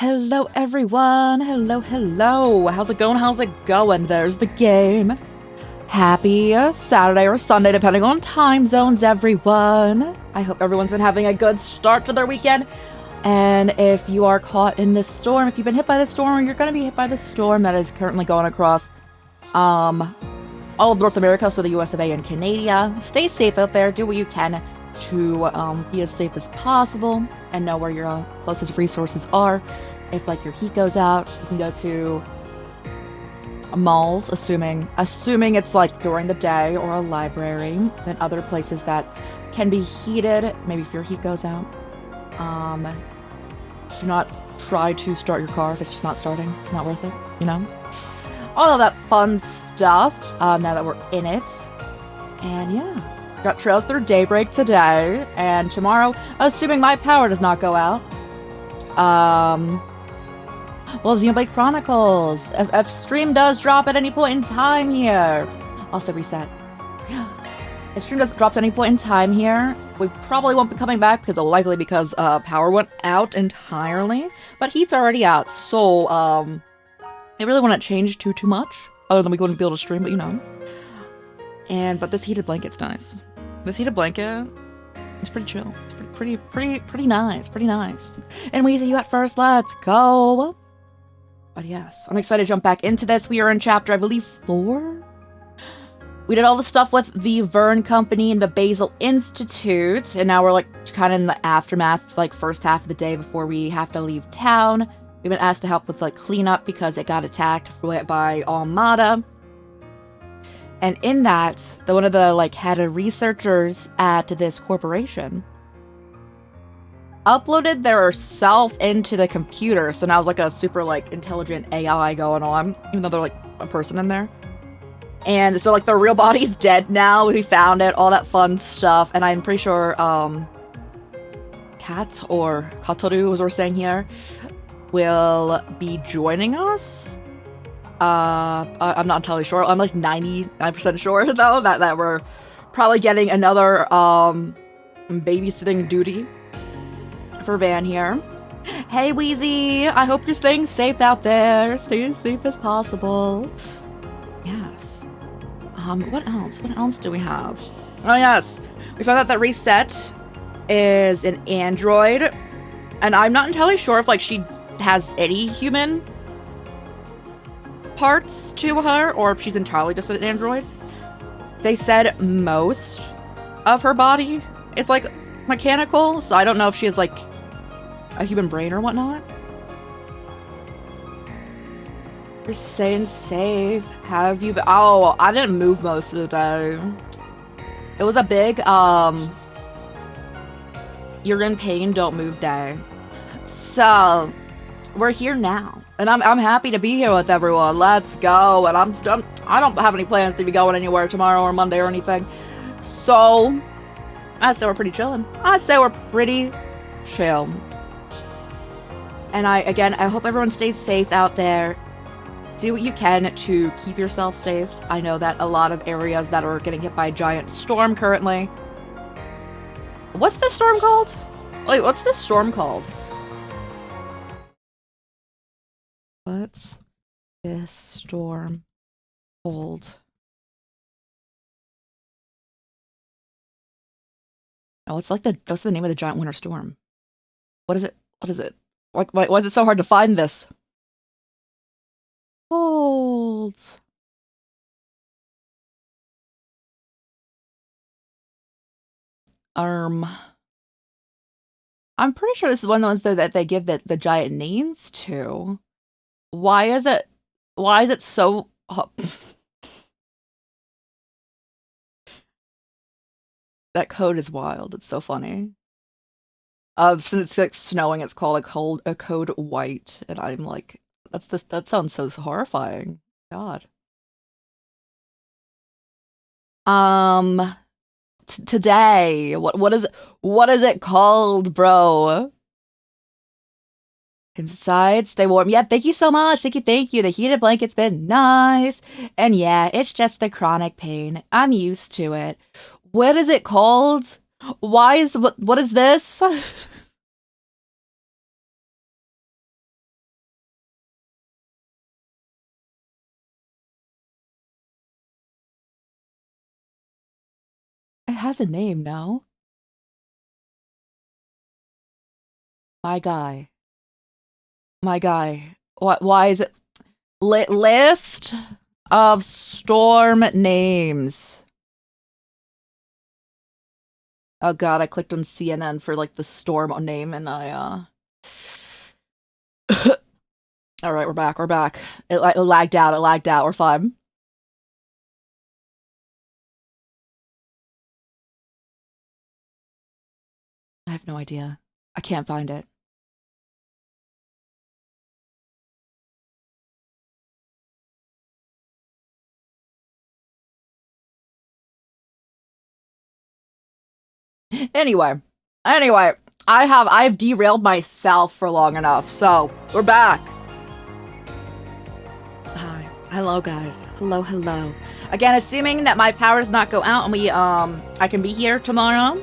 Hello everyone! Hello! How's it going? How's it going? There's the game. Happy Saturday or Sunday, depending on time zones, everyone. I hope everyone's been having a good start to their weekend. And if you are caught in this storm, if you've been hit by the storm, or you're going to be hit by the storm that is currently going across all of North America, so the US of A and Canada, stay safe out there. Do what you can to be as safe as possible and know where your closest resources are. If like your heat goes out, you can go to malls, assuming it's like during the day, or a library, and other places that can be heated. Maybe if your heat goes out. Do not try to start your car if it's just not starting. It's not worth it, you know? All of that fun stuff, now that we're in it. And yeah. Got trails through Daybreak today, and tomorrow, assuming my power does not go out, well, Xenoblade Chronicles. If stream does drop at any point in time here, also reset. If stream does drop at any point in time here, we probably won't be coming back because power went out entirely. But heat's already out, so it really wouldn't change too much, other than we wouldn't be able to stream, but you know. But this heated blanket's nice. This heated blanket is pretty chill. It's pretty nice. Pretty nice. And Weezy, you at first. Let's go. But yes, I'm excited to jump back into this. We are in chapter, I believe, 4? We did all the stuff with the Vern Company and the Basil Institute, and now we're like kind of in the aftermath, like first half of the day before we have to leave town. We've been asked to help with like cleanup because it got attacked by Armada. And in that, one of the like head of researchers at this corporation uploaded their self into the computer, so now it's like a super like intelligent AI going on, even though they're like a person in there. And so like the real body's dead now. We found it, all that fun stuff, and I'm pretty sure Kat or Katoru, as we're saying here, will be joining us. I'm not entirely sure. I'm like 99% sure though that we're probably getting another babysitting duty for Van here. Hey Wheezy, I hope you're staying safe out there. Stay as safe as possible. Yes. What else? What else do we have? Oh yes, we found out that Reset is an android, and I'm not entirely sure if like she has any human parts to her, or if she's entirely just an android. They said most of her body is like mechanical, so I don't know if she has like a human brain or whatnot. You're staying safe. Have you been? Oh, I didn't move most of the day. It was a big you're in pain, don't move day. So we're here now. And I'm happy to be here with everyone. Let's go. And I don't have any plans to be going anywhere tomorrow or Monday or anything. So I say we're pretty chillin'. I say we're pretty chill. And I hope everyone stays safe out there. Do what you can to keep yourself safe. I know that a lot of areas that are getting hit by a giant storm currently. What's this storm called? Wait, what's this storm called? What's this storm called? Oh, it's like what's the name of the giant winter storm? What is it? What is it? Why is it so hard to find this? Cold. I'm pretty sure this is one of the ones that they give the giant names to. Why is it so that code is wild. It's so funny. Since it's like snowing, it's called a code white, and I'm like, that sounds so horrifying. God. Today, what is it called, bro? Inside, stay warm. Yeah, thank you so much. Thank you. The heated blanket's been nice. And yeah, it's just the chronic pain. I'm used to it. What is it called? What is this? has a name now. My guy. My guy. What? Why is it? List of storm names. Oh god, I clicked on CNN for like the storm name and I Alright, we're back, we're back. It lagged out, we're fine. I have no idea. I can't find it. Anyway, I've derailed myself for long enough, so we're back. Hi. Hello, guys. Hello. Again, assuming that my power does not go out and I can be here tomorrow.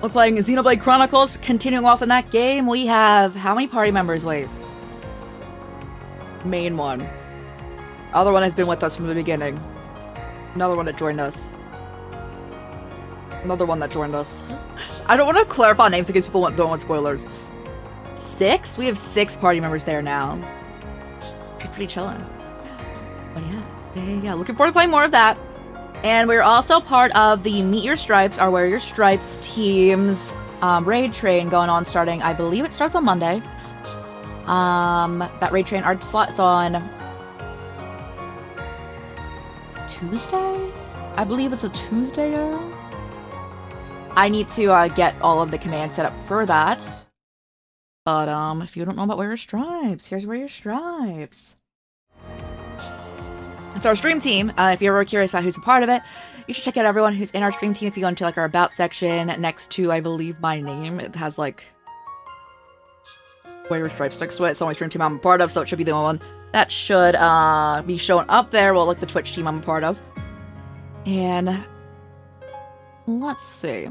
We're playing Xenoblade Chronicles, continuing off in that game. We have, how many party members? Wait. Main one. Other one has been with us from the beginning. Another one that joined us. Another one that joined us. I don't want to clarify names because people don't want spoilers. 6? We have 6 party members there now. She's pretty chillin'. But yeah. Looking forward to playing more of that. And we're also part of the Meet Your Stripes, or Wear Your Stripes team's raid train going on starting, I believe it starts on Monday. That raid train art slot's on Tuesday? I believe it's a Tuesday now. I need to get all of the commands set up for that. But if you don't know about Wear Your Stripes, here's Wear Your Stripes. It's our stream team. If you're ever curious about who's a part of it, you should check out everyone who's in our stream team. If you go into like our About section next to, I believe, my name, it has like Wear Your Stripes next to it. It's the only stream team I'm a part of, so it should be the only one that should be shown up there. Well, like the Twitch team I'm a part of. And let's see.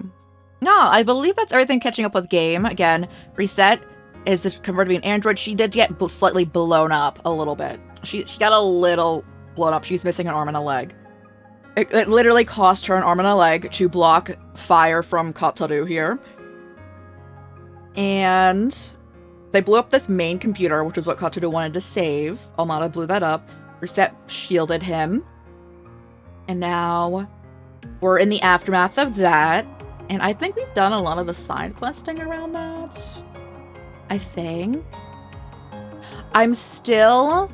No, I believe that's everything catching up with game. Again, Reset is this converted to be an android. She did get slightly blown up a little bit. She got a little blown up. She's missing an arm and a leg. It literally cost her an arm and a leg to block fire from Kotaru here. And they blew up this main computer, which is what Kotaru wanted to save. Almada blew that up. Reset shielded him. And now we're in the aftermath of that. And I think we've done a lot of the side questing around that. I think. I'm still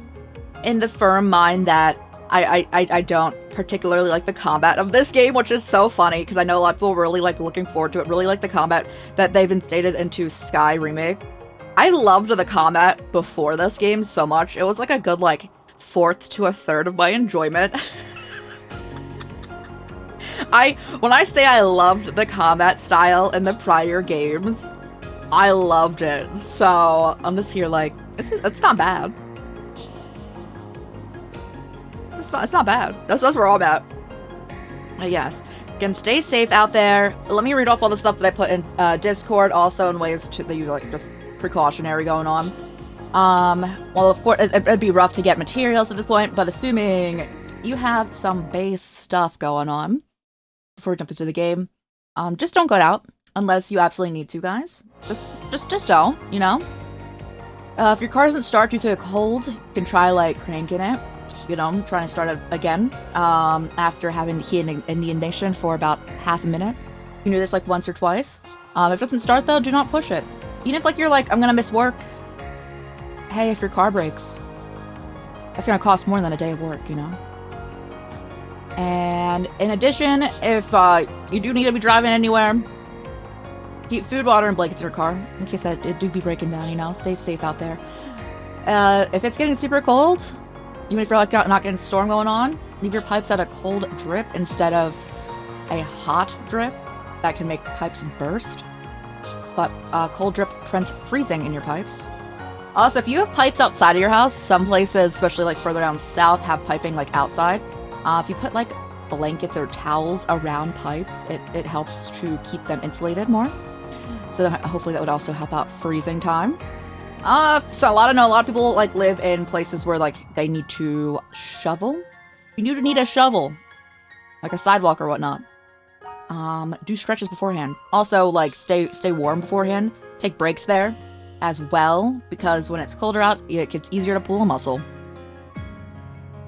in the firm mind that I don't particularly like the combat of this game, which is so funny because I know a lot of people really like looking forward to it, really like the combat that they've instated into Sky Remake. I loved the combat before this game so much. It was like a good like 4th to a 3rd of my enjoyment. When I say I loved the combat style in the prior games, I loved it. So I'm just here like, it's not bad. It's not bad. That's where I'm at. Yes. Again, stay safe out there. Let me read off all the stuff that I put in Discord, also in ways that you like just precautionary going on. Well, of course, it'd be rough to get materials at this point, but assuming you have some base stuff going on before we jump into the game, just don't go out unless you absolutely need to, guys. Just don't, you know? If your car doesn't start due to a cold, you can try, like, cranking it. You know, trying to start it again, after having the heat in the ignition for about half a minute. You can do this, like, once or twice. If it doesn't start, though, do not push it. Even if, like, you're like, I'm gonna miss work. Hey, if your car breaks, that's gonna cost more than a day of work, you know? And in addition, if you do need to be driving anywhere, keep food, water, and blankets in your car in case that it do be breaking down, you know? Stay safe out there. If it's getting super cold, even if you're like not getting a storm going on, leave your pipes at a cold drip instead of a hot drip. That can make pipes burst. But cold drip prevents freezing in your pipes. Also, if you have pipes outside of your house, some places, especially like further down south, have piping like outside. If you put like blankets or towels around pipes, it helps to keep them insulated more. So hopefully that would also help out freezing time. So a lot of people like live in places where like they need to shovel. You need a shovel, like a sidewalk or whatnot. Do stretches beforehand. Also, like, stay warm beforehand. Take breaks there as well, because when it's colder out, it gets easier to pull a muscle.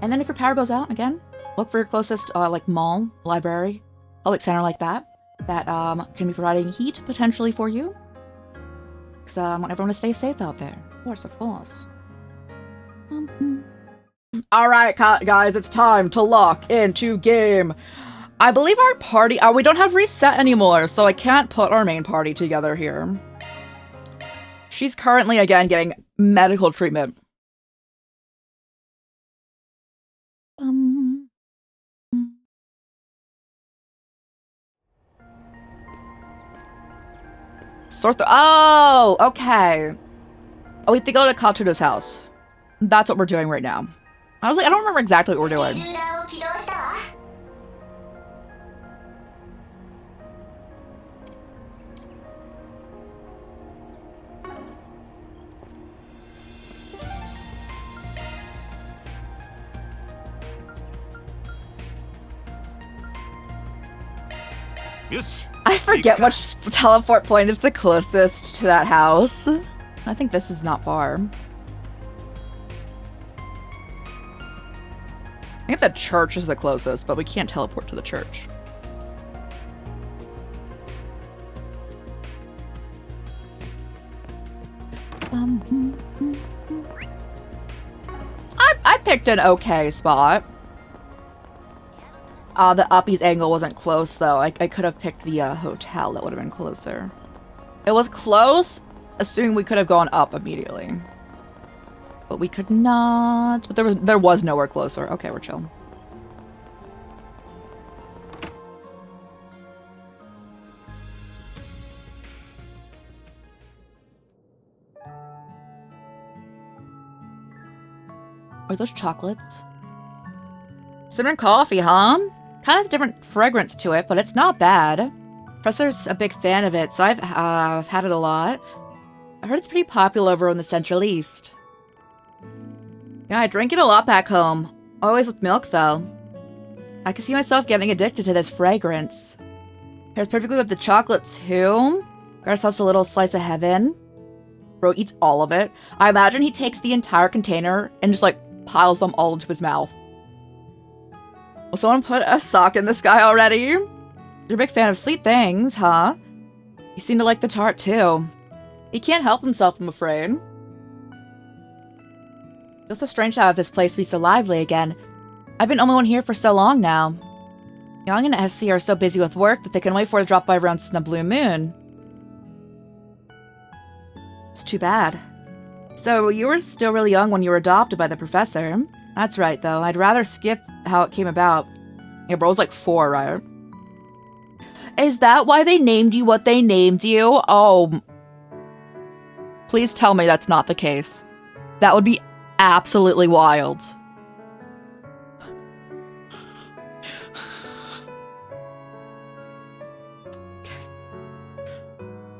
And then if your power goes out, again, look for your closest, like, mall, library, public center like that can be providing heat, potentially, for you. Because I want everyone to stay safe out there. Of course, of course. Alright, guys, it's time to lock into game. I believe our party... we don't have reset anymore, so I can't put our main party together here. She's currently, again, getting medical treatment. Oh, okay. Oh, we have to go to Katsudo's house. That's what we're doing right now. I was like, I don't remember exactly what we're doing. I forget which teleport point is the closest to that house. I think this is not far. I think the church is the closest, but we can't teleport to the church. I picked an okay spot. The Uppy's angle wasn't close, though. I could have picked the hotel. That would have been closer. It was close, assuming we could have gone up immediately. But we could not. But there was nowhere closer. Okay, we're chill. Are those chocolates? Cinnamon coffee, huh? Kind of has a different fragrance to it, but it's not bad. Professor's a big fan of it, so I've had it a lot. I heard it's pretty popular over in the Central East. Yeah, I drink it a lot back home. Always with milk, though. I can see myself getting addicted to this fragrance. Pairs perfectly with the chocolate, too. Got ourselves a little slice of heaven. Bro eats all of it. I imagine he takes the entire container and just, like, piles them all into his mouth. Will someone put a sock in this guy already? You're a big fan of sweet things, huh? You seem to like the tart, too. He can't help himself, I'm afraid. It's so strange to have this place be so lively again. I've been the only one here for so long now. Young and SC are so busy with work that they can wait for it to drop by around a blue moon. It's too bad. So, you were still really young when you were adopted by the professor. That's right, though. I'd rather skip how it came about. Yeah, bro's like 4, right? Is that why they named you what they named you? Oh. Please tell me that's not the case. That would be absolutely wild.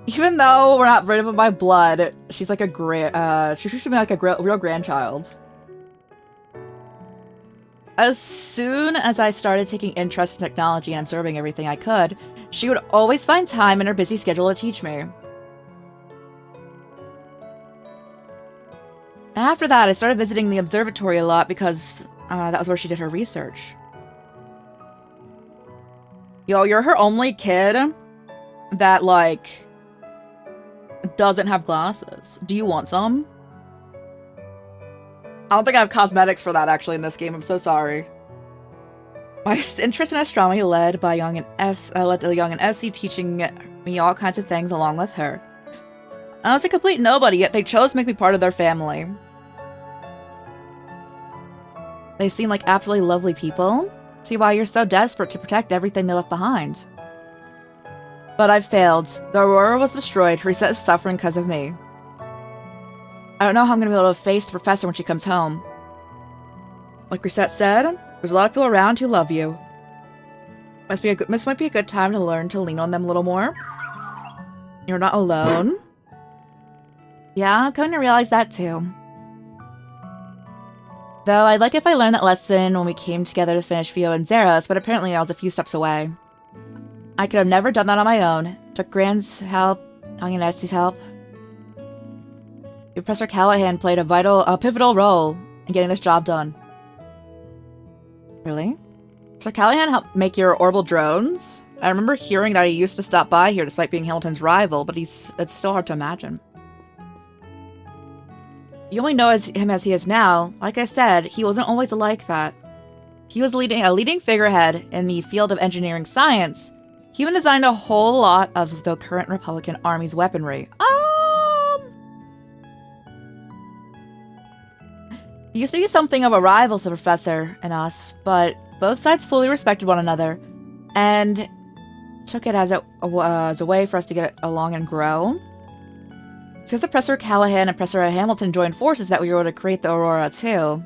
Even though we're not rid of it by blood, she's like a she should be like a real grandchild. As soon as I started taking interest in technology and absorbing everything I could, she would always find time in her busy schedule to teach me. After that, I started visiting the observatory a lot because that was where she did her research. Yo, you're her only kid that, like, doesn't have glasses. Do you want some? I don't think I have cosmetics for that, actually, in this game. I'm so sorry. My interest in astronomy led to Young and Essie teaching me all kinds of things along with her. I was a complete nobody, yet they chose to make me part of their family. They seem like absolutely lovely people. See why you're so desperate to protect everything they left behind. But I failed. The Aurora was destroyed. Reset is suffering because of me. I don't know how I'm going to be able to face the professor when she comes home. Like Reset said, there's a lot of people around who love you. This might be a good time to learn to lean on them a little more. You're not alone. Yeah, I'm coming to realize that too. Though I'd like if I learned that lesson when we came together to finish Vio and Zeros, but apparently I was a few steps away. I could have never done that on my own. Took Grand's help, Young and Esty's help. Professor Callahan played a pivotal role in getting this job done. Really? Professor Callahan helped make your orbital drones? I remember hearing that he used to stop by here despite being Hamilton's rival, but it's still hard to imagine. You only know him as he is now. Like I said, he wasn't always like that. He was a leading figurehead in the field of engineering science. He even designed a whole lot of the current Republican Army's weaponry. He used to be something of a rival to the Professor and us, but both sides fully respected one another, and took it as a way for us to get along and grow. It's because Professor Callahan and Professor Hamilton joined forces that we were able to create the Aurora, too.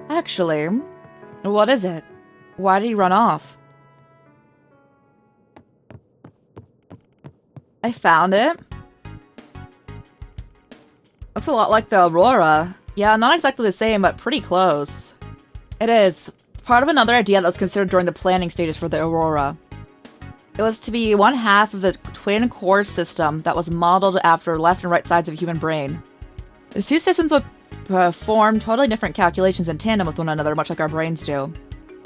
Actually, what is it? Why did he run off? I found it. Looks a lot like the Aurora. Yeah, not exactly the same, but pretty close. It is. It's part of another idea that was considered during the planning stages for the Aurora. It was to be one half of the twin core system that was modeled after left and right sides of a human brain. The two systems would perform totally different calculations in tandem with one another, much like our brains do.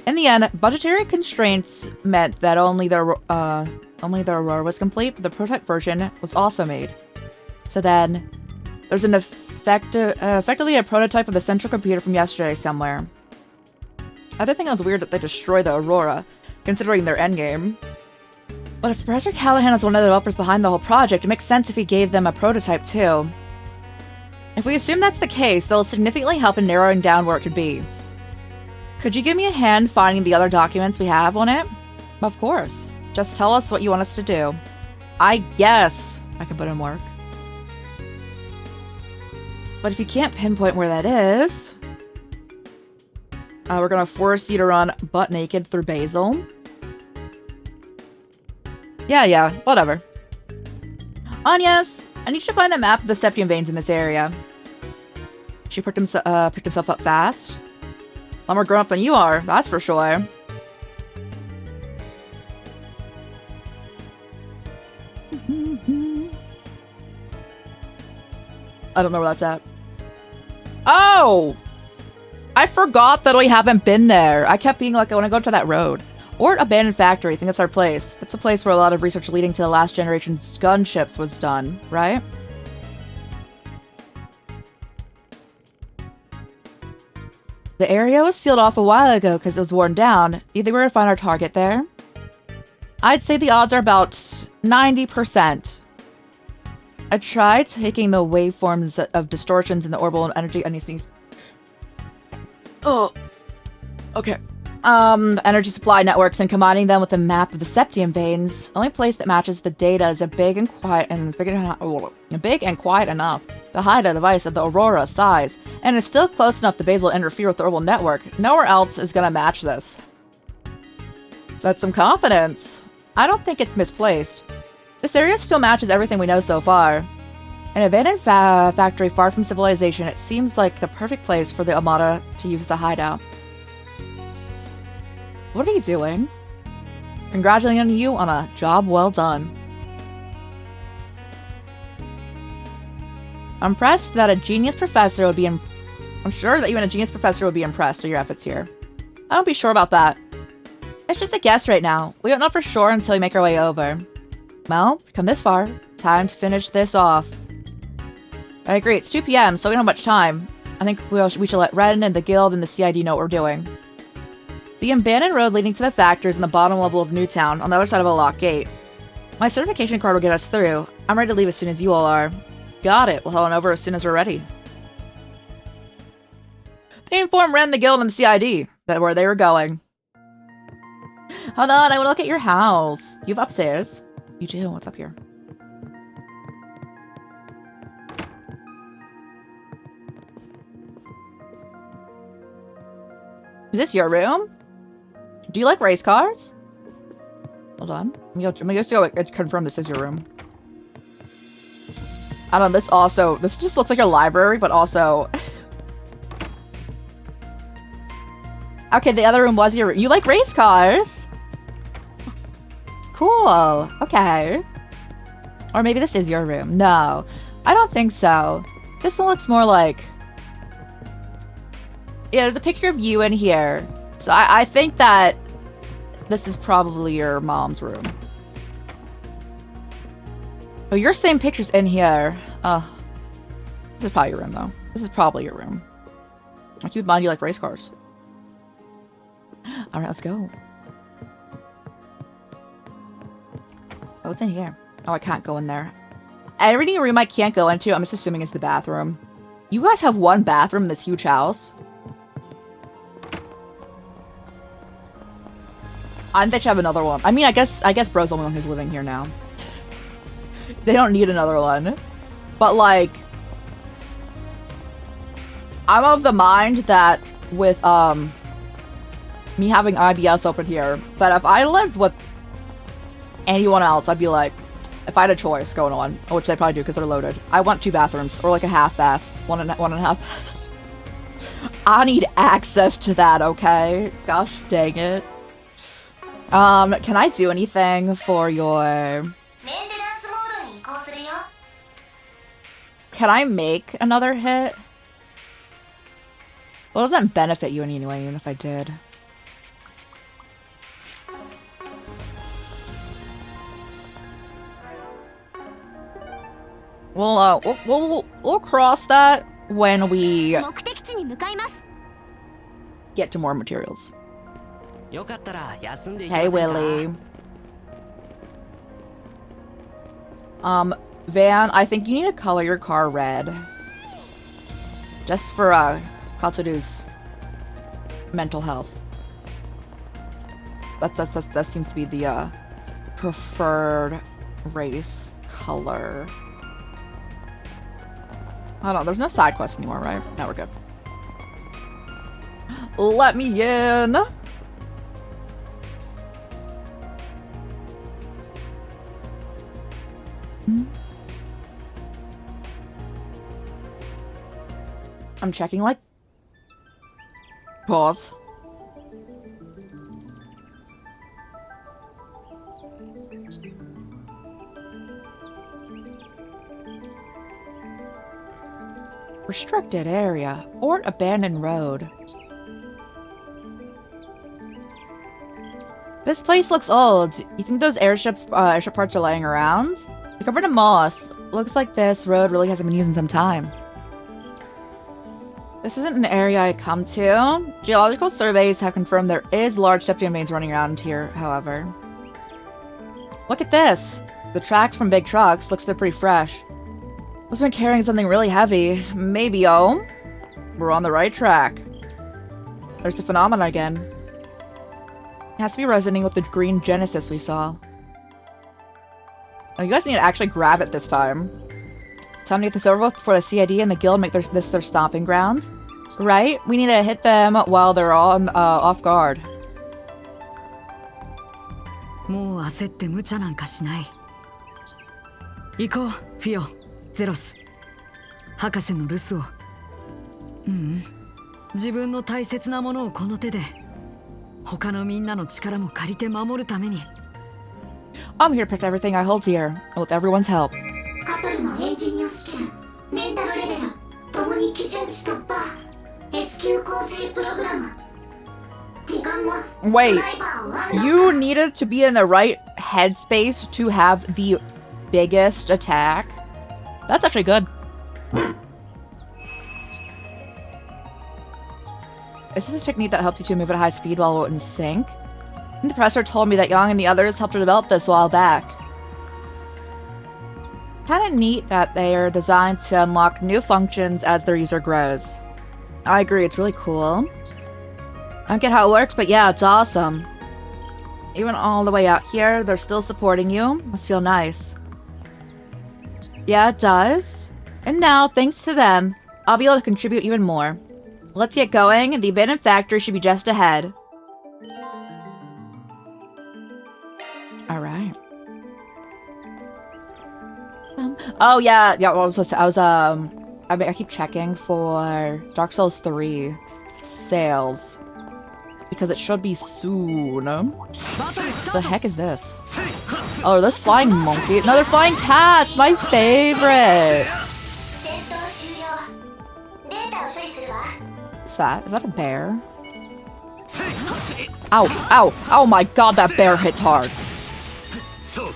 In the end, budgetary constraints meant that only the Aurora was complete, but the prototype version was also made. So then, there's an effectively a prototype of the central computer from yesterday somewhere. I did think it was weird that they destroyed the Aurora, considering their endgame. But if Professor Callahan is one of the developers behind the whole project, it makes sense if he gave them a prototype too. If we assume that's the case, they'll significantly help in narrowing down where it could be. Could you give me a hand finding the other documents we have on it? Of course. Just tell us what you want us to do. I guess I can put in work. But if you can't pinpoint where that is, we're gonna force you to run butt naked through Basil. Yeah, whatever. Anyas, I need you to find the map of the septium veins in this area. She picked himself up fast. A lot more grown up than you are, that's for sure. I don't know where that's at. Oh! I forgot that we haven't been there. I kept being like, I want to go to that road. Or Abandoned Factory, I think that's our place. That's the place where a lot of research leading to the last generation's gunships was done, right? The area was sealed off a while ago because it was worn down. Do you think we're going to find our target there? I'd say the odds are about 90%. I tried taking the waveforms of distortions in the orbital energy Oh. Okay. The energy supply networks and combining them with a map of the septium veins. The only place that matches the data is big and quiet enough to hide a device of the Aurora size, and it's still close enough to Basil to interfere with the orbital network. Nowhere else is gonna match this. That's some confidence. I don't think it's misplaced. This area still matches everything we know so far. An abandoned factory far from civilization, it seems like the perfect place for the Armada to use as a hideout. What are you doing? Congratulating you on a job well done. I'm impressed that a genius professor would be I'm sure that even a genius professor would be impressed with your efforts here. I don't be sure about that. It's just a guess right now. We don't know for sure until we make our way over. Well, we've come this far. Time to finish this off. I agree, it's 2 PM, so we don't have much time. I think we should let Ren and the Guild and the CID know what we're doing. The abandoned road leading to the factory is in the bottom level of Newtown, on the other side of a locked gate. My certification card will get us through. I'm ready to leave as soon as you all are. Got it. We'll head on over as soon as we're ready. They informed Ren, the Guild, and the CID that where they were going. Hold on, I want to look at your house. You have upstairs. You do. What's up here? Is this your room? Do you like race cars? Hold on. Let me just go confirm this is your room. I don't know, this just looks like a library, but also... Okay, the other room was your room. You like race cars? Cool. Okay. Or maybe this is your room. No, I don't think so. This one looks more like... Yeah, there's a picture of you in here. So I think that this is probably your mom's room. Oh, you're seeing pictures in here. This is probably your room, though. This is probably your room. I keep in mind you like race cars. Alright, let's go. Oh, what's in here? Oh, I can't go in there. Every room I can't go into, I'm just assuming it's the bathroom. You guys have one bathroom in this huge house? I think they should have another one. I mean, I guess Bro's the only one who's living here now. They don't need another one. But, like... I'm of the mind that with, me having IBS open here, that if I lived with anyone else, I'd be like, if I had a choice going on, which they probably do because they're loaded, I want 2 bathrooms, or like a half bath, one and a half. I need access to that, okay? Gosh dang it. Can I do anything for your... Can I make another hit? Well, it doesn't benefit you in any way, even if I did. We'll cross that when we get to more materials. Hey, Willie. Van, I think you need to color your car red. Just for, Katsuru's mental health. That seems to be the, preferred race color. Hold on, there's no side quest anymore, right? Now we're good. Let me in! I'm checking, like... Pause. Restricted area or abandoned road. This place looks old. You think those airship parts are laying around? They're covered in moss. Looks like this road really hasn't been used in some time. This isn't an area I come to. Geological surveys have confirmed there is large septium veins running around here, however. Look at this! The tracks from big trucks looks they're pretty fresh. Must have been carrying something really heavy. Maybe, oh? We're on the right track. There's the phenomenon again. It has to be resonating with the green Genesis we saw. Oh, you guys need to actually grab it this time. Time to get this over with before the CID and the guild make this their stomping ground. Right? We need to hit them while they're on off guard. もう焦って無茶なんかしない。行こう、フィオ、ゼロス。博士の留守を。自分の大切なものをこの手で、他のみんなの力も借りて守るために。I'm here to protect everything I hold dear, with everyone's help. カトルのエンジニアスキル、メンタルレベル、ともに基準値突破。S 級構成プログラム。Wait, you needed to be in the right headspace to have the biggest attack? That's actually good. Is this a technique that helped you to move at high speed while in sync? The professor told me that Young and the others helped to develop this a while back. Kinda neat that they are designed to unlock new functions as their user grows. I agree, it's really cool. I don't get how it works, but yeah, it's awesome. Even all the way out here, they're still supporting you. Must feel nice. Yeah, it does. And now, thanks to them, I'll be able to contribute even more. Let's get going. The abandoned factory should be just ahead. Alright. Oh, yeah. Yeah, I keep checking for Dark Souls 3 sales. Because it should be soon. The heck is this? Oh, this flying monkey. No, they're flying cats. My favorite. 戦闘終了。データを処理するわ。What's that? Is that a bear? Ow, ow, oh my god, that bear hits hard. テスト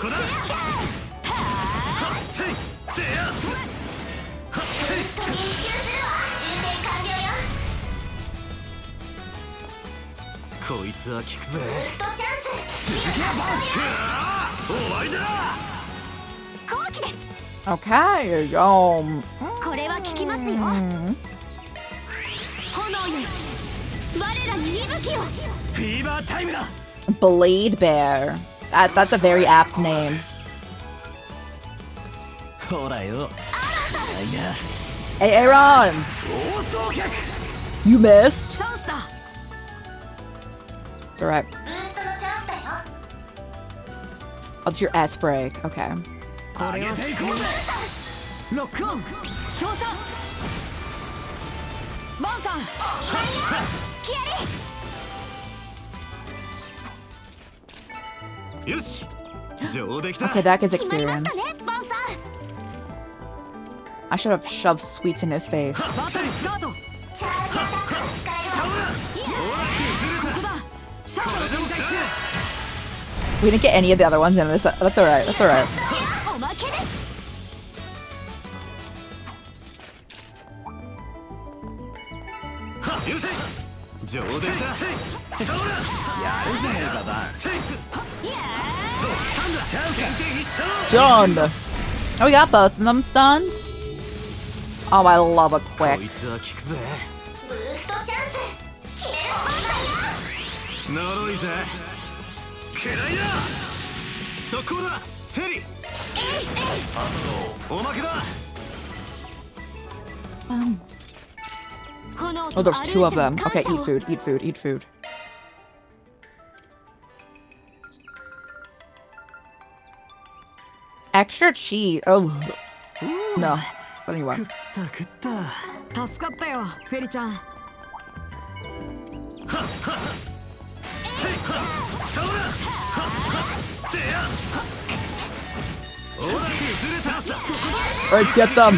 研修するわ。充填完了よ。こいつは効くぜ。ブーストチャンス。終わりだ。後期です。 Okay, これは効きますよ。炎よ。我らに息吹を。フィーバータイムだ。 Blade Bear. That's a very apt name. ほらよ。いや。 Hey, Aaron! 放送客。 You missed? チャンスだ。 It's alright. ブーストのチャンスだよ。 Oh, it's your S break. Okay. 上げていこうぜ。ロックオン。照射。バンさん。スキアリ。よし。上出来た。 Okay, that gives 決まりまし experience. たね、バンさん。 I should have shoved sweets in his face. バトルスタート。チャージアタックを使えるわ。ここだ。シャドウ展開中。 We didn't get any of the other ones in this. That's alright. That's alright. おまけです。よし。上出来た。やるじゃねえかバン。チャンス限定必勝。 Stunned. Oh, we got both of them stunned. Oh, I love a こ quick. いつは効くぜ。ブーストチャンス。決めろ、バンさんよ。呪いぜ。嫌いだ。速攻だ。フェリー。おまけだ。 Oh, there's two of them. Okay, eat food, eat food, eat food. Extra cheese. Oh, no. But anyway. 食った。助かったよ、フェリちゃん。Alright, get them.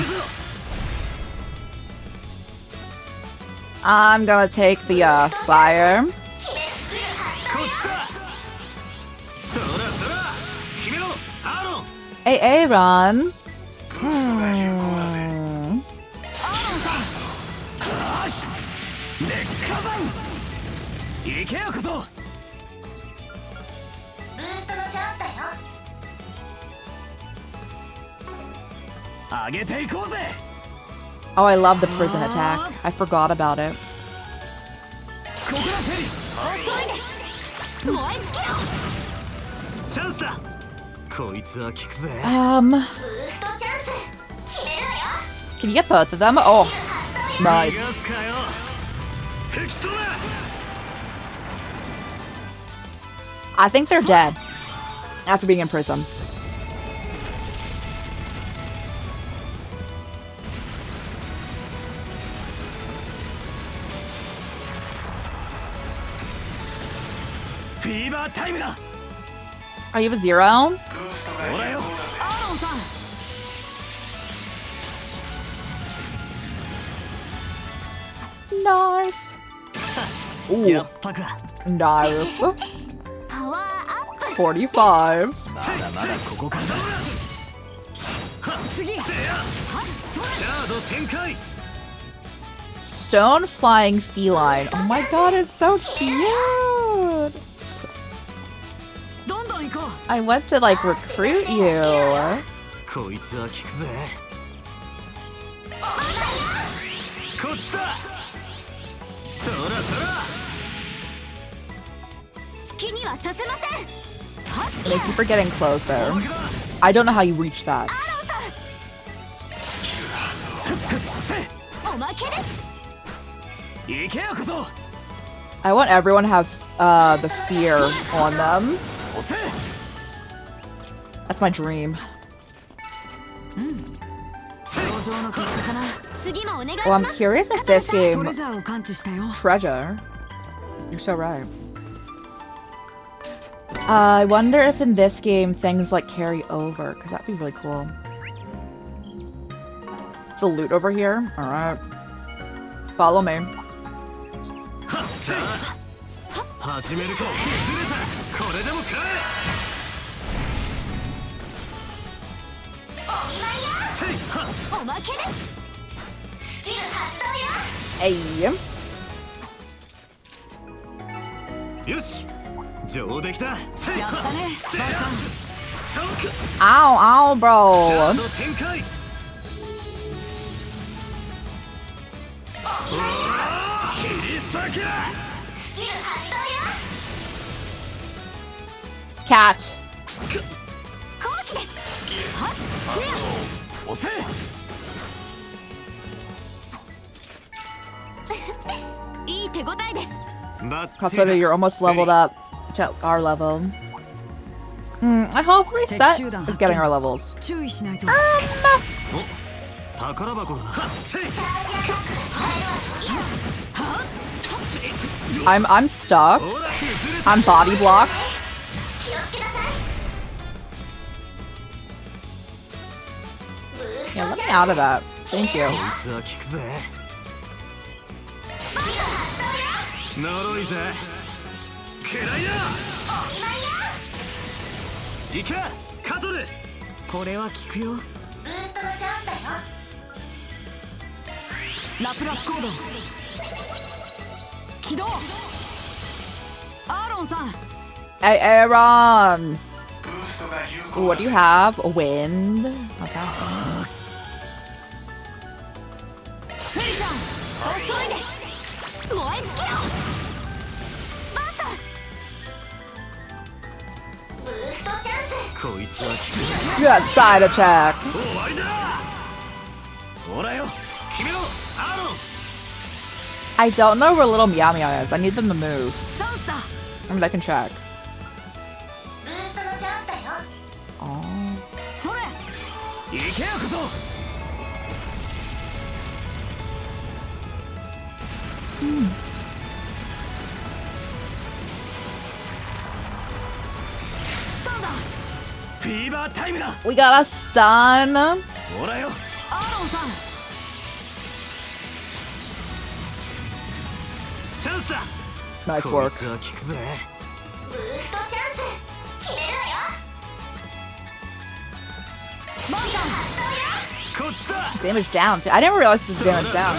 I'm gonna take the fire. こっちだ。そらそら。決めろ、アーロン。 Hey, Aaron. Hmm. 行けよこと。ブーストのチャンスだよ。上げていこうぜ。 Oh, I love the prison attack. I forgot about it. ここだフェリー。遅いです。燃え尽きろ。チャンスだ。こいつは効くぜ。ブーストチャンス。決めるわよ。 Can you get both of them? Oh, 逃 nice. がすかよ。吹き飛べ。 I think they're dead after being in prison. Fever time だ。 Oh, you have a 0? ほらよ。アーロンさん。 Nice. や Ooh, っぱか。 nice. パワーアップ。 45s. まだまだここからだ。次。シャード展開。 Stone flying feline. Oh my god, it's so cute. どんどん行こう。 I went to like recruit you. こいつは効くぜ。こっちだ。そらそら。好きにはさせません。 Thank you for getting closer. I don't know how you reached that. アーロンさん。おまけです。行けよこと。 I want everyone to have the fear on them. 押せ。 That's my dream. 上々の結果かな。次もお願いし Well, ま I'm す。 curious if this トレ game ジャーを感知したよ。 treasure. You're so right. I wonder if in this game things like carry over, because that'd be really cool. It's a loot over here. Alright. Follow me. Hey. Ow, ow, bro. Cat. Katsuda, you're almost leveled up to our level. I hope Reset is getting our levels. I'm stuck. I'm body blocked. Yeah, let me out of that. Thank you. Hey, Aaron! What do you have? A wind? Okay. You got side attack. I don't know where little Meow Meow is. I need them to move. I mean, I can check. Oh. We got a stun. Nice work. Damage down too. I didn't realize this was damage down.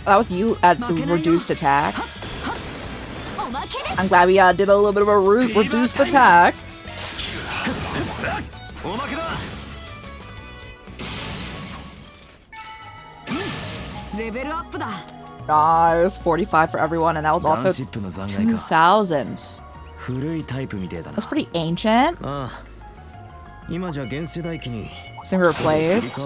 That was you at reduced attack. I'm glad we did a little bit of a reduced attack. Nice, 45 for everyone, and that was also 2,000. That's pretty ancient. Think replaced.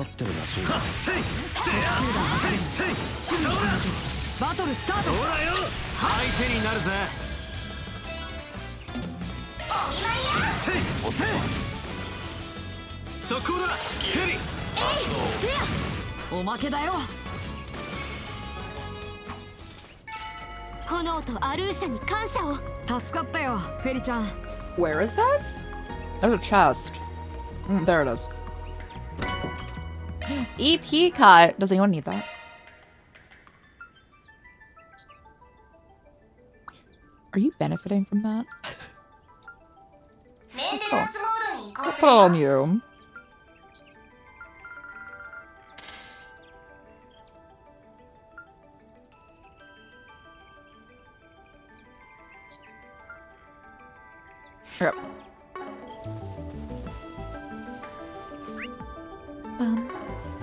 Where is this? There's a chest. There it is. EP cut. Does anyone need that? Are you benefiting from that? I'll put it on you. Yep.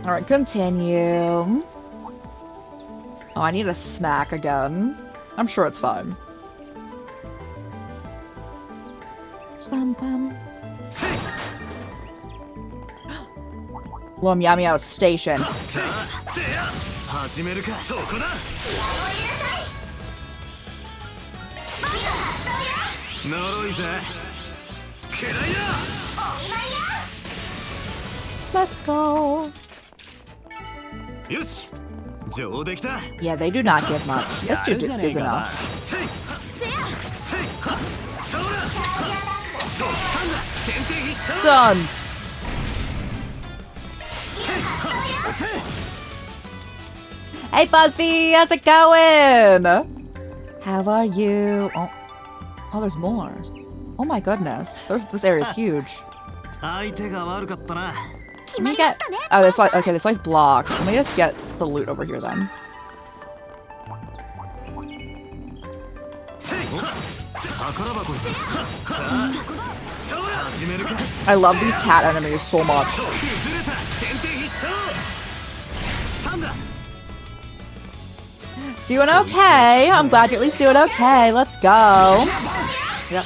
Alright, continue. Oh, I need a snack again. I'm sure it's fine. Little Meow Meow station. Let's go. よし上出来た Yeah, they do not give much. This dude is enough. せいせいはそらどうしたんだ先手必勝 Done. せいはせい Hey, Buzzbee, how's it going? How are you? Oh, there's more. Oh my goodness. This area is huge. 相手が悪かったな Let me get... Oh, this way. Okay, this way's blocked. Let me just get the loot over here then. せい宝箱さあそら始めるか I love these cat enemies so much. 崩れた先手必勝したんだ Doing okay. I'm glad you're at least doing okay. Let's go. Yep.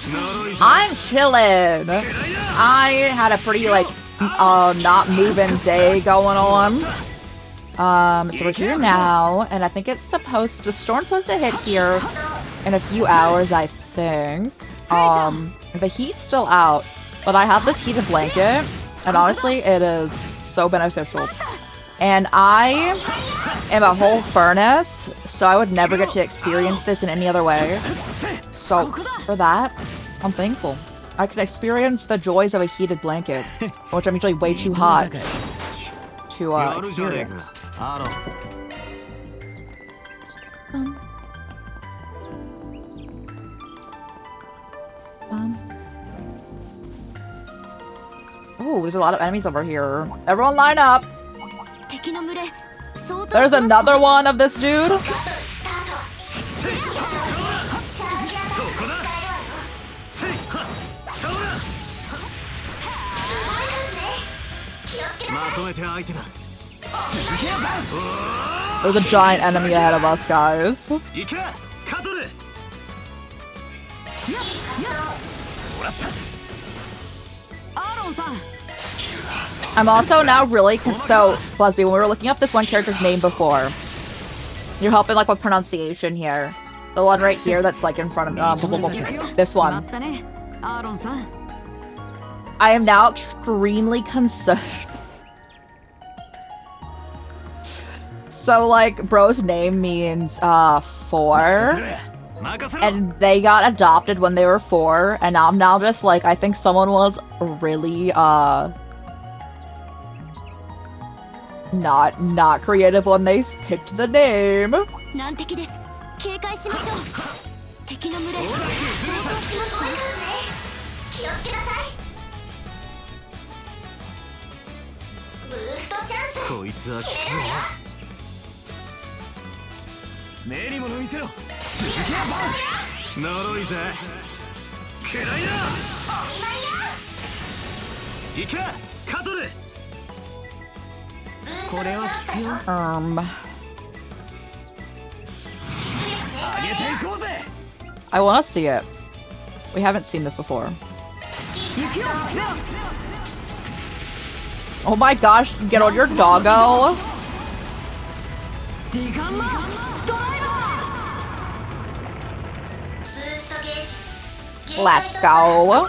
I'm chilling. I had a pretty, like, not moving day going on. So we're here now, and I think it's the storm's supposed to hit here in a few hours, I think. The heat's still out, but I have this heated blanket, and honestly, it is so beneficial. And I am a whole furnace, so I would never get to experience this in any other way. So, for that, I'm thankful. I can experience the joys of a heated blanket, which I'm usually way too hot to experience. Oh, there's a lot of enemies over here. Everyone line up! There's another one of this dude! There's a giant enemy ahead of us, guys. I'm also now really so Buzzbee, when we were looking up this one character's name before, you're helping like with pronunciation here. The one right here that's like in front of this one. I am now extremely concerned. So like bro's name means 4. And they got adopted when they were 4, and I'm now just like, I think someone was really not creative when they picked the name. I want to see it. We haven't seen this before. Oh my gosh, get on your doggo. Let's go.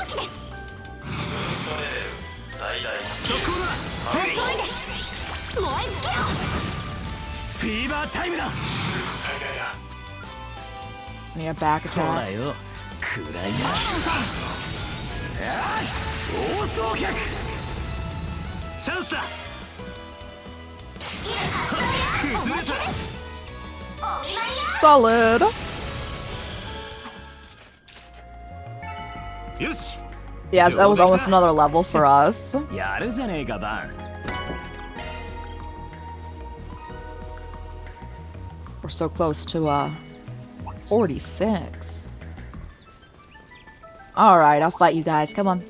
Need a back attack. Solid. Yeah, that was almost another level for us. We're so close to 46. Alright, I'll fight you guys. Come on.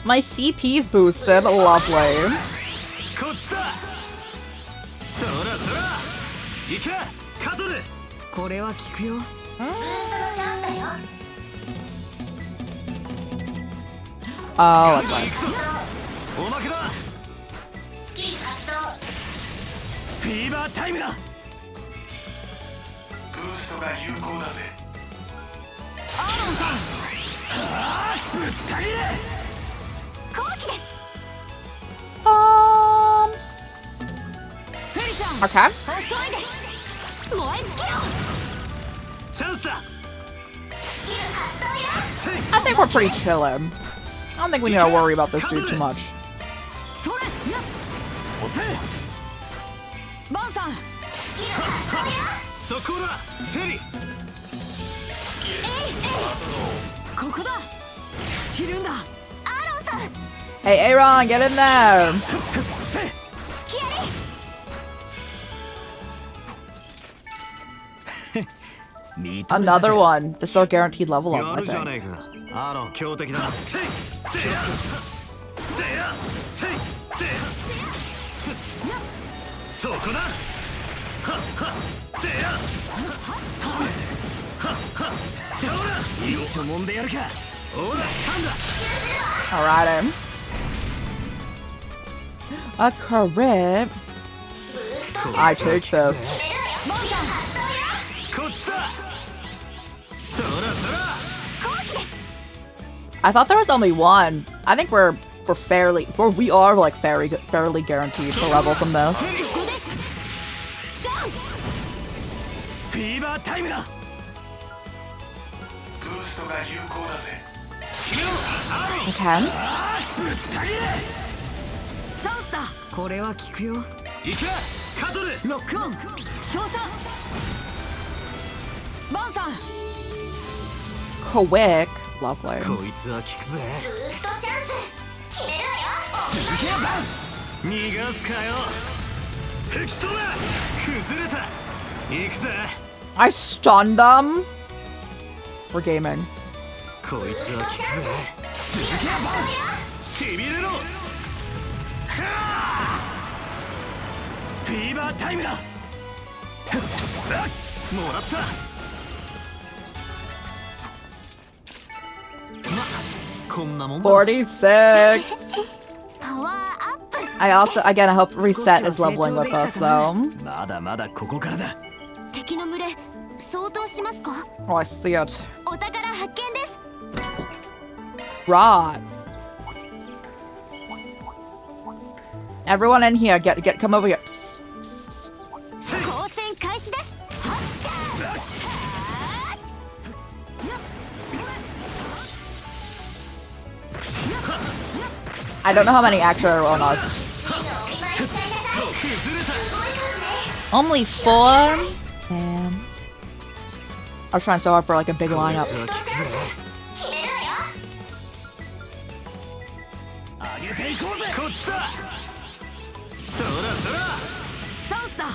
My CP's boosted. Lovely. Oh, that's right. トが有効だぜ。アーロンさん、ぶった切れ。後期です。フェリちゃん、 Okay. 遅いです。燃え尽きろ。チャンスだ。スキル発動よ。 I think we're pretty chilling. I don't think we need to worry about this dude too much. それ、やっ、押せ。バンさん、スキル発動よ。そこだ。フェリ。ここだ。いるんだ。アーロンさん、 Hey, Aaron, get in there. スキアリ。 Another one. This is our guaranteed level up, や I るじゃ think. ねえか。アーロン強敵だな。せいせいやせいやせいせいやそこだ。はっはっせいやはっはっそらいいともんでやるか。ほらなんだ。 Alright. A crit. I take this. こっちだ。そらそら。 I thought there was only one. I think we're fairly, we are like fairly guaranteed to level from this. フィーバータイムだ。ブーストが有効だぜ。決めろ。アーロン。 Okay. ぶった切れ。チャンスだ。これは効くよ。いけカトル。ロックオン、照射。バンさん、 Quick. Lovely. こいつは効くぜ。ブーストチャンス。決めるわよ。続けやばん。逃がすかよ。吹き飛べ。崩れた。行くぜ。 I stunned them. We're gaming. こいつは効くぜ。続けやばん。しびれろ。はあ。フィーバータイムだ。もらった。ま、こんなもんだ。 46. パワーアップ。 I also, again, I hope Reset is leveling with us though. まだまだここからだ。敵の群れ相当しますか。 Oh, I see it. お宝発見です。 Rot. Everyone in here, come over here. 光線開始です。 I don't know how many actually are on us. Only 4? Man. I was trying so hard for like a big lineup. 決めるわよ。上げていこうぜ。こっちだ。そらそら。チャンスだ。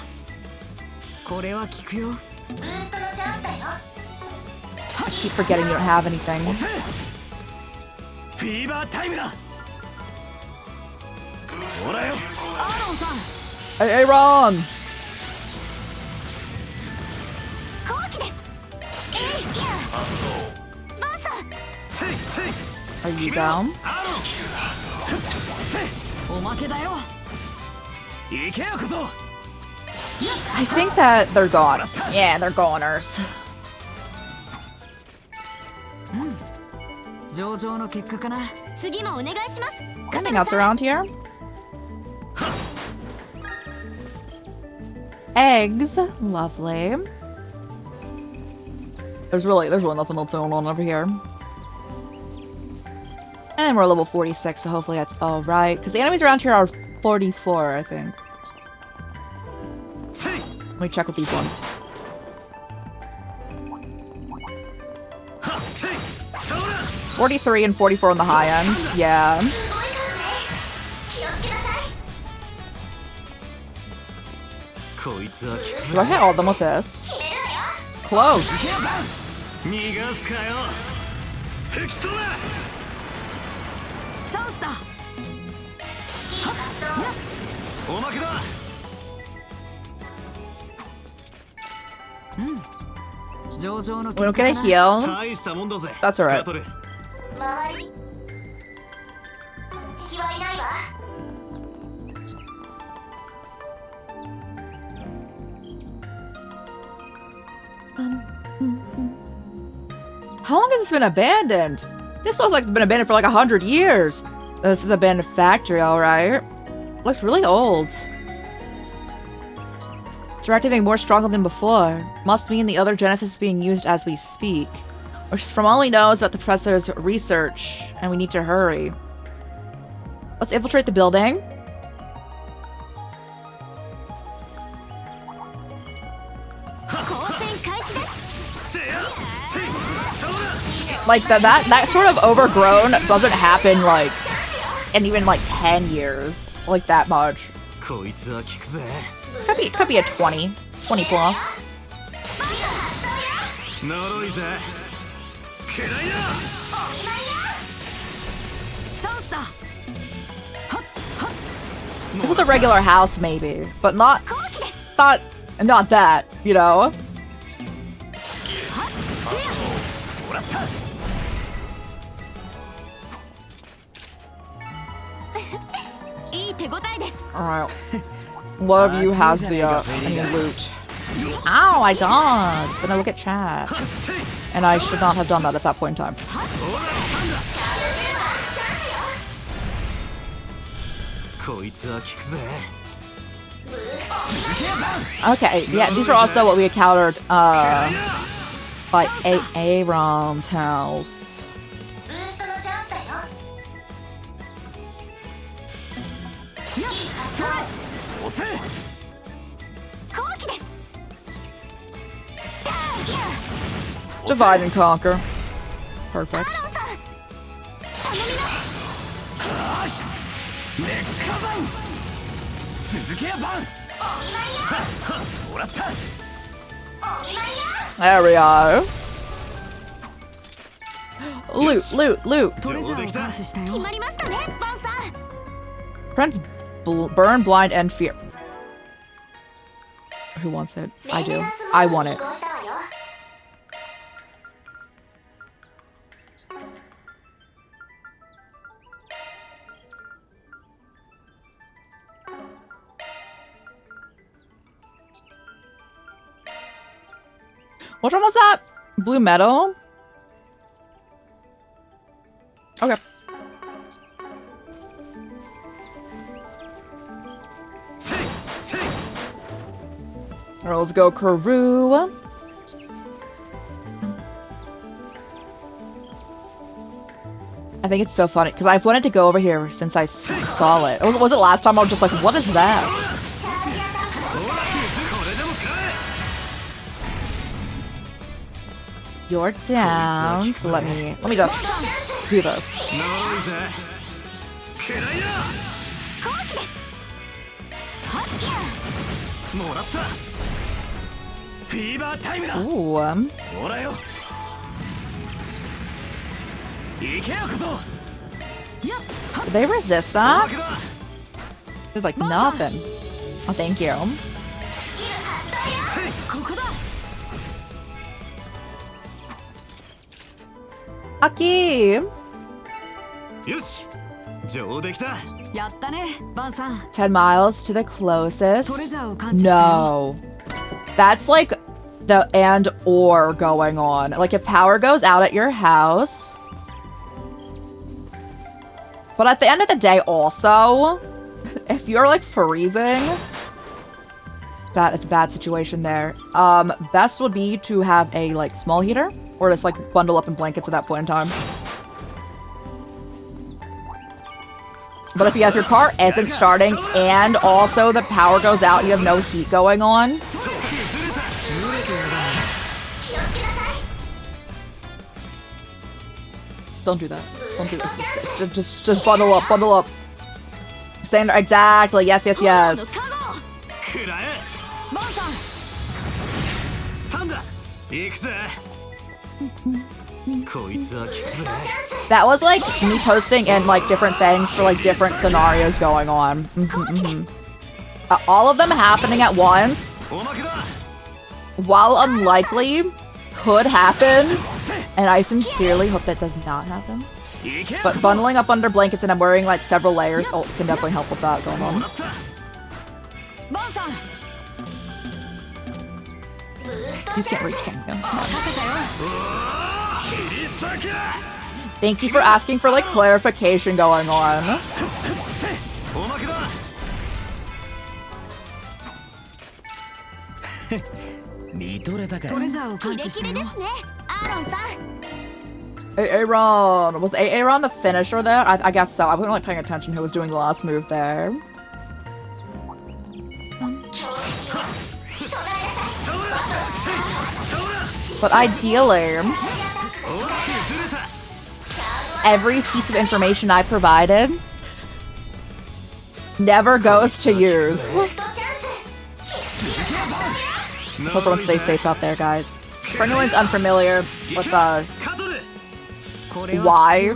これは効くよ。ブーストのチャンスだよ。 Keep forgetting you don't have anything. フィーバータイムだ。ほらよ。アーロンさん、 Hey, Aaron! 後期です。いや。バンさん。せいせい。 Are you down? アーロン。おまけだよ。行けよこそ。 I think that they're gone. Yeah, they're goners. 上々の結果かな。次もお願いします。 Anything else around here? Eggs. Lovely. There's really nothing else going on over here. And we're level 46, so hopefully that's alright. Because the enemies around here are 44, I think. Let me check with these ones. Hey, 43 and 44 on the high end. Yeah. 気をつけなさい。こいつは効く Do I hit all of them with this? 決めるわよ。 Close. 逃がすかよ。吹き飛べ。チャンスだ。おまけだ。上々の We don't 結果 get か a な。 heal. 大したもんだぜ。 That's alright. ガトル。周り。敵はいないわ。Um, How long has this been abandoned? This looks like it's been abandoned for like 100 years. This is the abandoned factory, alright. Looks really old. It's reactivating more strongly than before. Must mean the other Genesis is being used as we speak. Which from all he knows about the professor's research, and we need to hurry. Let's infiltrate the building. Like that sort of overgrown doesn't happen like in even like 10 years. Like that much. Could be a 20 plus. This was a regular house maybe, but not that, you know? Alright. One of you has the any loot. Ow, I died. Then I look at chat. And I should not have done that at that point in time. Okay, yeah, these are also what we encountered by Aaron's house. Divide and conquer. Perfect. There we are. Loot, loot, loot. Prince burn, blind, and fear. Who wants it? I do. I want it. Which one was that? Blue metal? Okay. Alright, let's go Karoo. I think it's so funny because I've wanted to go over here since I saw it. Was it last time? I was just like, what is that? You're down. So let me just do this. Ooh. Did they resist that? It's like nothing. Oh, thank you. Aki! 10 miles to the closest. No. That's like the and or going on. Like if power goes out at your house. But at the end of the day also, if you're like freezing, that is a bad situation there. Best would be to have a like small heater or just like bundle up in blankets at that point in time. But if your car isn't starting and also the power goes out and you have no heat going on, don't do that. Don't do this. Just bundle up, bundle up. Stand there. Exactly. Yes, yes, yes. That was like me posting in like different things for like different scenarios going on. All of them happening at once, while unlikely, could happen, and I sincerely hope that does not happen. But bundling up under blankets and I'm wearing like several layers can definitely help with that going on. You just can't reach, can you? Thank you for asking for like clarification going on. おまけだ 見とれたかトレジャーを感キレ知したよキレですねアーロンさん Aaron. Was Aaron the finisher there? I guess so. I wasn't really paying attention who was doing the last move there. But ideally, every piece of information I provided never goes to use. Hope everyone stays safe out there, guys. For anyone's unfamiliar with why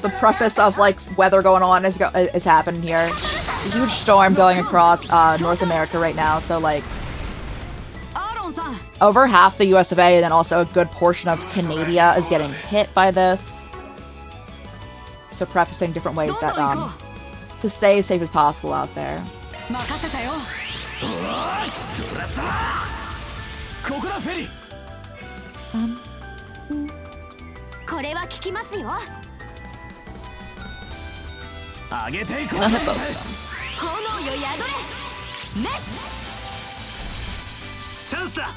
the preface of like weather going on is happening here. A huge storm going across North America right now, so like over half the US of A and then also a good portion of Canada is getting hit by this. So prefacing different ways that to stay as safe as possible out there. ここだフェリーこれは効きますよ上げていこう炎よ宿れレッチャンスだ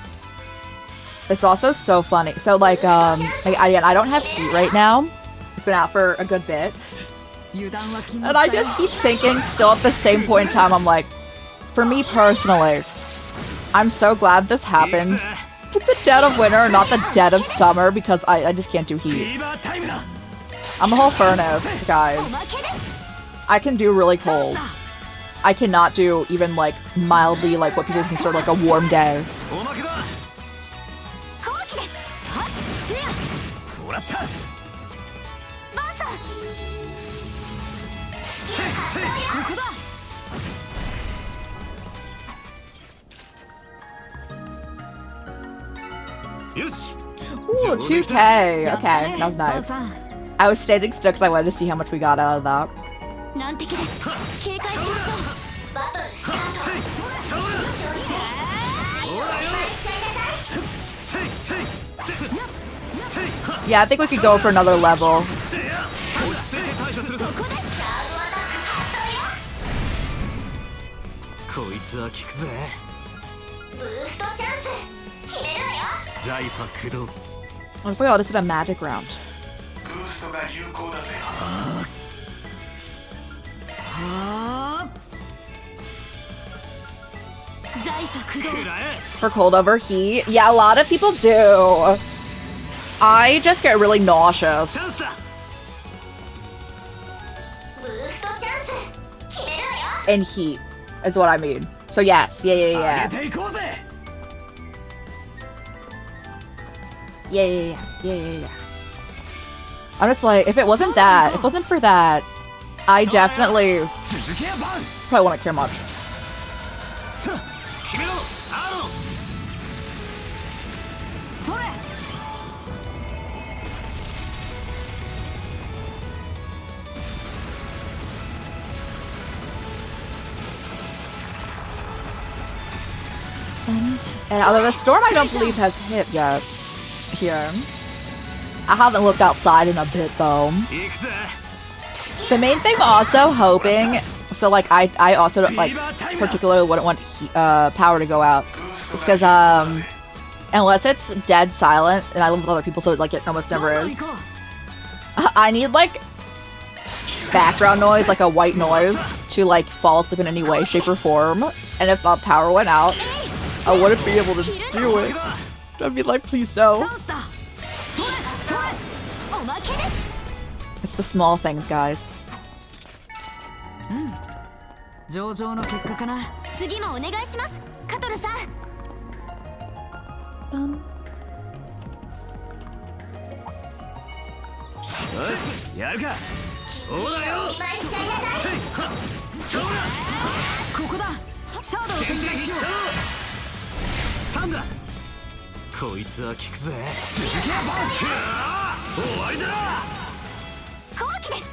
It's also so funny. So like I don't have heat right now. It's been out for a good bit. And I just keep thinking still at the same point in time, I'm like, for me personally, I'm so glad this happened to the dead of winter, not the dead of summer, because I just can't do heat. I'm a whole furnace, guys. I can do really cold. I cannot do even like mildly like what people consider like a warm day. おまけだ もらった よし Ooh, 2K. Okay, that was nice. I was standing still because I wanted to see how much we got out of that. 難敵です警戒しましょうバトルスタートほらよ Yeah, I think we could go for another level. せや落ち着いて対処するぞこいつは効くぜブーストチャンス決めるわよ財波駆動 What if we all just did a magic round? ブーストが有効だぜ 財波駆動 食らえ For cold over heat? Yeah, a lot of people do. I just get really チャン nauseous. スだ ブーストチャンス決めるわよ In heat, is what I mean. So yes, yeah. 上げていこうぜ Yeah. I'm just like, if it wasn't that, if it wasn't for that, I definitely 続けやバン probably wouldn't care much. 決めろアーロンそれ And although the storm I don't believe has hit yet here. I haven't looked outside in a bit though. 行くぜ The main thing also hoping, so like I also don't, like particularly wouldn't want power to go out. Just because unless it's dead silent and I live with other people so like it almost never is. I need like background noise, like a white noise, to like fall asleep in any way, shape, or form. And if power went out, I wouldn't be able to do it. I'd be like, please no. チャンスだそれそれおまけです It's the small things, guys. 上々の結果かな次もお願いしますカトルさんよしやるかほらよお前しちゃいなさいここだシャドウを展開しようスタンだこいつは効くぜ続けやバン終わりだ後期です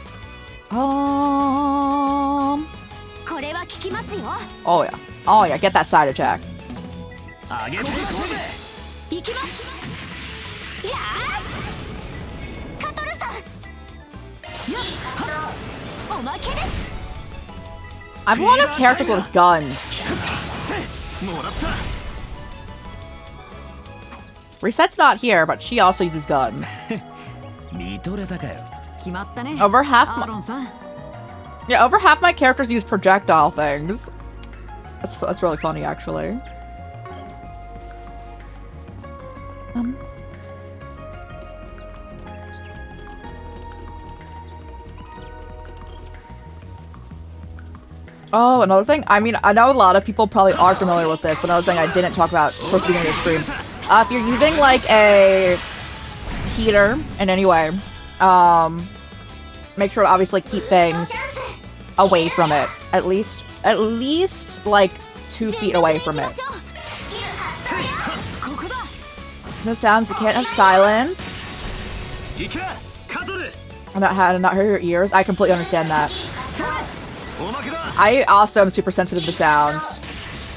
これは効きますよ Oh yeah, get that side attack. 上げていこうぜ行きますや I have a lot of characters with guns. もらった Reset's not here, but she also uses guns. 見とれたかよ。決まったね。 Over half アー my ロンさん。 yeah, over half my characters use projectile things. That's really funny, actually. Oh, another thing. I mean, I know a lot of people probably are familiar with this, but another thing I didn't talk about towards the beginning of the stream. If you're using like a heater in any way, make sure to obviously keep things away from it. At least like 2 feet away from it. No sounds. You can't have silence. 行けカトル And that had not hurt your ears. I completely understand that. おまけだ I also am super sensitive to sounds.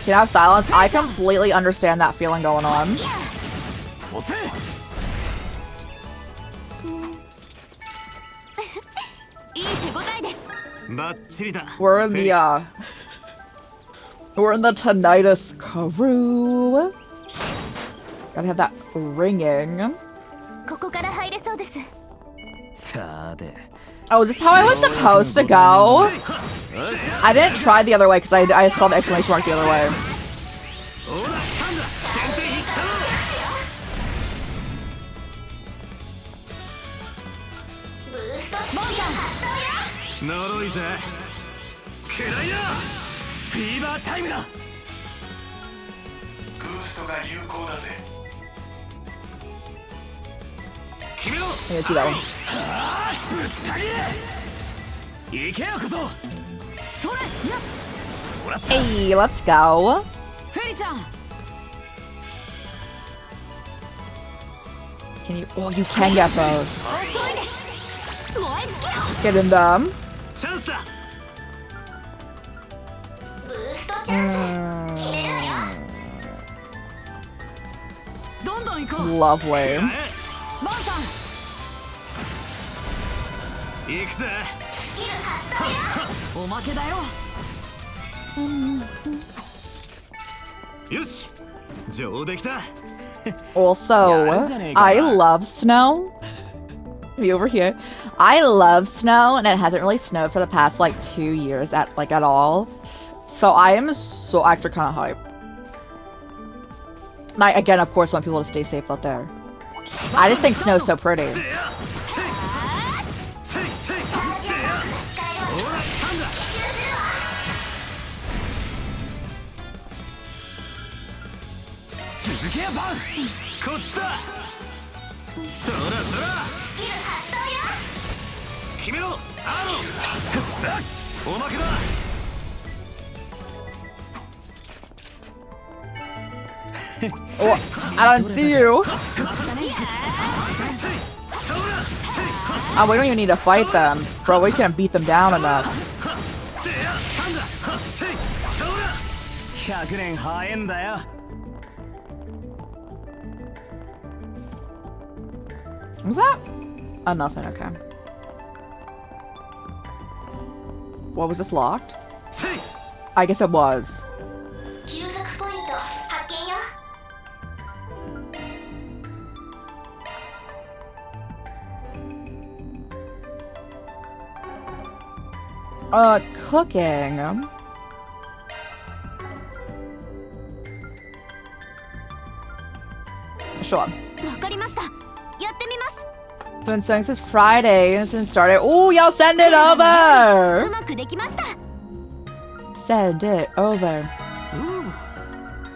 Can I have silence? I completely understand that feeling going on. 押せ。バッチリだ We're in the we're in the tinnitus crew. Gotta have that ringing. ここから入れそうです。さて。 Oh, is this how I was supposed to go? I didn't try the other way because I saw the exclamation mark the other way. ほら来たんだ先手必殺ブーストモンさん呪いぜくらいだフィーバータイムだ。ブーストが有効だぜ。決めろ I'm gonna do that one. ぶった切れ。行けよこそ。それ。もらった。 Hey, let's go. フェリちゃん。 Can you? Oh, you can get those. 遅いです。燃え尽きろ。 Get in them. チャンスだブーストチャンス。切れるわよ。どんどん行こう。 Lovely. モンさん。行くぜスキル発動よ。おまけだよ。よし上出来だ Also, I love snow. Me over here. I love snow, and it hasn't really snowed for the past like 2 years at all. So I am so actually kind of hyped. And I again, of course, want people to stay safe out there. I just think snow's so pretty. せやせいせいせやほら来たんだ 続けやバン。こっちだそらそらスキル発動よ。決めろアーロンおまけだ Oh, I don't see you. そら Oh, we don't even need to fight them, bro. We can't beat them down enough. せや来たんだせいそら100年早えんだよ。 Was that? Oh, nothing. Okay. What was this locked? せい I guess it was. 休息ポイント発見よ。 Cooking. Sure. わかりました。やってみます。 So when saying this is Friday and since started. Oh, y'all send it う over. まくできました。 Send it over.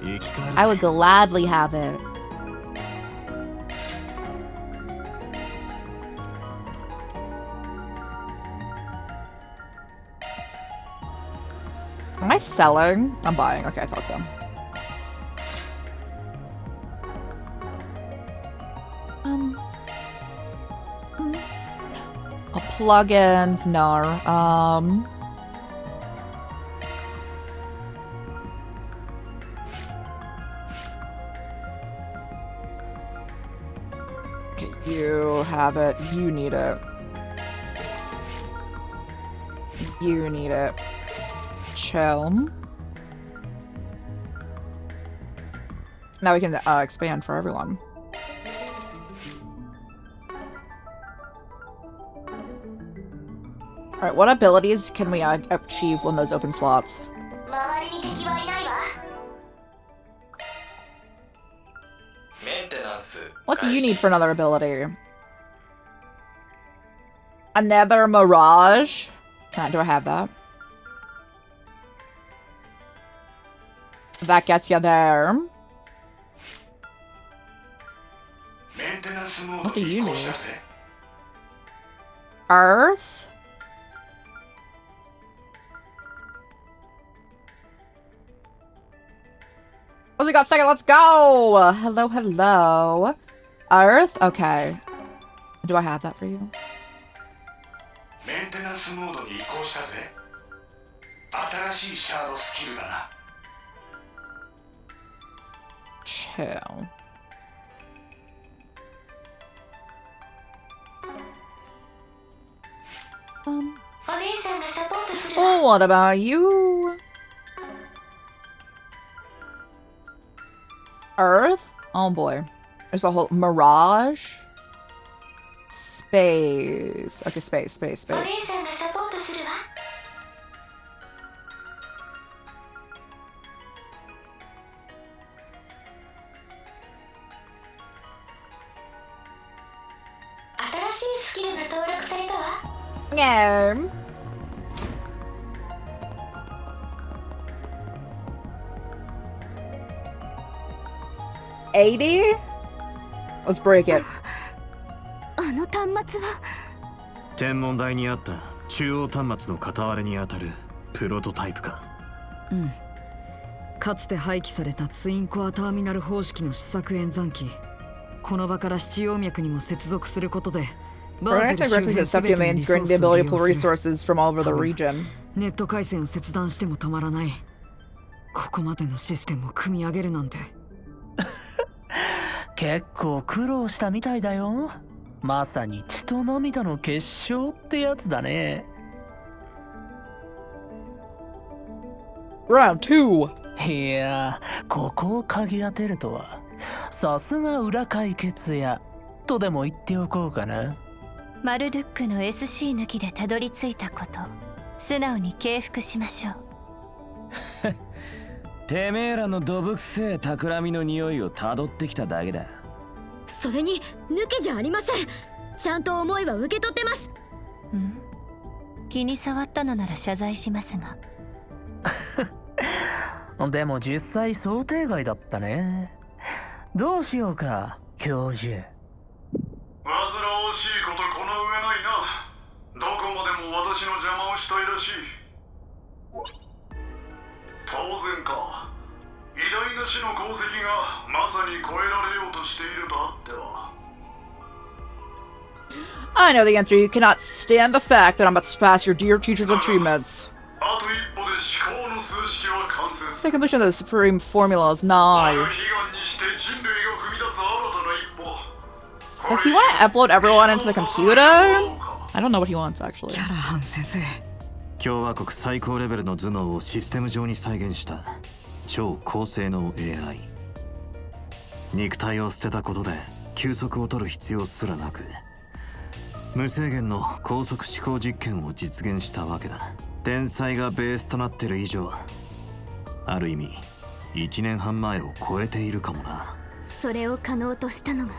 生き返る I would gladly have it. Am I selling? I'm buying. Okay, I thought so. Plugins, no. Okay, you have it. You need it. You need it. Chill. Now we can expand for everyone. Alright, what abilities can we achieve when those open slots? What do you need for another ability? Another Mirage? Do I have that? That gets you there. What do you need? Earth? Oh, we got second. Let's go. Hello, hello. Earth? Okay. Do I have that for you? Chill. Oh, what about you? Earth? Oh boy. There's a whole Mirage. Space. Okay, space. Yeah. 80? Let's break it. あの端末は天文台にあった中央端末の片割れにあたるプロトタイプか。うん。かつて廃棄されたツインコアターミナル方式の試作演算機。この場から七葉脈にも接続することで、バーゼル周辺すべてのリソースを利用する。 from all over the region. ネット回線を切断しても止まらない。ここまでのシステムを組み上げるなんて。結構苦労したみたいだよ。まさに血と涙の結晶ってやつだね。Round 2. いや、ここを嗅ぎ当てるとは、さすが裏解決やとでも言っておこうかな。マルルックの SC 抜きでたどり着いたこと、素直に敬服しましょう。てめえらのどぶくせえ企みの匂いをたどってきただけだ。それに抜けじゃありません。ちゃんと思いは受け取ってます。気に障ったのなら謝罪しますが。でも実際想定外だったね。どうしようか、教授。煩わしいことこの上ないな。どこまでも私の邪魔をしたいらしい。当然か。偉大な死の功績がまさに超えられようとしているとあっては。I know the answer. You cannot stand the fact that I'm about to pass your dear teacher's achievements. あと一歩で思考の数式は完成す The る。 completion of the supreme formula is 我 nigh. が悲願にして人類が踏み出す新たな一歩。 Does he want to upload everyone into the computer? I don't know what he wants, actually. キャラハン先生。共和国最高レベルの頭脳をシステム上に再現した超高性能 AI。 肉体を捨てたことで休息を取る必要すらなく、無制限の高速思考実験を実現したわけだ。天才がベースとなってる以上、ある意味1年半前を超えているかもな。それを可能としたのが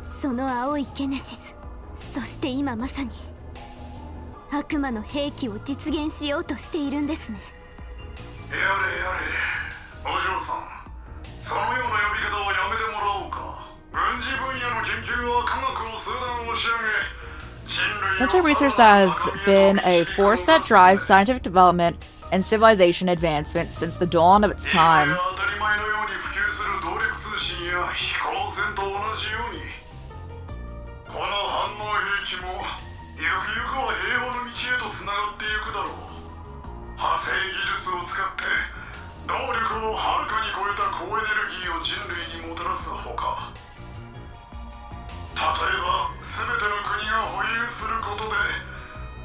その青いゲネシス。そして今まさに悪魔の兵器を実現しようとしているんですね。やれやれ、お嬢さん、そのような呼び方はやめてもらおうか。軍事分野の研究は科学を数段押し上げ、Military research that has been a force that drives scientific development and civilization advancement since the dawn of its time. 当たり前のように普及する動力通信や飛行船と同じように、この反応兵器もゆくゆくは平和の道へとつながっていくだろう。派生技術を使って動力をはるかに超えた高エネルギーを人類にもたらすほか、例えば全ての国が保有することで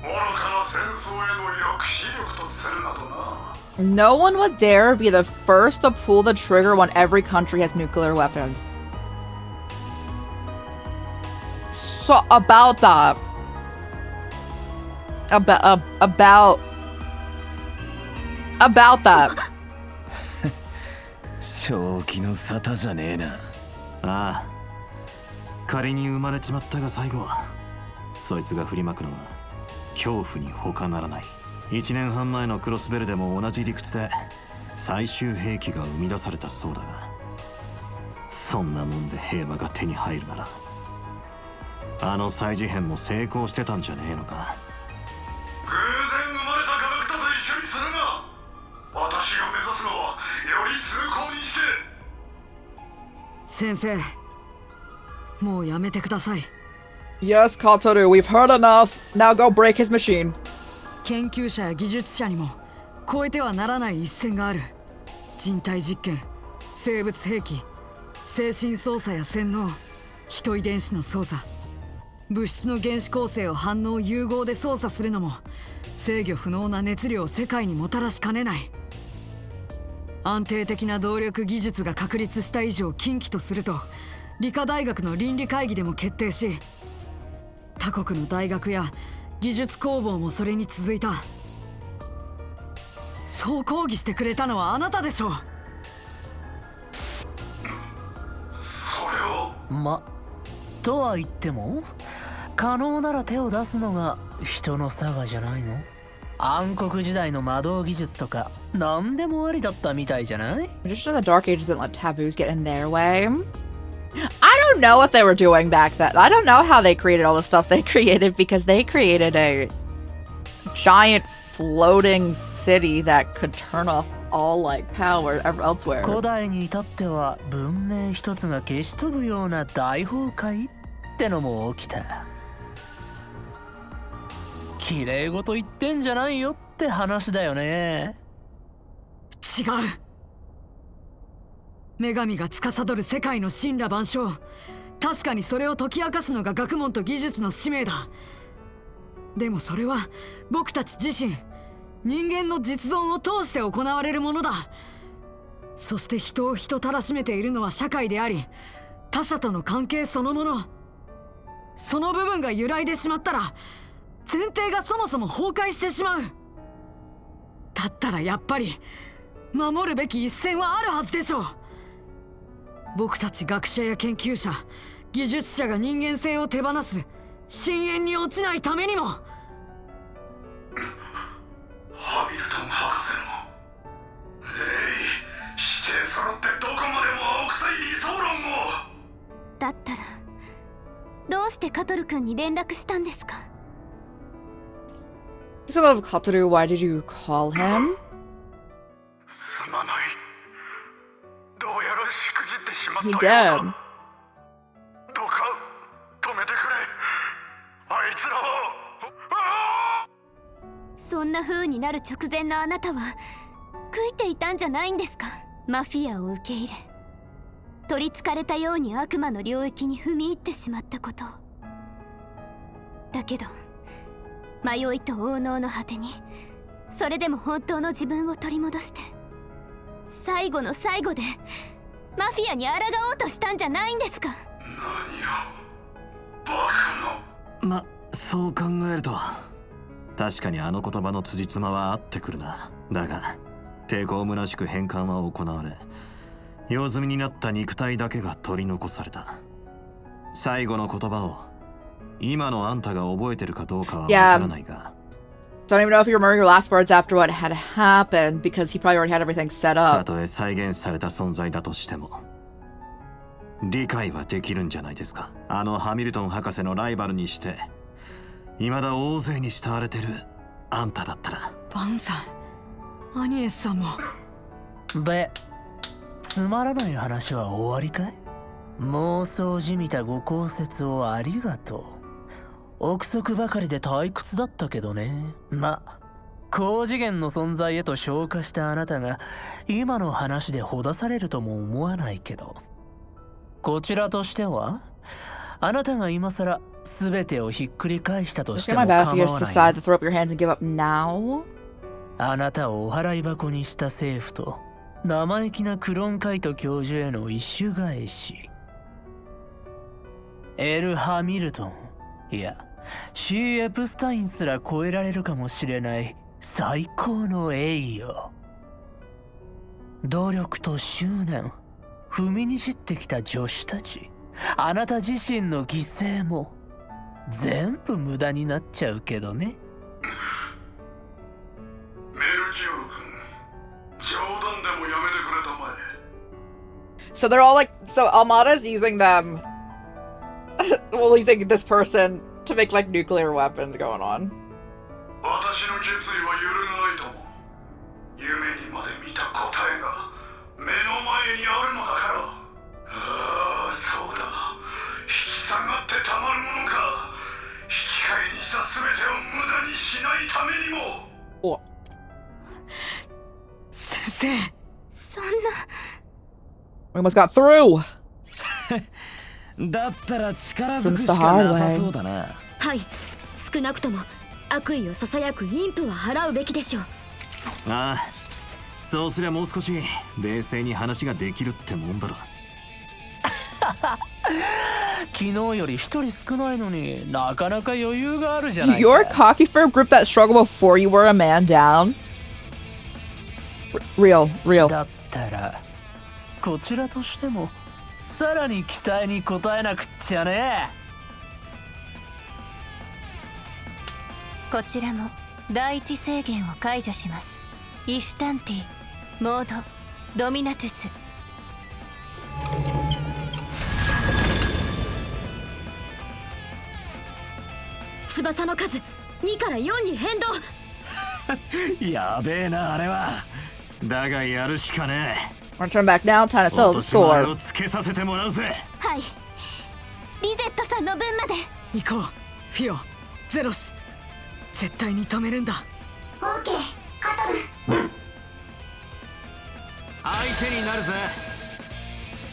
愚かな戦争への抑止力とするなどな。 No one would dare be the first to pull the trigger when every country has nuclear weapons. So about that. About that. 正気の沙汰じゃねえな。ああ、仮に生まれちまったが最後、そいつが振りまくのは恐怖に他ならない。1年半前のクロスベルでも同じ理屈で最終兵器が生み出されたそうだが、そんなもんで平和が手に入るなら、あの祭事変も成功してたんじゃねえのか。偶然生まれたガラクタと一緒にするな。私が目指すのはより崇高にして。先生、もうやめてください。 Yes, Kataru, we've heard enough. Now go break his machine. 研究者や技術者にも越えてはならない一線がある。人体実験、生物兵器、精神操作や洗脳、人遺伝子の操作、物質の原子構成を反応融合で操作するのも制御不能な熱量を世界にもたらしかねない。安定的な動力技術が確立した以上禁忌とすると理科大学の倫理会議でも決定し、他国の大学や技術工房もそれに続いた。そう抗議してくれたのはあなたでしょう。それをとは言っても可能なら手を出すのが人の差がじゃないの。暗黒時代の魔導技術とか何でもありだったみたいじゃない？ Just the Dark Ages didn't let taboos get in their way. I don't know what they were doing back then. I don't know how they created all the stuff they created, because they created a giant floating city that could turn off all like power elsewhere. 古代に至っては文明一つが消し飛ぶような大崩壊ってのも起きた。綺麗事言ってんじゃないよって話だよね。違う。女神が司る世界の神羅万象、確かにそれを解き明かすのが学問と技術の使命だ。でもそれは僕たち自身、人間の実存を通して行われるものだ。そして人を人たらしめているのは社会であり、他者との関係そのもの。その部分が揺らいでしまったら前提がそもそも崩壊してしまう。だったらやっぱり守るべき一線はあるはずでしょう。僕たち学者や研究者、技術者が人間性を手放す深淵に落ちないためにも。ハミルトン博士の指定揃ってどこまでも青臭い理想論を。だったらどうしてカトル君に連絡したんですか？ So of Kataru, why did you call him? すまない。どうやらしくじってしまった He よう did. だ。どうか止めてくれ。あいつらを。そんな風になる直前のあなたは悔いていたんじゃないんですか？マフィアを受け入れ、取りつかれたように悪魔の領域に踏み入ってしまったことを。だけど迷いと応能の果てに、それでも本当の自分を取り戻して、最後の最後でマフィアに抗おうとしたんじゃないんですか？何よ、バカの。そう考えると確かにあの言葉の辻褄は合ってくるな。だが抵抗虚しく返還は行われ、用済みになった肉体だけが取り残された。最後の言葉を今のあんたが覚えてるかどうかはわからないが。Don't even know if you remember your last words after what had happened, because he probably already had everything set た up. とえ再現された存在だとしても理解はできるんじゃないですか。あのハミルトン博士のライバルにして未だ大勢に慕われてるあんただったら。バンさん、アニエスさんも。で、つまらない話は終わりかい？妄想じみたご考説をありがとう。憶測ばかりで退屈だったけどね。高次元の存在へと昇華したあなたが今の話でほだされるとも思わないけど、こちらとしてはあなたが今さら全てをひっくり返したと It's して not も my 構 bad if you わ just ない decide to throw up your hands and give up now. あなたをお払い箱にした政府と生意気なクロンカイト教授への一種返し。エル・ハミルトン、いや C エプスタインすら超えられるかもしれない最高の栄誉。努力と執念踏みにじってきた助手たち、あなた自身の犠牲も全部無駄になっちゃうけどね。メルキオル君、冗談でもやめてくれたまえ。 So they're all like, so Almada's using them, well, using this person to make like nuclear weapons going on. 私の決意は揺るがないとも。夢にまで見た答えが目の前にあるのだから。ああ、そうだ。引き下がってたまるものか。引き換えにした全てを無駄にしないためにも。Oh. 先生。そんな。 We almost got through. だったら力ずくしかなさそうだな。はい、少なくとも悪意をささやくインプは払うべきでしょう。ああ、そうすりゃもう少し冷静に話ができるってもんだろ。昨日より一人少ないのになかなか余裕があるじゃないか。 You're cocky for a group that struggled before you were a man down. Real. だったらこちらとしてもさらに期待に応えなくっちゃね。こちらも第一制限を解除します。イシュタンティ、モード、ドミナトゥス。翼の数2から4に変動。やべえなあれは。だがやるしかねえ。Wanna turn back now? Time to settle the 落とし前 score. をつけさせてもらうぜ。はい、リゼットさんの分まで。行こう、フィオ、ゼロス。絶対に止めるんだ。オーケー、カトル。相手になるぜ。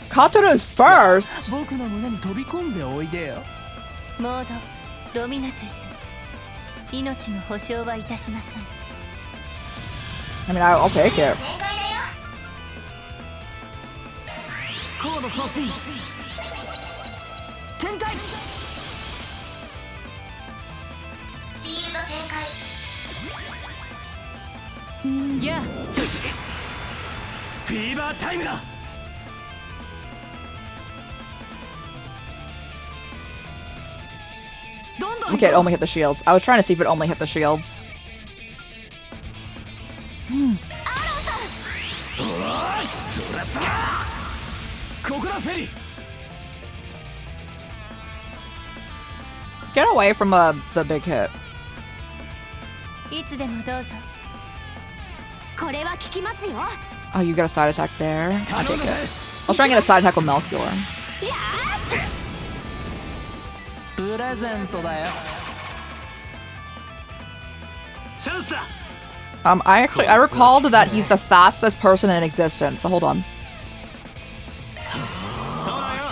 Katoru's first. 僕の胸に飛び込んでおいでよ。モード、ドミナトゥス。命の保証はいたしません。 I mean, I'll take it. 高度送信。展開。シールド展開。いや、フィーバータイムだ。どんどん。 Okay, it only hit the shields. I was trying to see if it only hit the shields. ここだフェリー。 Get away from the big hit. いつでもどうぞ。これは効きますよ。 Oh, you got a side attack there? I'll take it. I'll try and get a side attack with Melchior. プレゼントだよ。チャンスだ。 I recalled that he's the fastest person in existence, so hold on. そうだよ。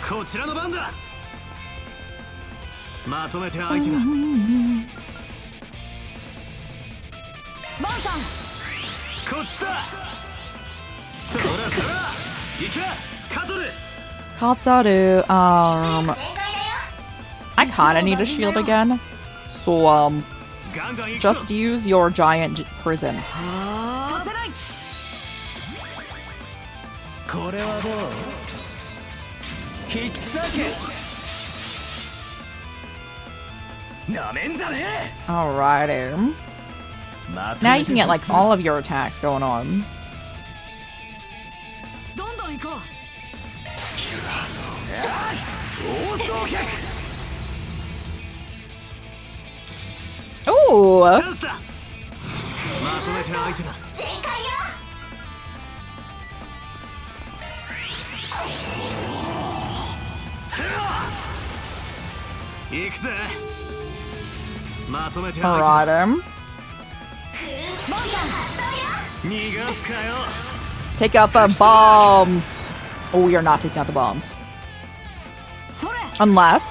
こちらの番だ。まとめて相手だ。バンさん。こっちだ。そらそら。行け、カトル。 Kataru, I kinda need a shield again. So, ガンガン行くぞ。 just use your giant prison. させない。これはどう？引き裂け。なめんじゃねえ。 Alrighty. Now you can get like all of your attacks going on. どんどん行こう。大走脚。 Ooh! チャンスだ。まとめて相手だ。全開よ。行くぜ。まとめて Alright, him. 逃がすかよ Take out the bombs. Oh, we are not taking out the bombs. Unless.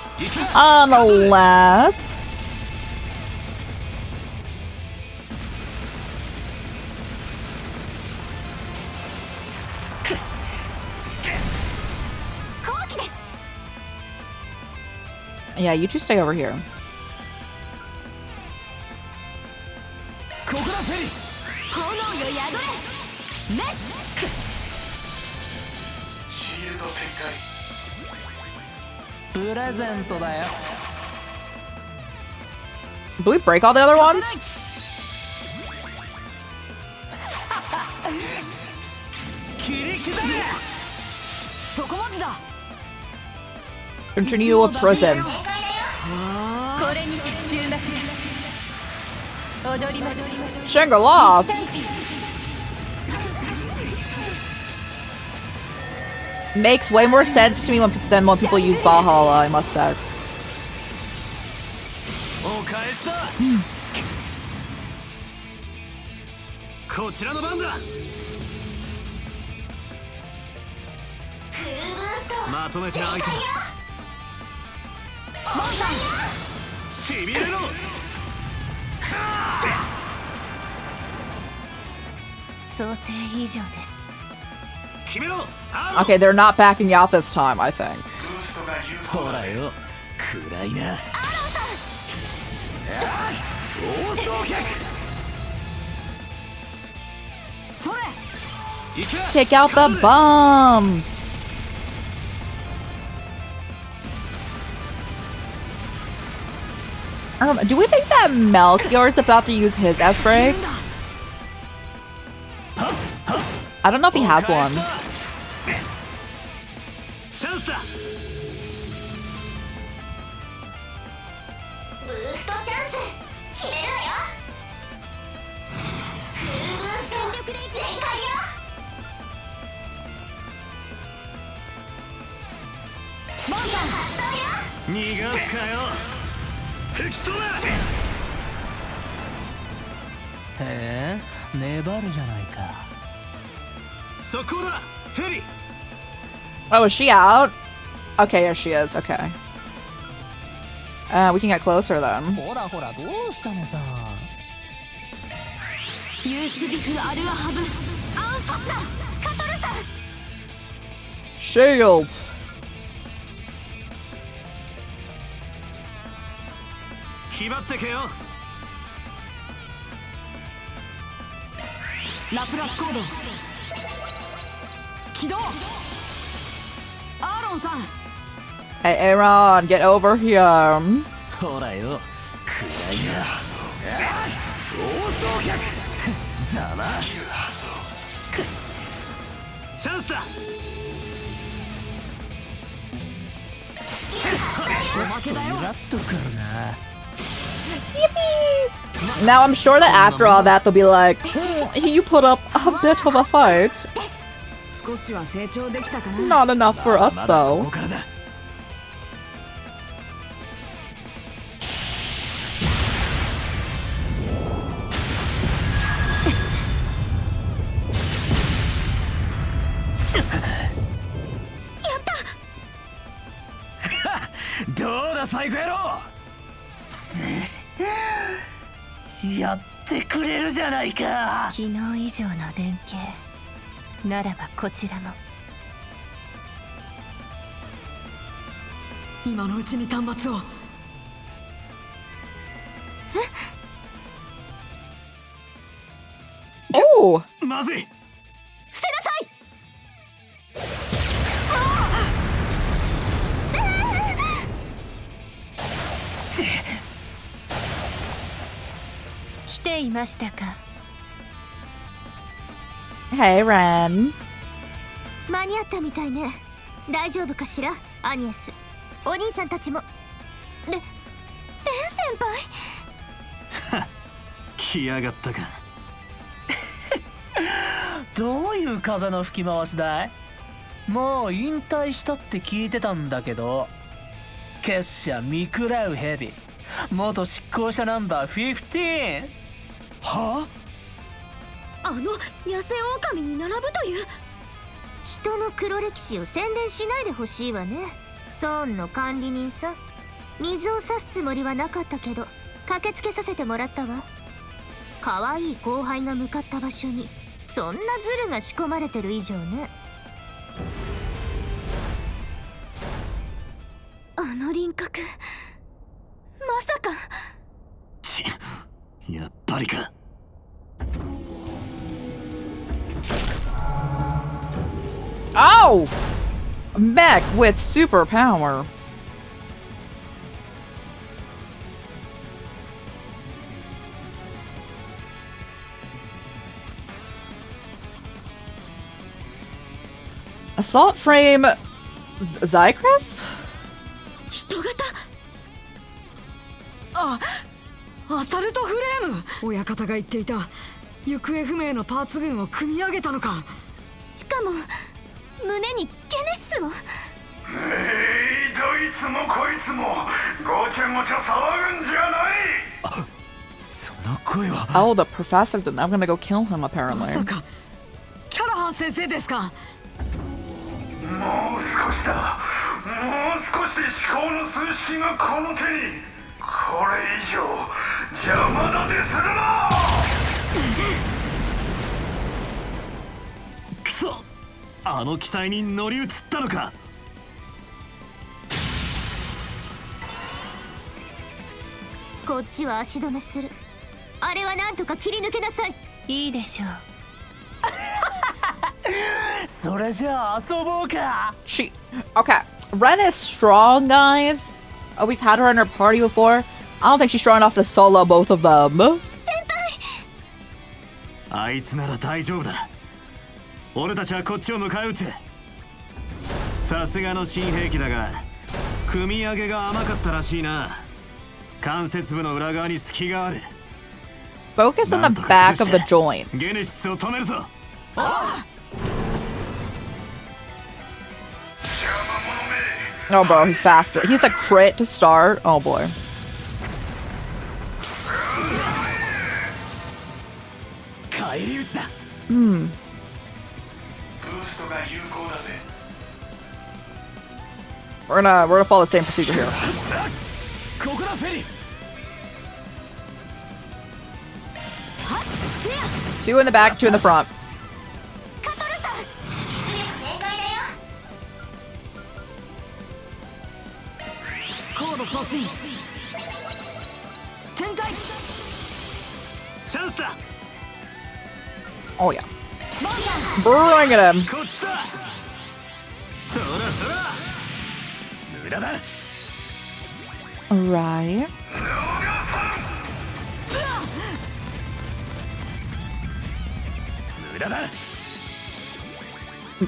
Yeah, you two stay over here. ここだフェリー炎よ宿れレッツシールド展プレゼントだよ Do we break all the other ones? 切り刻めそこまでだ Continue a prison. これにて終幕です踊りましょう Shangri-La. Makes way more sense to me than when people use Valhalla, I must say. お返しだ、こちらの番だまとめて相手だしびれろ想定以上です。 決めろ Okay, they're not backing out this time, I think. ブーストが有ほ効だらよ暗いな大走脚それ 行け Take out the bombs. Do we think that Melchior's about to use his S-Break? I don't know if he has one. チャンスだブーストチャンス決めるわよフルブースト全力で全開よモンさん発動よ逃がすかよ吹き飛べへえ粘るじゃないかそこだフェリー Oh, is she out? Okay, yes, she is. Okay. We can get closer then. ほらほらどうしたのさユースビフアルアハブアンファスだカトルさん Shield. 決まってけよラプラスコード起動アーロンさん Hey, Aaron, get over here. ほらよ暗いな大走脚ざまチャンスだ Now I'm sure that after all that they'll be like, you put up a bit of a fight. 少しは成長できたかな Not enough for us まだこ though. こからだ どうだサイコ野郎やってくれるじゃないか昨日以上の連携ならばこちらも今のうちに端末を Oh! まずい来ていましたか Hey, Ren. 間に合ったみたいね大丈夫かしらアニエスお兄さんたちもレン先輩来やがったかどういう風の吹き回しだいもう引退したって聞いてたんだけど結社見食らうヘビ元執行者ナンバー15。はあの野生狼に並ぶという。人の黒歴史を宣伝しないでほしいわね。村の管理人さん、水を差すつもりはなかったけど駆けつけさせてもらったわ。可愛い後輩が向かった場所にそんなズルが仕込まれてる以上ね。あの輪郭、まさか。ち、やっぱりか。Oh! Mech with superpower. Assault frame Zychris? 人型。あ、アサルトフレーム。親方が言っていた行方不明のパーツ群を組み上げたのか。しかも胸にゲネスを。どいつもこいつもごちゃごちゃ騒ぐんじゃない。その声は。 Oh, the professor, then I'm gonna go kill him ま apparently. さかキャラハン先生ですか。もう少しだ。もう少しで思考の数式がこの手に。これ以上邪魔だてするな。くそ、あの機体に乗り移ったのか。こっちは足止めする。あれはなんとか切り抜けなさい。いいでしょう。それじゃあ遊ぼうか。 She. Okay. Ren is strong, guys. Oh, we've had her in our party before. I don't think she's strong enough to solo both of them. あいつなら大丈夫だ。俺たちはこっちを迎え撃つ。さすがの新兵器だが組み上げが甘かったらしいな。関節部の裏側に隙がある。 Focus on the back of the joint. ゲネシスを止めるぞ。 Oh, bro, he's faster. He's a crit to start. Oh, boy. 返り討ちだ。Hmm. ブーストが有効だぜ。 We're gonna follow the same procedure here. ここだフェリー。 2 in the back, 2 in the front. 正解だよ。高度送信。展開。チャンスだ。 Oh, yeah. Bring it in. こっちだ。そらそら。無駄だ。 Right.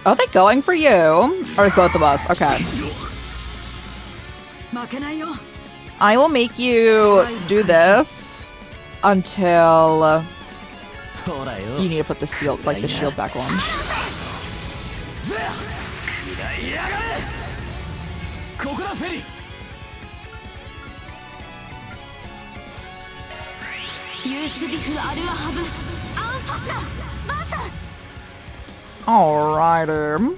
Are they going for you? Or is both of us? Okay. 負けないよ。 I will make you do this until ほらよ。 you need to put the shield, like the shield back on. 食らいやがれ。ここだフェリー。 ユースビフアルアハブアンパスだ。バーサ Alrighty.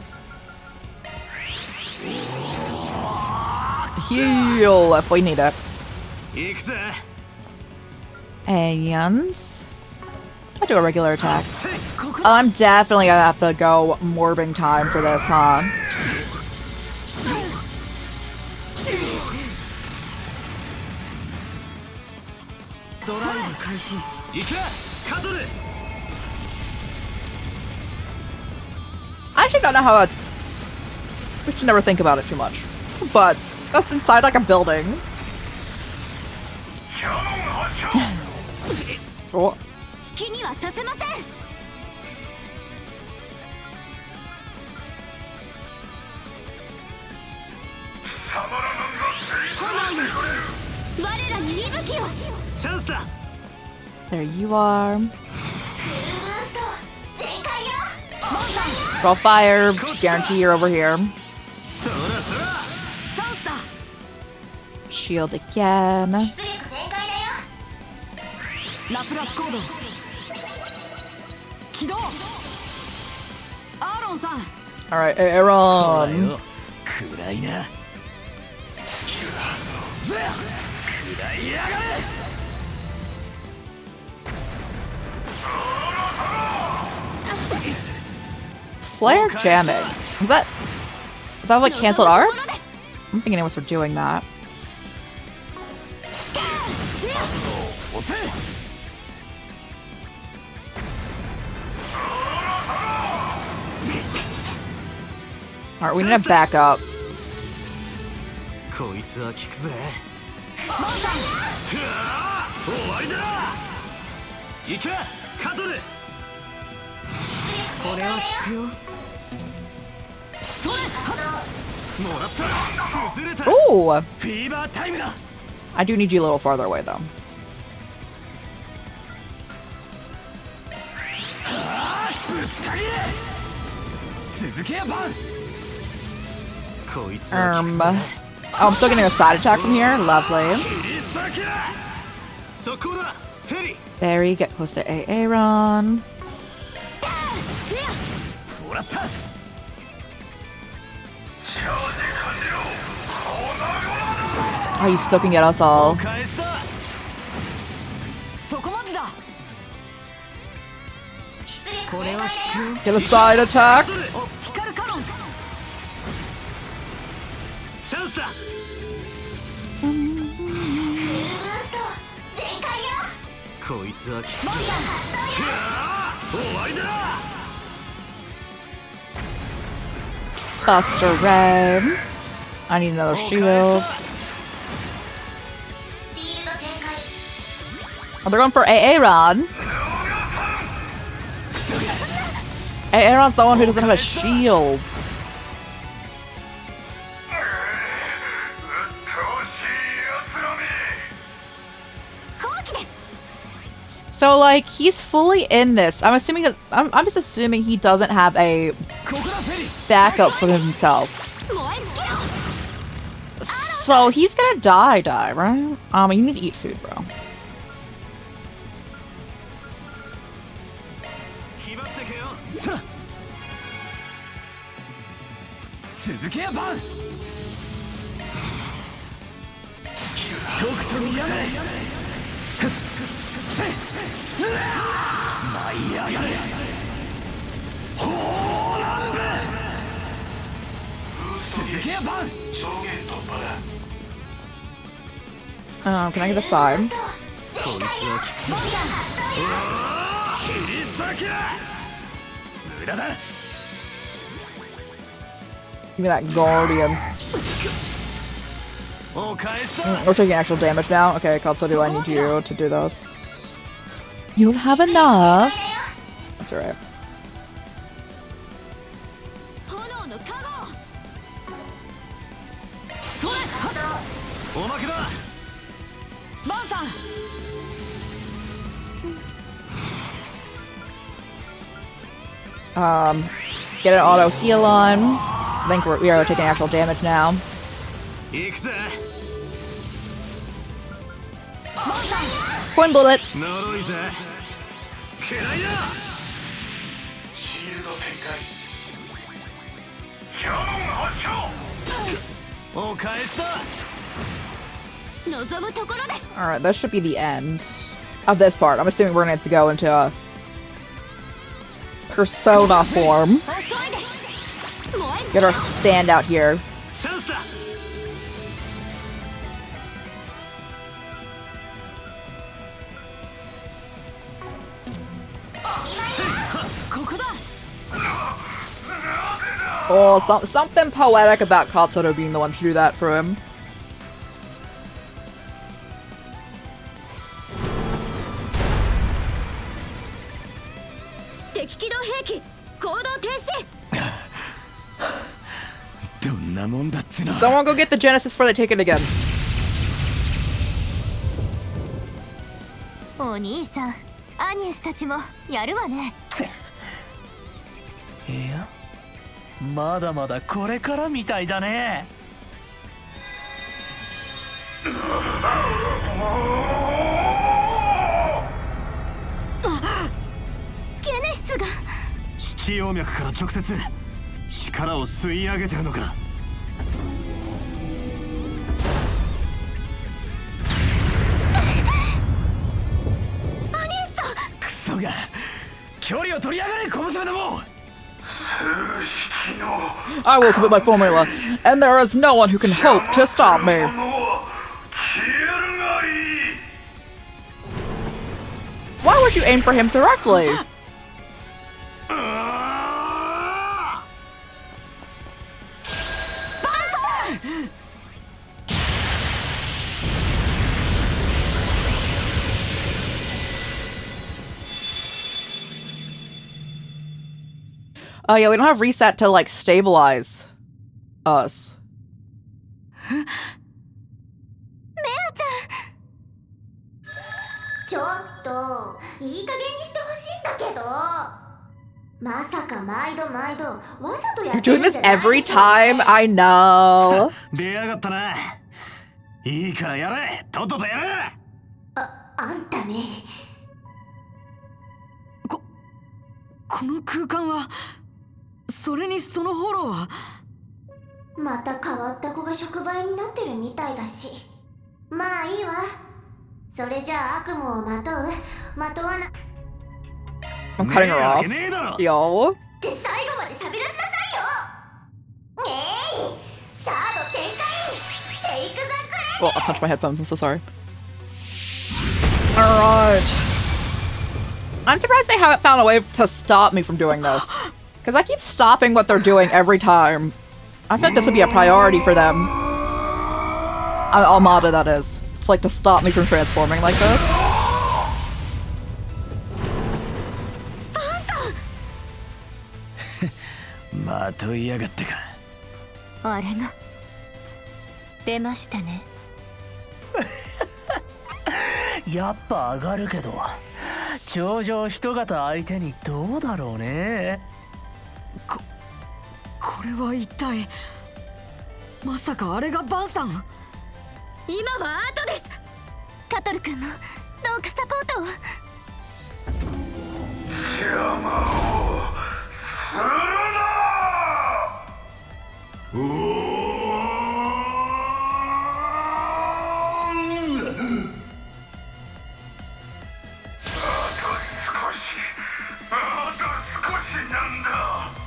Heal if we need it. 行くぜ。 And I'll do a regular attack. Oh, I'm definitely gonna have to go morbing time for this, huh? I actually don't know how that's. We should never think about it too much. But that's inside like a building. Oh. 好きにはさせません。我らに息吹を。チャンスだ。 There you are. ブースト全開よ。 Roll fire. Just guarantee you're over here. そらそら。チャンスだ。 Shield again. 出力ラプラスコード起動。アーロンさん。 Alright, Aaron. 暗いな。暗いやがれ。 Flare jamming. Is that like canceled arts? I'm thinking it was for doing that. Alright, we need to back up. こいつは効くぜ。終わりだ。行け、カトル。これは効くよ。それ。もらった。崩れた。 Ooh! フィーバータイムだ。 I do need you a little farther away though. ぶった切れ。続けやバン。 こいつは効くぜ。 Oh, I'm still getting a side attack from here. Lovely. そこだ。フェリー。 Very get close to Aaron. もらった。 Oh, you still can get us all. 返した。そこまでだ。これは効くよ。 Get a side attack. オプティカルカロン。チャンスだ。こいつは効くぜ。終わりだ。 Buster Ray. I need another shield. Oh, they're going for Aaron. Aaron's the one who doesn't have a shield. So, like, he's fully in this. I'm assuming that I'm just assuming he doesn't have a backup for himself. So he's gonna die, right? You need to eat food, bro. 気張ってけよ。さあ。続けやバン。とくと見やがれ。せ。舞い上がれ。ホーランブ。続けやバン。上限突破だ。 Can I get a side? こいつは効くぜ。切り裂け。無駄だ。 Give me that guardian. お返しだ。 We're taking actual damage now. Okay, Katsudo, I need you to do this. You don't have enough. That's alright. 炎の加護。おまけだ。 バンさん。 Get an auto heal on. I think we are taking actual damage now. 行くぜ。 Coin bullet. 呪いぜ。くらいだ。シールド展開。キャノン発射。お返しだ。 望むところです。 Alright, that should be the end of this part. I'm assuming we're gonna have to go into a persona form. Get our standout here. チャンスだ。 ここだ。 Oh, something poetic about Katsudo being the one to do that for him. 敵機動兵器行動停止。どんなもんだっつの。 Someone go get the Genesis before they take it again. お兄さん、アニエスたちもやるわね。いや、まだまだこれからみたいだね。血葉脈から直接力を吸い上げてるのか。クソが距離を取りやがれ小娘ども。 I will commit my formula, and there is no one who can hope to stop me. Why would you aim for him directly? Oh yeah, we don't have reset to like stabilize us. ちょっといい加減にしてほしいんだけど、まさか毎度わざとや You're ってる doing ん this じゃない every でしょうね time? I know. 出やがったな。いいからやれ、とっととやれ。あんたね。この空間は、それにそのフォローは。また変わった子が触媒になってるみたいだし、まあいいわ。それじゃあ悪夢をまとわな I'm cutting her off. Yo. って最後まで喋らせなさいよ。シャード展開テイクザクレ Well, I punched my headphones. I'm so sorry. Alright. I'm surprised they haven't found a way to stop me from doing this. Because I keep stopping what they're doing every time. I feel like this would be a priority for them. Almada, that is. Like, to stop me from transforming like this. まといやがってか。あれが出ましたね。やっぱ上がるけど頂上人型相手にどうだろうね。これは一体、まさかあれがバンさん。今はアートです。カトル君もどうかサポートを。邪魔をするな。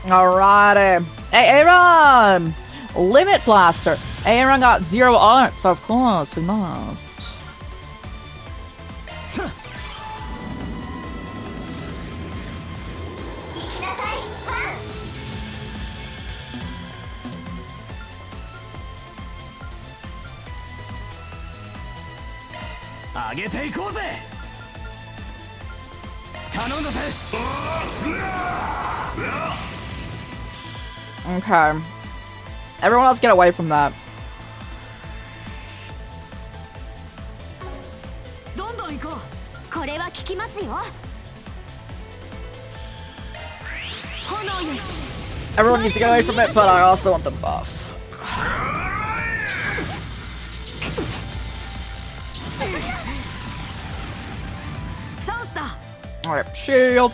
Alrighty. Hey, Aaron! Limit Blaster. Aaron got 0 art, so of course we must. Okay. Everyone else get away from that. Everyone needs to get away from it, but I also want the buff. Alright, shield.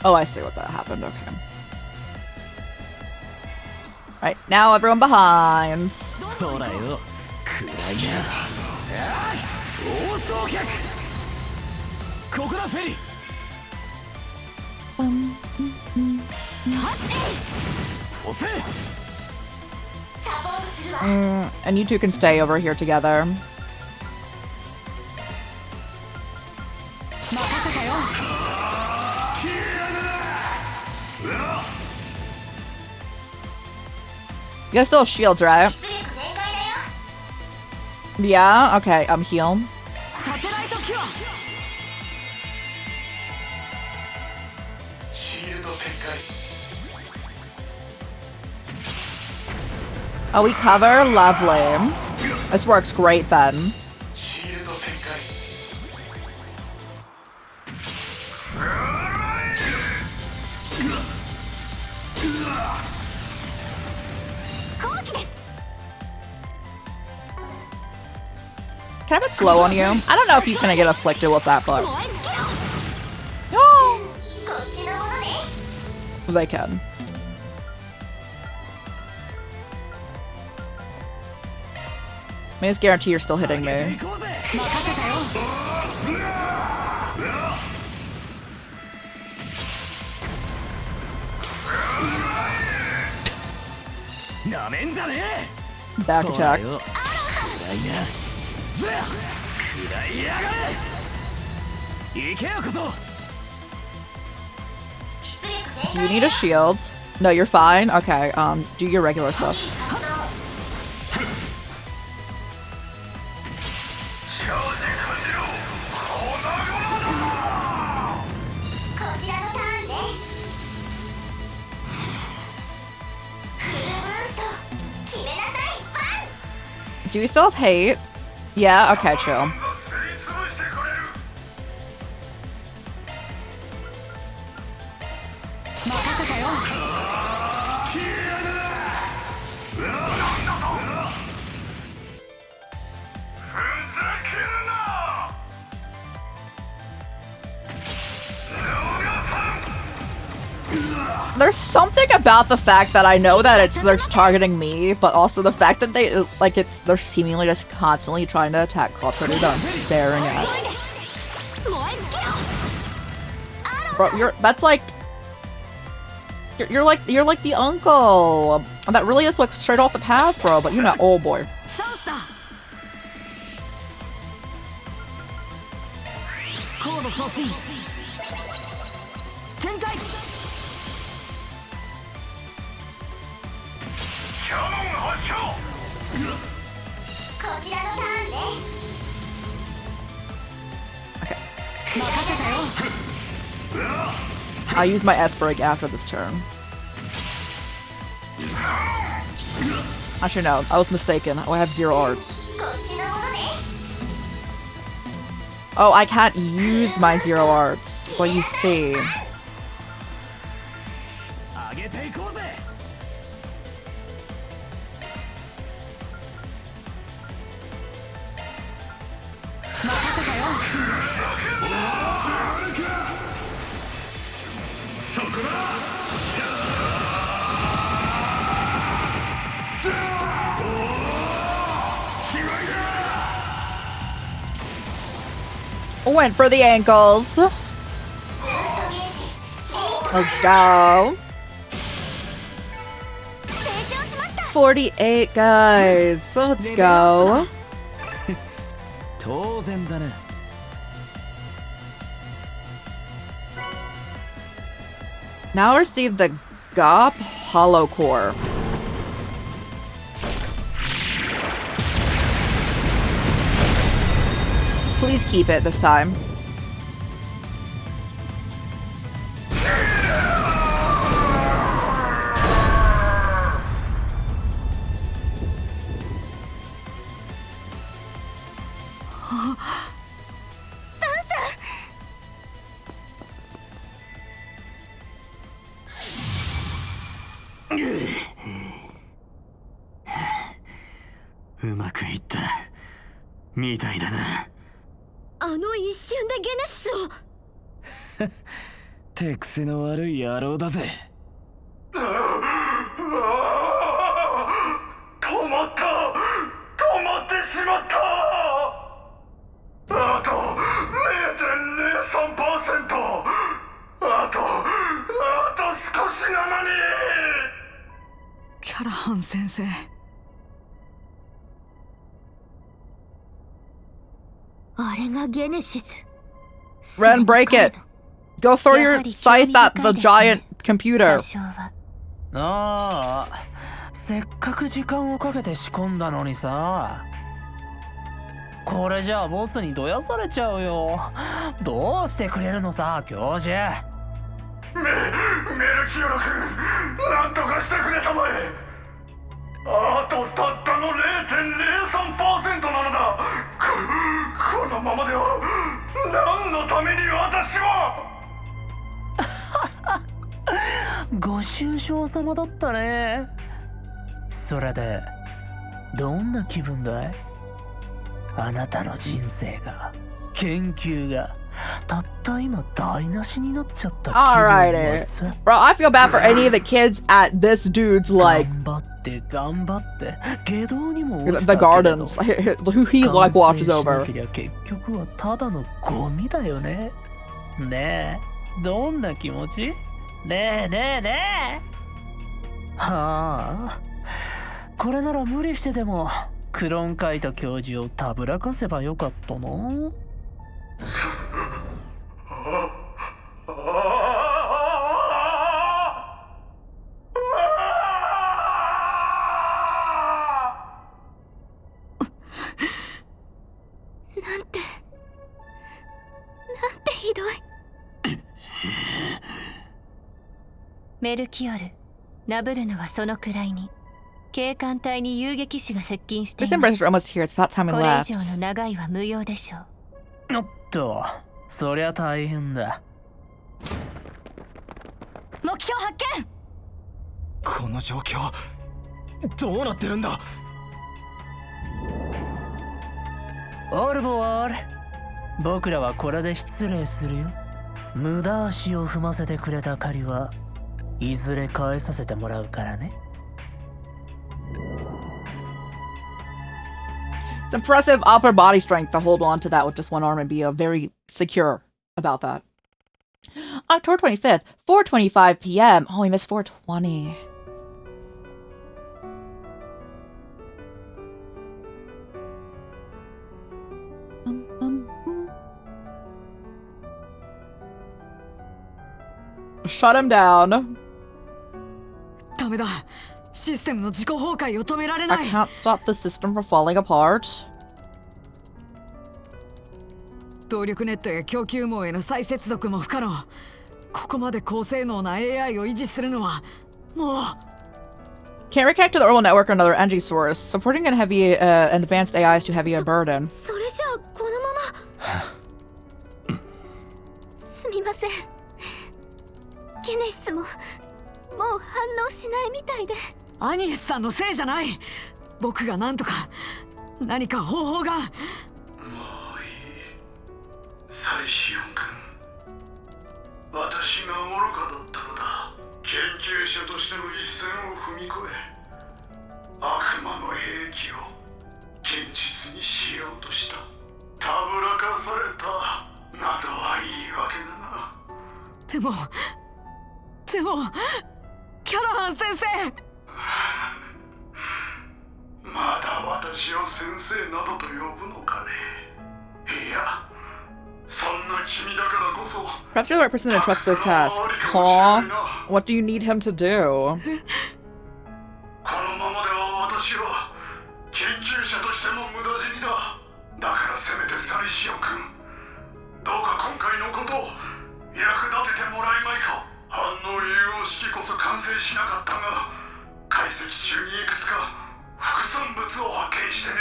Oh, I see what that happened. Okay. Right, now everyone behind. And you two can stay over here together. You guys still have shields, right? Yeah? Okay, heal. Oh, we cover? Lovely. This works great then. slow on you. I don't know if you can get afflicted with that, but they can. Let me just guarantee you're still hitting me. Back attack. Do you need a shield? No, you're fine. Okay, do your regular stuff. Do we still have hate? Yeah, okay, chill. There's something about the fact that I know that they're targeting me, but also the fact that they're seemingly just constantly trying to attack Cloud that I'm staring at. Bro, you're like the uncle. That really is like straight off the path, bro. But you're not. Oh boy. Okay. I'll use my S-break after this turn. Actually, no. I was mistaken. I have 0 arts. Oh, I can't use my 0 arts. Well, you see. Went for the ankles. Let's go. 48 guys. So let's go. Now receive the Gop Hollow Core. Please keep it this time. Ren, break it. Go throw your scythe at the giant computer. ああ、せっかく時間をかけて仕込んだのにさ。これじゃあボスにどやされちゃうよ。どうしてくれるのさ、教授。メルキオロ君、なんとかしてくれたまえ。あとたったの 0.03% なのだ。このままでは何のために私は。ご愁傷様だったね。それでどんな気分だい？あなたの人生が、研究が、たった今台無しになっちゃった気分はさ。Bro, I feel bad for any of the kids at this dude's like 頑張って下道にも the gardens who he like watches over. 結局はただのゴミだよね。ねえ、どんな気持ち？ねえ。はあ、これなら無理してでもクロンカイト教授をたぶらかせばよかったな。なんてひどい。メルキオル、ナブルノはそのくらいに警官隊に遊撃士が接近してい This ま embrace す。 are almost here. It's about time we これ以 left. 上の長いは無用でしょう。おっと、そりゃ大変だ。目標発見。この状況どうなってるんだ。オルボワール、僕らはこれで失礼するよ。無駄足を踏ませてくれた借りはいずれ返させてもらうからね。It's impressive upper body strength to hold on to that with just one arm and be very secure about that. October 25th, 4:25 p.m. Oh, we missed 4:20. Shut him down. ダメだ。システムの自己崩壊を止められな I い。 can't stop the system from falling apart. 動力ネットや供給網への再接続も不可能。ここまで高性能な AI を維持するのはもう。 Can't reconnect to the orbital network or another energy source. Supporting an heavy and advanced AI is too heavy a burden. それじゃあこのまますみません。ケネシスももう反応しないみたいで。アニエスさんのせいじゃない。僕がなんとか何か方法が。もういい、サリシオン君。私が愚かだったのだ。研究者としての一線を踏み越え、悪魔の兵器を現実にしようとした。たぶらかされたなどは言い訳だな。でもキャラハン先生。まだ私を先生などと呼ぶのかね。いや、そんな君だからこそ。 Perhaps you're the right person to trust this task. Aw, what do you need him to do? このままでは私は研究者としても無駄死にだ。だからせめてサリシオ君、どうか今回のことを役立ててもらえまいか。反応融合式こそ完成しなかったが、解析中にいくつか副産物を発見してね。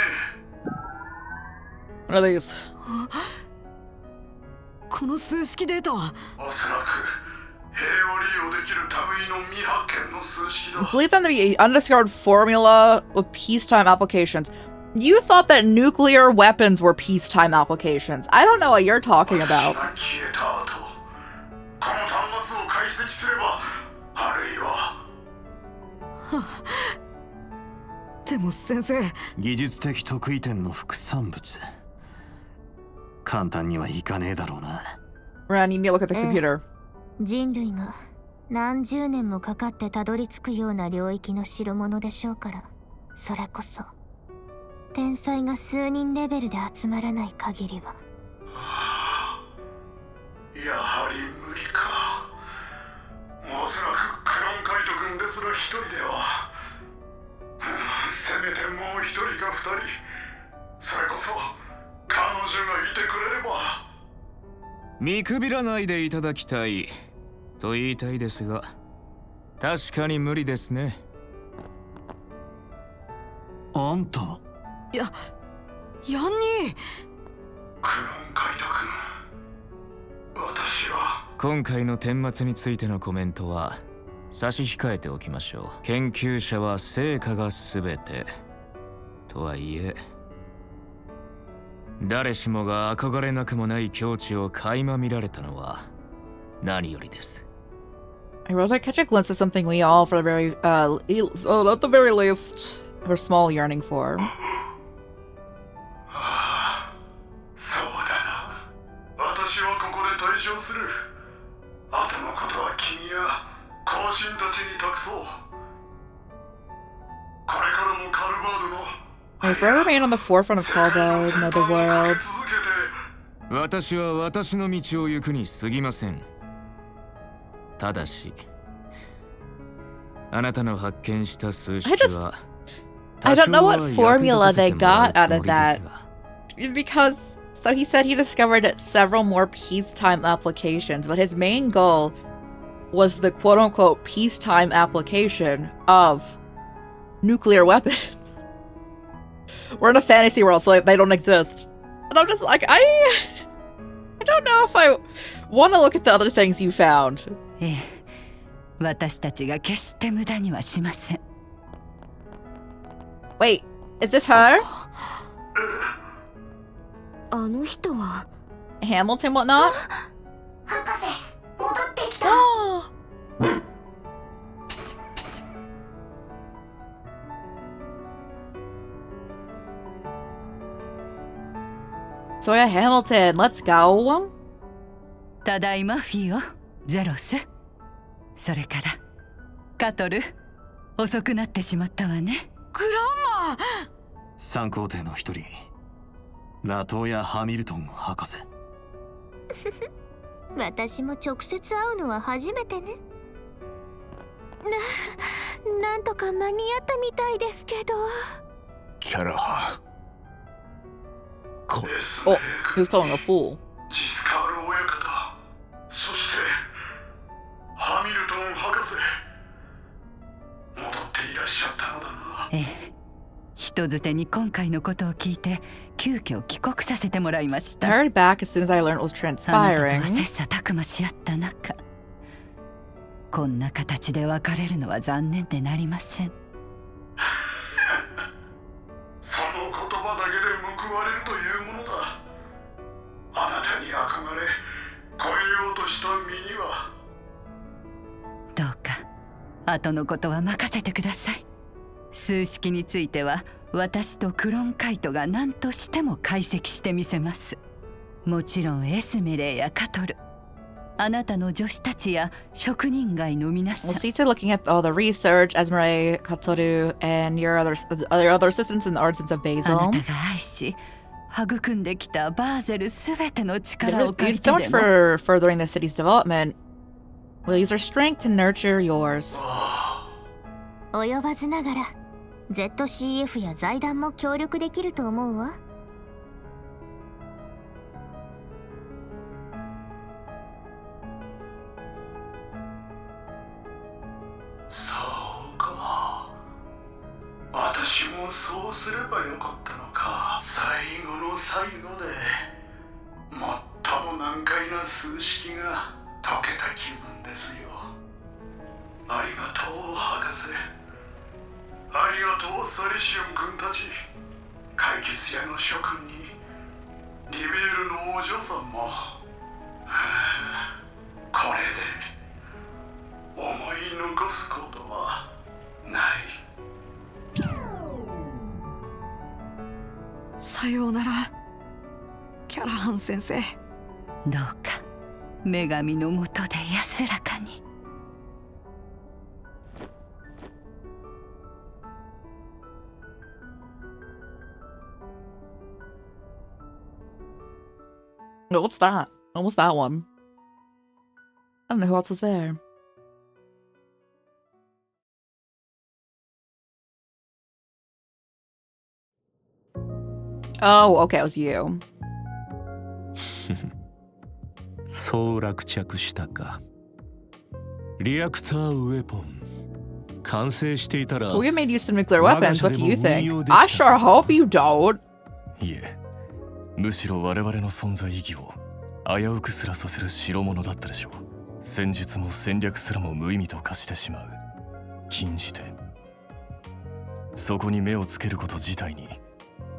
What are these? この数式データはおそらく平和利用できる類の未発見の数式だ。 Believe them to be an undiscovered formula with peacetime applications. You thought that nuclear weapons were peacetime applications. I don't know what you're talking about. 私が消えた後、この端末を解析すれば、あるいは。でも先生、技術的得意点の副産物。簡単にはいかねえだろうな。Ren, you need to look at the computer. 人類が何十年もかかってたどり着くような領域の代物でしょうから、それこそ天才が数人レベルで集まらない限りは。やはり無理か。おそらくクロンカイト君ですら一人では。せめてもう一人か二人、それこそ彼女がいてくれれば。見くびらないでいただきたいと言いたいですが、確かに無理ですね。あんた。ヤンニー。クロンカイト君、私は。今回の顛末についてのコメントは差し控えておきましょう。研究者は成果が全てとはいえ、誰しもが憧れなくもない境地を垣間見られたのは何よりです。I wrote, I catch a glimpse of something we all, for the very, at the very least, have a small yearning for. そうだな。私はここで退場する。後のことは君や後進たちに託そう。これからもカルバードの May forever remain on the forefront of Calvo, know the world. 私は私の道を行くに過ぎません。ただし、あなたの発見した数式は I don't know what formula they got out of that. Because, so he said he discovered several more peacetime applications, but his main goal was the quote-unquote peacetime application of nuclear weapons. We're in a fantasy world, so like, they don't exist. And I'm just like, I don't know if I want to look at the other things you found. 私たちが決して無駄にはしません。Wait, is this her? あの人は Hamilton, whatnot? 博士戻ってきた。 So yeah, Hamilton, let's go. ただいまフィオ、ゼロス。それからカトル、遅くなってしまったわね。グランマ三皇帝の一人、ラトーヤ・ハミルトン博士。私も直接会うのは初めてね。なんとか間に合ったみたいですけど。キャラハ。Oh, he was calling a fool. ジスカール親方、そしてハミルトン博士、戻っていらっしゃったのだな。ええ、人づてに今回のことを聞いて急遽帰国させてもらいまし I た。 heard back as soon as I learned what was あなたとは transpiring. 切磋琢磨し合った中、こんな形で別れるのは残念でなりません。その言葉だけで報われるというものだ。あなたに憧れ超えようとした身には。どうか後のことは任せてください。数式については私とクロンカイトが何としても解析してみせます。もちろんエスメレイやカトル、あなたの助手たちや職人街の皆さん。 We'll see to looking at all the research, Esmeralda, Katoru, and your other assistants in the artisans of あな Basil. たが愛し育んできたバーゼルすべての力を You've 借りて done でも for furthering the city's development. We'll use our strength to nurture yours. 及ばずながら ZCF や財団も協力できると思うわ。そうか。私もそうすればよかったのか。最後の最後で最も難解な数式が解けた気分ですよ。ありがとう博士。ありがとうサリシオン君たち。解決屋の諸君にリベールのお嬢さんも。これで思い残すことはない。さようならキャラハン先生。どうか女神のもとで安らかに。What's that? What was that one? I don't know who else was there. Oh, okay, it was you. そう落着したか。リアクターウェポン完成していたら We made use of nuclear weapons. What do you think? I sure hope you don't. いえ、むしろ我々の存在意義を危うくすらさせる代物だったでしょう。戦術も戦略すらも無意味と化してしまう。禁じ手。そこに目をつけること自体に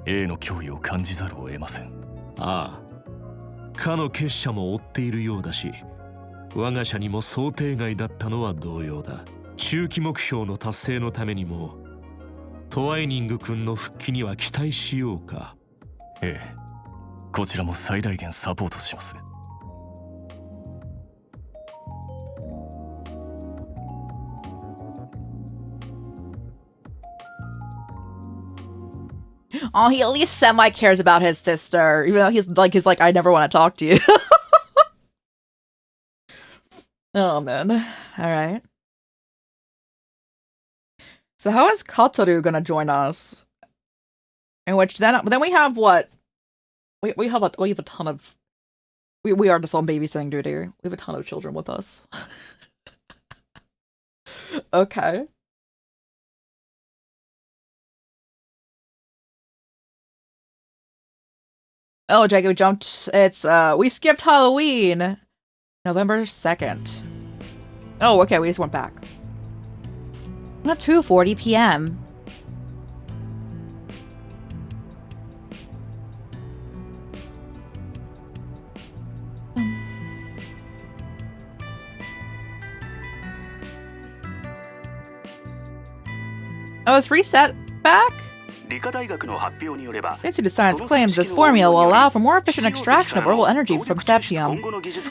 A の脅威を感じざるを得ません。ああ、かの結社も追っているようだし、我が社にも想定外だったのは同様だ。中期目標の達成のためにもトワイニング君の復帰には期待しようか。ええ、こちらも最大限サポートします。Oh, he at least semi cares about his sister, even though he's like, I never want to talk to you. Oh man. Alright. So how is Katoru gonna join us? In which then we have what? We have a ton of we are just on babysitting duty. We have a ton of children with us. Okay. Oh, Jago jumped. It's we skipped Halloween. November 2nd. Oh, okay, we just went back. At 2:40 p.m. Oh, it's reset back? Institute of Science claims this formula will allow for more efficient extraction of herbal energy from septium.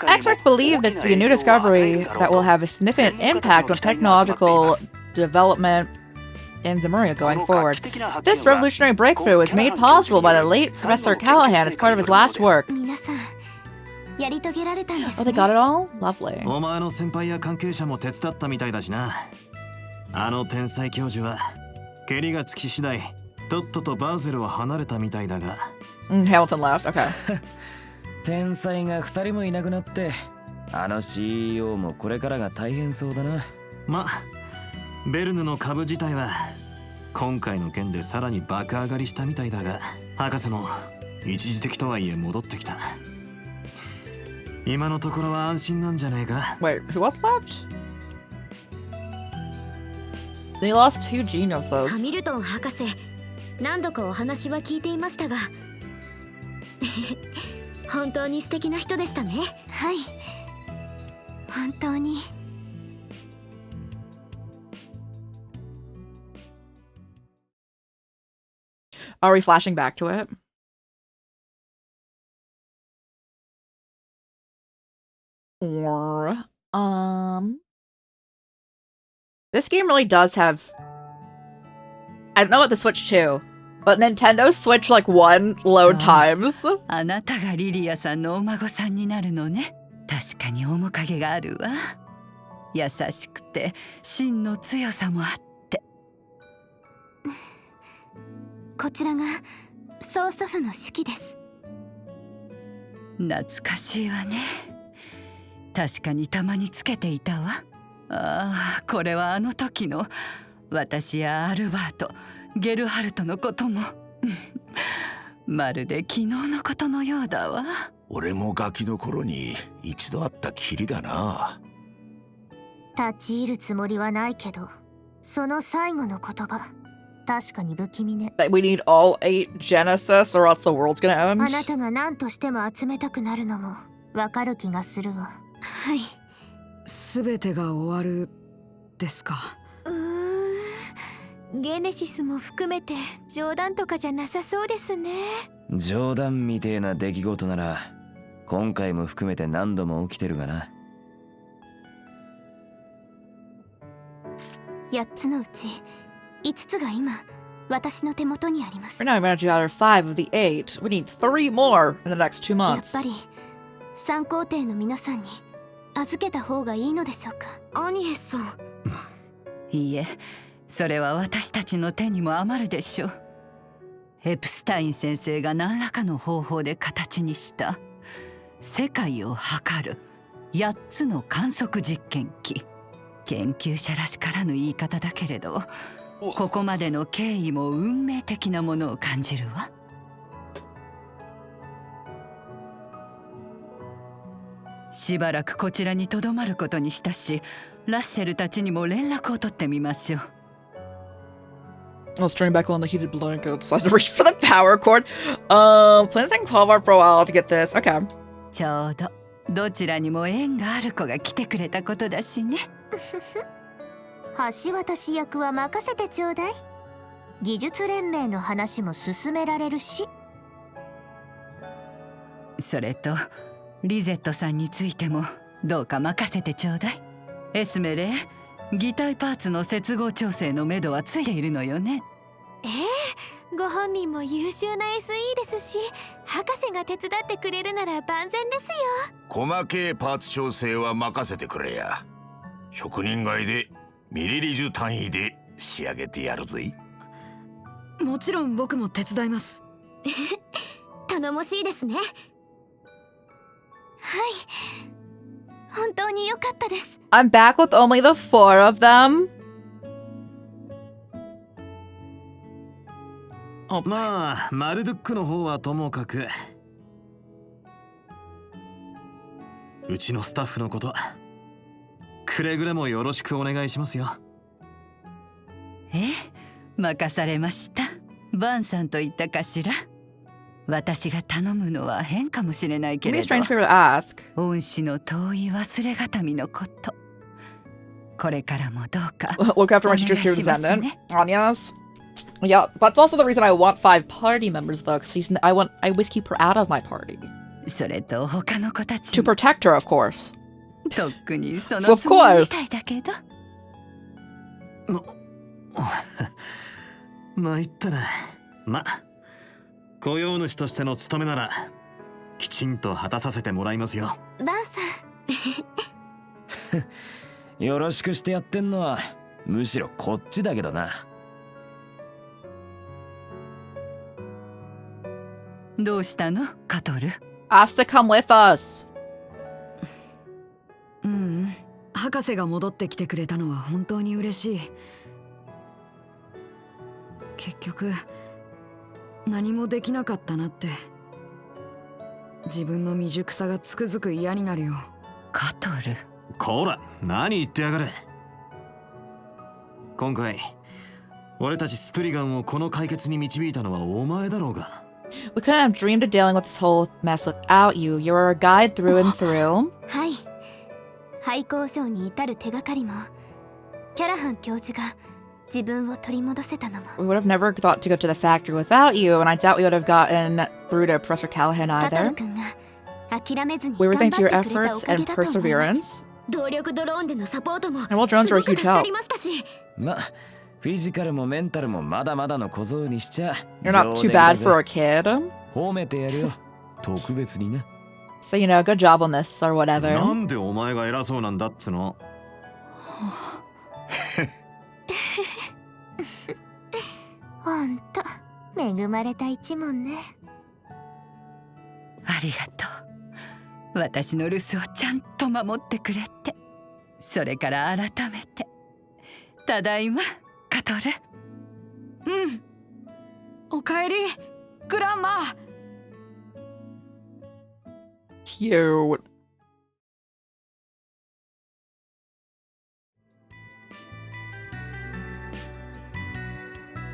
Experts believe this to be a new discovery that will have a significant impact on technological development in Zemuria going forward. This revolutionary breakthrough was made possible by the late Professor Callahan as part of his last work. Oh, they got it all? Lovely. お前の先輩や関係者も手伝ったみたいだしな。あの天才教授は蹴りがつき次第とっととバーゼルを離れたみたいだが。Hamilton left. Okay. 天才が2人もいなくなって、あの CEO もこれからが大変そうだな。ま、ベルヌの株自体は今回の件でさらに爆上がりしたみたいだが、博士も一時的とはいえ戻ってきた。今のところは安心なんじゃねえか。Wait, who else left? They lost two genophobes. ハミルトン博士、何度かお話は聞いていましたが、本当に素敵な人でしたね。はい、本当に。Are we flashing back to it? Or, this game really does have... I don't know about the Switch 2, but Nintendo Switch like 1 load times. あなたがリリアさんのお孫さんになるのね。確かに面影があるわ。優しくて芯の強さもあって。こちらが曽祖父の手記です。懐かしいわね。確かにたまにつけていたわ。ああ、これはあの時の私やアルバート、ゲルハルトのこともまるで昨日のことのようだわ。俺もガキの頃に一度会ったきりだな。立ち入るつもりはないけど、その最後の言葉、確かに不気味ね。We need all 8 Genesis or else the world's gonna end. あなたが何としても集めたくなるのもわかる気がするわ。はい。すべてが終わるですか。ゲネシスも含めて冗談とかじゃなさそうですね。冗談みてえな出来事なら今回も含めて何度も起きてるがな。8つのうち5つが今私の手元にあります。Right now, we managed to gather 5 of the 8. We need 3 more in the next 2 months. やっぱり3皇帝の皆さんに預けた方がいいのでしょうか。アニエスさん。いいえ、それは私たちの手にも余るでしょう。エプスタイン先生が何らかの方法で形にした世界を測る8つの観測実験機。研究者らしからぬ言い方だけれど、ここまでの経緯も運命的なものを感じるわ。しばらくこちらにとどまることにしたし、ラッセルたちにも連絡を取ってみましょう。I was turning back on the heated blankets. So I had to reach for the power cord. Plan staying 12 hours for a while to get this. Okay. ちょうどどちらにも縁がある子が来てくれたことだしね。橋渡し役は任せてちょうだい。技術連盟の話も進められるし。それとリゼットさんについてもどうか任せてちょうだい。エスメレ擬態パーツの接合調整のめどはついているのよね。ご本人も優秀な SE ですし、博士が手伝ってくれるなら万全ですよ。細けいパーツ調整は任せてくれや。職人外でミリリジュ単位で仕上げてやるぜ。もちろん僕も手伝います。頼もしいですね。はい、本当に良かったです。I'm back with only the 4 of them. まあマルドゥックの方はともかく、うちのスタッフのことくれぐれもよろしくお願いしますよ。任されました。バンさんと言ったかしら。私が頼むのは変かもしれないけれど、恩師の遠い忘れがたみのこと、これからもどうかお願いしますね。Yeah, that's also the reason I want 5 party members though, because I always keep her out of my party. それと他の子たち To protect her, of course. とっくにそのつもりみたいだけど。参ったな。ま、雇用主としての務めならきちんと果たさせてもらいますよ。バンさんよろしくしてやってんのはむしろこっちだけどな。どうしたのカトル。 Asked to come with us. 博士が戻ってきてくれたのは本当に嬉しい。結局何もできなかったなって、自分の未熟さがつくづく嫌になるよ。カトル、こら何言ってやがる。今回俺たちスプリガンをこの解決に導いたのはお前だろうが。We couldn't have dreamed of dealing with this whole mess without you. You're our guide through and through. はい。廃工場に至る手がかりも、キャラハン教授が自分を取り戻せたのも。We would have never thought to go to the factory without you, and I doubt we would have gotten through to Professor Callahan カト either. ル君が諦めずに We 頑 were 張 thanks って to く your れたお efforts かげ and だと思います。 perseverance. 動力ドローンでのサポートも And well, drones す were ご a く huge 助か help. りましたし。ま、フィジカルもメンタルもまだまだの小僧にしちゃ You're not too bad for a kid. 褒めてやるよ、特別にな。 So, you know, good job on this or whatever. なんでお前が偉そうなんだっつの。ほんと恵まれた一門ね。ありがとう。私の留守をちゃんと守ってくれて。それから改めてただいまカトル。おかえりグランマ。 Cute.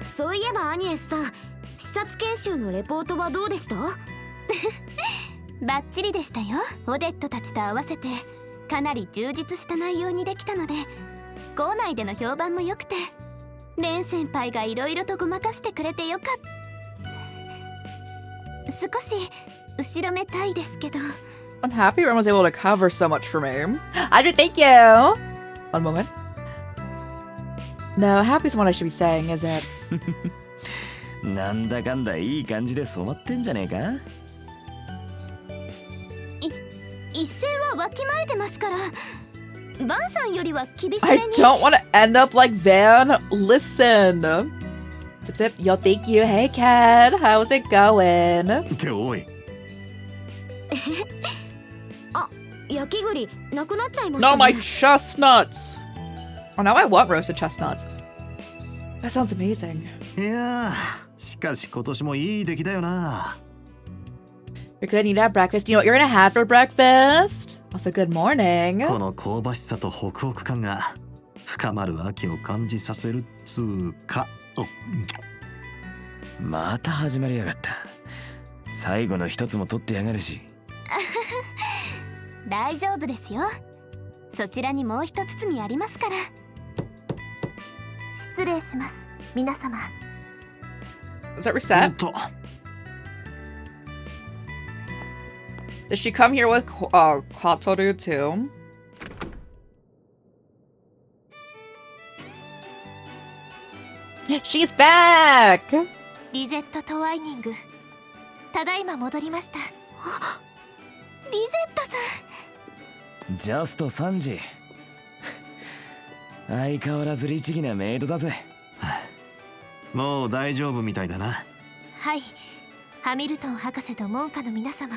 そういえばアニエスさん、視察研修のレポートはどうでした？バッチリでしたよ。オデットたちと合わせてかなり充実した内容にできたので、校内での評判も良くて、レン先輩がいろいろとごまかしてくれてよかった。少し後ろめたいですけど。 I'm happy Ren was able to cover so much for me. I do thank you. One moment. No, happy's what I should be saying, is it? なんだかんだいい感じで染まってんじゃねえか。一戦はわきまえてますから。バンさんよりは厳し I めに。 don't want to end up like Van. Listen. Zip zip, yo, thank you. Hey, Cat. How's it going? っておい。あ、焼き栗なくなっちゃいました No, ね。 my chestnuts. Oh, now I want roasted chestnuts. That sounds amazing. いやー、しかし今年もいい出来だよな。 You're gonna need to have breakfast. Do you know what you're gonna have for breakfast? Also, good morning. この香ばしさとホクホク感が深まる秋を感じさせるつーか。また始まりやがった。最後の一つも取ってやがるし。大丈夫ですよ。そちらにもう一包みありますから。失礼します、皆様。Was that reset? Did she come here with Kotoru too? She's back! リゼット・トワイニング、ただいま戻りました。リゼットさん。ジャスト3時。相変わらず律儀なメイドだぜ。もう大丈夫みたいだな。はい、ハミルトン博士と門下の皆様、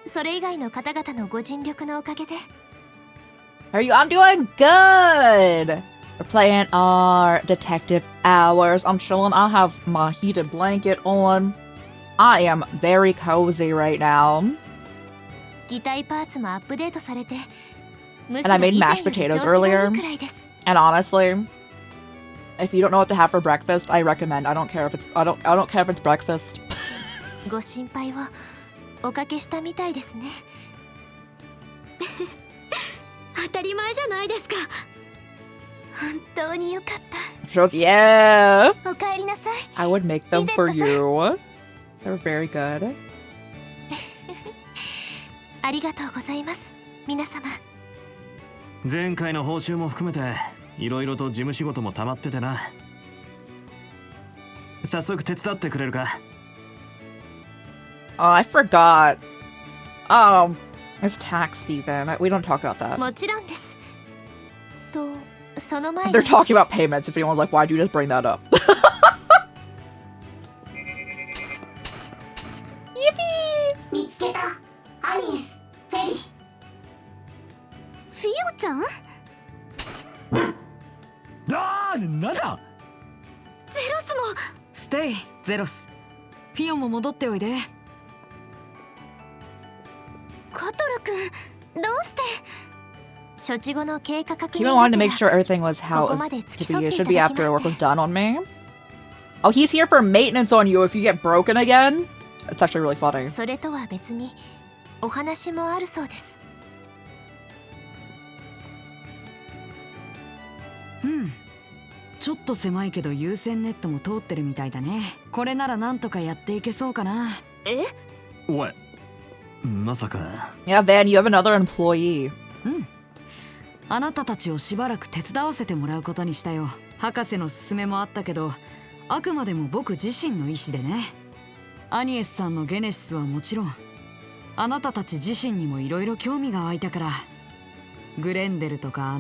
それ以外の方々のご尽力のおかげで。Are you? I'm doing good! We're playing our detective hours. I'm chilling. I have my heated blanket on. I am very cozy right now. 擬態パーツもアップデートされて、And I made mashed potatoes earlier. And honestly, if you don't know what to have for breakfast, I recommend. I don't care if it's breakfast. ご心配をおかけしたみたいですね。当たり前じゃないですか。本当によかった。She goes, yeah. おかえりなさい。I would make them for you. They're very good. ありがとうございます、皆様。前回の報酬も含めていろいろと事務仕事も溜まっててな。早速手伝ってくれるか？ Oh, I forgot. It's tax season. We don't talk about that. もちろんです。と、その前に They're talking about payments if anyone's like, why'd you just bring that up? Yippee! 見つけた。アニエス、フェリー。フィオちゃん？なんだ？ゼロスも。ステイ、ゼロス。フィオも戻っておいで。コトル君、どうして？処置後の経過確認 He wanted to make sure everything was how it was to be. It should be after work was done on me. Oh, he's here for maintenance on you if you get broken again? It's actually really funny. それとは別にお話もあるそうです。ちょっと狭いけど有線ネットも通ってるみたいだね。これならなんとかやっていけそうかな。え？おい、まさか。Yeah, Van, you have another employee. あなたたちをしばらく手伝わせてもらうことにしたよ。博士の勧めもあったけど、あくまでも僕自身の意思でね。アニエスさんのゲネシスはもちろん、あなたたち自身にもいろいろ興味が湧いたから。グレンデルとか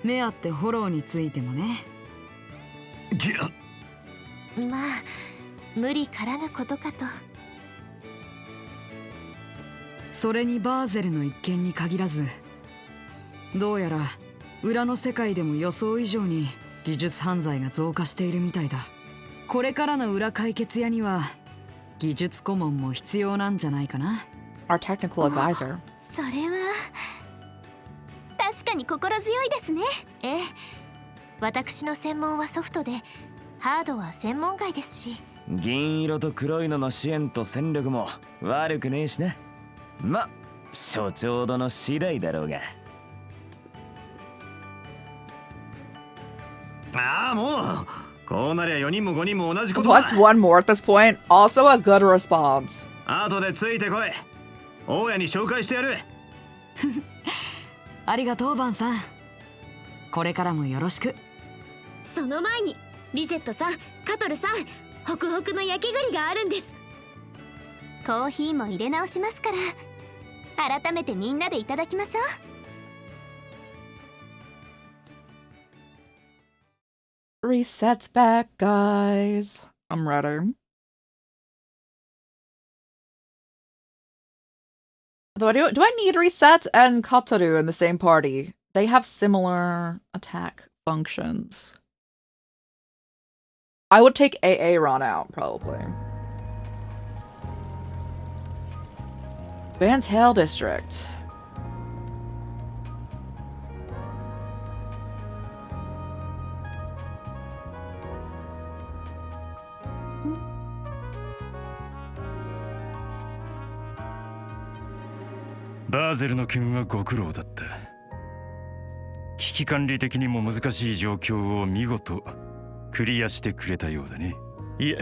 目あってフォローについてもね。まあ、無理からぬことかと。それにバーゼルの一件に限らず、どうやら裏の世界でも予想以上に技術犯罪が増加しているみたいだ。これからの裏解決屋には技術顧問も必要なんじゃないかな。 Our technical advisor. それは確かに心強いですね。ええ、私の専門はソフトで、ハードは専門外ですし。銀色と黒いのの支援と戦力も悪くねえしな。ま、所長殿次第だろうが。ああ、もうこうなりゃ4人も5人も同じことだ。 What's one more at this point? Also a good response. 後でついてこい。大家に紹介してやる。ありがとうバンさん。これからもよろしく。その前にリゼットさん、カトルさん、ホクホクの焼き栗があるんです。コーヒーも入れ直しますから、改めてみんなでいただきましょう。Resets back, guys. I'm ready. Though do I need Reset and Kotoru in the same party? They have similar attack functions. I would take Aaron out, probably. Van Tail District. バーゼルの件はご苦労だった。危機管理的にも難しい状況を見事クリアしてくれたようだね。いえ、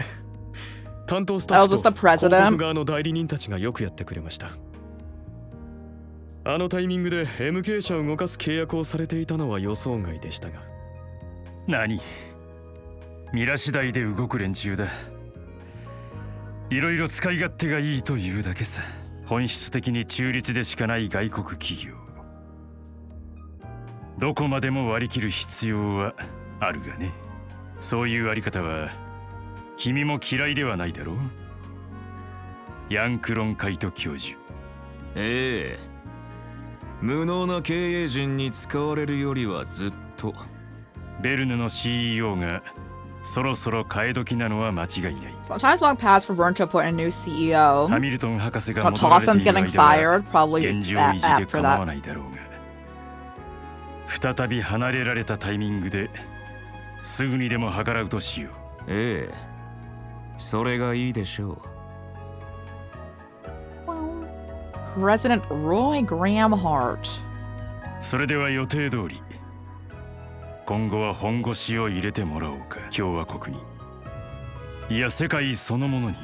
担当スタッフと広告側の代理人たちがよくやってくれました。あのタイミングで MK 社を動かす契約をされていたのは予想外でしたが。何？ミラ次第で動く連中だ。いろいろ使い勝手がいいというだけさ。本質的に中立でしかない外国企業。どこまでも割り切る必要はあるがね。そういうあり方は君も嫌いではないだろう。ヤンクロンカイト教授。ええ、無能な経営陣に使われるよりはずっと。ベルヌの CEO がそろそろ替え時なのは間違いない。Sometimes long past for Vern to put in a new CEO. ハミルトン博士が Well, 戻られてい Tolson's る getting 間は fired, probably 現状維持で after 構わ that. ないだろうが、再び離れられたタイミングですぐにでも計らうとしよう。ええ、それがいいでしょう。President Roy Gramhart。それでは予定通り今後は本腰を入れてもらおうか。共和国に、いや世界そのものに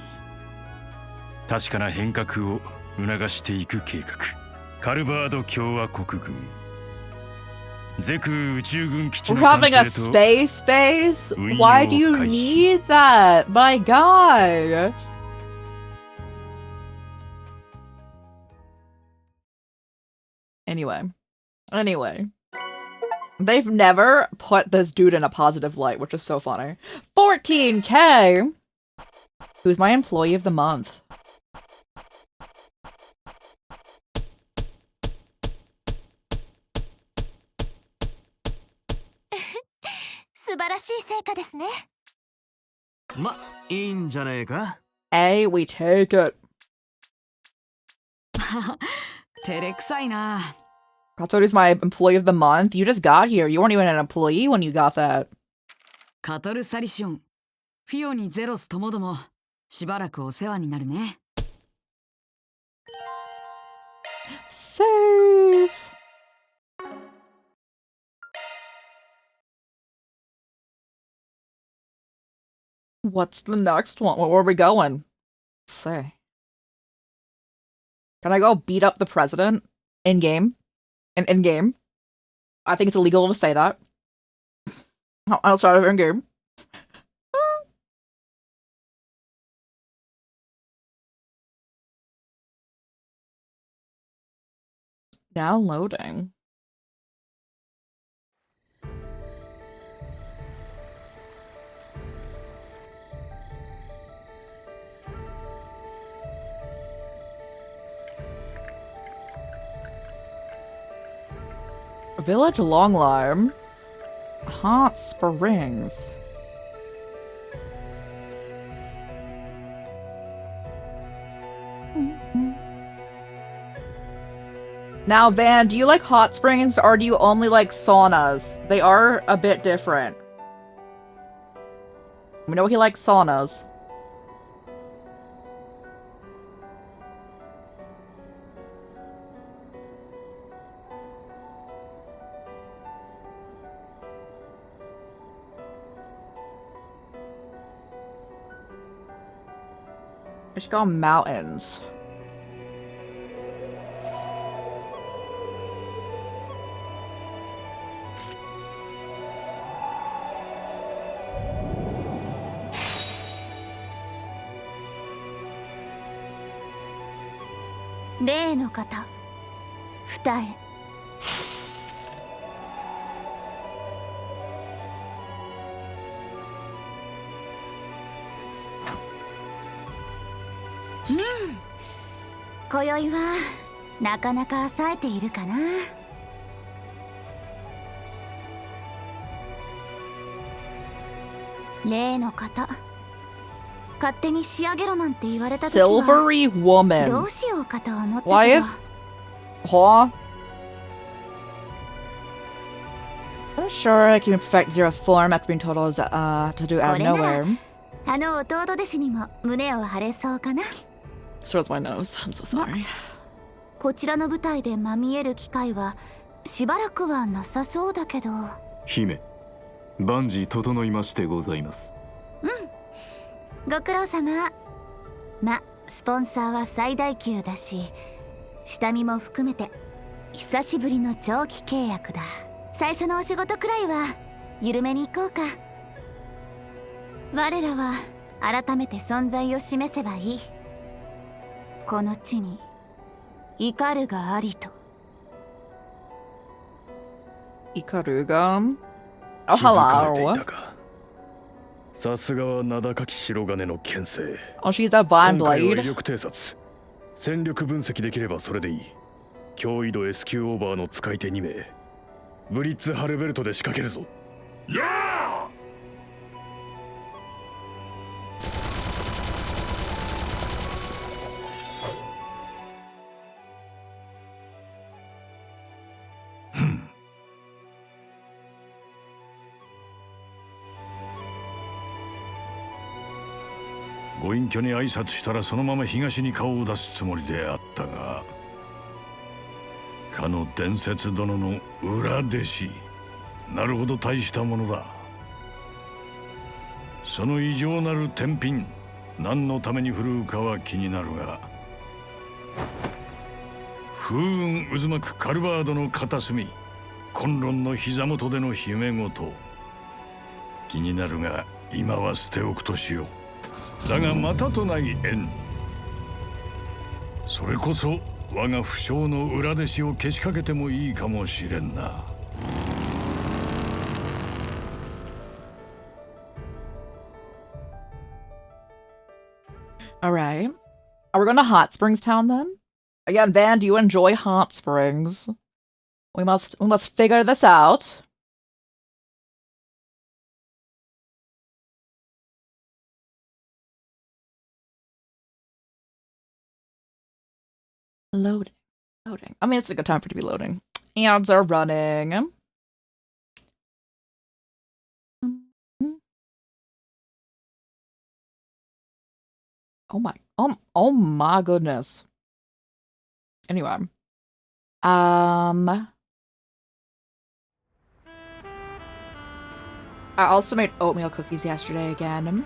確かな変革を促していく計画。カルバード共和国軍、ゼク宇宙軍基地 We're の完 having a 成と space base? Why do you need that? My god! Anyway. They've never put this dude in a positive light, which is so funny. 14K! Who's my employee of the month? Hey, we take it. 照れくさいな。Katsuru's my employee of the month. You just got here. You weren't even an employee when you got that. カトルサリション、フィオニゼロスともどもしばらくお世話になるね。Save. What's the next one? Where are we going? Let's see. Can I go beat up the president in game? In game? I think it's illegal to say that. Outside of in game. Downloading. Village Longlime. Hot Springs. Now, Van, do you like hot springs or do you only like saunas? They are a bit different. We know he likes saunas. Just go mountains. Hmm. 今宵はなかなか冴えているかな。例の方、勝手に仕上げろなんて言われた時は Silvery woman. どうしようかと思ったけど。 Why is... Huh? I'm sure I can perfect zero form after being told to do out of nowhere. あの弟弟子にも胸を張れそうかな。So it's my nose. I'm so sorry. こちらの舞台でまみえる機会はしばらくはなさそうだけど。姫、万事整いましてございます。ご苦労様。スポンサーは最大級だし、下見も含めて久しぶりの長期契約だ。最初のお仕事くらいは緩めに行こうか。我らは改めて存在を示せばいい。この地に怒るがありと。怒るがhello。さすがは名高き白金の剣聖。Oh, she's a Vine 今回は Blade. 威力偵察。戦力分析できればそれでいい。脅威度 S 級オーバーの使い手2名。ブリッツ・ハルベルトで仕掛けるぞ。やあご隠居に挨拶したらそのまま東に顔を出すつもりであったが、かの伝説殿の裏弟子、なるほど大したものだ。その異常なる天品、何のために振るうかは気になるが、風雲渦巻くカルバードの片隅、崑崙の膝元での姫ごと、気になるが今は捨ておくとしよう。だがまたとない縁、それこそ我が不肖の裏弟子をけしかけてもいいかもしれんな。Alright. Are we going to Hot Springs Town then? Again, Van, do you enjoy Hot Springs? We must figure this out. Loading. I mean, it's a good time for it to be loading. Ads are running. Oh my goodness. Anyway. I also made oatmeal cookies yesterday again.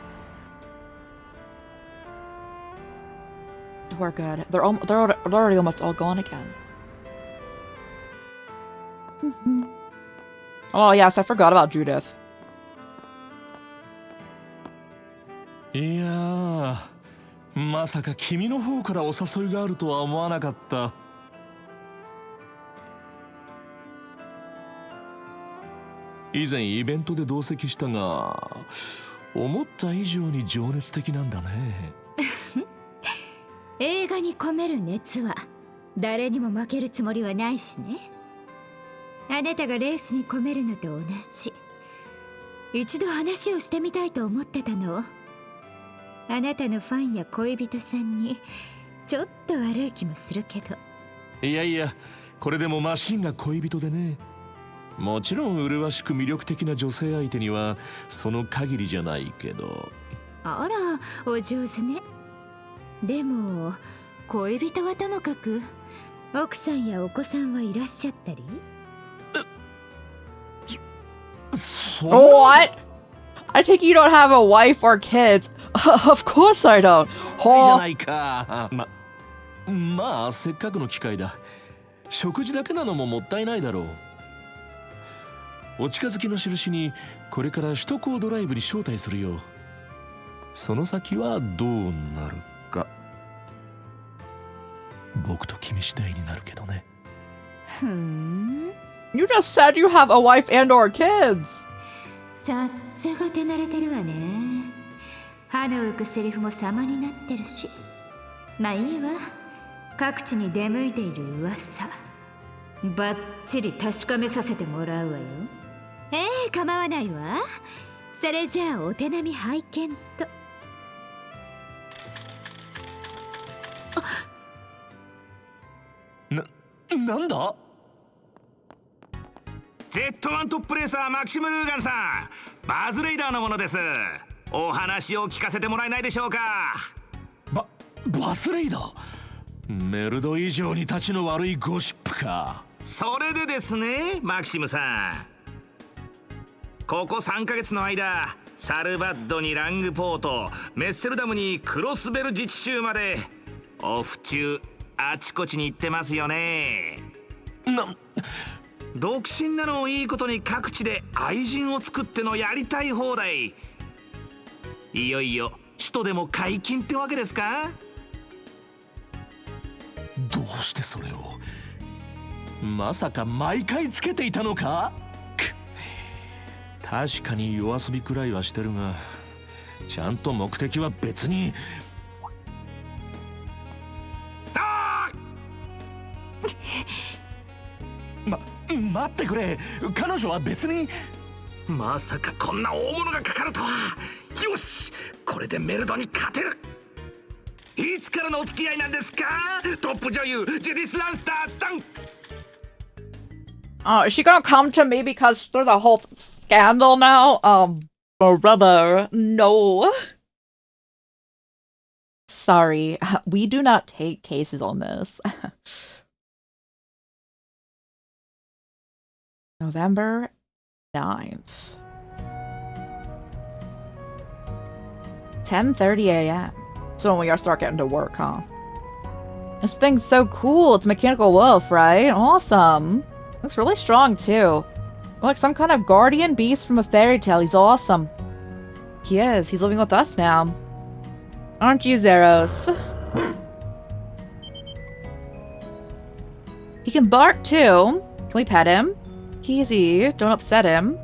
We're good. They're already almost all gone again. Oh yes, I forgot about Judith. いやー、まさか君の方からお誘いがあるとは思わなかった。以前イベントで同席したが、思った以上に情熱的なんだね。映画に込める熱は誰にも負けるつもりはないしね。あなたがレースに込めるのと同じ。一度話をしてみたいと思ってたの。あなたのファンや恋人さんにちょっと悪い気もするけど。いやいや、これでもマシンが恋人でね。もちろん麗しく魅力的な女性相手にはその限りじゃないけど。あら、お上手ね。でも恋人はともかく奥さんやお子さんはいらっしゃったり。What? I take it you don't have a wife or kids. Of course I don't. じゃないか。まあせっかくの機会だ。食事だけなのももったいないだろう。お近づきの印にこれから首都高ドライブに招待するよ。その先はどうなるか。僕と君次第になるけどね。You just said you have a wife and or kids. さすが手慣れてるわね。歯の浮くセリフも様になってるし。まあいいわ。各地に出向いている噂、バッチリ確かめさせてもらうわよ。構わないわ。それじゃあお手並み拝見と。なんだ？ Z1 トップレーサーマキシム・ルーガンさん、バズレイダーのものです。お話を聞かせてもらえないでしょうか。バズレイダー？メルド以上に立ちの悪いゴシップか。それでですね、マキシムさん。ここ3ヶ月の間、サルバッドにラングポート、メッセルダムにクロスベル自治州までオフ中あちこちに行ってますよね。独身なのをいいことに各地で愛人を作ってのやりたい放題。いよいよ首都でも解禁ってわけですか？どうしてそれを。まさか毎回つけていたのか？確かに夜遊びくらいはしてるが、ちゃんと目的は別に。待ってくれ、彼女は別に。まさかこんな大物がかかるとは。よし、これでメルドに勝てる。いつからのお付き合いなんですか、トップ女優ジェディス・ランスターさん。Is she gonna come to me because there's a whole scandal now? Brother, no. Sorry, we do not take cases on this. November 9th. 10:30 a.m. So when we start getting to work, huh? This thing's so cool. It's Mechanical Wolf, right? Awesome. Looks really strong, too. Like some kind of guardian beast from a fairy tale. He's awesome. He is. He's living with us now. Aren't you, Zeros? He can bark, too. Can we pet him? Easy. Don't upset him.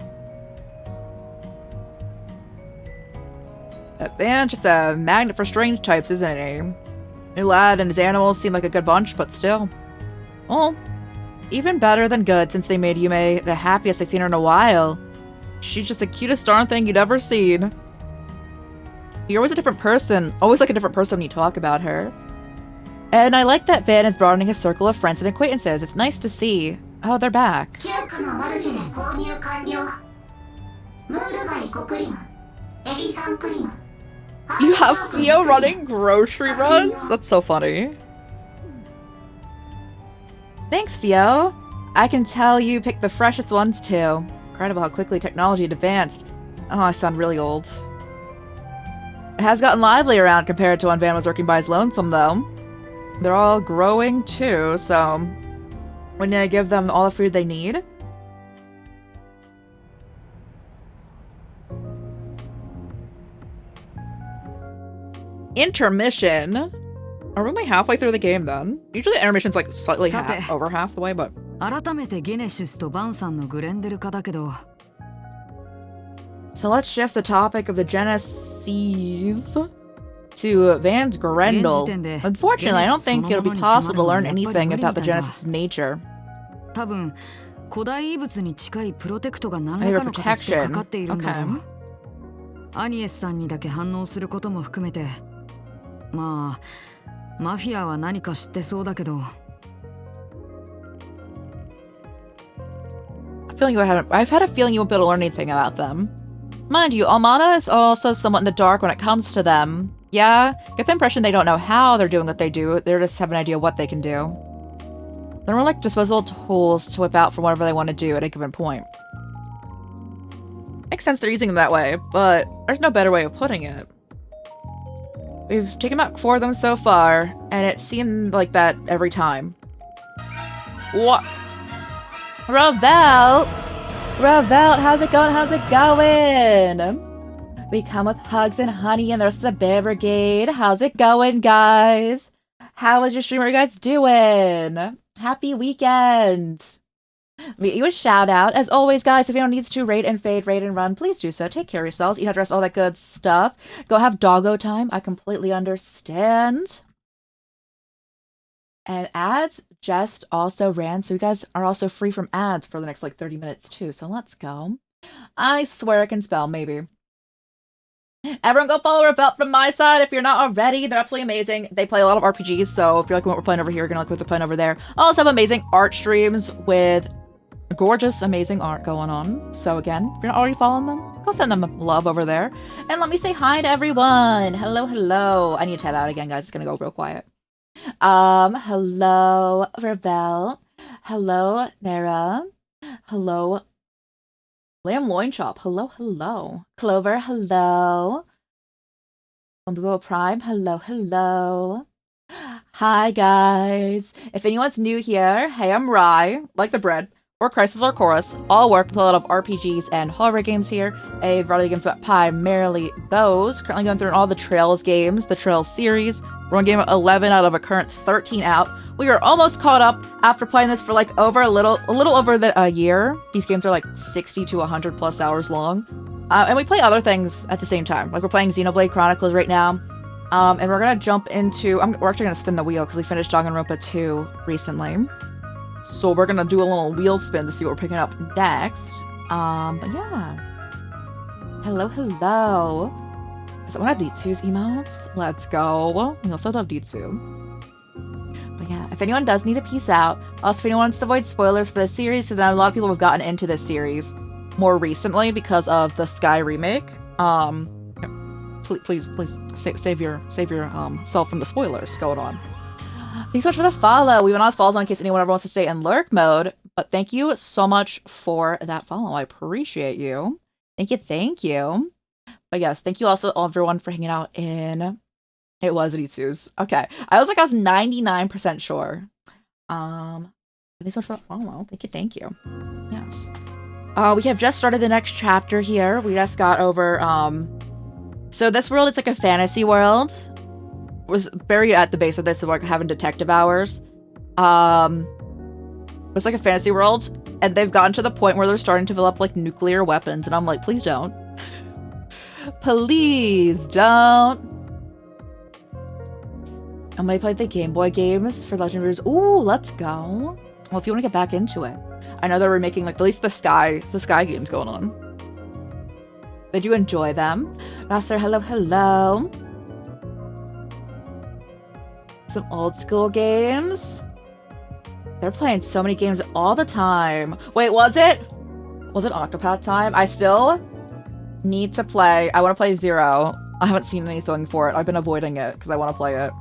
That man's just a magnet for strange types, isn't he? New lad and his animals seem like a good bunch, but still. Oh. Even better than good, since they made Yume the happiest I've seen her in a while. She's just the cutest darn thing you'd ever seen. You're always a different person. Always like a different person when you talk about her. And I like that Van is broadening his circle of friends and acquaintances. It's nice to see. Oh, they're back. You have Theo running grocery runs? That's so funny. Thanks, Fio. I can tell you picked the freshest ones, too. Incredible how quickly technology had advanced. Oh, I sound really old. It has gotten lively around compared to when Van was working by his lonesome, though. They're all growing, too, so... Wouldn't I give them all the food they need? Intermission? Are we only halfway through the game then? Usually the intermission's like slightly over half the way, but... 改めてゲネシスとバンさんのグレンデル化だけど So let's shift the topic of the Genesis to Van's Grendel. Unfortunately, I don't think it'll be possible to learn anything about the Genesis' nature. 多分古代異物に近いプロテクトが何らかの形でかかっているんだろう。アニエスさんにだけ反応することも含めて、まあマフィアは何か知ってそうだけど。I've had a feeling you won't be able to learn anything about them. Mind you, Almana is also somewhat in the dark when it comes to them. Yeah, get the impression they don't know how they're doing what they do, they just have an idea what they can do. They're more like disposable tools to whip out for whatever they want to do at a given point. Makes sense they're using them that way, but there's no better way of putting it. We've taken out 4 of them so far, and it seemed like that every time. What? Ravel! Ravel, how's it going? How's it going? We come with hugs and honey and the rest of the Bear Brigade. How's it going, guys? How was your stream? What are you guys doing? Happy weekend! Leave you a shout out. As always, guys, if anyone needs to raid and fade, raid and run, please do so. Take care of yourselves, eat, have rest, all that good stuff. Go have doggo time. I completely understand. And ads just also ran, so you guys are also free from ads for the next like 30 minutes too. So let's go. I swear I can spell, maybe. Everyone go follow Rebel from my side if you're not already. They're absolutely amazing. They play a lot of RPGs, so if you're like what we're playing over here, you're gonna like what they're playing over there. Also have amazing art streams with gorgeous, amazing art going on. So again, if you're not already following them, go send them love over there. And let me say hi to everyone. Hello, hello. I need to tab out again, guys. It's gonna go real quiet. Hello, Rebel. Hello, Nara. Hello, Lamb Loin Chop. Hello, hello. Clover, hello. Bumblebee Prime, hello, hello. Hi, guys. If anyone's new here, hey, I'm Rye, like the bread, or Crisis or Chorus. All work with a lot of RPGs and horror games here. A variety of games, but primarily those. Currently going through all the Trails games, the Trails series. We're on game 11 out of a current 13 out. We are almost caught up after playing this for like a little over a year. These games are like 60 to 100 plus hours long. And we play other things at the same time. Like we're playing Xenoblade Chronicles right now. And we're gonna jump into... we're actually gonna spin the wheel because we finished Danganronpa 2 recently. So we're gonna do a little wheel spin to see what we're picking up next. But yeah. Hello, hello. Is that one of D2's emotes? Let's go. We also love D2. But yeah, if anyone does need a peace out, also if anyone wants to avoid spoilers for this series, because I know a lot of people have gotten into this series more recently because of the Sky remake. Please save your self from the spoilers going on. Thanks so much for the follow. We went on follows on in case anyone ever wants to stay in lurk mode. But thank you so much for that follow. I appreciate you. Thank you. But yes, thank you also everyone for hanging out in... It was D2's. Okay. I was 99% sure. Thanks so much for the follow. Thank you. Yes. We have just started the next chapter here. We just got over, so this world, it's like a fantasy world. Was very at the base of this, like having detective hours. It's like a fantasy world, and they've gotten to the point where they're starting to develop like nuclear weapons, and I'm like, please don't. Please don't. And I played the Game Boy games for Legend of Heroes. Ooh, let's go. Well, if you want to get back into it. I know they're remaking like at least the Sky games going on. Did you enjoy them? Nasser, hello, hello. Some old school games. They're playing so many games all the time. Wait, was it Octopath time? I still need to play. I want to play Zero. I haven't seen anything for it. I've been avoiding it because I want to play it.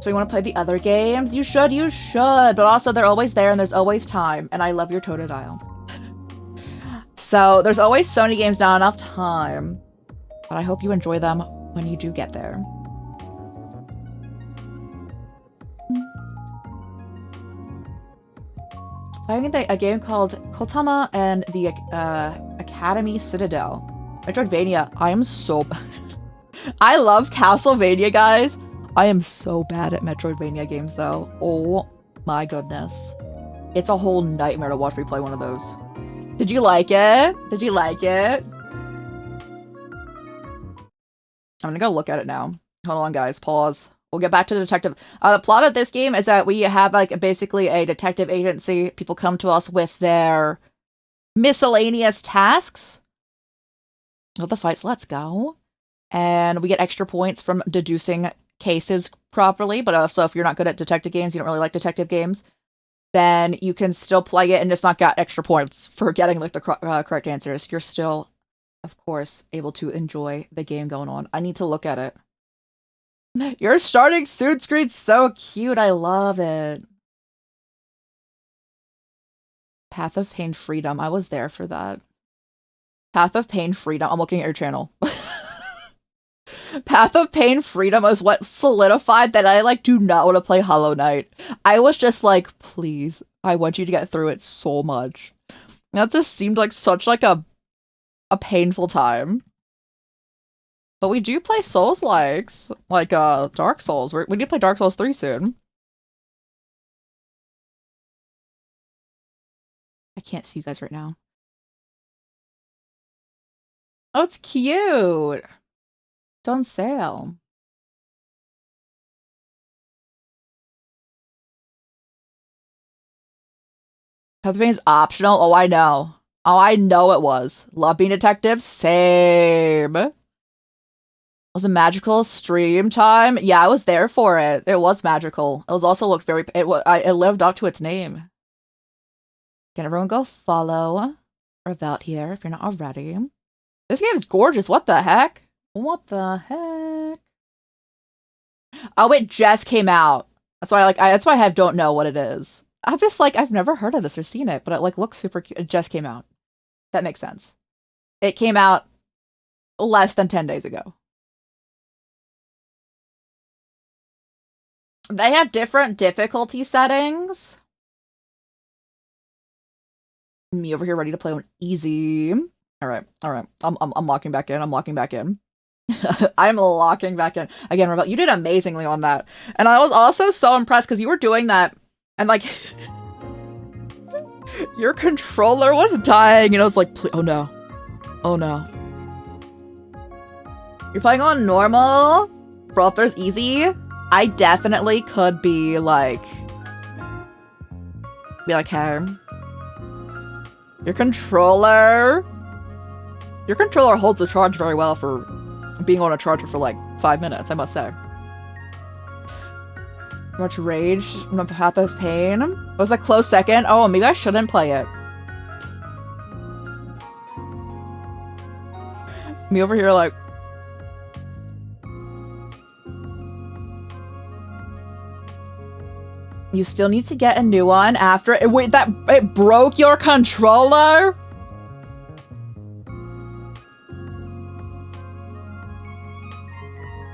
So you want to play the other games? You should. But also, they're always there and there's always time. And I love your Totodile. So there's always so many games, not enough time. But I hope you enjoy them when you do get there. Playing a game called Kotama and the Academy Citadel. Metroidvania. I am so bad. I love Castlevania, guys. I am so bad at Metroidvania games, though. Oh my goodness. It's a whole nightmare to watch me play one of those. Did you like it? Did you like it? I'm gonna go look at it now. Hold on, guys. Pause. We'll get back to the detective. The plot of this game is that we have like basically a detective agency. People come to us with their miscellaneous tasks. Let the fights. Let's go. And we get extra points from deducing cases properly. But also, if you're not good at detective games, you don't really like detective games, then you can still play it and just not get extra points for getting like the correct answers. You're still, of course, able to enjoy the game going on. I need to look at it. Your starting suit screen's so cute. I love it. Path of Pain Freedom. I was there for that. Path of Pain Freedom. I'm looking at your channel. Path of Pain Freedom is what solidified that I like do not want to play Hollow Knight. I was just like, please, I want you to get through it so much. That just seemed like such like a painful time. But we do play Souls-likes, like Dark Souls. We need to play Dark Souls 3 soon. I can't see you guys right now. Oh, it's cute. It's on sale. Path optional? Oh, I know. Oh, I know it was. Love being detective? Same. Was a magical stream time? Yeah, I was there for it. It was magical. It was also looked very... It lived up to its name. Can everyone go follow Revout here if you're not already? This game is gorgeous. What the heck? What the heck? Oh, it just came out. That's why that's why I don't know what it is. I'm just like, I've never heard of this or seen it, but it like looks super cute. It just came out. That makes sense. It came out less than 10 days ago. They have different difficulty settings. Me over here ready to play on easy. All right. I'm locking back in. I'm locking back in. I'm locking back in. Again, Rebel, you did amazingly on that. And I was also so impressed because you were doing that and like your controller was dying and I was like, oh no. Oh no. You're playing on normal? Bro, if there's easy, I definitely could be like, hey, your controller holds the charge very well for being on a charger for like 5 minutes, I must say. Much rage, no path of pain. Was a close second. Oh, maybe I shouldn't play it. Me over here like, you still need to get a new one after it. Wait, it broke your controller?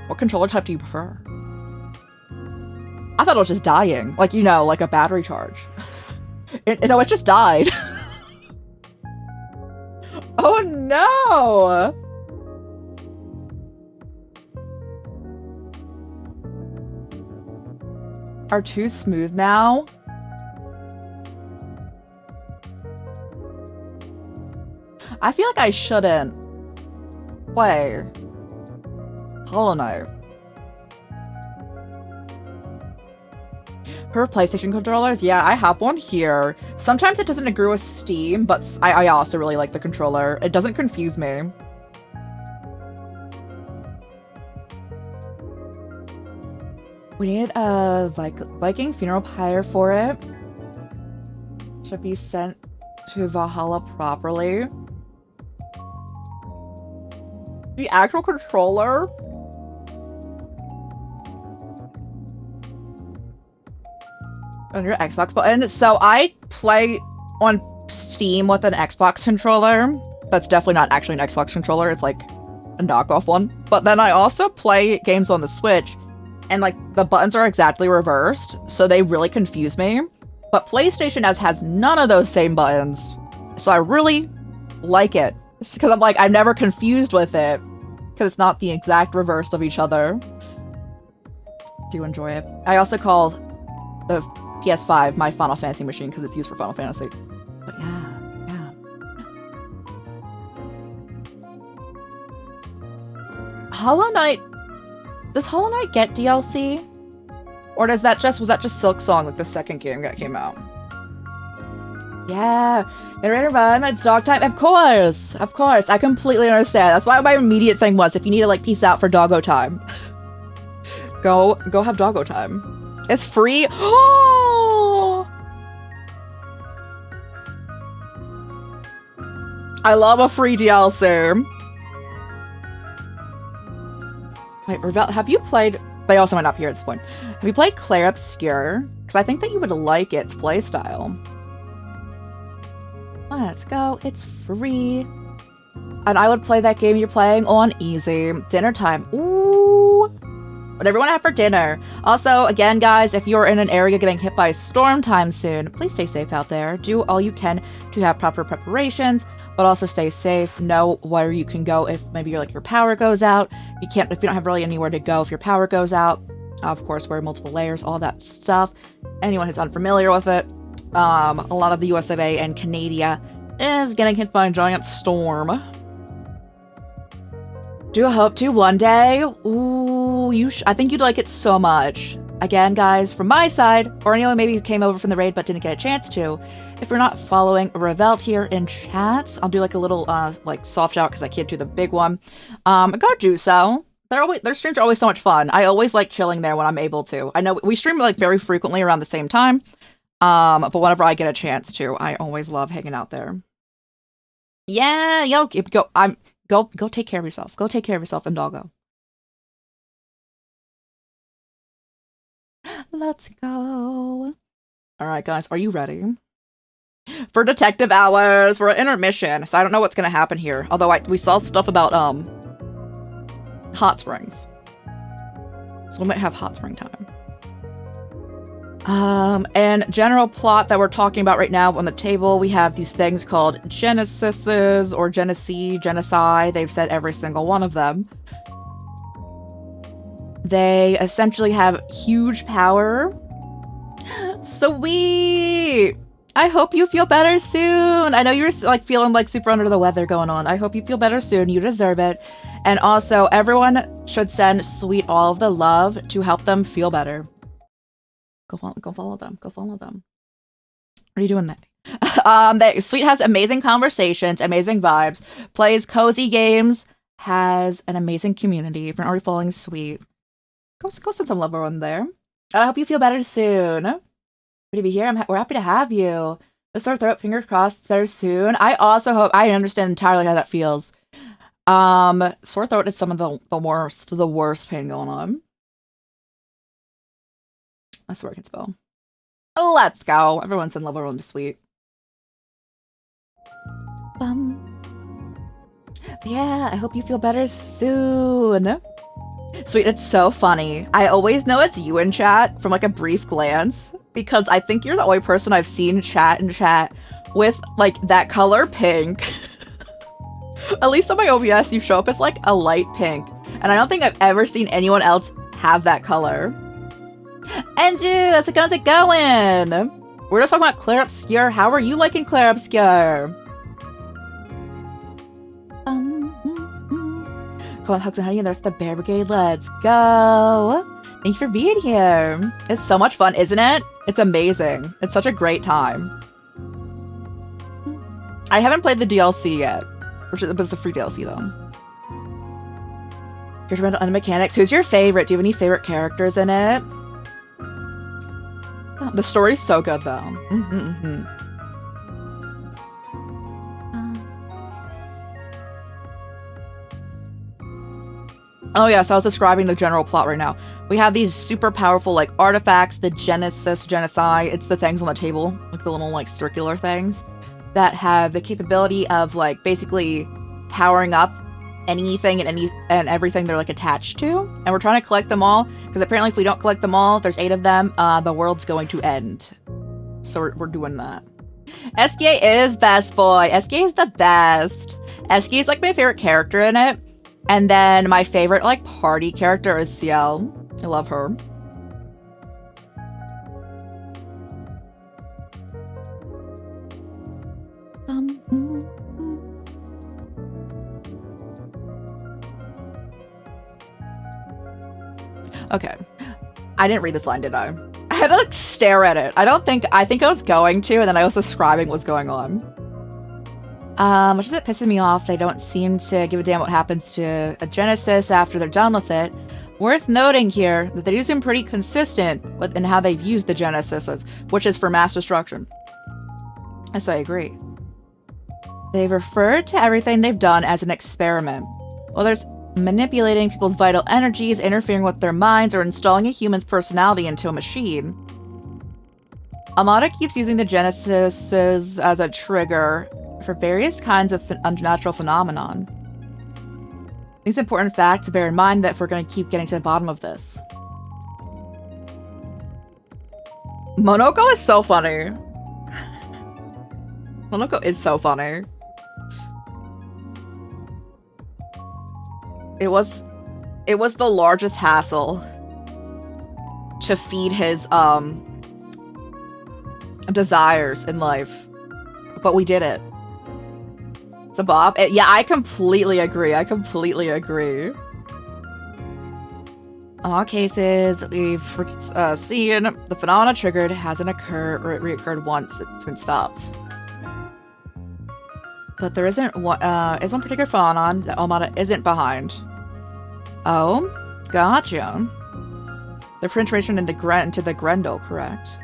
What controller type do you prefer? I thought it was just dying. Like, you know, like a battery charge. No, it just died. Oh no! Are too smooth now? I feel like I shouldn't play Hollow Knight. For PlayStation controllers, yeah, I have one here. Sometimes it doesn't agree with Steam, but I also really like the controller. It doesn't confuse me. We need a Viking funeral pyre for it. Should be sent to Valhalla properly. The actual controller? On your Xbox button. So I play on Steam with an Xbox controller. That's definitely not actually an Xbox controller. It's like a knockoff one. But then I also play games on the Switch. And like the buttons are exactly reversed. So they really confuse me. But PlayStation has none of those same buttons. So I really like it. It's because I'm like, I'm never confused with it. Because it's not the exact reverse of each other. Do enjoy it. I also call the PS5 my Final Fantasy machine because it's used for Final Fantasy. But yeah. Hollow Knight. Does Hollow Knight get DLC? Or was that just Silk Song, like the second game that came out? Yeah. They're ready to run. It's dog time. Of course. I completely understand. That's why my immediate thing was if you need to like peace out for doggo time. Go have doggo time. It's free. Oh! I love a free DLC. Wait, Revel, have you played... They also might not be here at this point. Have you played Clair Obscur? Because I think that you would like its playstyle. Let's go. It's free. And I would play that game you're playing on easy. Dinner time. Ooh. What everyone have for dinner. Also, again, guys, if you're in an area getting hit by a storm time soon, please stay safe out there. Do all you can to have proper preparations, but also stay safe. Know where you can go if maybe your power goes out. If you don't have really anywhere to go if your power goes out. Of course, wear multiple layers, all that stuff. Anyone who's unfamiliar with it, a lot of the US of A and Canada is getting hit by a giant storm. Do hope to one day. Ooh, I think you'd like it so much. Again, guys, from my side, or anyone maybe who came over from the raid but didn't get a chance to, if you're not following Revelt here in chat, I'll do like a little soft shout because I can't do the big one. Go do so. Their streams are always so much fun. I always like chilling there when I'm able to. I know we stream like very frequently around the same time. But whenever I get a chance to, I always love hanging out there. Yeah, go take care of yourself. Go take care of yourself and doggo. Let's go. Alright, guys, are you ready? For detective hours, we're at intermission, so I don't know what's gonna happen here. Although we saw stuff about, hot springs. So we might have hot spring time. And general plot that we're talking about right now on the table, we have these things called genesises or genocide. They've said every single one of them. They essentially have huge power. Sweet! I hope you feel better soon. I know you're like feeling like super under the weather going on. I hope you feel better soon. You deserve it. And also, everyone should send Sweet all of the love to help them feel better. Go follow them. Go follow them. What are you doing there? Sweet has amazing conversations, amazing vibes, plays cozy games, has an amazing community. If you're already following Sweet, go send some love on there. I hope you feel better soon. Good to be here. We're happy to have you. The sore throat, fingers crossed, it's better soon. I also hope I understand entirely how that feels. Sore throat is some of the worst pain going on. That's where I can spell. Let's go. Everyone's in level 1 to Sweet. Yeah, I hope you feel better soon. Sweet, it's so funny. I always know it's you in chat from like a brief glance because I think you're the only person I've seen chat with like that color pink. At least on my OBS, you show up as like a light pink. And I don't think I've ever seen anyone else have that color. Andrew, how's it going? We're just talking about Clair Obscur. How are you liking Clair Obscur? Come on, Hugs and Honey, and there's the Bear Brigade. Let's go. Thank you for being here. It's so much fun, isn't it? It's amazing. It's such a great time. I haven't played the DLC yet, which is a free DLC though. Here's Randall and the mechanics. Who's your favorite? Do you have any favorite characters in it? Oh, the story's so good though. Oh yeah, so I was describing the general plot right now. We have these super powerful like artifacts, the genocide. It's the things on the table, like the little like circular things that have the capability of like basically powering up anything and everything they're like attached to. And we're trying to collect them all because apparently if we don't collect them all, there's 8 of them, the world's going to end. So we're doing that. SK is best boy. SK is the best. SK is like my favorite character in it. And then my favorite like party character is Ciel. I love her. Okay. I didn't read this line, did I? I had to like stare at it. I think I was going to, and then I was describing what's going on. Which is it pissing me off. They don't seem to give a damn what happens to a Genesis after they're done with it. Worth noting here that they do seem pretty consistent in how they've used the Genesises, which is for mass destruction. Yes, I agree. They've referred to everything they've done as an experiment. Well, there's manipulating people's vital energies, interfering with their minds, or installing a human's personality into a machine. Amada keeps using the Genesises as a trigger for various kinds of unnatural phenomenon. It's an important fact to bear in mind that if we're going to keep getting to the bottom of this. Monoko is so funny. Monoko is so funny. It was the largest hassle to feed his desires in life, but we did it. So Bob, yeah, I completely agree. All cases we've seen, the phenomena triggered hasn't occurred or it reoccurred once. It's been stopped. But there is one particular phenomenon that Amada isn't behind. Oh, gotcha. The penetration into the Grendel, correct?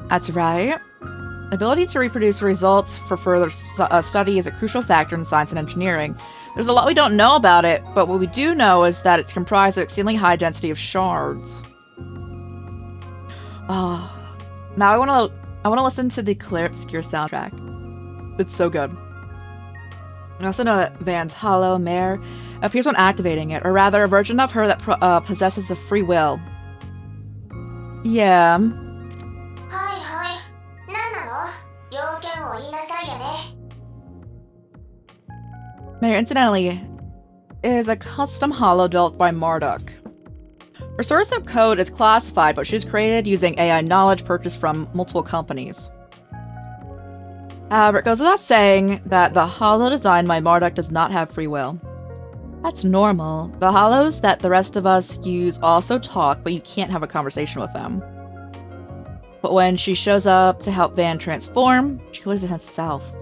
That's right. Ability to reproduce results for further study is a crucial factor in science and engineering. There's a lot we don't know about it, but what we do know is that it's comprised of extremely high density of shards. Now I wanna listen to the Claire Obscure soundtrack. It's so good. I also know that Van's hollow mare appears when activating it, or rather a version of her that possesses a free will. Yeah. Mare, incidentally, is a custom hollow built by Marduk. Her source of code is classified, but she's created using AI knowledge purchased from multiple companies. However, it goes without saying that the hollow designed by Marduk does not have free will. That's normal. The hollows that the rest of us use also talk, but you can't have a conversation with them. But when she shows up to help Van transform, she clearly has a sense of self.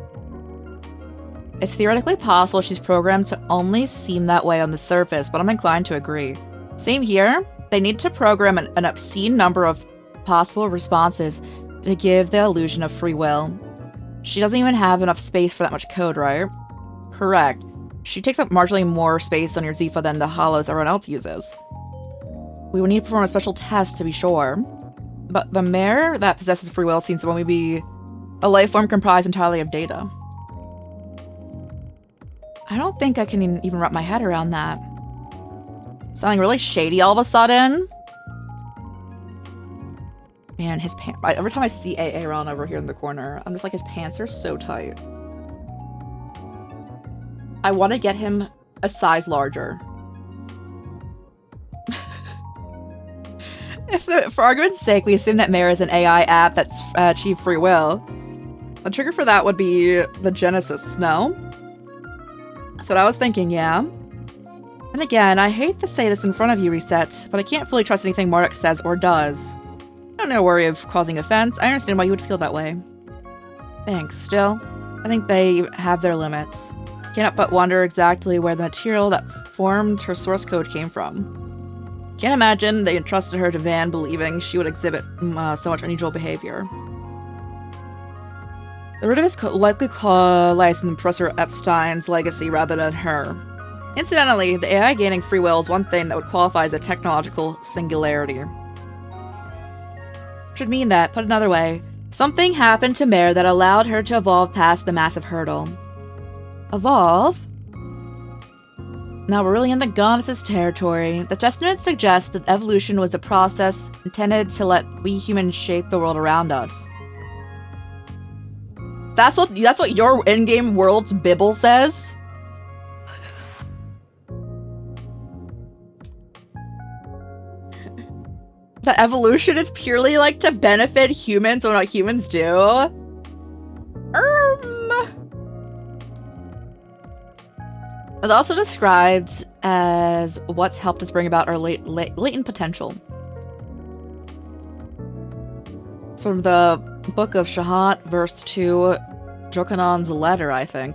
It's theoretically possible she's programmed to only seem that way on the surface, but I'm inclined to agree. Same here. They need to program an obscene number of possible responses to give the illusion of free will. She doesn't even have enough space for that much code, right? Correct. She takes up marginally more space on your Zifa than the hollows everyone else uses. We will need to perform a special test to be sure. But the mare that possesses free will seems to only be a life form comprised entirely of data. I don't think I can even wrap my head around that. Sounding really shady all of a sudden. Man, his pants. Every time I see AA run over here in the corner, I'm just like, his pants are so tight. I want to get him a size larger. For argument's sake, we assume that Mare is an AI app that's achieved free will. The trigger for that would be the Genesis, no? That's what I was thinking, yeah. And again, I hate to say this in front of you, Reset, but I can't fully trust anything Marduk says or does. I don't no worry of causing offense. I understand why you would feel that way. Thanks. Still, I think they have their limits. Cannot but wonder exactly where the material that formed her source code came from. Can't imagine they entrusted her to Van believing she would exhibit so much unusual behavior. The root of this likely lies in Professor Epstein's legacy rather than her. Incidentally, the AI gaining free will is one thing that would qualify as a technological singularity. Which would mean that, put another way, something happened to Mare that allowed her to evolve past the massive hurdle. Evolve? Now we're really in the goddess's territory. The testament suggests that evolution was a process intended to let we humans shape the world around us. That's what your in-game world's Bibble says? That evolution is purely like to benefit humans and what humans do? It's also described as what's helped us bring about our latent potential. It's from the Book of Shahat, verse 2, Jokanan's letter, I think.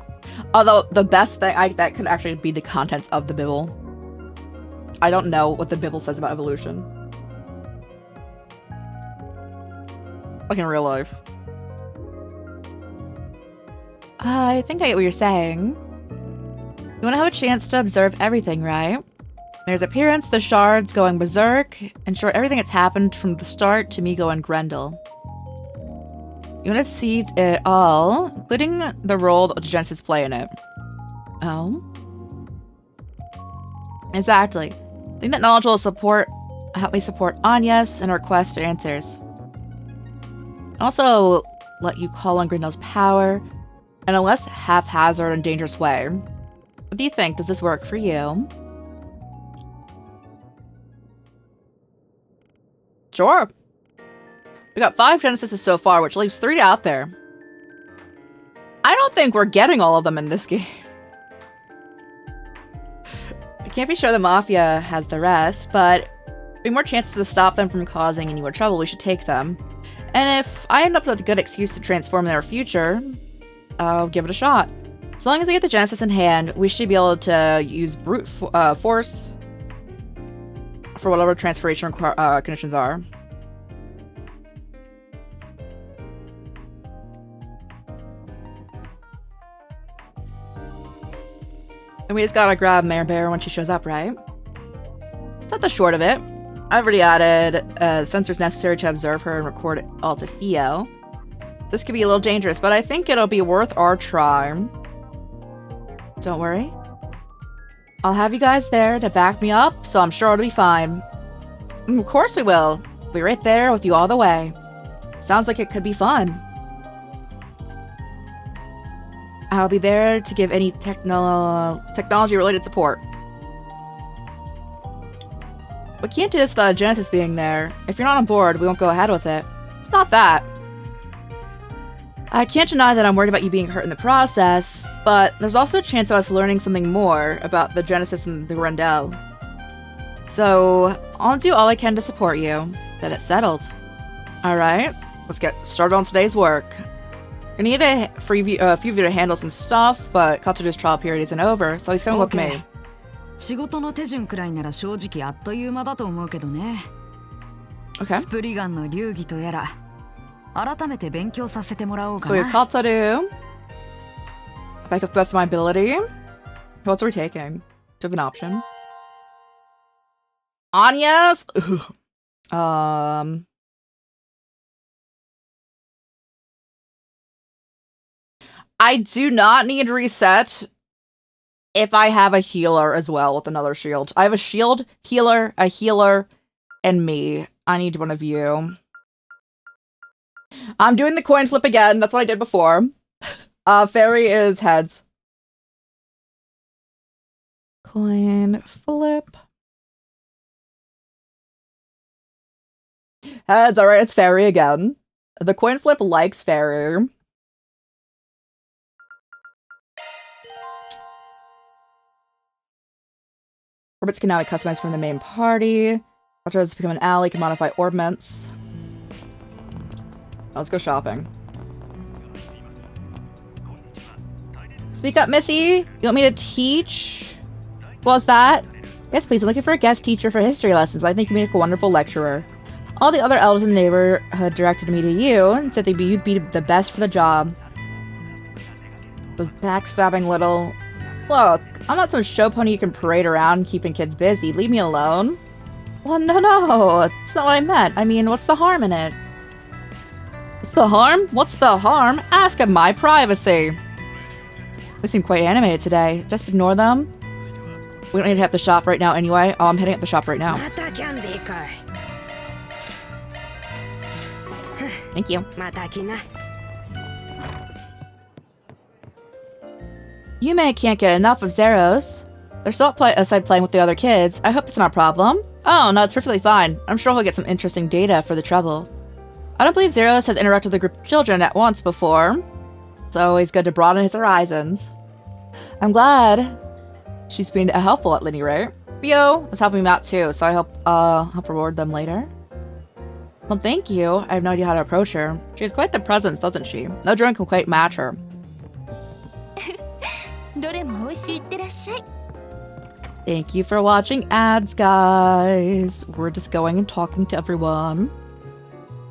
Although the best thing, that could actually be the contents of the Bible. I don't know what the Bible says about evolution. Like in real life. I think I get what you're saying. You want to have a chance to observe everything, right? There's appearance, the shards going berserk, in short, everything that's happened from the start to me going Grendel. You want to see it all, including the role that Genesis play in it. Oh? Exactly. I think that knowledge will help me support Anya's and her quest for answers. Also, let you call on Grendel's power in a less haphazard and dangerous way. What do you think? Does this work for you? Sure. We got 5 Genesises so far, which leaves 3 out there. I don't think we're getting all of them in this game. I can't be sure the Mafia has the rest, but if we have more chances to stop them from causing any more trouble, we should take them. And if I end up with a good excuse to transform in our future, I'll give it a shot. As long as we get the Genesis in hand, we should be able to use brute force for whatever transformation conditions are. And we just gotta grab Mare Bear when she shows up, right? That's not the short of it. I've already added sensors necessary to observe her and record it all to Theo. This could be a little dangerous, but I think it'll be worth our try. Don't worry. I'll have you guys there to back me up, so I'm sure it'll be fine. Of course we will. We'll be right there with you all the way. Sounds like it could be fun. I'll be there to give any technology-related support. We can't do this without Genesis being there. If you're not on board, we won't go ahead with it. It's not that. I can't deny that I'm worried about you being hurt in the process, but there's also a chance of us learning something more about the Genesis and the Grendel. So, I'll do all I can to support you. Then it's settled. Alright, let's get started on today's work. I need a few of you to handle some stuff, but Katoru's trial period isn't over, so he's coming with me. 仕事の手順くらいなら正直あっという間だと思うけどね。Okay. スプリガンの流儀とやら改めて勉強させてもらおうか So な。 we have Katoru. If I could best my ability. Who else are we taking? Do we have an option? Anya's? I do not need reset if I have a healer as well with another shield. I have a shield, healer, a healer, and me. I need one of you. I'm doing the coin flip again. That's what I did before. Fairy is heads. Coin flip. Heads, alright, it's Fairy again. The coin flip likes Fairy. Orbits can now be customized from the main party. Ultras become an ally, can modify orbments. Let's go shopping. Speak up, Missy! You want me to teach? What's that? Yes, please. I'm looking for a guest teacher for history lessons. I think you make a wonderful lecturer. All the other elves in the neighborhood directed me to you and said you'd be the best for the job. Those backstabbing little... Look, I'm not some show pony you can parade around keeping kids busy. Leave me alone. Well, no. That's not what I meant. I mean, what's the harm in it? What's the harm? What's the harm? Ask of my privacy. They seem quite animated today. Just ignore them. We don't need to hit the shop right now anyway. Oh, I'm heading at the shop right now. Thank you. Yume can't get enough of Zeros. They're still outside playing with the other kids. I hope it's not a problem. Oh, no, it's perfectly fine. I'm sure he'll get some interesting data for the trouble. I don't believe Zeros has interacted with a group of children at once before. It's always good to broaden his horizons. I'm glad she's been helpful at any rate. Theo is helping me out too, so I hope help reward them later. Well, thank you. I have no idea how to approach her. She has quite the presence, doesn't she? No drone can quite match her. Thank you for watching ads, guys. We're just going and talking to everyone.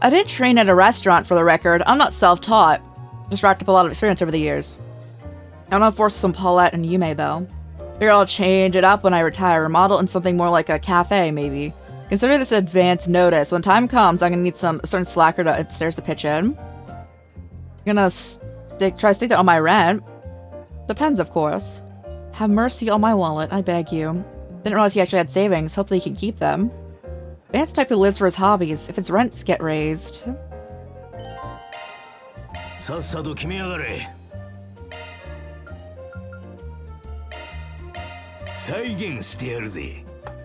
I didn't train at a restaurant, for the record. I'm not self-taught. Just racked up a lot of experience over the years. I'm gonna force some Paulette and Yume, though. Figure I'll change it up when I retire. Remodel in something more like a cafe, maybe. Consider this advance notice. When time comes, I'm gonna need a certain slacker to upstairs to pitch in. I'm gonna try to stick that on my rent. Depends, of course. Have mercy on my wallet, I beg you. Didn't realize he actually had savings. Hopefully he can keep them. Vance type who lives for his hobbies. If his rents get raised.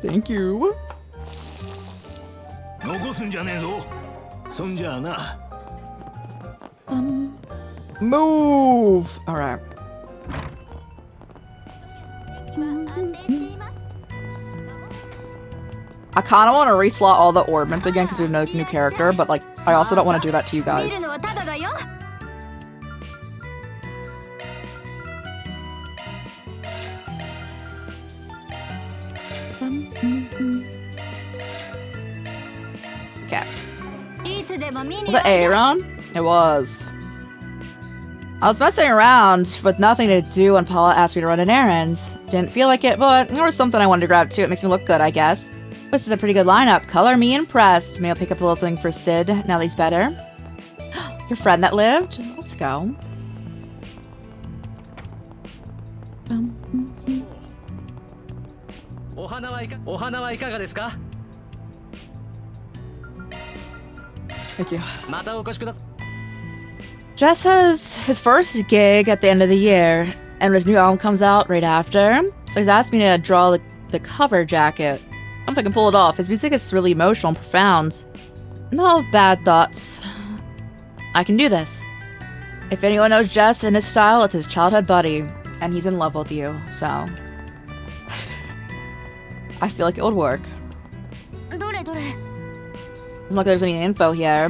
Thank you. Move! Alright. I kind of want to reslot all the orbments again because we have no new character, but like, I also don't want to do that to you guys. Okay. Was it Aaron? It was. I was messing around with nothing to do when Paula asked me to run an errand. Didn't feel like it, but there was something I wanted to grab too. It makes me look good, I guess. This is a pretty good lineup. Color me impressed. Maybe I'll pick up a little something for Sid now that he's better. Your friend that lived? Let's go. Thank you. Jess has his first gig at the end of the year, and his new album comes out right after. So he's asked me to draw the cover jacket. I don't know if I can pull it off. His music is really emotional and profound. No bad thoughts. I can do this. If anyone knows Jess and his style, it's his childhood buddy, and he's in love with you, so... I feel like it would work. Doesn't look like there's any info here.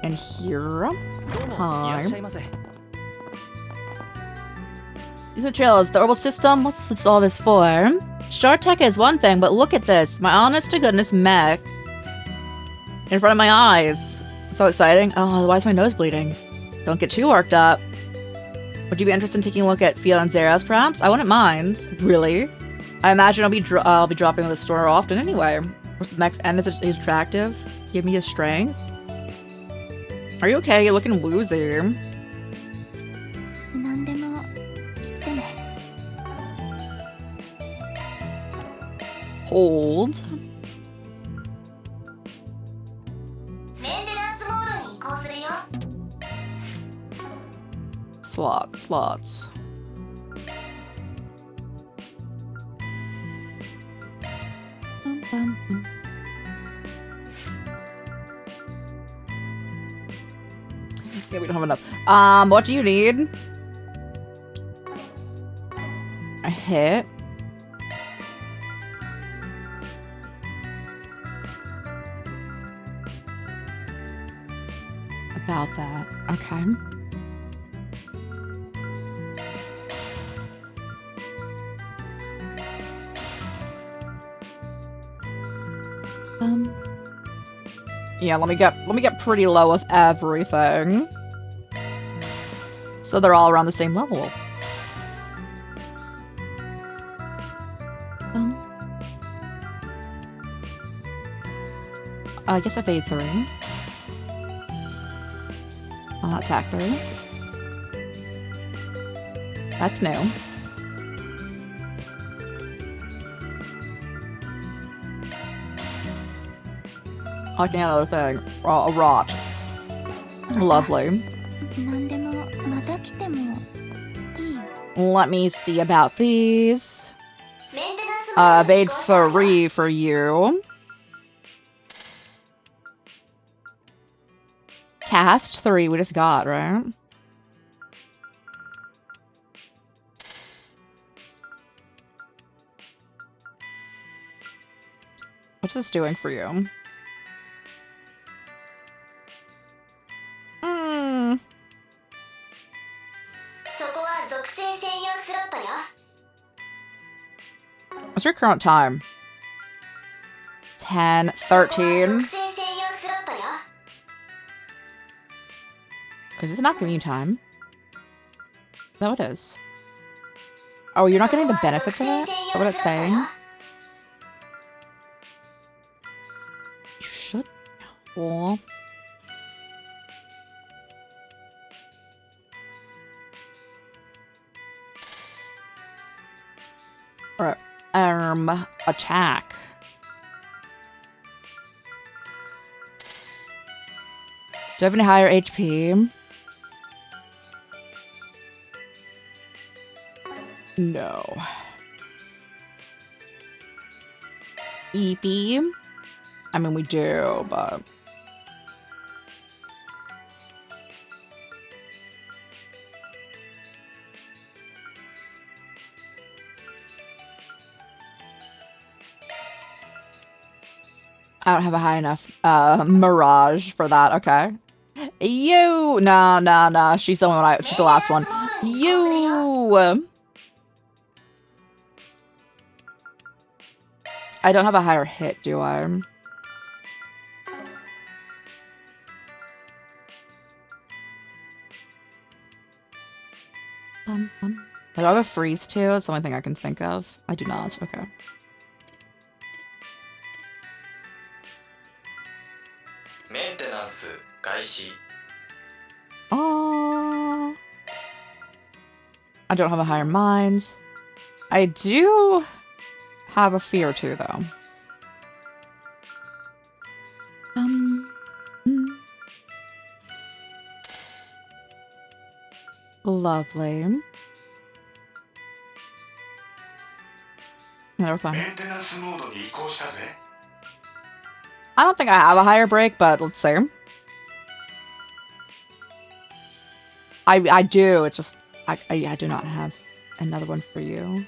And here. Hi. These are trails. The orbital system? What's all this for? Star Tech is one thing, but look at this. My honest to goodness mech. In front of my eyes. So exciting. Oh, why is my nose bleeding? Don't get too worked up. Would you be interested in taking a look at Fia and Zera's, perhaps? I wouldn't mind. Really? I imagine I'll be dropping the store often anyway. The next end is attractive. Give me a strength. Are you okay? You're looking woozy. Hold. Slots. Yeah, we don't have enough. What do you need? A hit. About that. Okay. Yeah, let me get pretty low with everything. So they're all around the same level. I guess I fade 3. Attack 3. That's new. I can add another thing. A rot. Lovely. Let me see about these. Evade 3 for you. Cast 3 we just got, right? What's this doing for you? What's your current time? 10, 13. Is this not giving you time? Is that what it is? Oh, you're not getting the benefits of it? Is that what it's saying? You should. Cool. Alright. Attack. Do I have any higher HP? No. EP? I mean, we do, but... I don't have a high enough Mirage for that. Okay. You. No. She's the one. She's the last one. You. I don't have a higher hit, do I? Do I have a freeze too? That's the only thing I can think of. I do not. Okay. Maintenance 開始. Oh. I don't have a higher mind. I do have a fear too, though. Lovely. Never fine. I don't think I have a higher break, but let's see. I do. It's just I do not have another one for you.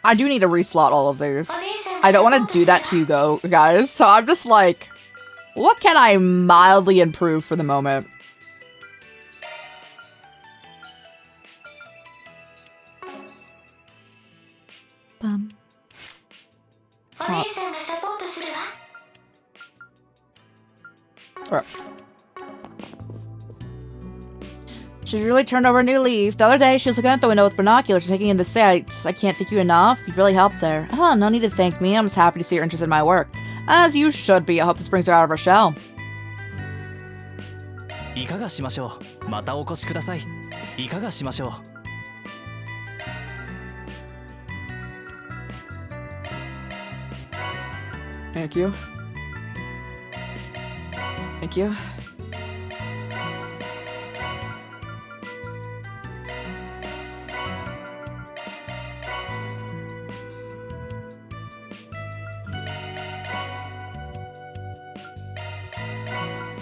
I do need to reslot all of these. I don't want to do that to you guys. So I'm just like, what can I mildly improve for the moment? Right. She's really turned over a new leaf. The other day, she was looking out the window with binoculars, taking in the sights. I can't thank you enough. You've really helped her. Oh, no need to thank me. I'm just happy to see you're interested in my work. As you should be. I hope this brings her out of her shell. いかがしましょう。またお越しください。いかがしましょう。Thank you. Thank you.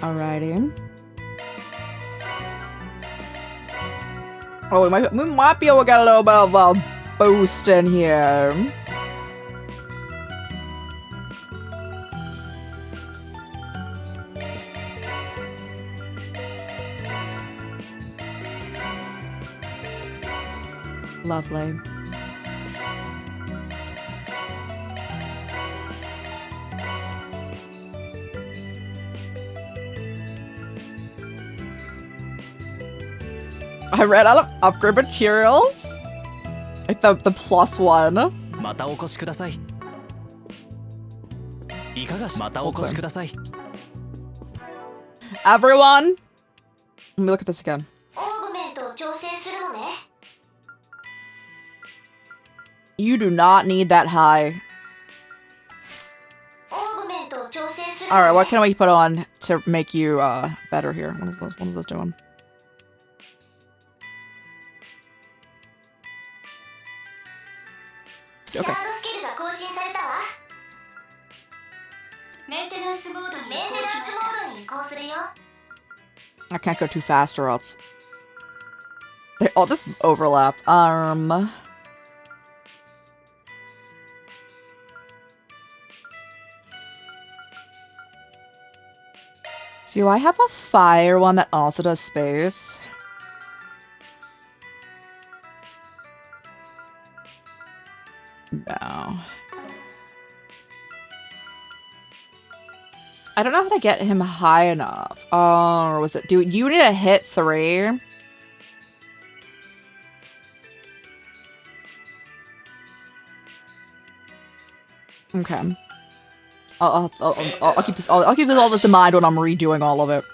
Alrighty. Oh, we might be able to get a little bit of a boost in here. Lovely. I ran out of upgrade materials. Like the +1. またお越しください。いかがしまたお越しください。Everyone, let me look at this again. You do not need that high. Alright, what can we put on to make you better here? What is this doing? Okay. I can't go too fast or else they all just overlap. Do I have a fire one that also does space? No. I don't know how to get him high enough. Or was it... Do you need to hit 3? Okay. I'll keep this all this in mind when I'm redoing all of it.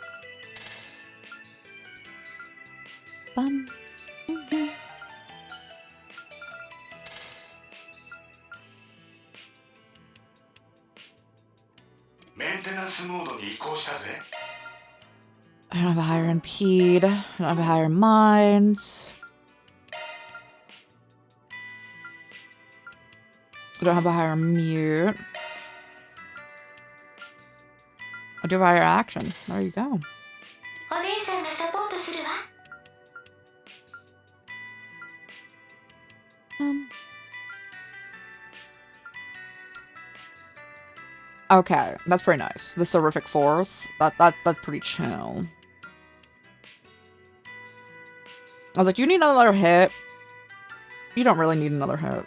I don't have a higher impede. I don't have a higher mind. I don't have a higher mute. I do have a higher action. There you go. Okay, that's pretty nice. The Seraphic Force. That's pretty chill. I was like, do you need another hit? You don't really need another hit.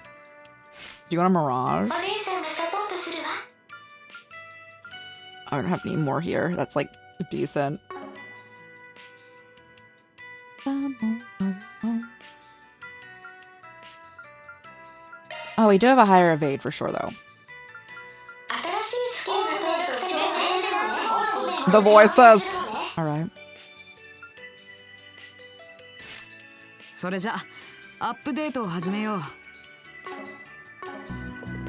Do you want a Mirage? I don't have any more here. That's like Decent. Oh, we do have a higher evade for sure, though. The voices. All right. それじゃアップデートを始めよう。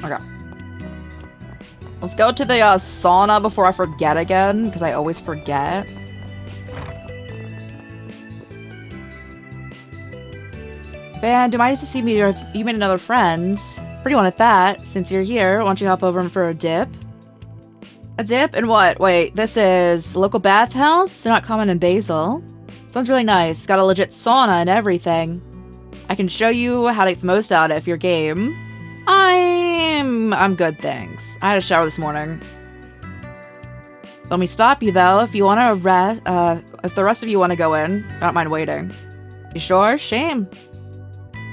Okay. Let's go to the sauna before I forget again, because I always forget. Van, do you mind to see me or if you made another friends? Pretty one at that. Since you're here, why don't you hop over for a dip? A dip? And what? Wait, this is local bathhouse? They're not common in Basel. Sounds really nice. Got a legit sauna and everything. I can show you how to get the most out of it if you're game. I'm good, thanks. I had a shower this morning. Let me stop you though. If you want to rest, if the rest of you want to go in, I don't mind waiting. You sure? Shame.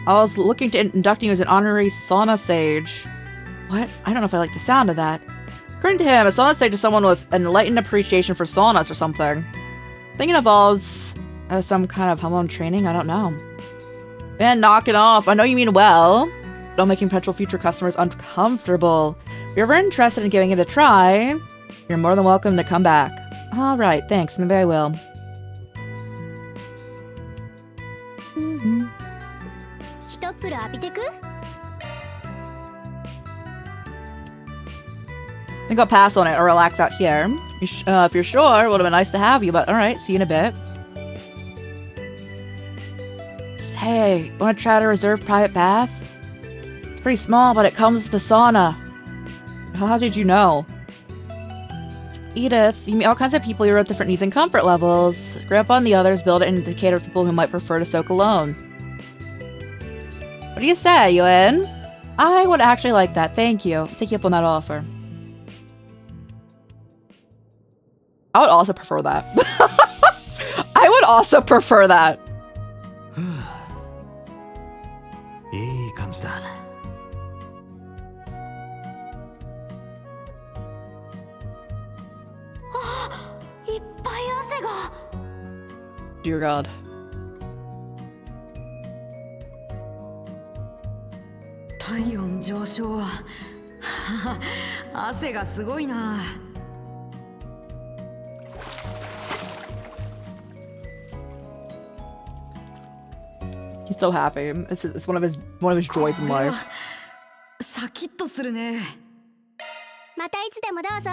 I was looking to induct you as an honorary sauna sage. What? I don't know if I like the sound of that. According to him, a sauna sage is someone with an enlightened appreciation for saunas or something. I think it involves some kind of hormone training. I don't know. Man, knock it off. I know you mean well. Don't making potential future customers uncomfortable. If you're ever interested in giving it a try, you're more than welcome to come back. All right, thanks. Maybe I will. I think I'll pass on it or relax out here. If you're sure, it would have been nice to have you, but alright, see you in a bit. Hey, want to try to reserve private bath? It's pretty small, but it comes with the sauna. How did you know? Edith, you meet all kinds of people here with different needs and comfort levels. Grab on the others, build it and cater to people who might prefer to soak alone. What do you say, you in? I would actually like that, thank you. I'll take you up on that offer. I would also prefer that. I would also prefer that. いい感じだ。いっぱい汗が。Dear God. 体温上昇。汗がすごいな。 He's so happy. It's one of his joys in life. シャキッとするね。またいつでもどうぞ。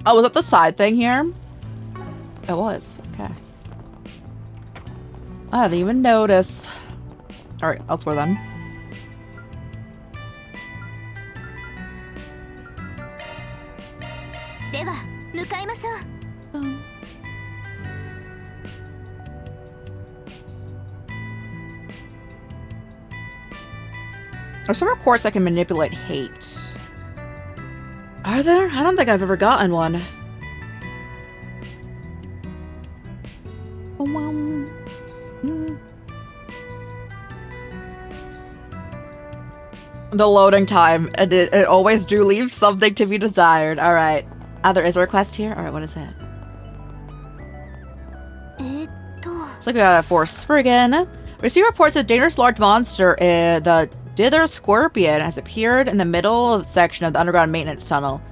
Oh, was that the side thing here? It was. Okay. I didn't even notice. Alright, elsewhere then. There's some reports that can manipulate hate. Are there? I don't think I've ever gotten one. The loading time, and it always do leave something to be desired. Alright. There is a request here? Alright, what is it? Looks like we got a force Spriggan. We see reports that a dangerous large monster, the Dither Scorpion, has appeared in the middle section of the underground maintenance tunnel.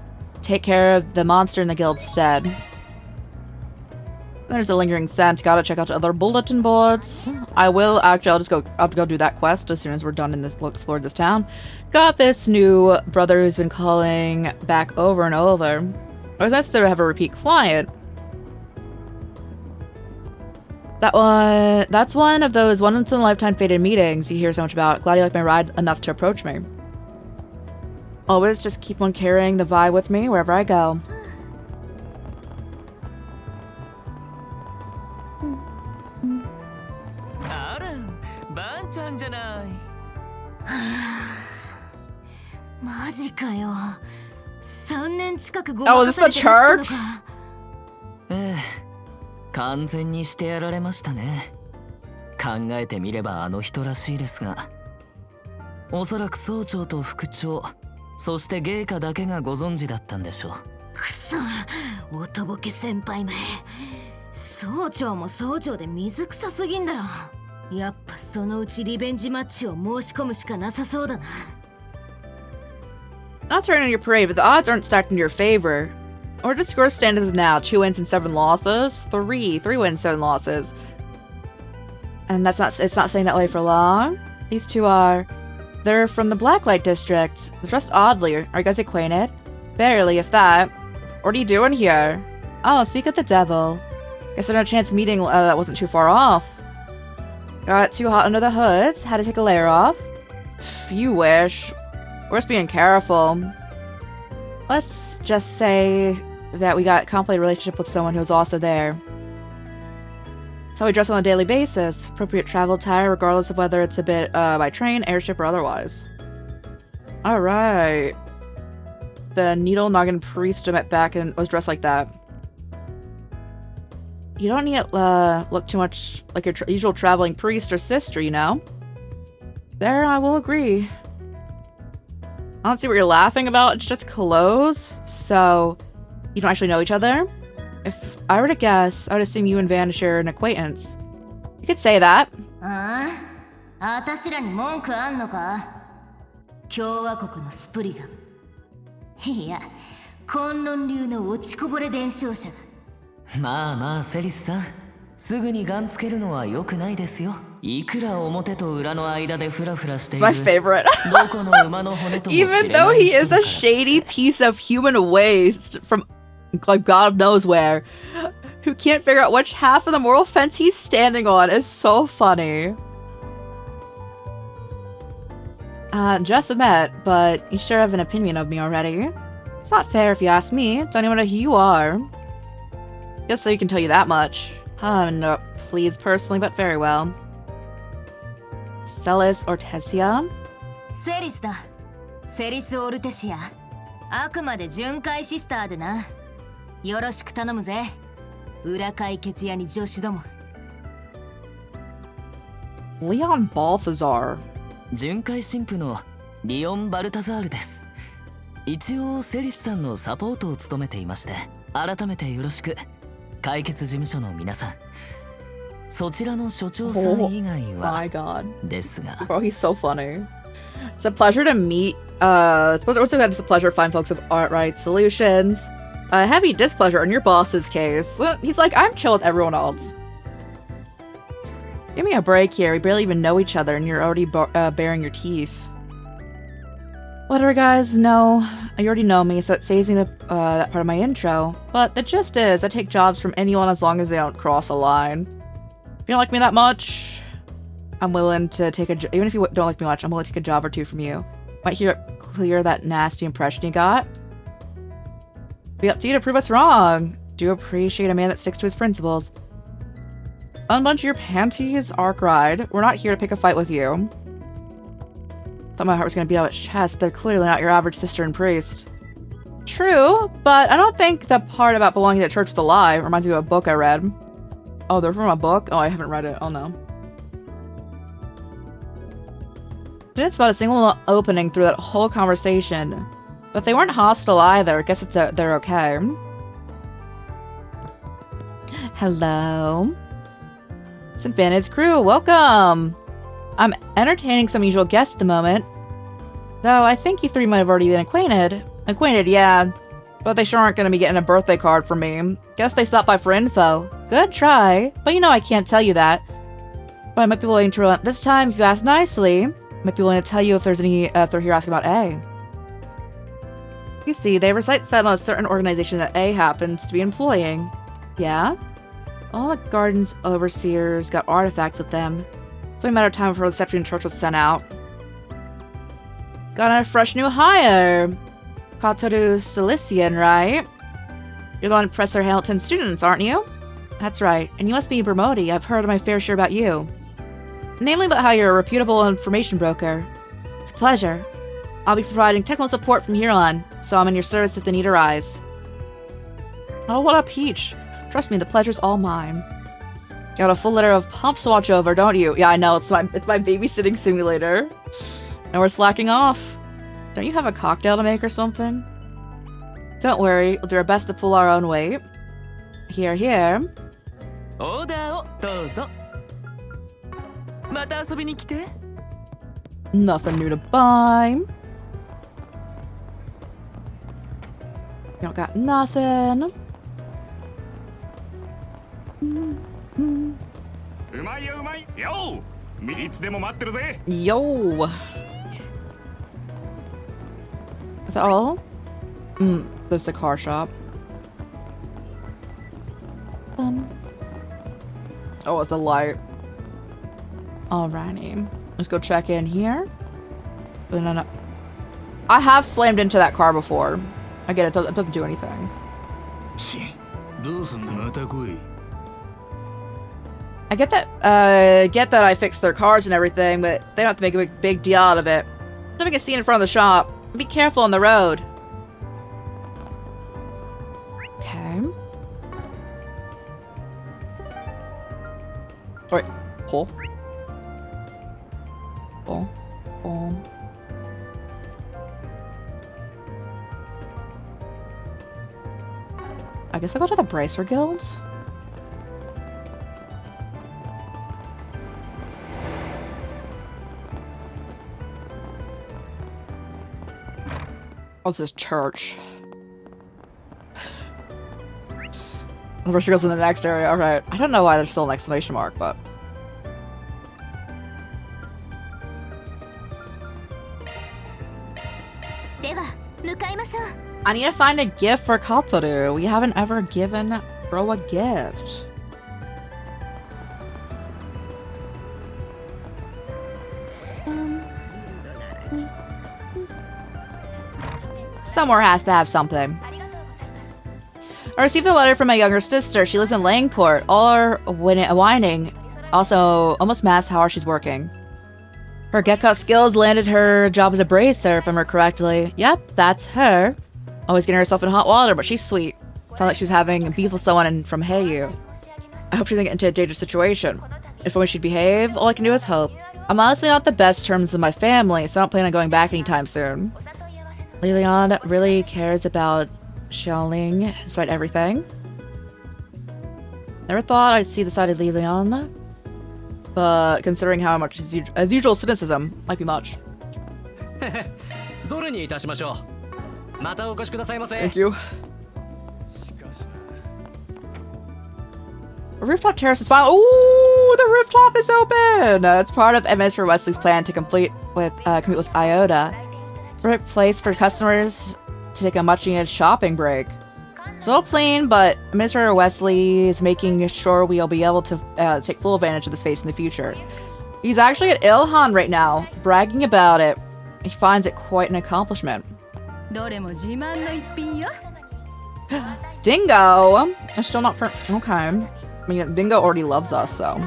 Take care of the monster in the guild's stead. There's a lingering scent. Gotta check out the other bulletin boards. I'll go do that quest as soon as we're done in this explore this town. Got this new brother who's been calling back over and over. It was nice to have a repeat client. That's one of those once-in-a-lifetime fated meetings you hear so much about. Glad you like my ride enough to approach me. Always just keep on carrying the vibe with me wherever I go. Oh, is this the church? 完全にしてやられましたね。考えてみればあの人らしいですが、おそらく総長と副長、そして芸家だけがご存知だったんでしょう。くそ、おとぼけ先輩め。総長も総長で水臭すぎんだろ。やっぱそのうちリベンジマッチを申し込むしかなさそうだな。Not turning your parade, but the odds aren't stacked in your favor. Or does score stand as now? 2 wins and 7 losses? 3 wins, 7 losses. And it's not staying that way for long. These two they're from the Blacklight District. They're dressed oddly. Are you guys acquainted? Barely, if that. What are you doing here? Oh, speak of the devil. Guess there's no chance meeting that wasn't too far off. Got too hot under the hoods. Had to take a layer off. You wish. We're just being careful. Let's just say that we got a complicated relationship with someone who's also there. That's how we dress on a daily basis. Appropriate travel attire, regardless of whether it's a bit by train, airship, or otherwise. Alright. The Needle Noggin Priest I met back and was dressed like that. You don't need to look too much like your usual traveling priest or sister, you know? There, I will agree. I don't see what you're laughing about. It's just clothes. So, you don't actually know each other? If I were to guess, I would assume you and Van share an acquaintance. You could say that. ああ、あたしらに文句あんのか？共和国のスプリガン。いや、崑崙流の落ちこぼれ伝承者。まあまあ、セリスさん。すぐにガンつけるのは良くないですよ。いくら表と裏の間でフラフラしている。It's my favorite. どこの馬の骨とも知れない人だから。 Even though he is a shady piece of human waste from like God knows where, who can't figure out which half of the moral fence he's standing on is so funny. Just met, but you sure have an opinion of me already. It's not fair if you ask me. Don't even know who you are. Just so you can tell you that much. I'm not pleased personally, but very well. Celis Ortesia? セリスだ。セリス・オルテシア。あくまで巡回シスターでな。よろしく頼むぜ。裏解決屋に女子ども。Leon Balthazar. 巡回神父のリオン・バルタザールです。一応セリスさんのサポートを務めていまして、改めてよろしく。解決事務所の皆さん。そちらの所長さん以外は。My God. ですが。Bro, he's so funny. It's a pleasure to meet. It's a pleasure to find folks with art-right solutions. Heavy displeasure in your boss's case. He's like, I'm chill with everyone else. Give me a break here. We barely even know each other, and you're already baring your teeth. Whatever, guys. No, you already know me, so it saves me that part of my intro. But the gist is, I take jobs from anyone as long as they don't cross a line. If you don't like me that much, I'm willing to take even if you don't like me much, I'm willing to take a job or two from you. Might clear that nasty impression you got. Be up to you to prove us wrong. Do appreciate a man that sticks to his principles. Unbunch your panties, Arkride. We're not here to pick a fight with you. Thought my heart was gonna beat out its chest. They're clearly not your average sister and priest. True, but I don't think the part about belonging to the church was a lie. It reminds me of a book I read. Oh, they're from a book? Oh, I haven't read it. Oh no. Didn't spot a single opening through that whole conversation. But they weren't hostile either. I guess they're okay. Hello. St. Vanid's crew, welcome! I'm entertaining some usual guests at the moment. Though I think you three might have already been acquainted. Acquainted, yeah. But they sure aren't going to be getting a birthday card from me. Guess they stopped by for info. Good try. But you know I can't tell you that. But I might be willing to relent this time if you ask nicely. Might be willing to tell you if they're here asking about A. You see, they have a site set on a certain organization that A happens to be employing. Yeah? All the garden's overseers got artifacts with them. It's only a matter of time before the Septian Church was sent out. Got a fresh new hire! Katoru Cilician, right? You're the one Professor Hamilton's students, aren't you? That's right, and you must be Bermodi. I've heard my fair share about you. Namely about how you're a reputable information broker. It's a pleasure. I'll be providing technical support from here on, so I'm in your service if the need arise. Oh, what a peach. Trust me, the pleasure's all mine. Got a full litter of pups to watch over, don't you? Yeah, I know, it's my babysitting simulator. And we're slacking off. Don't you have a cocktail to make or something? Don't worry, we'll do our best to pull our own weight. Here, here. Nothing new to buy. You don't got nothing. Yo! Is that all? There's the car shop. Oh, it's the light. Alrighty. Let's go check in here. No. I have slammed into that car before. I get it, it doesn't do anything. I get that I fixed their cars and everything, but they don't have to make a big deal out of it. Don't make a scene in front of the shop. Be careful on the road. Okay. Wait, pull. Pull. Pull. I guess I'll go to the Bracer Guild. What's this church? The Bracer Guild's in the next area. Alright. I don't know why there's still an exclamation mark, but... I need to find a gift for Katoru. We haven't ever given Bro a gift. Somewhere has to have something. I received a letter from my younger sister. She lives in Langport. All are whining. Also, almost asked how she's working. Her Gekka skills landed her a job as a bracer, if I remember correctly. Yep, that's her. Always getting herself in hot water, but she's sweet. Sounds like she's having beef with someone from Heiyu. I hope she doesn't get into a dangerous situation. If only she'd behave, all I can do is hope. I'm honestly not the best terms with my family, so I don't plan on going back anytime soon. Lilian really cares about Xiaoling, despite everything. Never thought I'd see the side of Lilian, but considering how much as usual cynicism might be much. Thank you. A rooftop terrace is fine. Ooh, the rooftop is open! It's part of Administrator Wesley's plan to commute with Iota. Right place for customers to take a much-needed shopping break. Still plain, but Administrator Wesley is making sure we'll be able to take full advantage of the space in the future. He's actually at Ilhan right now, bragging about it. He finds it quite an accomplishment. Dingo! That's still not for... Okay. I mean, Dingo already loves us, so...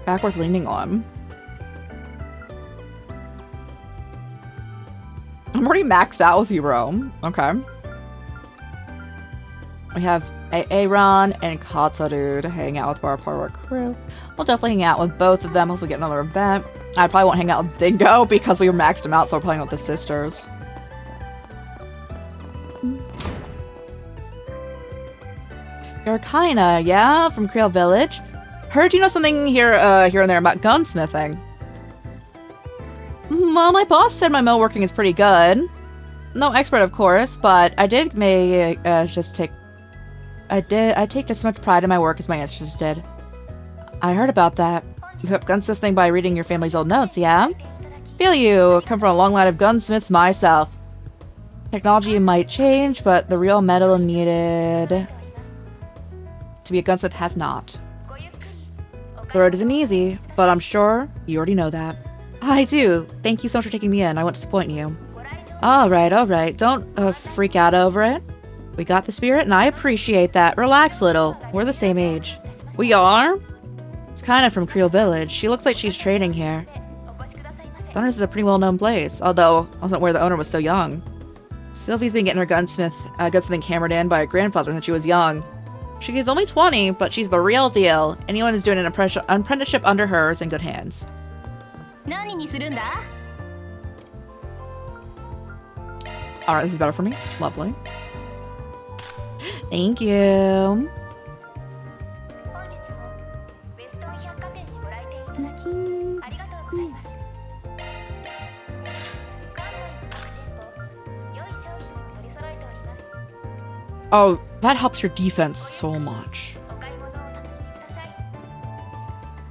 Backward leaning on. I'm already maxed out with you, bro. Okay. We have Aaron and Kataru to hang out with our part of our crew. We'll definitely hang out with both of them if we get another event. I probably won't hang out with Dingo because we maxed him out, so we're playing with the sisters. You're kinda, yeah? From Creole Village? Heard you know something here and there about gunsmithing. Well, my boss said my millworking is pretty good. No expert, of course, but I take just as much pride in my work as my ancestors did. I heard about that. You picked up gunsmithing by reading your family's old notes, yeah? Feel you. Come from a long line of gunsmiths myself. Technology might change, but the real metal needed to be a gunsmith has not. The road isn't easy, but I'm sure you already know that. I do. Thank you so much for taking me in. I won't disappoint you. Alright. Don't freak out over it. We got the spirit, and I appreciate that. Relax a little. We're the same age. We are? It's kind of from Creole Village. She looks like she's training here. Thunders is a pretty well-known place, although I wasn't aware the owner was so young. Sylvie's been getting her gunsmithing hammered in by her grandfather since she was young. She is only 20, but she's the real deal. Anyone who's doing an apprenticeship under her is in good hands. Alright, this is better for me. Lovely. Thank you. Oh, that helps your defense so much.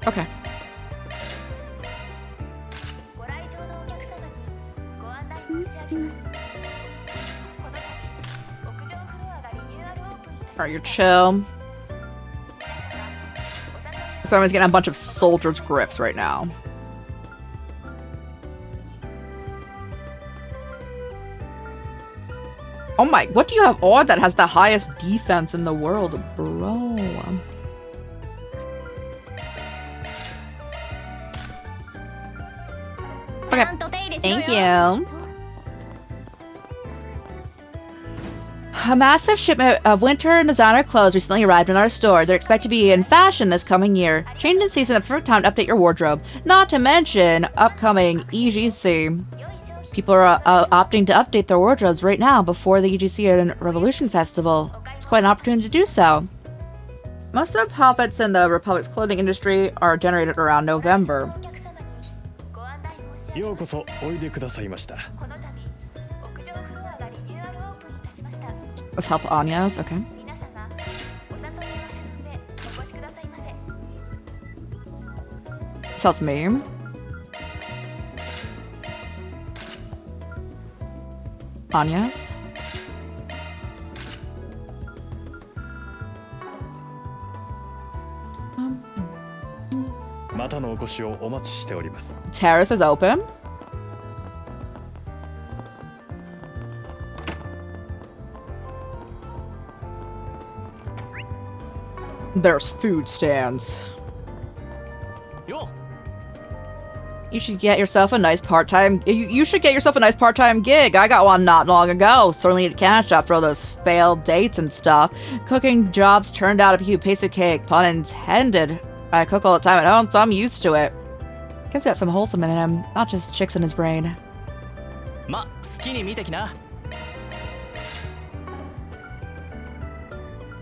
Okay. Alright, you're chill. Someone's getting a bunch of soldiers' grips right now. Oh my, what do you have on that has the highest defense in the world, bro? Okay, thank you. A massive shipment of winter and designer clothes recently arrived in our store. They're expected to be in fashion this coming year. Change in season, the perfect time to update your wardrobe. Not to mention upcoming EGC. People are opting to update their wardrobes right now before the EGC and Revolution Festival. It's quite an opportunity to do so. Most of the profits in the Republic's clothing industry are generated around November. Let's help Anya's, okay. This helps me. Anya's. Terrace is open. There's food stands. You should get yourself a nice part-time... You should get yourself a nice part-time gig. I got one not long ago. Certainly need cash after all those failed dates and stuff. Cooking jobs turned out a huge piece of cake. Pun intended. I cook all the time at home, so I'm used to it. Guess he got some wholesome in him, not just chicks in his brain.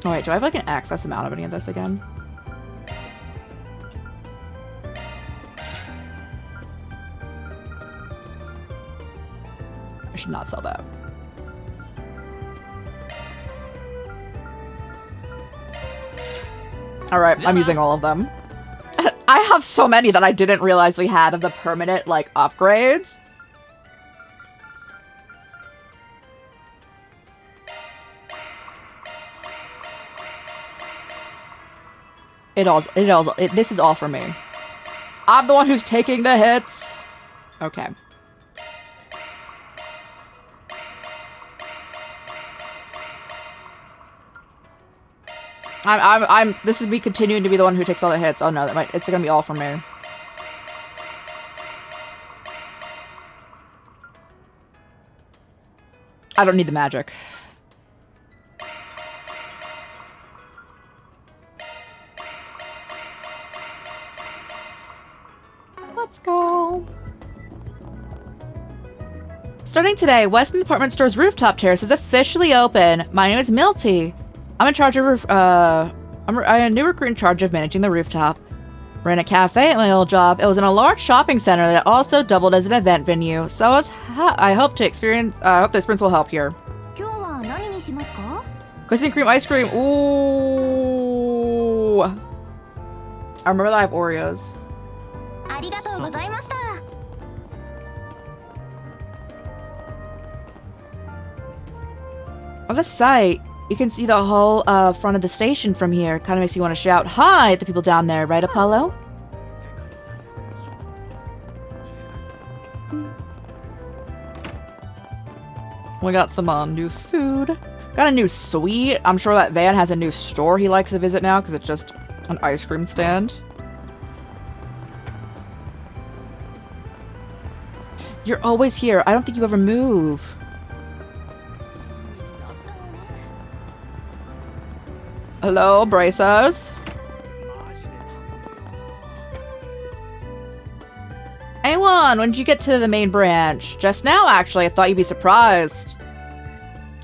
Oh wait, do I have like an excess amount of any of this again? I should not sell that. Alright, I'm using all of them. I have so many that I didn't realize we had of the permanent, like, upgrades. This is all for me. I'm the one who's taking the hits. Okay. This is me continuing to be the one who takes all the hits. Oh no, it's gonna be all for me. I don't need the magic. Let's go. Starting today, Weston Department Store's rooftop terrace is officially open. My name is Milty. I'm in charge of, I'm a new recruit in charge of managing the rooftop. Ran a cafe at my old job. It was in a large shopping center that also doubled as an event venue. So I hope the experience will help here. Cookies and cream ice cream. Ooh. I remember that I have Oreos. On the site, you can see the whole front of the station from here. Kind of makes you want to shout hi at the people down there, right, Apollo? We got some new food. Got a new sweet. I'm sure that Van has a new store he likes to visit now because it's just an ice cream stand. You're always here. I don't think you ever move. Hello, bracers. A1, when did you get to the main branch? Just now, actually. I thought you'd be surprised.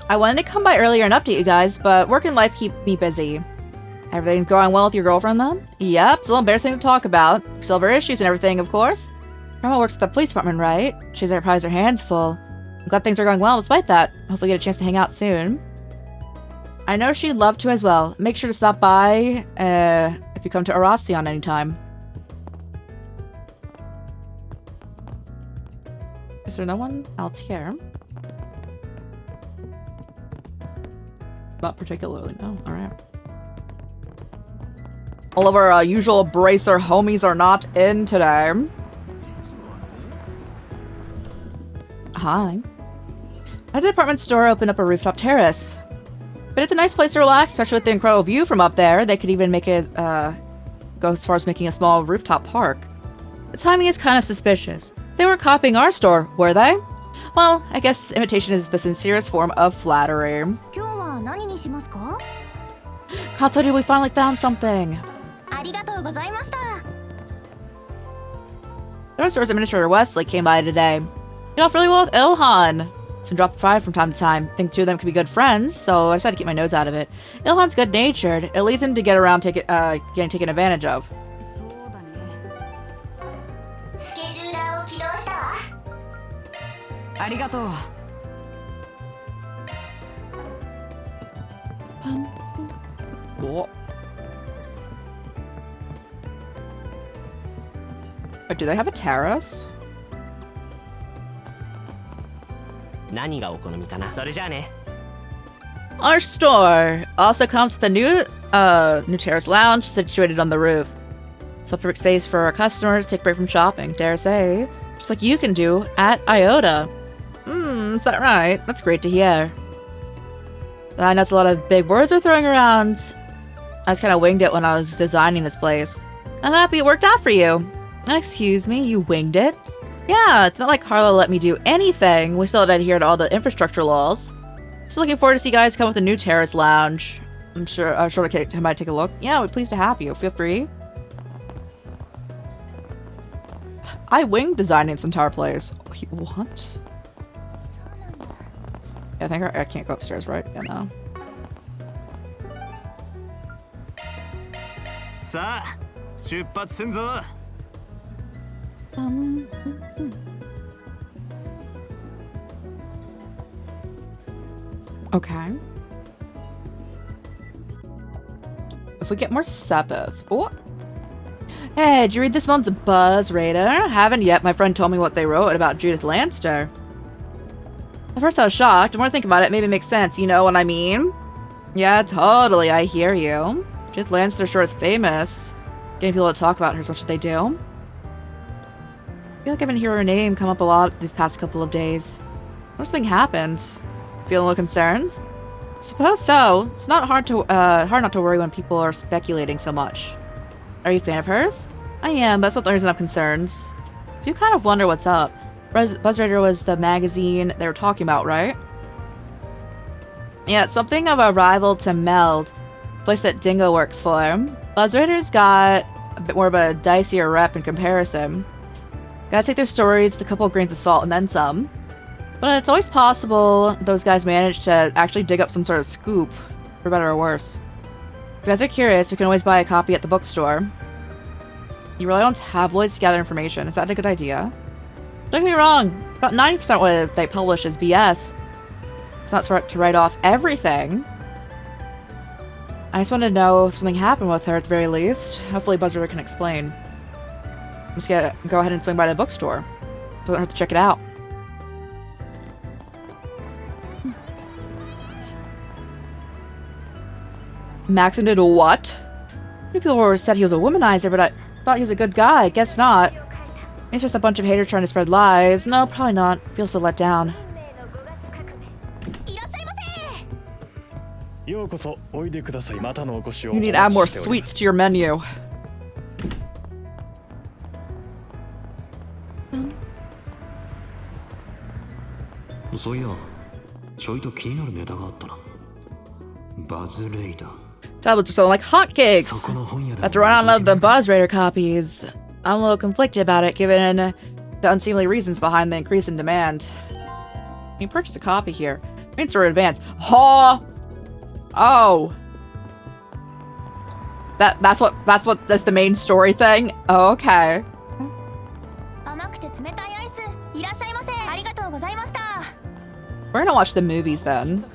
I wanted to come by earlier and update you guys, but work and life keep me busy. Everything's going well with your girlfriend, then? Yep, it's a little embarrassing to talk about. Still have her issues and everything, of course. Grandma works at the police department, right? She's probably her hands full. I'm glad things are going well despite that. Hopefully get a chance to hang out soon. I know she'd love to as well. Make sure to stop by if you come to Arasion anytime. Is there no one else here? Not particularly, no. Alright. All of our usual bracer homies are not in today. Hi. A department store opened up a rooftop terrace. But it's a nice place to relax, especially with the incredible view from up there. They could even make it, go as far as making a small rooftop park. The timing is kind of suspicious. They weren't copying our store, were they? Well, I guess imitation is the sincerest form of flattery. Katsuri, we finally found something! The store's administrator Wesley came by today. Get off really well with Ilhan. Some drop by from time to time. Think two of them could be good friends, so I decided to keep my nose out of it. Ilhan's good-natured. It leads him to get around getting taken advantage of. Oh. Oh, do they have a terrace? Our store also comes with a new terrace lounge situated on the roof. It's a perfect space for our customers to take a break from shopping, dare say. Just like you can do at Iota. Is that right? That's great to hear. I know that's a lot of big words we're throwing around. I just kind of winged it when I was designing this place. I'm happy it worked out for you. Excuse me, you winged it? Yeah, it's not like Harlow let me do anything. We still had to adhere to all the infrastructure laws. Just looking forward to see you guys come with a new terrace lounge. I'm sure I might take a look. Yeah, we're pleased to have you. Feel free. I winged designing this entire place. What? Yeah, I think I can't go upstairs, right? Yeah, no. Okay. If we get more Sepith. Oh! Hey, did you read this month's Buzz Radar? Haven't yet. My friend told me what they wrote about Judith Lanster. At first I was shocked. The more I think about it, maybe it makes sense. You know what I mean? Yeah, totally. I hear you. Judith Lanster sure is famous. Getting people to talk about her as much as they do. I feel like I've been hearing her name come up a lot these past couple of days. What something happened? Feeling a little concerned? Suppose so. It's not hard not to worry when people are speculating so much. Are you a fan of hers? I am, but that's not the reason I'm concerned. So you kind of wonder what's up. Buzz Radar was the magazine they were talking about, right? Yeah, it's something of a rival to Meld, the place that Dingo works for. Buzz Radar's got a bit more of a dicier rep in comparison. Gotta take their stories with a couple of grains of salt and then some. But it's always possible those guys managed to actually dig up some sort of scoop, for better or worse. If you guys are curious, you can always buy a copy at the bookstore. You rely on tabloids to gather information. Is that a good idea? Don't get me wrong, about 90% of what they publish is BS. It's not smart to write off everything. I just wanted to know if something happened with her at the very least. Hopefully Buzz Radar can explain. I'm just gonna go ahead and swing by the bookstore. So I don't have to check it out. Maxon did what? Many people said he was a womanizer, but I thought he was a good guy. Guess not. It's just a bunch of haters trying to spread lies. No, probably not. Feels so let down. You need to add more sweets to your menu. そういや、ちょいと気になるネタがあったな。バズレイダー。Tablets are selling like hotcakes. After run out of the Buzz Raider copies, I'm a little conflicted about it, given the unseemly reasons behind the increase in demand. You purchased a copy here. Main story advance. Oh. That's the main story thing. Oh, okay. We're gonna watch the movies then.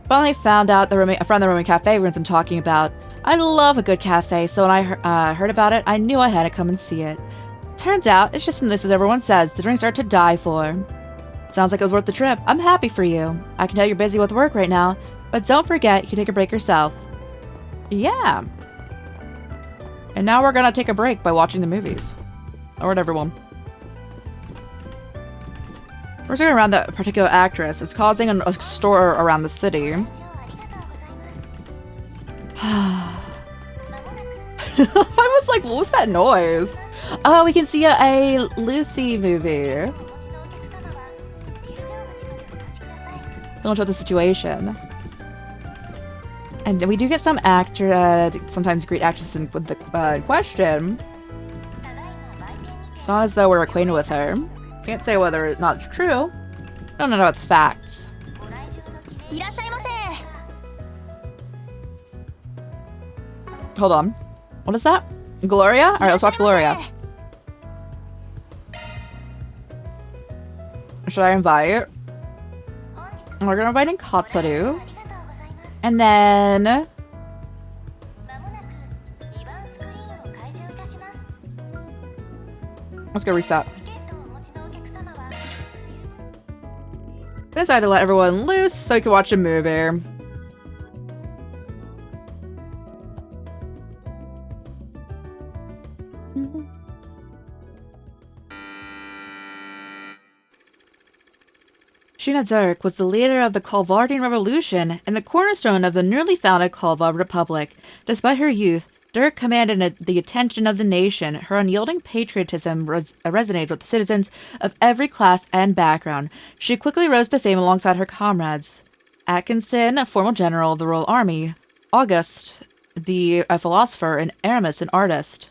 Finally found out a friend the Roman cafe everyone's been talking about. I love a good cafe, so when I heard about it, I knew I had to come and see it. Turns out, it's just as nice as everyone says. The drinks are to die for. Sounds like it was worth the trip. I'm happy for you. I can tell you're busy with work right now, but don't forget, you can take a break yourself. Yeah. And now we're gonna take a break by watching the movies. Alright, everyone. We're going around that particular actress. It's causing a stir around the city. I was like, what was that noise? Oh, we can see a Lucy movie. Don't show the situation. And we do get some sometimes greet actresses with the question. It's not as though we're acquainted with her. Can't say whether or not it's true. Don't know about the facts. Hold on. What is that? Gloria? Alright, let's watch Gloria. Should I invite? We're gonna invite in Katsuru. And then... let's go reset. I decided to let everyone loose so you can watch a movie. Sheena Zurk was the leader of the Kalvardian Revolution and the cornerstone of the newly founded Kalvar Republic. Despite her youth, Dirk commanded the attention of the nation. Her unyielding patriotism resonated with the citizens of every class and background. She quickly rose to fame alongside her comrades. Atkinson, a former general of the Royal Army. August, a philosopher, and Aramis, an artist.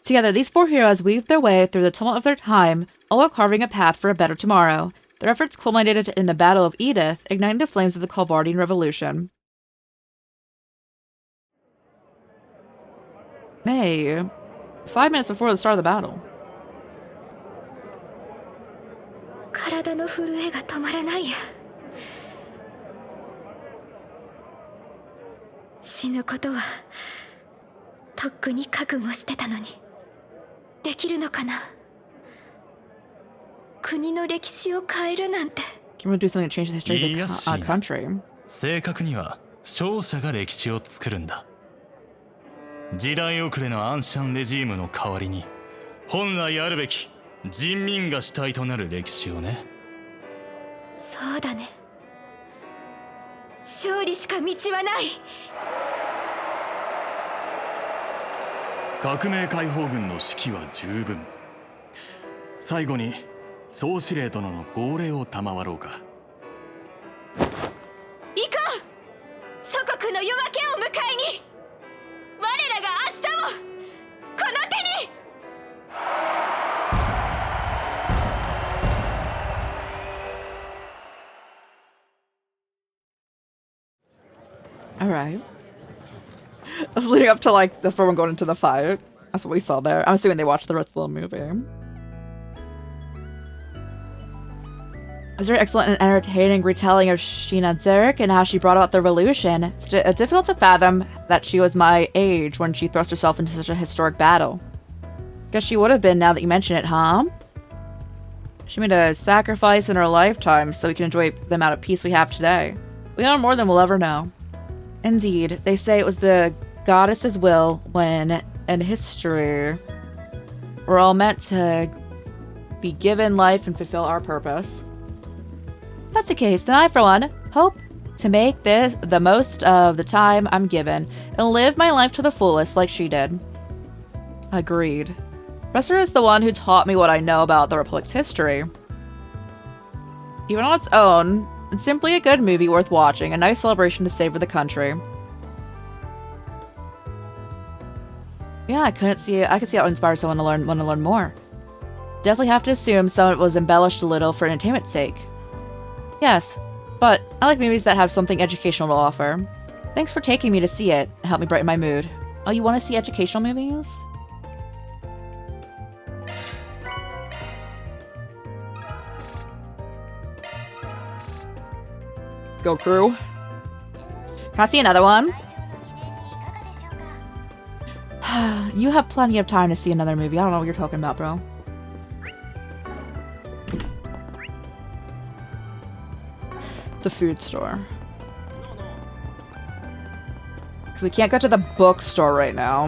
Together, these four heroes weaved their way through the tumult of their time, all while carving a path for a better tomorrow. Their efforts culminated in the Battle of Edith, igniting the flames of the Kalvardian Revolution. May. 5 minutes before the start of the battle. 体の震えが止まらないや。死ぬことはとっくに覚悟してたのにできるのかな。国の歴史を変えるなんて。Can we do something to change the history of the country? 正確には勝者が歴史を作るんだ。時代遅れのアンシャンレジームの代わりに本来あるべき人民が主体となる歴史をね。そうだね。勝利しか道はない。革命解放軍の指揮は十分。最後に総司令殿の号令を賜ろうか。行こう。祖国の夜明けを迎えに。我らが明日をこの手に。Alright. I was leading up to like the everyone going into the fight. That's what we saw there. I'm assuming they watched the rest of the movie. It's very excellent and entertaining retelling of Sheena Zurk and how she brought about the revolution. It's difficult to fathom that she was my age when she thrust herself into such a historic battle. Guess she would have been now that you mention it, huh? She made a sacrifice in her lifetime so we can enjoy the amount of peace we have today. We know more than we'll ever know. Indeed, they say it was the goddess's will when, in history, we're all meant to be given life and fulfill our purpose. If that's the case, then I, for one, hope to make this the most of the time I'm given and live my life to the fullest like she did. Agreed. Professor is the one who taught me what I know about the Republic's history. Even on its own, it's simply a good movie worth watching, a nice celebration to savor the country. Yeah, I could see how it inspires someone to want to learn more. Definitely have to assume some of it was embellished a little for entertainment's sake. Yes, but I like movies that have something educational to offer. Thanks for taking me to see it. It helped me brighten my mood. Oh, you want to see educational movies? Let's go, crew. Can I see another one? You have plenty of time to see another movie. I don't know what you're talking about, bro. The food store. Because we can't go to the bookstore right now.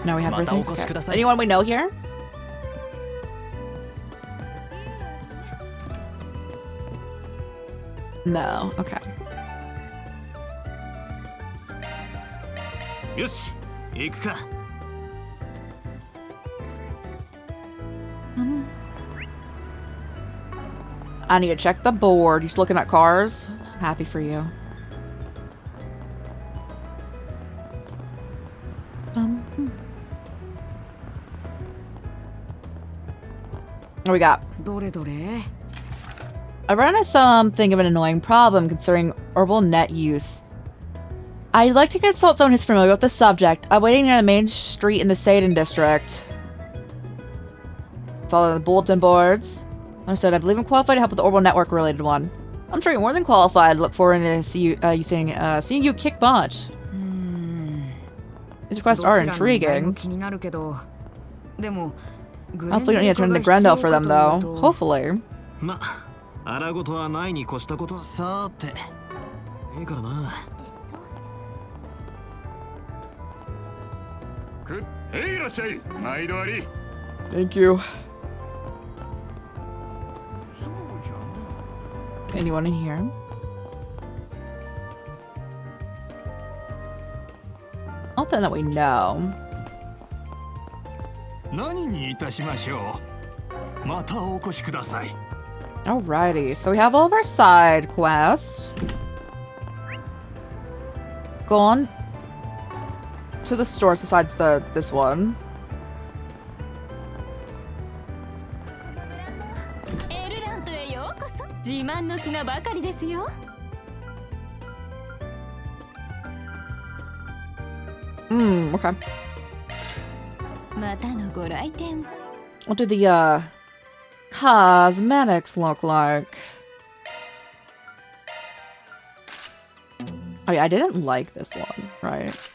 No, we have everything. Okay. Anyone we know here? No. Okay. Yoshi, 行くか. I need to check the board. He's looking at cars. Happy for you. What we got? I run into something of an annoying problem concerning orbital net use. I'd like to consult someone who's familiar with the subject. I'm waiting near the main street in the Seidan district. It's all on the bulletin boards. Understood. I believe I'm qualified to help with the orbital network related one. I'm sure you're more than qualified. Look forward to seeing you kick butt. These requests are intriguing. Hopefully you don't need to turn to Grendel for them though. Hopefully. Thank you. Anyone in here? Nothing that we know. Alrighty, so we have all of our side quests. Go on to the stores besides this one. Okay. What do the cosmetics look like? Oh yeah, I didn't like this one, right?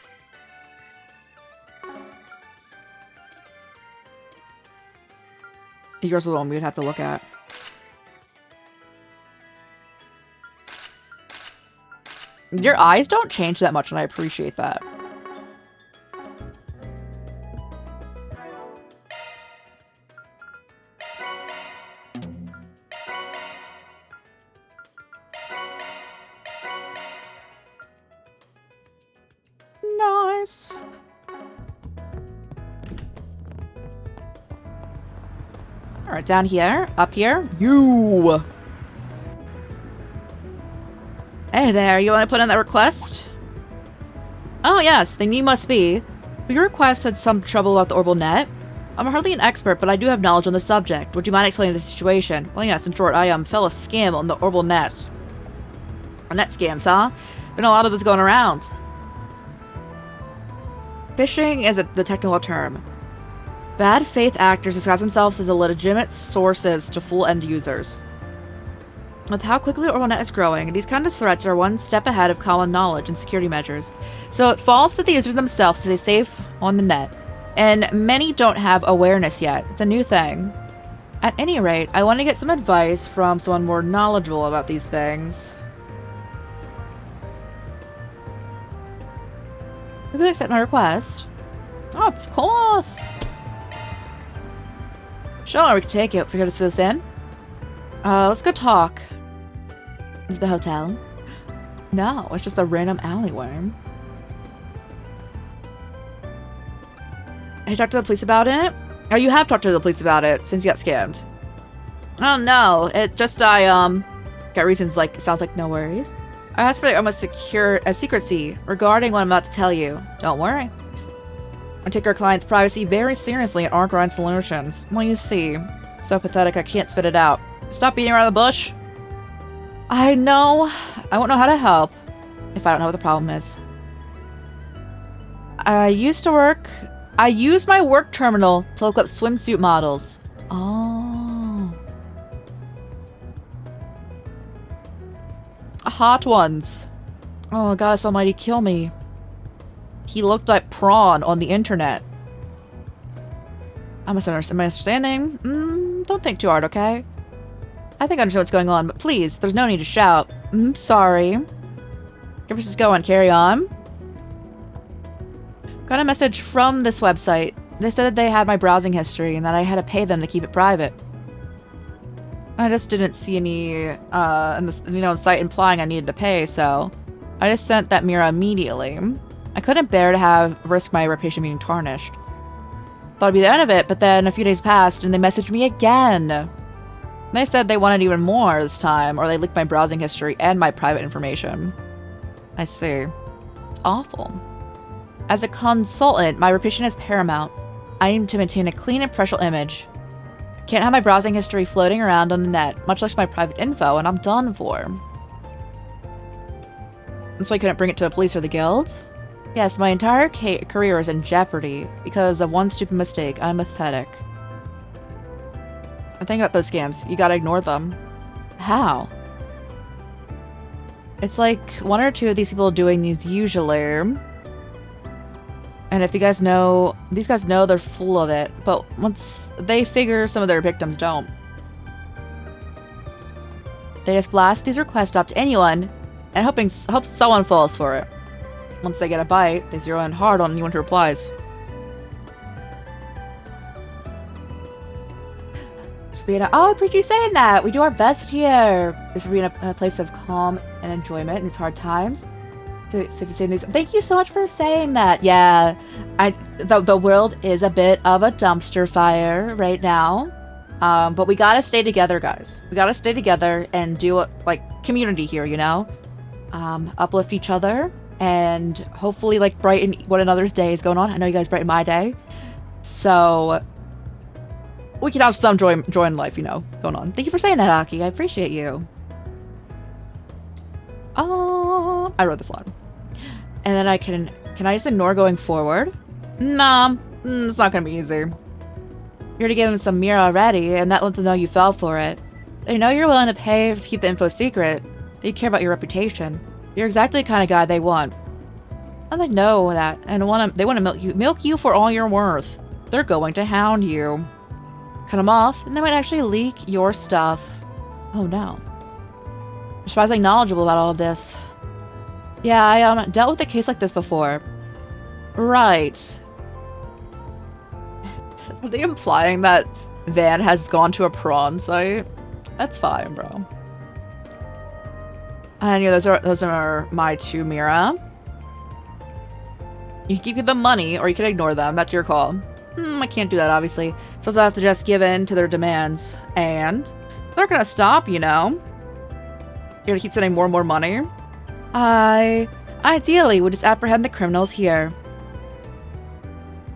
Yours was the one we'd have to look at. Your eyes don't change that much, and I appreciate that. Nice. Alright, down here, up here. You! Hey there, you want to put in that request? Oh yes, then you must be. Your request had some trouble about the orbital net. I'm hardly an expert, but I do have knowledge on the subject. Would you mind explaining the situation? Well yes, in short, I fell a scam on the orbital net. Net scams, huh? Been a lot of this going around. Phishing is the technical term. Bad faith actors disguise themselves as legitimate sources to fool end users. With how quickly the orbital net is growing, these kind of threats are one step ahead of common knowledge and security measures. So it falls to the users themselves to stay safe on the net. And many don't have awareness yet. It's a new thing. At any rate, I want to get some advice from someone more knowledgeable about these things. Will you accept my request? Oh, of course! Sure, we can take it. Figure to fill this in. Let's go talk. Is it the hotel? No, it's just a random alleyway. Have you talked to the police about it? Oh, you have talked to the police about it since you got scammed. Oh no, it just got reasons like, it sounds like no worries. I asked for almost secrecy regarding what I'm about to tell you. Don't worry. I take our client's privacy very seriously at Arkwright Solutions. Well, you see, so pathetic I can't spit it out. Stop beating around the bush. I know. I won't know how to help if I don't know what the problem is. I used my work terminal to look up swimsuit models. Oh. Hot ones. Oh, goddess almighty, kill me. He looked like prawn on the internet. I must understand my understanding. Don't think too hard, okay? I think I understand what's going on, but please, there's no need to shout. Sorry. Give us just go on, carry on. Got a message from this website. They said that they had my browsing history and that I had to pay them to keep it private. I just didn't see any, in the site implying I needed to pay, so I just sent that mirror immediately. I couldn't bear to risk my reputation being tarnished. Thought it'd be the end of it, but then a few days passed and they messaged me again. They said they wanted even more this time, or they leaked my browsing history and my private information. I see. It's awful. As a consultant, my reputation is paramount. I need to maintain a clean and professional image. I can't have my browsing history floating around on the net, much less my private info, and I'm done for. That's why you couldn't bring it to the police or the guilds? Yes, my entire career is in jeopardy because of one stupid mistake. I'm pathetic. I think about those scams. You gotta ignore them. How? It's like one or two of these people doing these usually. And if you guys know, these guys know they're full of it, but once they figure some of their victims don't. They just blast these requests out to anyone and hope someone falls for it. Once they get a bite, they zero in hard on anyone who replies. Oh, I appreciate you saying that. We do our best here. This will be in a place of calm and enjoyment in these hard times. So if you're saying these, thank you so much for saying that. Yeah, the world is a bit of a dumpster fire right now, but we gotta stay together, guys. We gotta stay together and do it like community here, you know. Uplift each other and hopefully like brighten one another's day is going on. I know you guys brighten my day, so we can have some joy in life, you know, going on. Thank you for saying that, Aki. I appreciate you. Oh, I wrote this one. And then can I just ignore going forward? Nah, it's not gonna be easy. You're already giving them some mirror already, and that lets them know you fell for it. They know you're willing to pay to keep the info secret. They care about your reputation. You're exactly the kind of guy they want. And they know that, and they want to milk you for all you're worth. They're going to hound you. Cut them off, and they might actually leak your stuff. Oh no. I'm surprisingly knowledgeable about all of this. Yeah, I dealt with a case like this before. Right. Are they implying that Van has gone to a prawn site? That's fine, bro. And yeah, those are my two Mira. You can give them money, or you can ignore them. That's your call. I can't do that, obviously. So I have to just give in to their demands. And they're gonna stop, you know. You're gonna keep sending more and more money. Ideally would just apprehend the criminals here.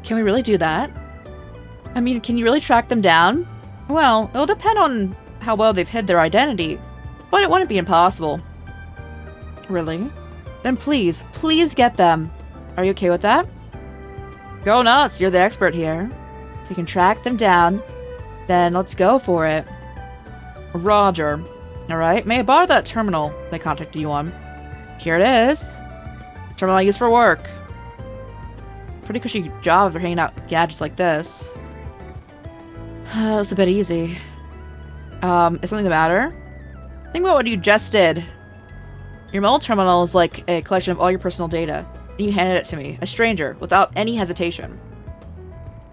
Can we really do that? I mean, can you really track them down? Well, it'll depend on how well they've hid their identity, but it wouldn't be impossible. Really? Then please get them. Are you okay with that? Go nuts, you're the expert here. If you can track them down, then let's go for it. Roger. Alright, may I borrow that terminal they contacted you on? Here it is. Terminal I use for work. Pretty cushy job if they're hanging out gadgets like this. That was a bit easy. Is something the matter? Think about what you just did. Your mobile terminal is like a collection of all your personal data. And you handed it to me, a stranger, without any hesitation.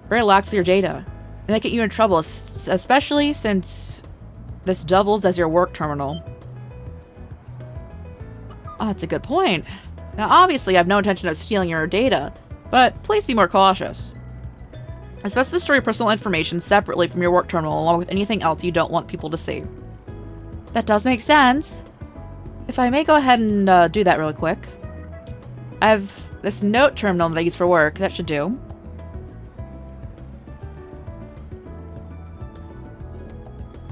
Very lax with your data. And that get you in trouble, especially since this doubles as your work terminal. Oh, that's a good point. Now, obviously, I have no intention of stealing your data, but please be more cautious. It's best to store your personal information separately from your work terminal, along with anything else you don't want people to see. That does make sense. If I may go ahead and do that really quick. I have this note terminal that I use for work. That should do.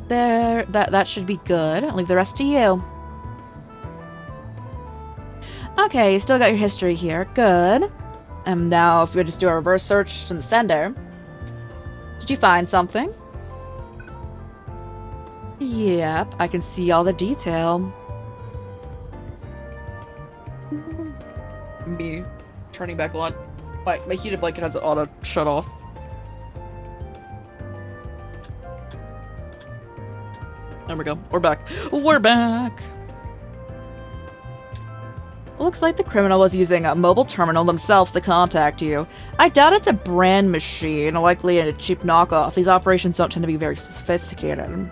There, that should be good. I'll leave the rest to you. Okay, you still got your history here. Good. And now if we just do a reverse search to the sender. Did you find something? Yep, I can see all the detail. Me turning back on. My heated blanket has it auto shut off. There we go. We're back. We're back. Looks like the criminal was using a mobile terminal themselves to contact you. I doubt it's a brand machine, likely a cheap knockoff. These operations don't tend to be very sophisticated.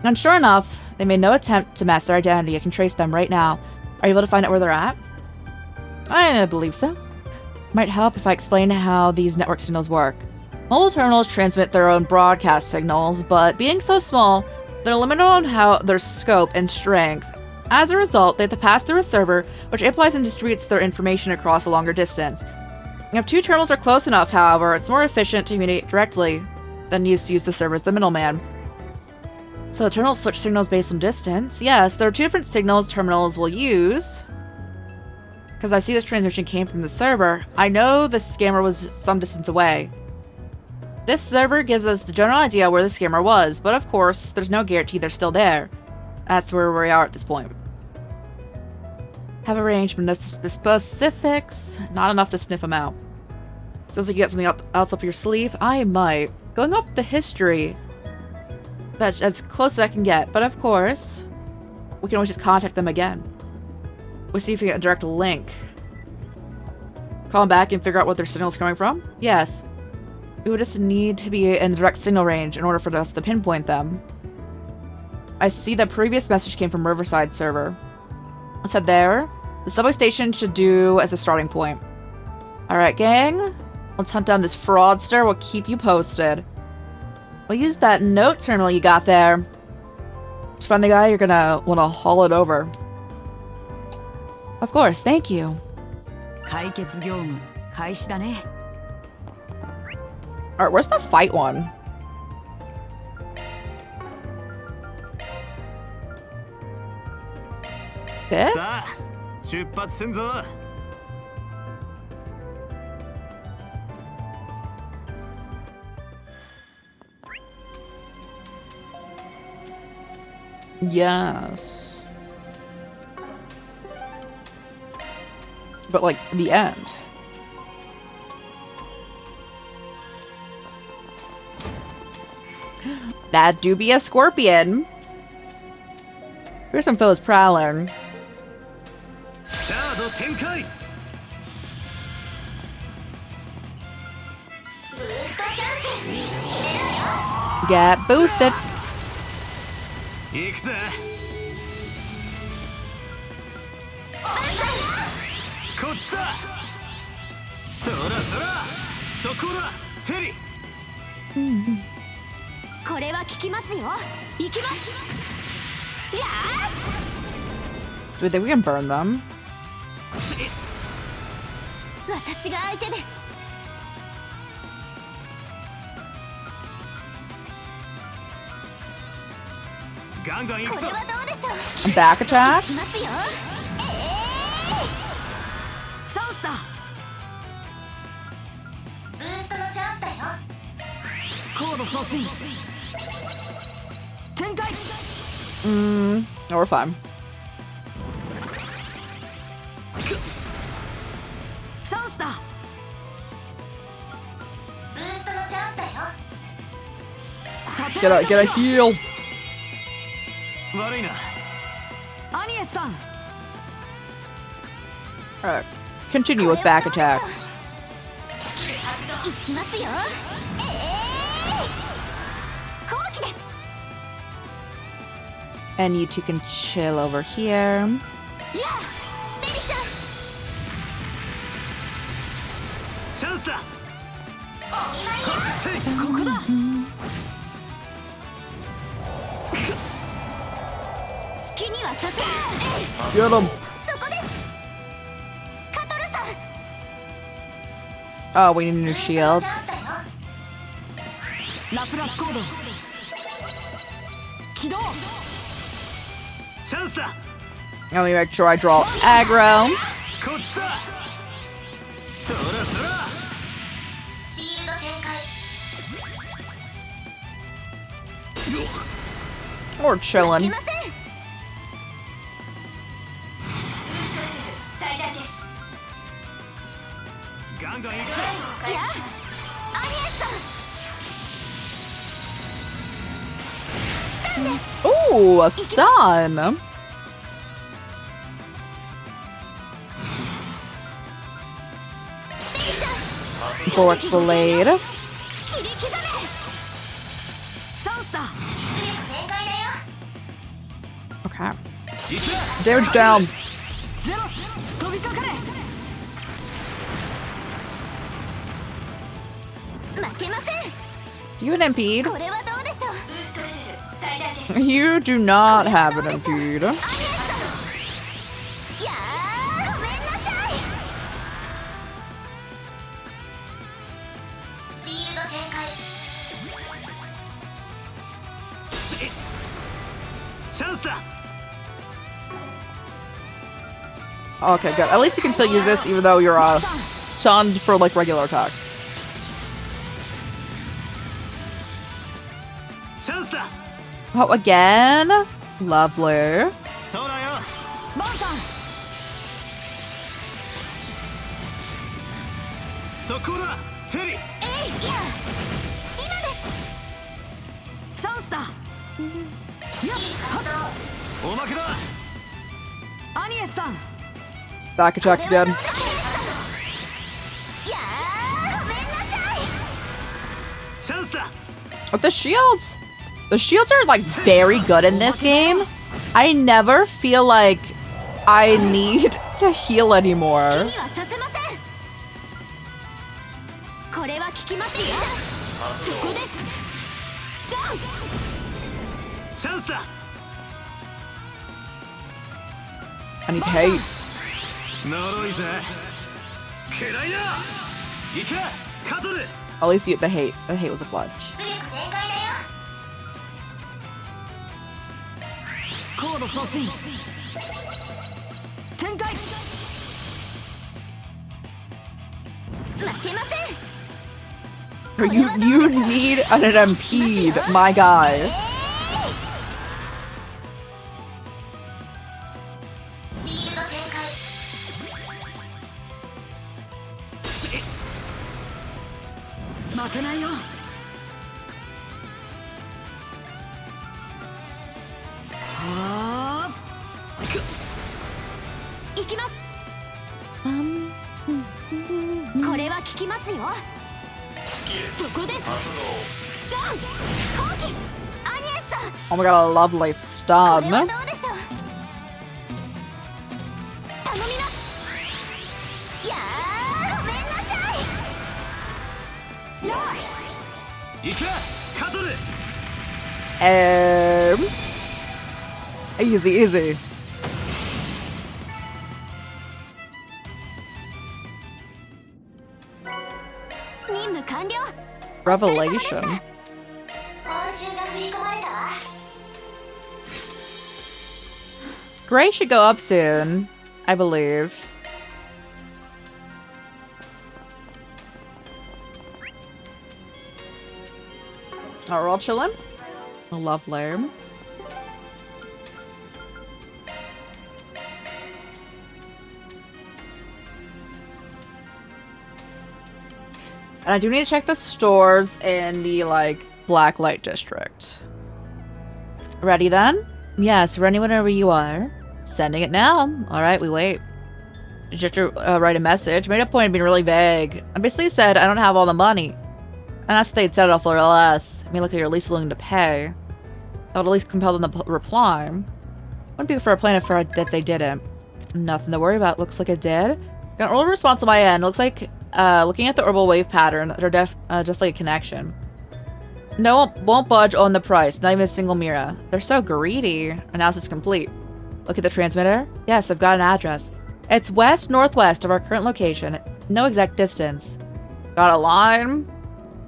And sure enough, they made no attempt to mask their identity. I can trace them right now. Are you able to find out where they're at? I believe so. Might help if I explain how these network signals work. Mobile terminals transmit their own broadcast signals, but being so small, they're limited on their scope and strength. As a result, they have to pass through a server, which amplifies and distributes their information across a longer distance. If two terminals are close enough, however, it's more efficient to communicate directly than use the server as the middleman. So the terminals switch signals based on distance. Yes, there are two different signals terminals will use. Because I see this transmission came from the server. I know the scammer was some distance away. This server gives us the general idea where the scammer was, but of course, there's no guarantee they're still there. That's where we are at this point. Have arranged, but no specifics. Not enough to sniff them out. Sounds like you got something else up your sleeve. I might. Going off the history, that's as close as I can get. But of course, we can always just contact them again. We'll see if we get a direct link. Call them back and figure out what their signal's coming from? Yes. We would just need to be in direct signal range in order for us to pinpoint them. I see the previous message came from Riverside server. It said there, the subway station should do as a starting point. Alright, gang. Let's hunt down this fraudster. We'll keep you posted. We'll use that note terminal you got there. Just find the guy, you're gonna want to haul it over. Of course, thank you. Alright, where's the fight one? This? Yes. But like the end. That do be a scorpion. Here's some Phyllis Prowler. Get boosted. Do we think we can burn them? Back attack? No, we're fine. Get a heal. Alright, continue with back attacks. And you two can chill over here. Get him. Oh, we need new shields. Let me make sure I draw aggro. We're chilling. Ooh, a stun. Bullet blade. Okay. Damage down. Do you have an impede? You do not have an impede. Okay, good. At least you can still use this even though you're stunned for like regular attacks. Oh, again? Lovely. Back attack again. With the shields. The shields are like very good in this game. I never feel like I need to heal anymore. I need hate. At least you get the hate. The hate was a flood. You need an impede, my guy. Oh my god, a lovely stun. Easy, easy. Revelation. Gray should go up soon, I believe. Oh, we're all chilling? Lovely. And I do need to check the stores in the, like, Black Light District. Ready then? Yes, ready whenever you are. Sending it now. Alright, we wait. You have to write a message. Made a point of being really vague. I basically said, I don't have all the money. And that's what they'd settle for less. I mean, look at you're at least willing to pay. That would at least compel them to reply. Wouldn't be for a planet for that they didn't. Nothing to worry about. Looks like it did. Got an early response on my end. Looks like Looking at the orbital wave pattern, they're definitely a connection. No one won't budge on the price, not even a single Mira. They're so greedy. Analysis complete. Look at the transmitter. Yes, I've got an address. It's west-northwest of our current location. No exact distance. Got a line,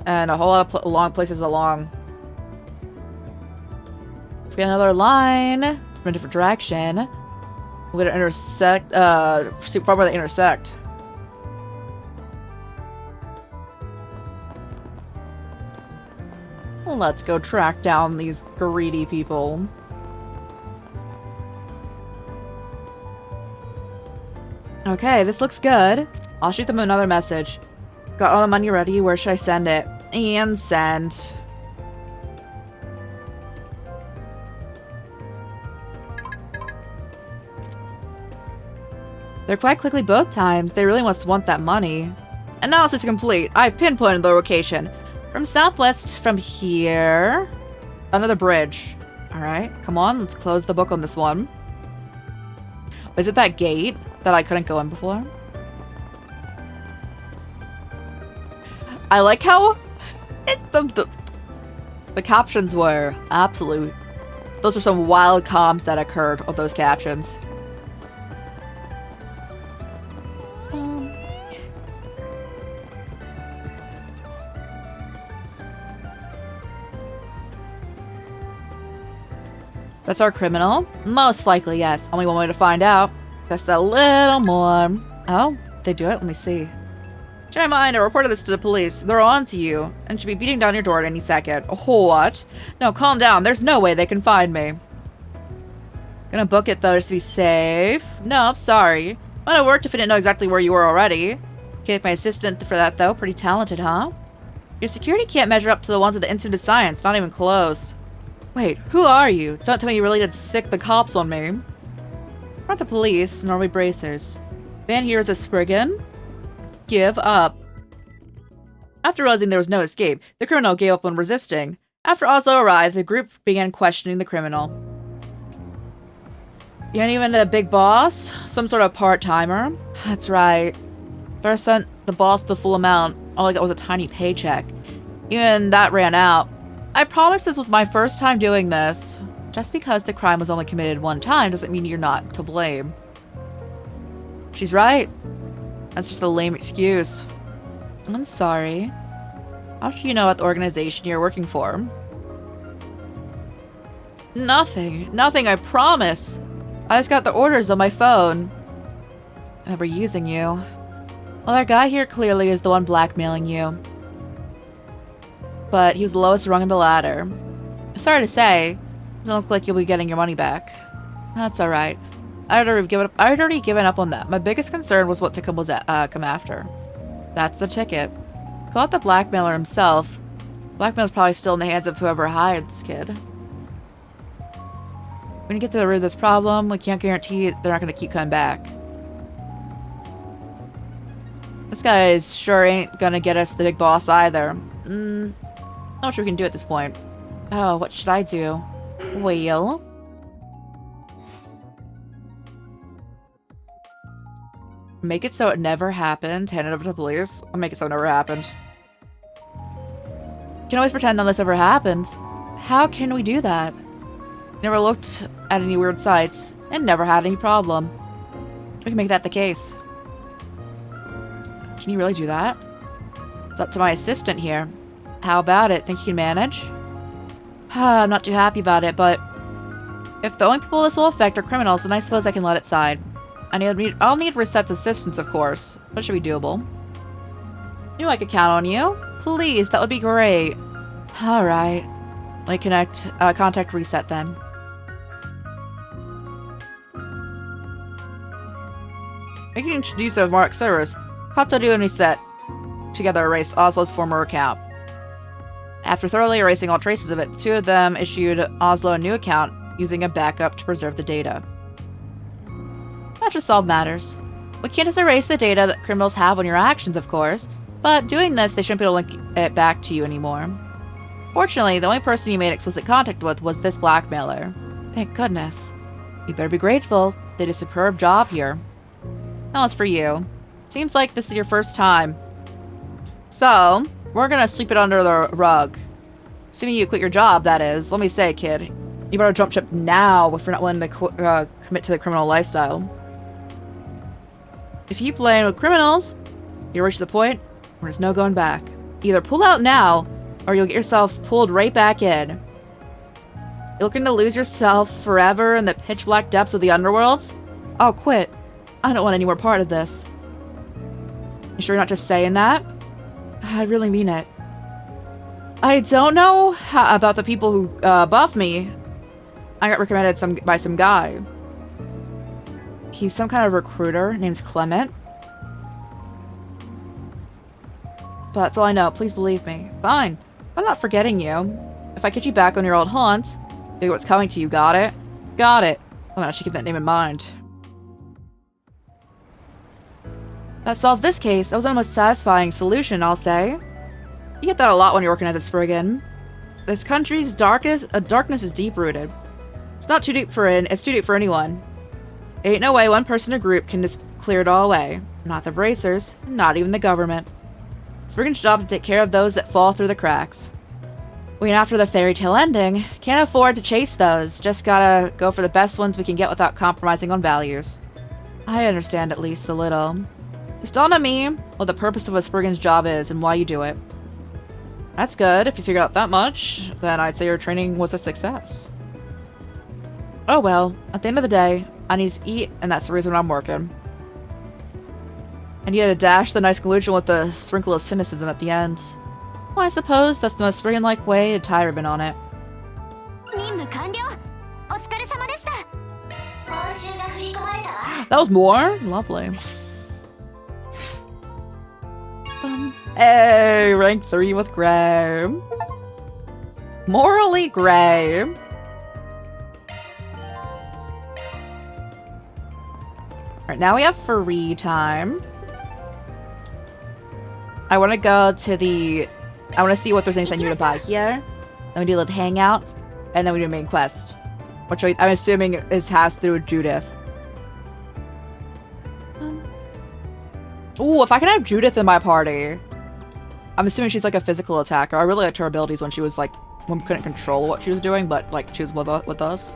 and a whole lot of long places along. We got another line from a different direction. We're gonna intersect, see from where they intersect. Let's go track down these greedy people. Okay, this looks good. I'll shoot them another message. Got all the money ready, where should I send it? And send. They're quite quickly both times. They really must want that money. Analysis complete. I've pinpointed the location. From southwest from here. Under the bridge. Alright, come on, let's close the book on this one. Is it that gate that I couldn't go in before? I like how the captions were absolute. Those are some wild comms that occurred of those captions. That's our criminal? Most likely, yes. Only one way to find out. Just a little more. Oh, they do it? Let me see. Change my mind. I reported this to the police. They're on to you and should be beating down your door at any second. Oh, what? No, calm down. There's no way they can find me. Gonna book it though, just to be safe. No, I'm sorry. Might have worked if I didn't know exactly where you were already. Gave my assistant for that though. Pretty talented, huh? Your security can't measure up to the ones at the Institute of Science. Not even close. Wait, who are you? Don't tell me you really did sick the cops on me. We're not the police, nor are we bracers. Van here is a Spriggan. Give up. After realizing there was no escape, the criminal gave up when resisting. After Oslo arrived, the group began questioning the criminal. You ain't even a big boss? Some sort of part-timer? That's right. First sent the boss the full amount. All I got was a tiny paycheck. Even that ran out. I promise this was my first time doing this. Just because the crime was only committed one time doesn't mean you're not to blame. She's right. That's just a lame excuse. I'm sorry. How do you know what the organization you're working for? Nothing. Nothing, I promise. I just got the orders on my phone. Never using you. Well, that guy here clearly is the one blackmailing you. But he was the lowest rung in the ladder. Sorry to say, doesn't look like you'll be getting your money back. That's alright. I'd already given up on that. My biggest concern was what Tickham was come after. That's the ticket. Call out the blackmailer himself. Blackmail's probably still in the hands of whoever hired this kid. When you get to the root of this problem, we can't guarantee they're not going to keep coming back. This guy sure ain't gonna get us the big boss either. Not much we can do at this point. Oh, what should I do? Well... Make it so it never happened. Hand it over to the police. Or make it so it never happened. You can always pretend none of this ever happened. How can we do that? Never looked at any weird sights. And never had any problem. We can make that the case. Can you really do that? It's up to my assistant here. How about it? Think you can manage? I'm not too happy about it, but... If the only people this will affect are criminals, then I suppose I can let it slide. I'll need Reset's assistance, of course, but it should be doable. Knew I could count on you. Please, that would be great. Alright. Let me contact Reset then. Making use of Mark servers, Katsudu and Reset together erased Oslo's former account. After thoroughly erasing all traces of it, the two of them issued Oslo a new account using a backup to preserve the data. That should solve matters. We can't just erase the data that criminals have on your actions, of course, but doing this, they shouldn't be able to link it back to you anymore. Fortunately, the only person you made explicit contact with was this blackmailer. Thank goodness. You better be grateful. They did a superb job here. Now it's for you. Seems like this is your first time. So, we're gonna sweep it under the rug. Assuming you quit your job, that is. Let me say, kid, you better jump ship now if you're not willing to commit to the criminal lifestyle. If you keep playing with criminals, you'll reach the point where there's no going back. Either pull out now, or you'll get yourself pulled right back in. You're looking to lose yourself forever in the pitch black depths of the underworld? Oh, quit. I don't want any more part of this. You sure you're not just saying that? I really mean it. I don't know about the people who buff me. I got recommended by some guy. He's some kind of recruiter. Name's Clement. But that's all I know. Please believe me. Fine. I'm not forgetting you. If I get you back on your old haunt, you'll get what's coming to you. Got it? Got it. Well, I should keep that name in mind. That solves this case. That was the most satisfying solution, I'll say. You get that a lot when you're working as a Spriggan. This country's darkness is deep-rooted. It's not too deep for it's too deep for anyone. Ain't no way one person or group can just clear it all away. Not the bracers, not even the government. Spriggan's job is to take care of those that fall through the cracks. We ain't after the fairy tale ending. Can't afford to chase those. Just gotta go for the best ones we can get without compromising on values. I understand at least a little. It's dawned on me what the purpose of a Spriggan's job is and why you do it. That's good. If you figure out that much, then I'd say your training was a success. Oh well, at the end of the day, I need to eat, and that's the reason I'm working. And you had to dash the nice conclusion with a sprinkle of cynicism at the end. Well, I suppose that's the most Spriggan-like way to tie a ribbon on it. That was more? Lovely. Hey, rank 3 with Gray. Morally Gray. Alright, now we have free time. I want to go to the... I want to see what there's anything new to buy here. Then we do a little hangout. And then we do main quest. Which I'm assuming has to do with Judith. Ooh, if I can have Judith in my party. I'm assuming she's like a physical attacker. I really liked her abilities when she was like... when we couldn't control what she was doing, but like she was with us.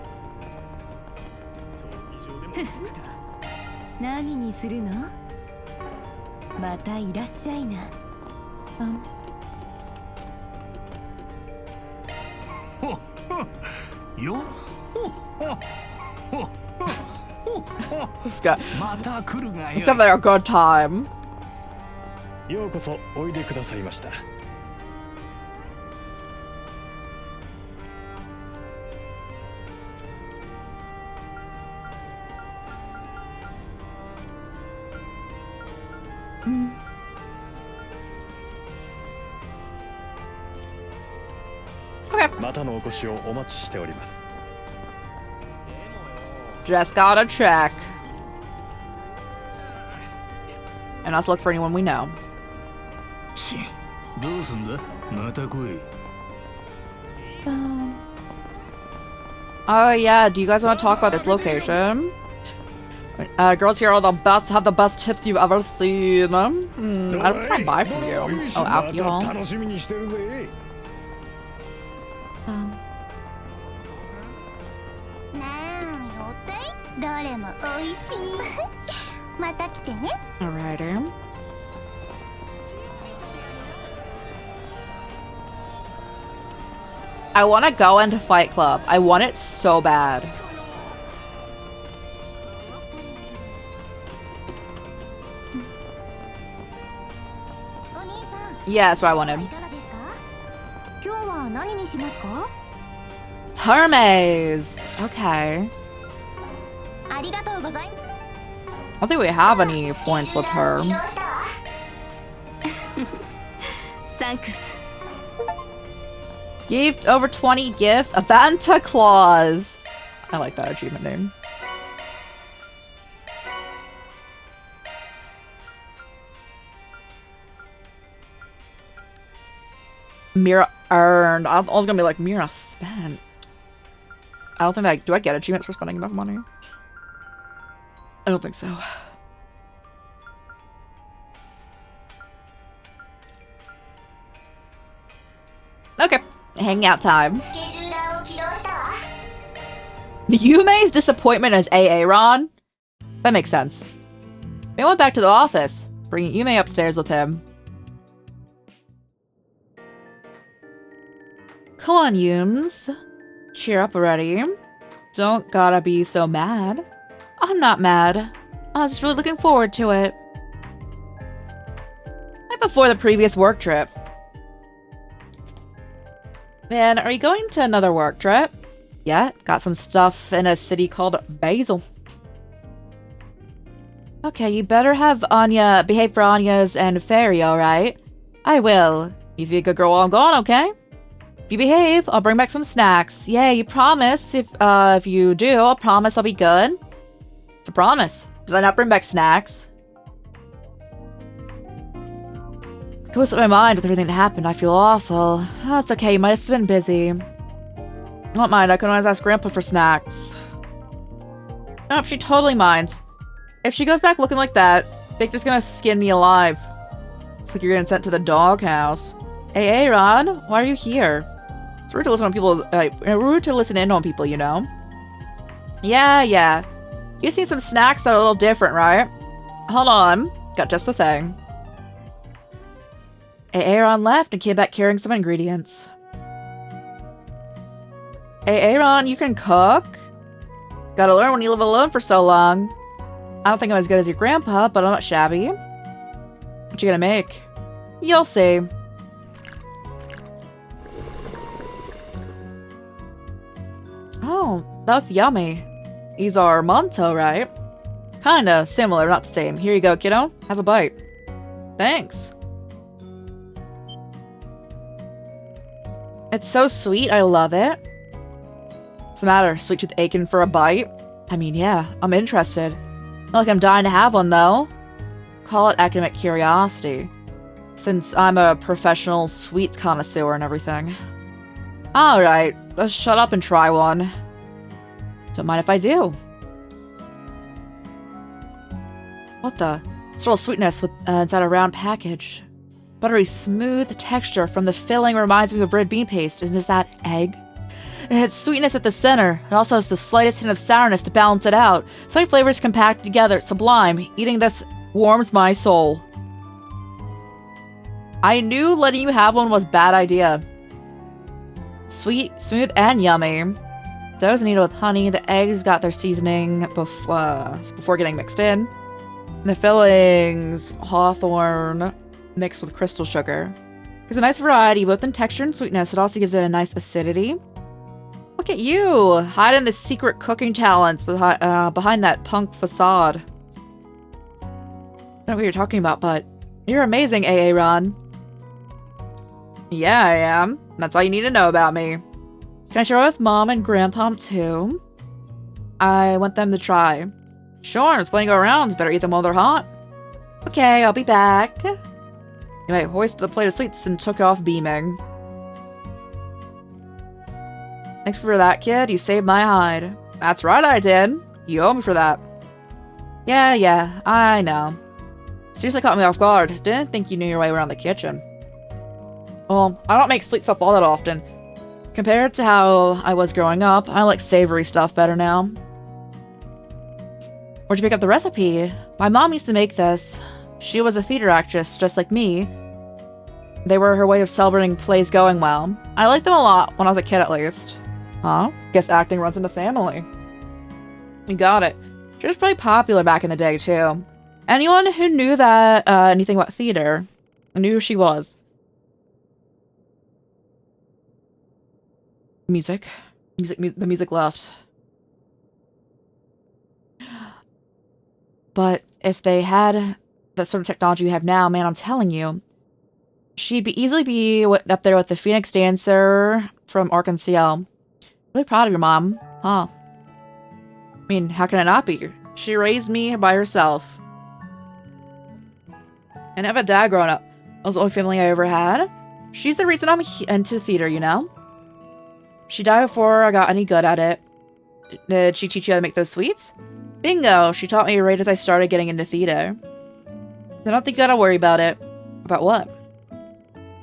Let's go. Let's have a good time. Okay. Just gotta check. And let's look for anyone we know. Oh yeah, do you guys want to talk about this location? Girls here are the best, have the best tips you've ever seen. I don't buy from you. Oh, alcohol. Alrighty. I want to go into Fight Club. I want it so bad. Yeah, that's what I wanted. Hermes! Okay. I don't think we have any points with her. Thanks. Gave over 20 gifts. A Santa Claus. I like that achievement name. Mira earned. I was gonna be like, Mira spent. I don't think do I get achievements for spending enough money? I don't think so. Okay, hangout time. Yume's disappointment as Aaron? That makes sense. He went back to the office, bringing Yume upstairs with him. Come on, Yumes. Cheer up already. Don't gotta be so mad. I'm not mad. I was just really looking forward to it. Like before the previous work trip. Man, are you going to another work trip? Yeah, got some stuff in a city called Basil. Okay, you better have Anya behave for Anya's and Fairy, alright? I will. You be a good girl while I'm gone, okay? If you behave, I'll bring back some snacks. Yeah, you promise. If you do, I'll promise I'll be good. It's a promise. Did I not bring back snacks? It goes with my mind with everything that happened. I feel awful. Oh, it's okay. You might have been busy. Don't mind. I can always ask Grandpa for snacks. Nope, she totally minds. If she goes back looking like that, Victor's gonna skin me alive. It's like you're getting sent to the doghouse. Hey, Aaron, why are you here? It's rude to listen on people. Rude to listen in on people, you know. Yeah. You've seen some snacks that are a little different, right? Hold on, got just the thing. Hey, Aaron left and came back carrying some ingredients. Hey, Aaron, you can cook? Gotta learn when you live alone for so long. I don't think I'm as good as your grandpa, but I'm not shabby. What you gonna make? You'll see. Oh, that's yummy. These are Monto, right? Kinda similar, not the same. Here you go, kiddo. Have a bite. Thanks. It's so sweet, I love it. What's the matter? Sweet tooth aching for a bite? I mean, yeah, I'm interested. Not like I'm dying to have one, though. Call it academic curiosity. Since I'm a professional sweets connoisseur and everything. Alright, let's shut up and try one. Don't mind if I do. What the? It's a little sweetness with inside a round package. Buttery smooth texture from the filling reminds me of red bean paste. Isn't that egg? It has sweetness at the center. It also has the slightest hint of sourness to balance it out. So many flavors compacted together. Sublime. Eating this warms my soul. I knew letting you have one was a bad idea. Sweet, smooth, and yummy. Those needed with honey. The eggs got their seasoning before getting mixed in. And the fillings, hawthorn, mixed with crystal sugar. There's a nice variety, both in texture and sweetness. It also gives it a nice acidity. Look at you, hiding the secret cooking talents behind that punk facade. I don't know what you're talking about, but you're amazing, Aaron. Yeah, I am. That's all you need to know about me. Can I share with Mom and Grandpa too? I want them to try. Sure, there's plenty to go around. Better eat them while they're hot. Okay, I'll be back. You might hoist the plate of sweets and took off beaming. Thanks for that, kid. You saved my hide. That's right, I did. You owe me for that. Yeah, I know. Seriously caught me off guard. Didn't think you knew your way around the kitchen. Well, I don't make sweet stuff all that often. Compared to how I was growing up, I like savory stuff better now. Where'd you pick up the recipe? My mom used to make this. She was a theater actress, just like me. They were her way of celebrating plays going well. I liked them a lot, when I was a kid at least. Huh? Guess acting runs in the family. You got it. She was pretty popular back in the day, too. Anyone who knew that, anything about theater, knew who she was. Music. The music left. But if they had that sort of technology we have now, man, I'm telling you, she'd easily be up there with the Phoenix dancer from Arkansas. Really proud of your mom, huh? I mean, how can it not be? She raised me by herself. I didn't have a dad growing up. That was the only family I ever had. She's the reason I'm into theater, you know? She died before I got any good at it. Did she teach you how to make those sweets? Bingo! She taught me right as I started getting into theater. I don't think you gotta worry about it. About what?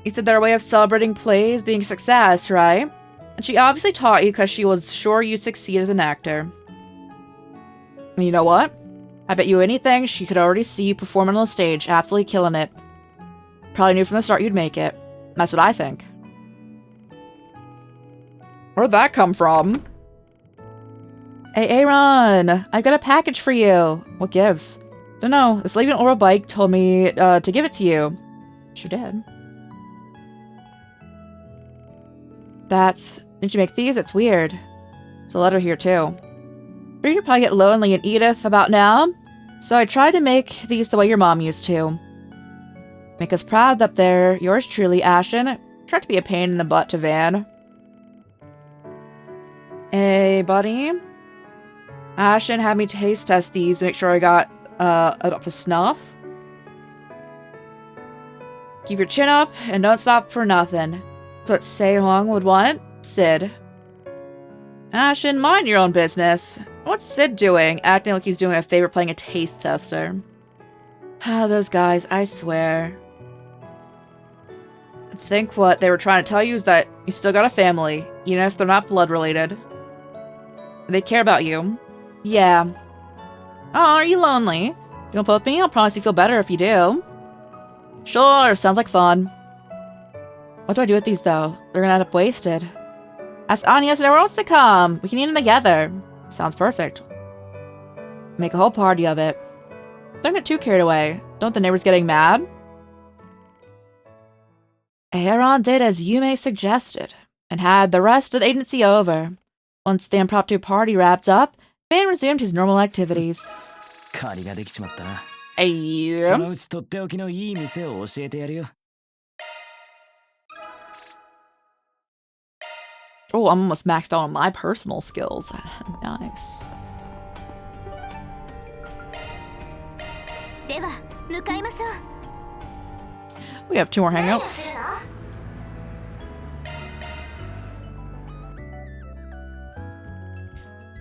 You said their way of celebrating plays being a success, right? And she obviously taught you because she was sure you'd succeed as an actor. And you know what? I bet you anything she could already see you performing on the stage, absolutely killing it. Probably knew from the start you'd make it. That's what I think. Where'd that come from? Hey, Aaron! I've got a package for you. What gives? Don't know. This lady on Oral Bike told me to give it to you. Sure did. Didn't you make these? It's weird. There's a letter here, too. Figured you'd probably get lonely in Edith about now, so I tried to make these the way your mom used to. Make us proud up there. Yours truly, Ashen. Tried to be a pain in the butt to Van. Hey, buddy. Ashen had me taste test these to make sure I got up to snuff. Keep your chin up and don't stop for nothing. That's what Sehong would want. Sid. Ashen, mind your own business. What's Sid doing? Acting like he's doing a favor playing a taste tester. Ah, those guys, I swear. I think what they were trying to tell you is that you still got a family, even if they're not blood related. They care about you. Yeah. Oh, are you lonely? You want both me? I'll promise you feel better if you do. Sure, sounds like fun. What do I do with these, though? They're gonna end up wasted. Ask Anya and else to come. We can eat them together. Sounds perfect. Make a whole party of it. Don't get too carried away. Don't the neighbors getting mad? Aaron did as Yume suggested, and had the rest of the agency over. Once the impromptu party wrapped up, Van resumed his normal activities. Hey. Oh, I'm almost maxed out on my personal skills. Nice. We have 2 more hangouts.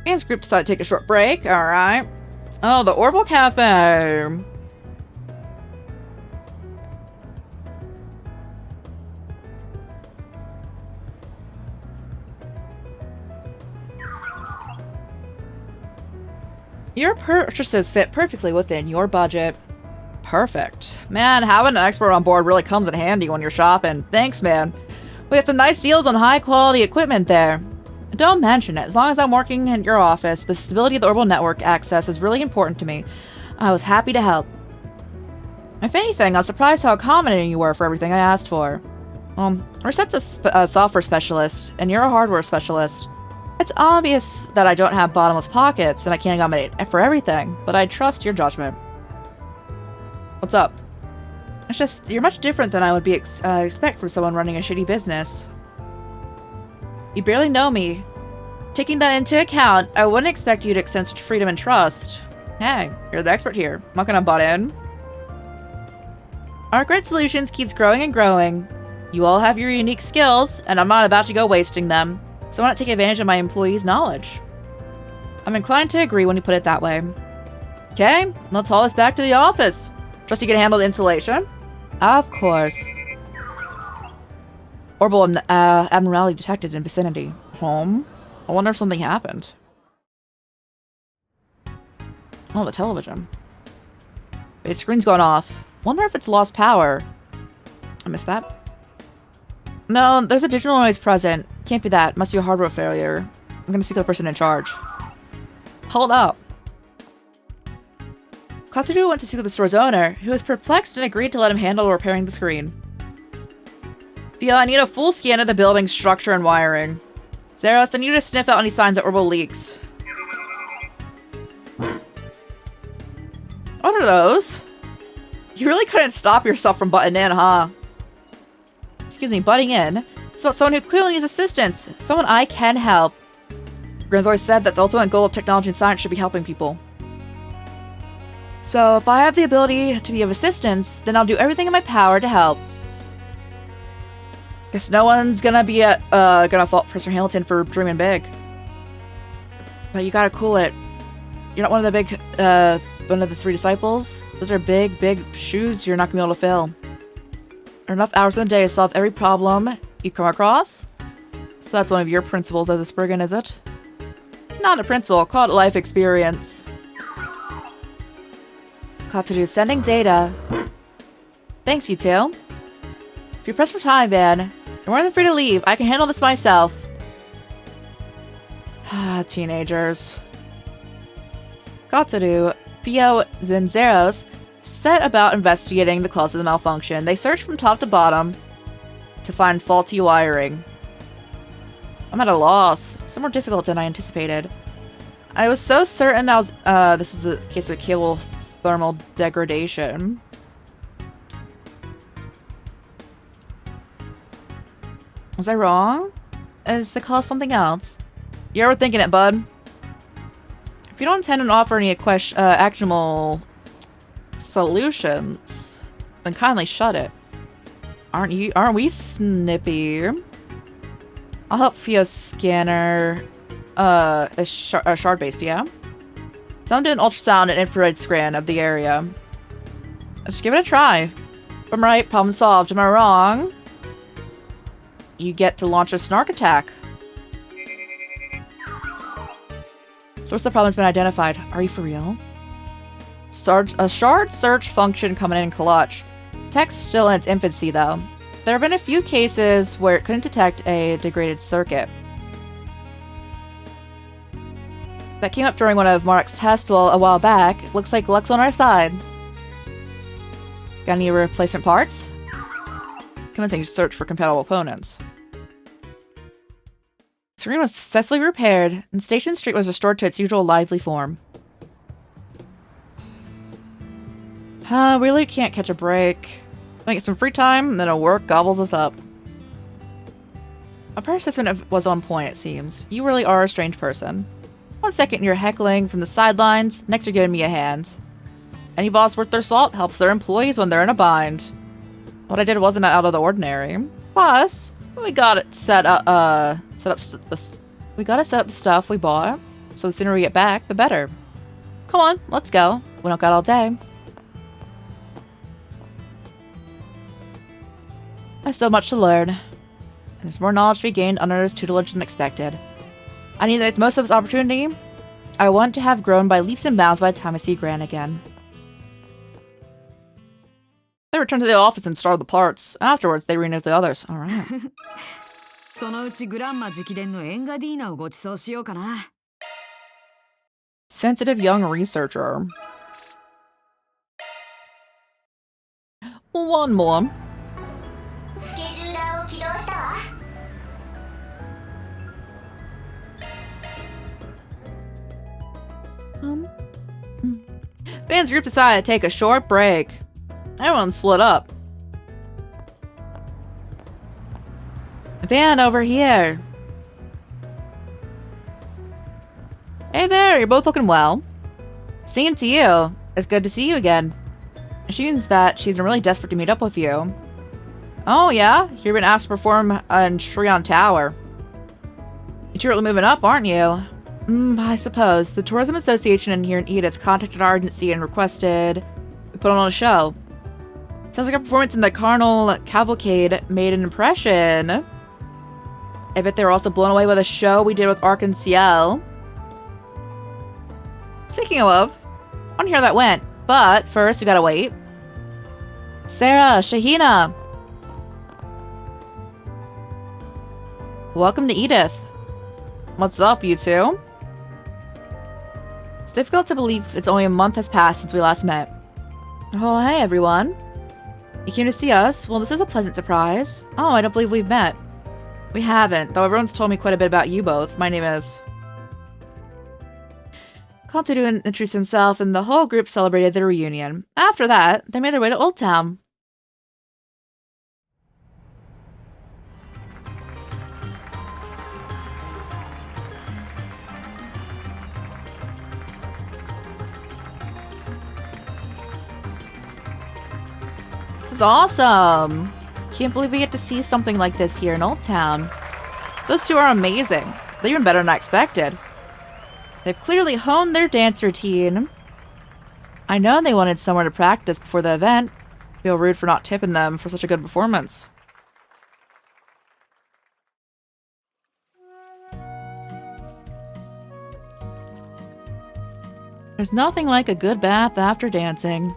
Van's group decided to take a short break. Alright. Oh, the Orbital Cafe. Your purchases fit perfectly within your budget. Perfect. Man, having an expert on board really comes in handy when you're shopping. Thanks, man. We have some nice deals on high-quality equipment there. Don't mention it. As long as I'm working in your office, the stability of the orbital network access is really important to me. I was happy to help. If anything, I was surprised how accommodating you were for everything I asked for. Reset's a software specialist, and you're a hardware specialist. It's obvious that I don't have bottomless pockets, and I can't accommodate for everything, but I trust your judgment. What's up? It's just, you're much different than I would expect from someone running a shitty business. You barely know me. Taking that into account, I wouldn't expect you to extend such freedom and trust. Hey, you're the expert here. I'm not gonna butt in. Our Grid Solutions keeps growing and growing. You all have your unique skills, and I'm not about to go wasting them. So I want to take advantage of my employees' knowledge. I'm inclined to agree when you put it that way. Okay, let's haul this back to the office. Trust you can handle the installation? Of course. Orbital abnormality detected in vicinity. Home? I wonder if something happened. Oh, the television. Its screen's gone off. Wonder if it's lost power. I missed that. No, there's a digital noise present. Can't be that. Must be a hardware failure. I'm gonna speak to the person in charge. Hold up. Kotaru went to speak with the store's owner, who was perplexed and agreed to let him handle repairing the screen. Fia, I need a full scan of the building's structure and wiring. Zeros, I need you to sniff out any signs of orbital leaks. What are those? You really couldn't stop yourself from butting in, huh? Excuse me, butting in? It's about someone who clearly needs assistance. Someone I can help. Grin's always said that the ultimate goal of technology and science should be helping people. So if I have the ability to be of assistance, then I'll do everything in my power to help. Guess no one's gonna be gonna fault Professor Hamilton for dreaming big. But you gotta cool it. You're not one of the 3 disciples. Those are big, big shoes you're not gonna be able to fill. enough hours in a day to solve every problem you come across. So that's one of your principles as a Spriggan, is it? Not a principle, call it life experience. Kataru sending data. Thanks, you two. If you're pressed for time, Van, you're more than free to leave. I can handle this myself. Teenagers. Kataru, Theo, Zinzeros set about investigating the cause of the malfunction. They searched from top to bottom to find faulty wiring. I'm at a loss. It's more difficult than I anticipated. I was so certain that this was the case of cable thermal degradation. Was I wrong? Is the cause something else? You're overthinking it, bud. If you don't intend to offer any actionable solutions, then kindly shut it. Aren't we snippy? I'll help Fio's scanner is shard-based, yeah? So I'm doing ultrasound and infrared scan of the area. Let's give it a try. If I'm right, problem solved. Am I wrong? You get to launch a snark attack. Source of the problem has been identified. Are you for real? A shard search function coming in clutch. Tech's still in its infancy, though. There have been a few cases where it couldn't detect a degraded circuit. That came up during one of Mark's tests a while back. Looks like luck's on our side. Got any replacement parts? Commencing search for compatible opponents. Screen was successfully repaired, and Station Street was restored to its usual lively form. We really can't catch a break. Might get some free time, and then our work gobbles us up. Our prior assessment was on point, it seems. You really are a strange person. 1 second you're heckling from the sidelines, next you're giving me a hand. Any boss worth their salt helps their employees when they're in a bind. What I did wasn't out of the ordinary. Plus, we got it set up the stuff we bought, so the sooner we get back, the better. Come on, let's go. We don't got all day. I still have much to learn, and there's more knowledge to be gained under his tutelage than expected. I need to make the most of this opportunity. I want to have grown by leaps and bounds by the time I see Gran again. They returned to the office and started the parts. Afterwards, they reunited the others. Alright. そのうちグランマ直伝のエンガディーナをご馳走しようかな。 Sensitive young researcher. One more. スケジューラーを起動したわ。Van's group decided to take a short break. Everyone split up. Van, over here. Hey there, you're both looking well. Same to you. It's good to see you again. She means that she's been really desperate to meet up with you. Oh yeah? You've been asked to perform in Shrion Tower. You're really moving up, aren't you? I suppose. The Tourism Association in here in Edith contacted our agency and requested we put on a show. Sounds like our performance in the Carnal Cavalcade made an impression. I bet they were also blown away by the show we did with Ark and Ciel. Speaking of, I want to hear how that went. But first, we gotta wait. Sarah, Shahina. Welcome to Edith. What's up, you two? It's difficult to believe it's only a month has passed since we last met. Oh, hey, everyone. You came to see us? Well, this is a pleasant surprise. Oh, I don't believe we've met. We haven't, though everyone's told me quite a bit about you both. My name is... Kataru introduced himself, and the whole group celebrated their reunion. After that, they made their way to Old Town. This is awesome! Can't believe we get to see something like this here in Old Town. Those two are amazing. They're even better than I expected. They've clearly honed their dance routine. I know they wanted somewhere to practice before the event. Feel rude for not tipping them for such a good performance. There's nothing like a good bath after dancing.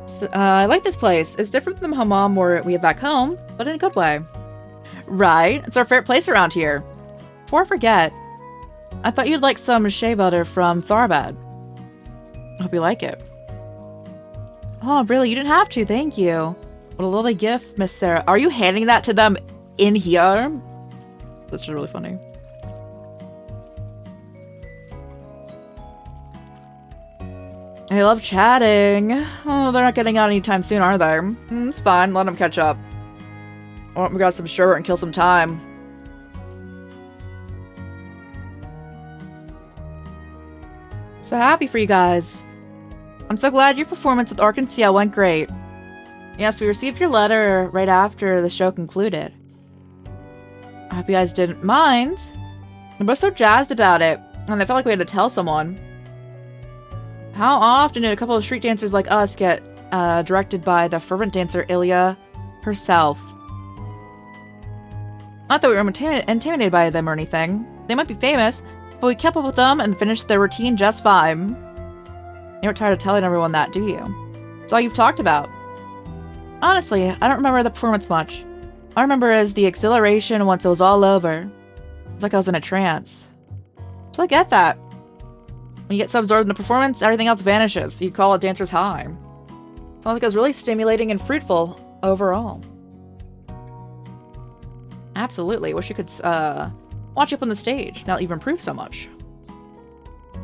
So, I like this place. It's different from the hammam we have back home, but in a good way. Right? It's our favorite place around here. Before I forget, I thought you'd like some shea butter from Tharbad. I hope you like it. Oh, really? You didn't have to, thank you. What a lovely gift, Miss Sarah. Are you handing that to them in here? That's just really funny. I love chatting. Oh, they're not getting out anytime soon, are they? It's fine. Let them catch up. I want to grab some sherbet and kill some time. So happy for you guys. I'm so glad your performance with Arkansas went great. Yes, we received your letter right after the show concluded. I hope you guys didn't mind. We were so jazzed about it, and I felt like we had to tell someone. How often did a couple of street dancers like us get directed by the fervent dancer Ilya herself? Not that we were intimidated by them or anything. They might be famous, but we kept up with them and finished their routine just fine. You weren't tired of telling everyone that, do you? It's all you've talked about. Honestly, I don't remember the performance much. All I remember is the exhilaration once it was all over. It's like I was in a trance. So I get that. When you get so absorbed in the performance, everything else vanishes. You call it dancer's high. Sounds like it was really stimulating and fruitful overall. Absolutely. Wish you could watch you up on the stage. Now that you've improved so much.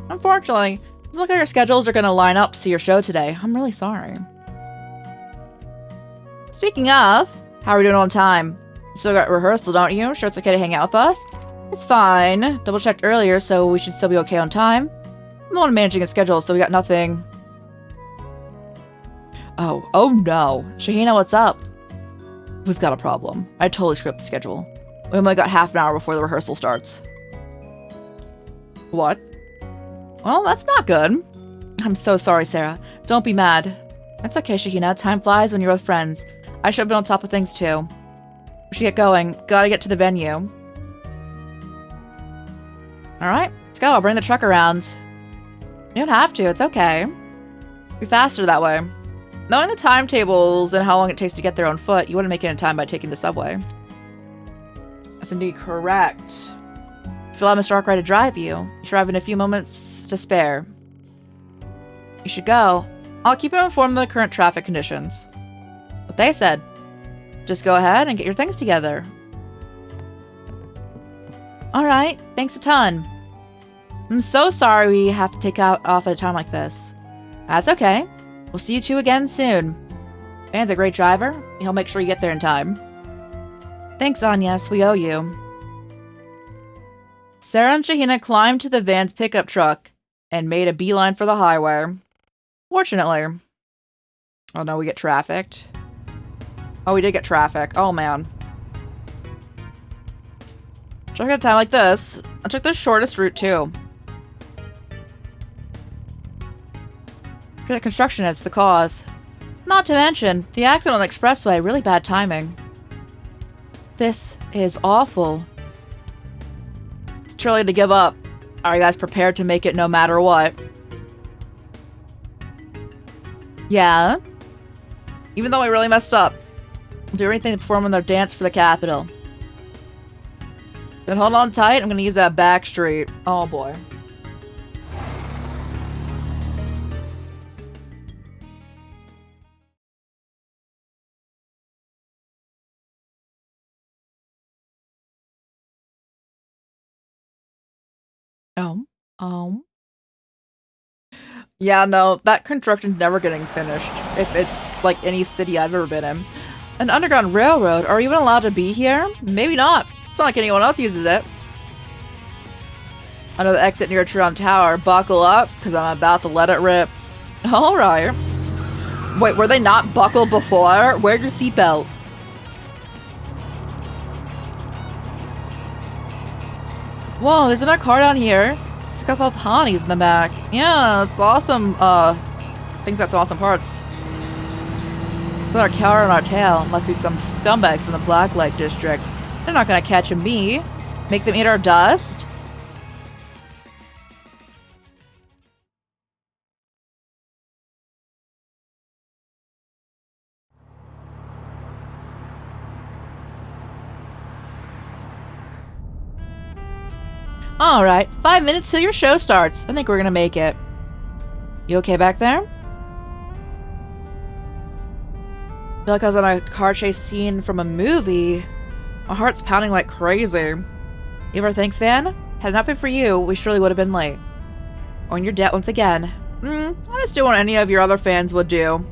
Unfortunately, it doesn't look like our schedules are going to line up to see your show today. I'm really sorry. Speaking of, how are we doing on time? You still got rehearsal, don't you? Sure it's okay to hang out with us? It's fine. Double checked earlier, so we should still be okay on time. I'm the one managing a schedule, so we got nothing. Oh no. Shahina, what's up? We've got a problem. I totally screwed up the schedule. We only got half an hour before the rehearsal starts. What? Well, that's not good. I'm so sorry, Sarah. Don't be mad. That's okay, Shahina. Time flies when you're with friends. I should have been on top of things, too. We should get going. Gotta get to the venue. Alright, let's go. I'll bring the truck around. You don't have to. It's okay. Be faster that way. Knowing the timetables and how long it takes to get there on foot, you wouldn't make it in time by taking the subway. That's indeed correct. If you allow Mr. Arkwright to drive you, you should have in a few moments to spare. You should go. I'll keep him informed of the current traffic conditions. What they said. Just go ahead and get your things together. Alright, thanks a ton. I'm so sorry we have to take off at a time like this. That's okay. We'll see you two again soon. Van's a great driver. He'll make sure you get there in time. Thanks, Agnes. We owe you. Sarah and Shahina climbed to the van's pickup truck and made a beeline for the highway. Fortunately. Oh no, we get trafficked. Oh, we did get traffic. Oh man. Should I get a time like this? I took the shortest route too. The construction is the cause. Not to mention, the accident on the expressway, really bad timing. This is awful. It's too early to give up. Are you guys prepared to make it no matter what? Yeah? Even though we really messed up, we'll do anything to perform on their dance for the capital. Then hold on tight, I'm gonna use that back street. Oh boy. Yeah, no, that construction's never getting finished, if it's like any city I've ever been in. An underground railroad? Are we even allowed to be here? Maybe not. It's not like anyone else uses it. I know the exit near Tron Tower. Buckle up, because I'm about to let it rip. Alright. Wait, were they not buckled before? Wear your seatbelt. Whoa, there's another car down here. It's got both Hanis in the back. Yeah, it's awesome. Things got some awesome parts. It's on our cower on our tail. Must be some scumbag from the Blacklight District. They're not gonna catch me. Make them eat our dust? Alright, 5 minutes till your show starts. I think we're gonna make it. You okay back there? I feel like I was on a car chase scene from a movie. My heart's pounding like crazy. You ever thanks, Van? Had it not been for you, we surely would have been late. Or in your debt once again. I just do what any of your other fans would do.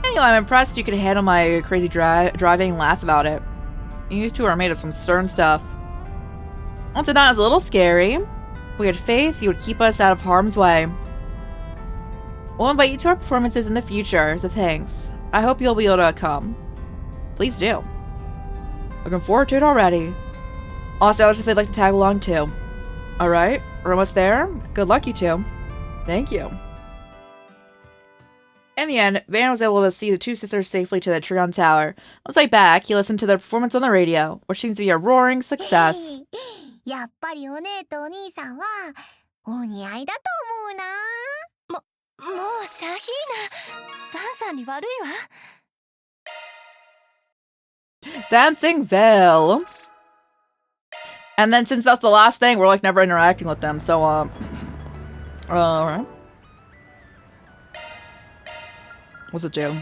Anyway, I'm impressed you could handle my crazy driving and laugh about it. You two are made of some stern stuff. Well, tonight was a little scary. We had faith you would keep us out of harm's way. We'll invite you to our performances in the future as a thanks. I hope you'll be able to come. Please do. Looking forward to it already. Also, if they'd like to tag along too. Alright, we're almost there. Good luck, you two. Thank you. In the end, Van was able to see the two sisters safely to the Trion Tower. On his way back, he listened to their performance on the radio, which seems to be a roaring success. やっぱりお姉とお兄さんはお似合いだと思うな。もうシャヒーナ、ガンさんに悪いわ。Dancing Veil. And then since that's the last thing, we're like never interacting with them, so alright. What's it do?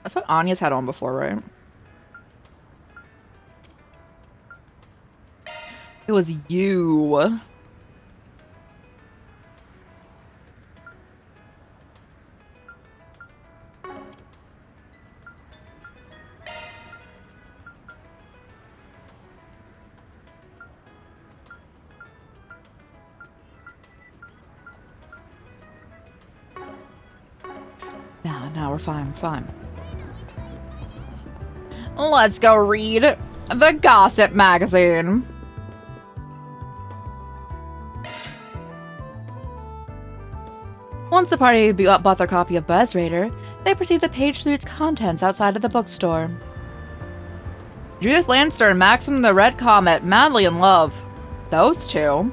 That's what Anya's had on before, right? It was you. Now we're fine, Let's go read the gossip magazine. Once the party bought their copy of Buzz Raider, they proceeded to page through its contents outside of the bookstore. Judith Lancer and Maxim the Red Comet, madly in love. Those two.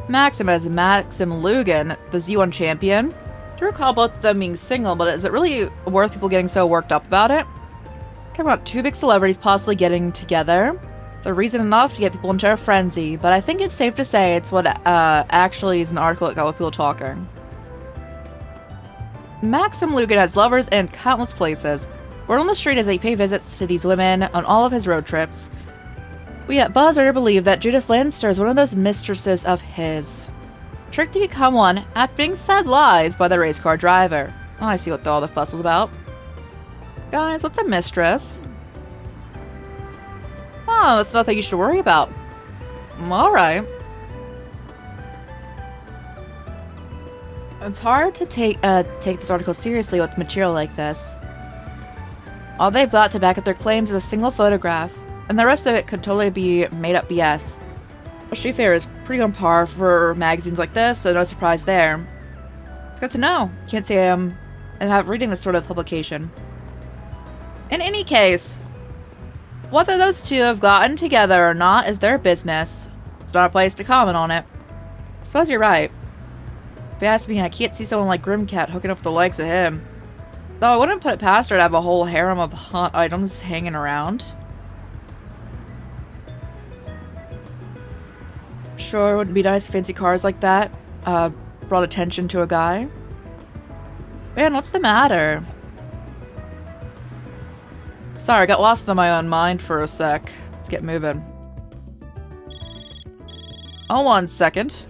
Maxim as Maxim Lugan, the Z1 champion. I recall both of them being single, but is it really worth people getting so worked up about it? Talking about two big celebrities possibly getting together. It's a reason enough to get people into a frenzy, but I think it's safe to say it's what actually is an article that got people talking. Maxim Lugan has lovers in countless places. Word on the street is that he pays visits to these women on all of his road trips. We at Buzz Raider believe that Judith Lancer is one of those mistresses of his. Tricked to become one after being fed lies by the race car driver. Oh, I see what all the fuss was about. Guys, what's a mistress? Oh, that's nothing you should worry about. Alright. It's hard to take this article seriously with material like this. All they've got to back up their claims is a single photograph, and the rest of it could totally be made up BS. Which, to be fair, is pretty on par for magazines like this, so no surprise there. It's good to know. Can't say I'm reading this sort of publication. In any case, whether those two have gotten together or not is their business. It's not a place to comment on it. I suppose you're right. If you ask me, I can't see someone like Grimcat hooking up with the likes of him. Though I wouldn't put it past her to have a whole harem of hot items hanging around. Sure, it wouldn't be nice if fancy cars like that brought attention to a guy. Man, what's the matter? Sorry, I got lost in my own mind for a sec. Let's get moving. Hold 1 second.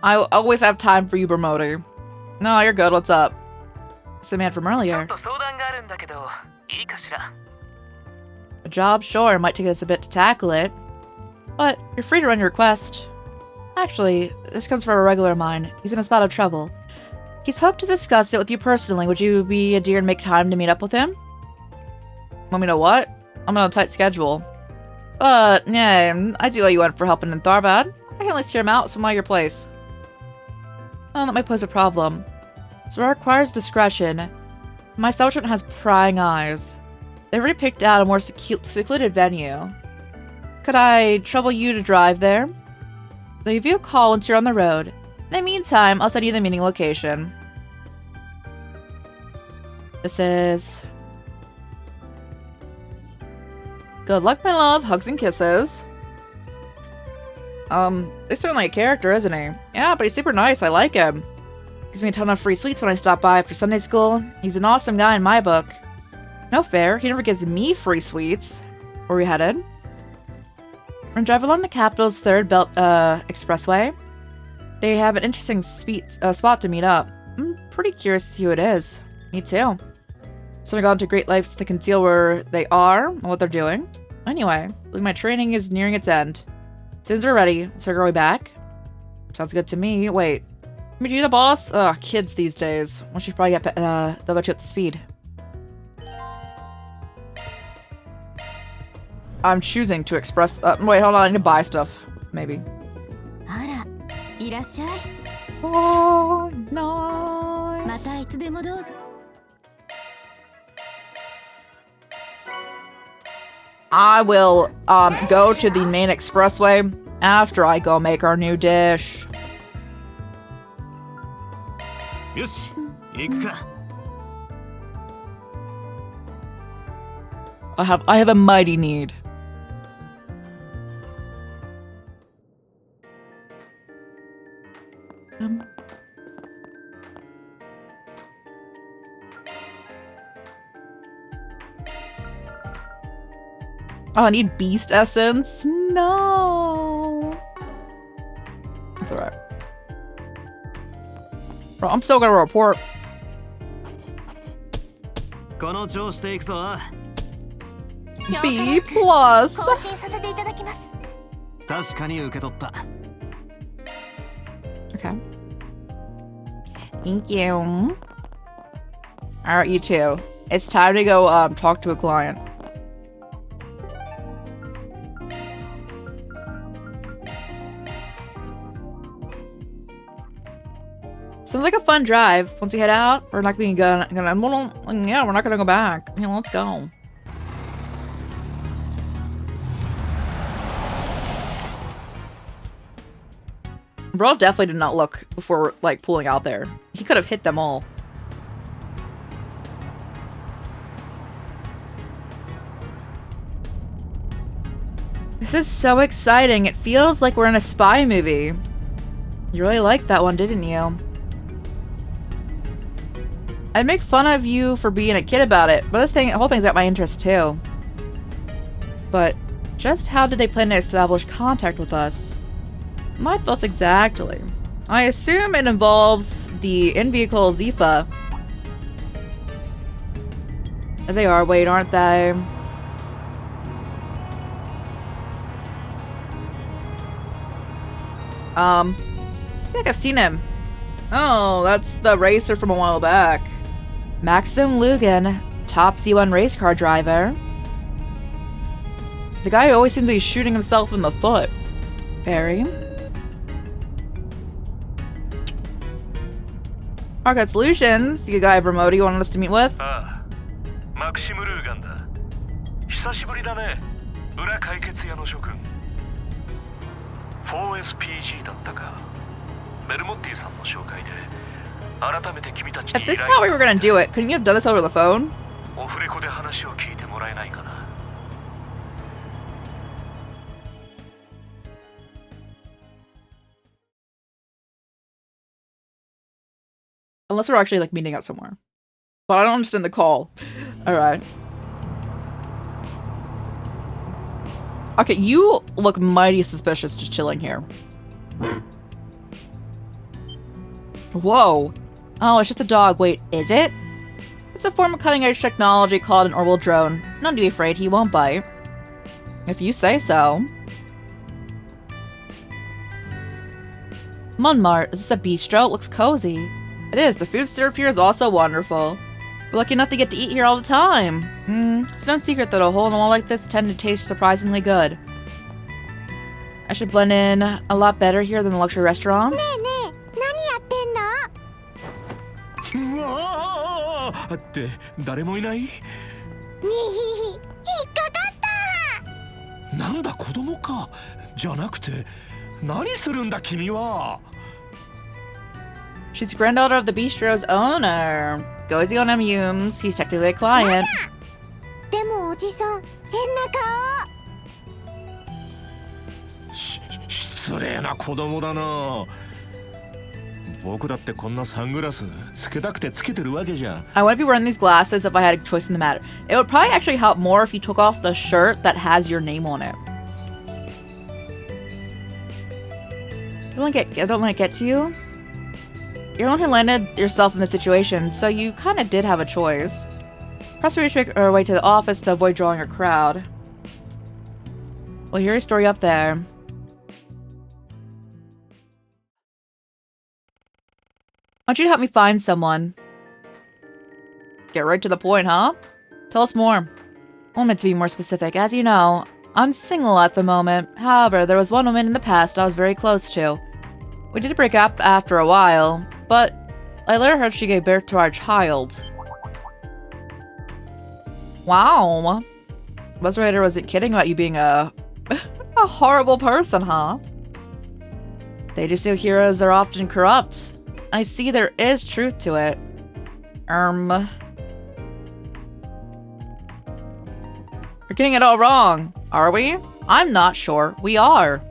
I always have time for you, Bermodi. No, you're good. What's up? It's the man from earlier. A job, sure, it might take us a bit to tackle it. But you're free to run your request. Actually, this comes from a regular of mine. He's in a spot of trouble. He's hoped to discuss it with you personally. Would you be a dear and make time to meet up with him? Want me to what? I'm on a tight schedule. Yeah, I do owe you one for helping in Tharbad. I can at least hear him out somewhere your place. Oh, that might pose a problem. So it requires discretion. My establishment has prying eyes. They've already picked out a more secluded venue. Could I trouble you to drive there? They'll give you a call once you're on the road. In the meantime, I'll send you the meeting location. This is... Good luck, my love. Hugs and kisses. He's certainly a character, isn't he? Yeah, but he's super nice. I like him. Gives me a ton of free sweets when I stop by after Sunday school. He's an awesome guy in my book. No fair. He never gives me free sweets. Where are we headed? We're gonna drive along the capital's third belt expressway. They have an interesting spot to meet up. I'm pretty curious to see who it is. Me too. So I go into great lengths to conceal where they are and what they're doing. Anyway, my training is nearing its end. As soon as we're ready, so we're going back. Sounds good to me. Wait, let me do the boss? Ugh, kids these days. We should probably get the other two up to speed. I'm choosing to express. Wait, hold on. I need to buy stuff. Maybe. Oh, nice. I will go to the main expressway after I go make our new dish. I have a mighty need. Oh, I need beast essence? No. It's alright. Bro, I'm still gonna report. B+. Okay. Thank you. Alright, you two. It's time to go talk to a client. Sounds like a fun drive. Once we head out, we're not gonna yeah, we're not gonna go back. Yeah, let's go. Bro definitely did not look before like pulling out there. He could have hit them all. This is so exciting. It feels like we're in a spy movie. You really liked that one, didn't you? I'd make fun of you for being a kid about it, but the whole thing's got my interest too. But just how did they plan to establish contact with us? My thoughts exactly. I assume it involves the in-vehicle Zifa. They are, wait, aren't they? I feel like I've seen him. Oh, that's the racer from a while back. Maxim Lugan, top Z1 race car driver. The guy who always seems to be shooting himself in the foot. Very. Arcade Solutions, the guy Bromote you wanted us to meet with. Maxim Lugan だ。久しぶりだね。裏解決屋の諸君。4SPG だったか。ベルモッティさんの紹介で。If this is how we were gonna do it, couldn't you have done this over the phone? Unless we're actually like meeting out somewhere. But I don't understand the call. Alright. Okay, you look mighty suspicious just chilling here. Whoa. Oh, it's just a dog. Wait, is it? It's a form of cutting-edge technology called an orbital drone. None to be afraid, he won't bite. If you say so. Montmartre, is this a bistro? It looks cozy. It is. The food served here is also wonderful. We're lucky enough to get to eat here all the time. It's no secret that a hole in the wall like this tend to taste surprisingly good. I should blend in a lot better here than the luxury restaurants. She's granddaughter of the bistro's owner. Go easy on him, Yumes. He's technically a client. でもおじさん変な顔。失礼な子供だな。僕だってこんなサングラスつけたくてつけてるわけじゃ。I wouldn't be wearing these glasses if I had a choice in the matter. It would probably actually help more if you took off the shirt that has your name on it. Don't let it get to you. You're the one who landed yourself in this situation, so you kind of did have a choice. Perhaps we should make our way to the office to avoid drawing a crowd. Well, here's your story up there. I want you to help me find someone. Get right to the point, huh? Tell us more. I meant to be more specific. As you know, I'm single at the moment. However, there was one woman in the past I was very close to. We did break up after a while, but I later heard she gave birth to our child. Wow. Buzz Rider wasn't kidding about you being a horrible person, huh? They heroes are often corrupt. I see there is truth to it. We're getting it all wrong, are we? I'm not sure. We are.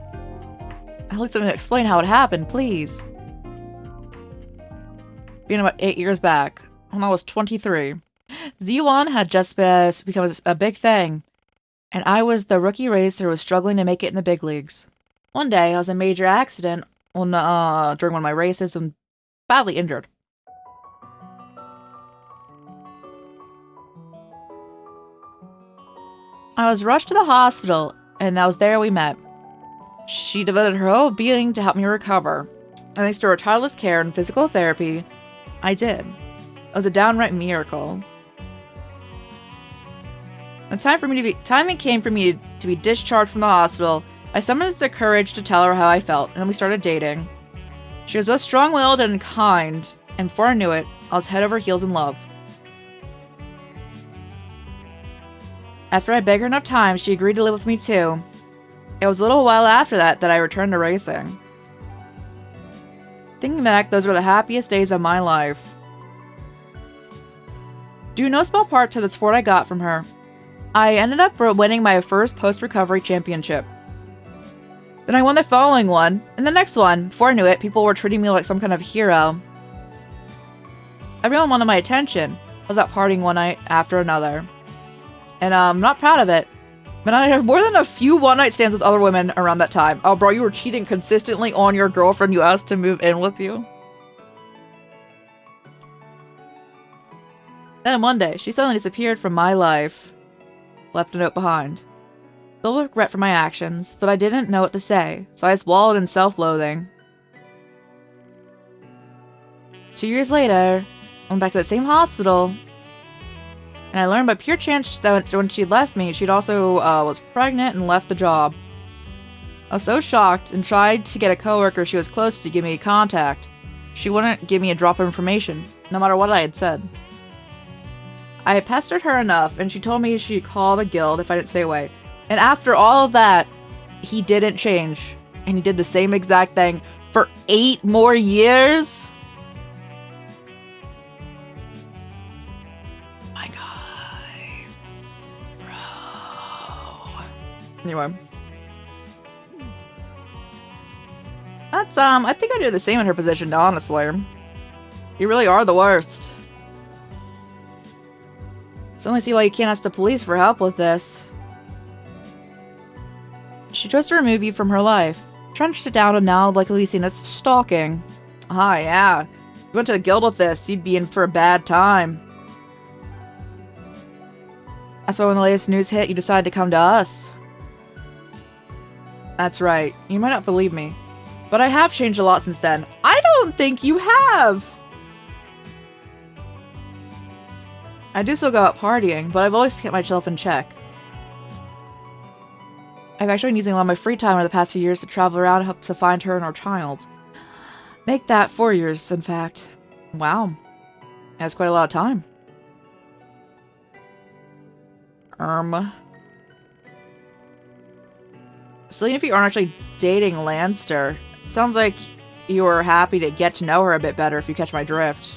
At least I'm gonna explain how it happened, please. Being about 8 years back, when I was 23, Z1 had just become a big thing, and I was the rookie racer who was struggling to make it in the big leagues. One day, I was in a major accident during one of my races and badly injured. I was rushed to the hospital, and that was there we met. She devoted her whole being to help me recover, and thanks to her tireless care and physical therapy, I did. It was a downright miracle. When time came for me to be discharged from the hospital, I summoned the courage to tell her how I felt, and we started dating. She was both strong-willed and kind, and before I knew it, I was head over heels in love. After I begged her enough times, she agreed to live with me too. It was a little while after that I returned to racing. Thinking back, those were the happiest days of my life. Due no small part to the support I got from her, I ended up winning my first post-recovery championship. Then I won the following one, and the next one. Before I knew it, people were treating me like some kind of hero. Everyone wanted my attention. I was out partying one night after another. And I'm not proud of it. But I had more than a few one-night stands with other women around that time. Oh, bro, you were cheating consistently on your girlfriend you asked to move in with you? Then one day, she suddenly disappeared from my life. Left a note behind. Filled with regret for my actions, but I didn't know what to say, so I just wallowed in self-loathing. 2 years later, I went back to that same hospital, and I learned by pure chance that when she left me, she'd also was pregnant and left the job. I was so shocked and tried to get a coworker she was close to give me contact. She wouldn't give me a drop of information, no matter what I had said. I had pestered her enough, and she told me she'd call the guild if I didn't stay away. And after all of that, he didn't change. And he did the same exact thing for 8 more years? My God. Bro. Anyway. That's, I think I'd do the same in her position, honestly. You really are the worst. So I only see why you can't ask the police for help with this. She chose to remove you from her life, trying to sit down and now likely seen as stalking. Ah, yeah. If you went to the guild with this, you'd be in for a bad time. That's why when the latest news hit, you decided to come to us. That's right. You might not believe me, but I have changed a lot since then. I don't think you have! I do still go out partying, but I've always kept myself in check. I've I've actually been using a lot of my free time over the past few years to travel around and help to find her and her child. Make that 4 years, in fact. Wow. That's quite a lot of time. So even if you aren't actually dating Lanster, it sounds like you were happy to get to know her a bit better, if you catch my drift.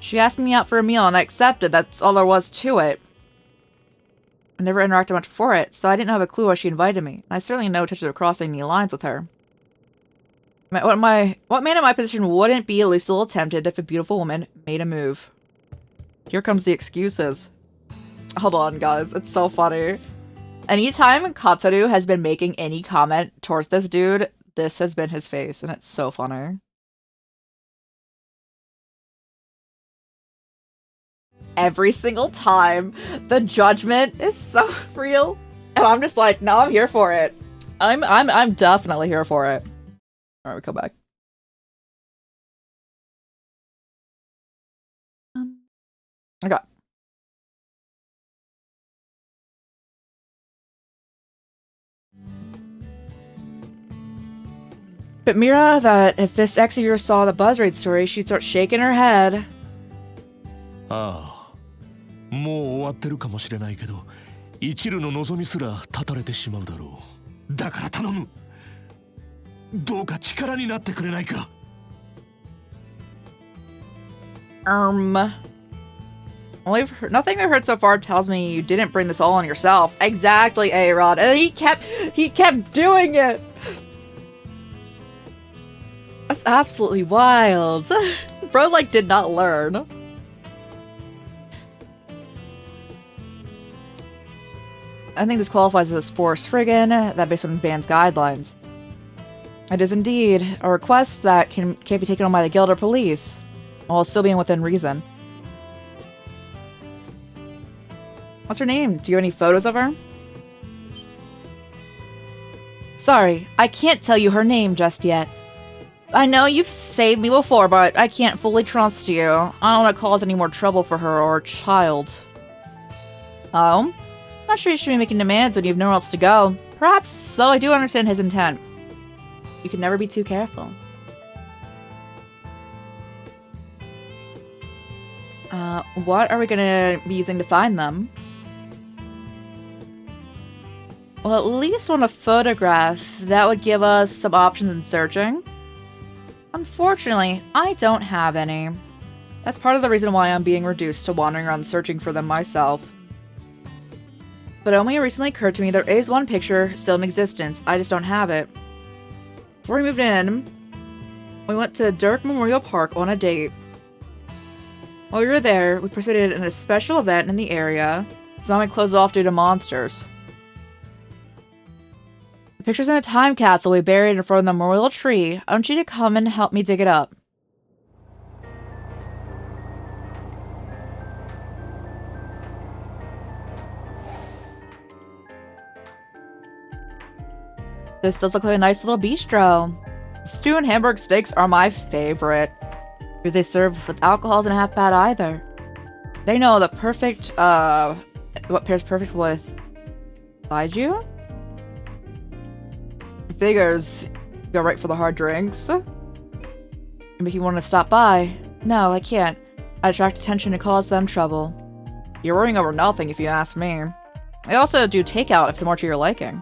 She asked me out for a meal and I accepted. That's all there was to it. I never interacted much before it, so I didn't have a clue why she invited me. I certainly had no intention of crossing any lines with her. What man in my position wouldn't be at least a little tempted if a beautiful woman made a move? Here comes the excuses. Hold on, guys. It's so funny. Anytime Kataru has been making any comment towards this dude, this has been his face, and it's so funny. Every single time, the judgment is so real, and I'm just like, no, I'm here for it. I'm definitely here for it. All right, we come back. Okay. But Mira, that if this ex of yours saw the buzz raid story, she'd start shaking her head. ああ、もう終わってるかもしれないけど、一縷の望みすら絶たれてしまうだろう。だから頼む。どうか力になってくれないか。Nothing I've heard so far tells me you didn't bring this all on yourself. Exactly, A-Rod. And he kept doing it. That's absolutely wild. Bro, like, did not learn. I think this qualifies as a force friggin', that based on Van's guidelines. It is indeed a request that can't be taken on by the guild or police, while still being within reason. What's her name? Do you have any photos of her? Sorry, I can't tell you her name just yet. I know you've saved me before, but I can't fully trust you. I don't want to cause any more trouble for her or her child. Oh? Not sure you should be making demands when you have nowhere else to go. Perhaps, though I do understand his intent. You can never be too careful. What are we gonna be using to find them? Well, at least on a photograph, that would give us some options in searching. Unfortunately, I don't have any. That's part of the reason why I'm being reduced to wandering around searching for them myself. But it only recently occurred to me there is one picture still in existence, I just don't have it. Before we moved in, we went to Dirk Memorial Park on a date. While we were there, we participated in a special event in the area. Zombie closed off due to monsters. The picture's in a time capsule we buried in front of the memorial tree. I want you to come and help me dig it up. This does look like a nice little bistro. Stew and Hamburg steaks are my favorite. If they serve with alcohol isn't half bad either. They know the perfect, what pairs perfect with Baiju? Figures, go right for the hard drinks. And if you want to stop by, no, I can't. I attract attention and cause them trouble. You're worrying over nothing if you ask me. I also do takeout if they're more to your liking.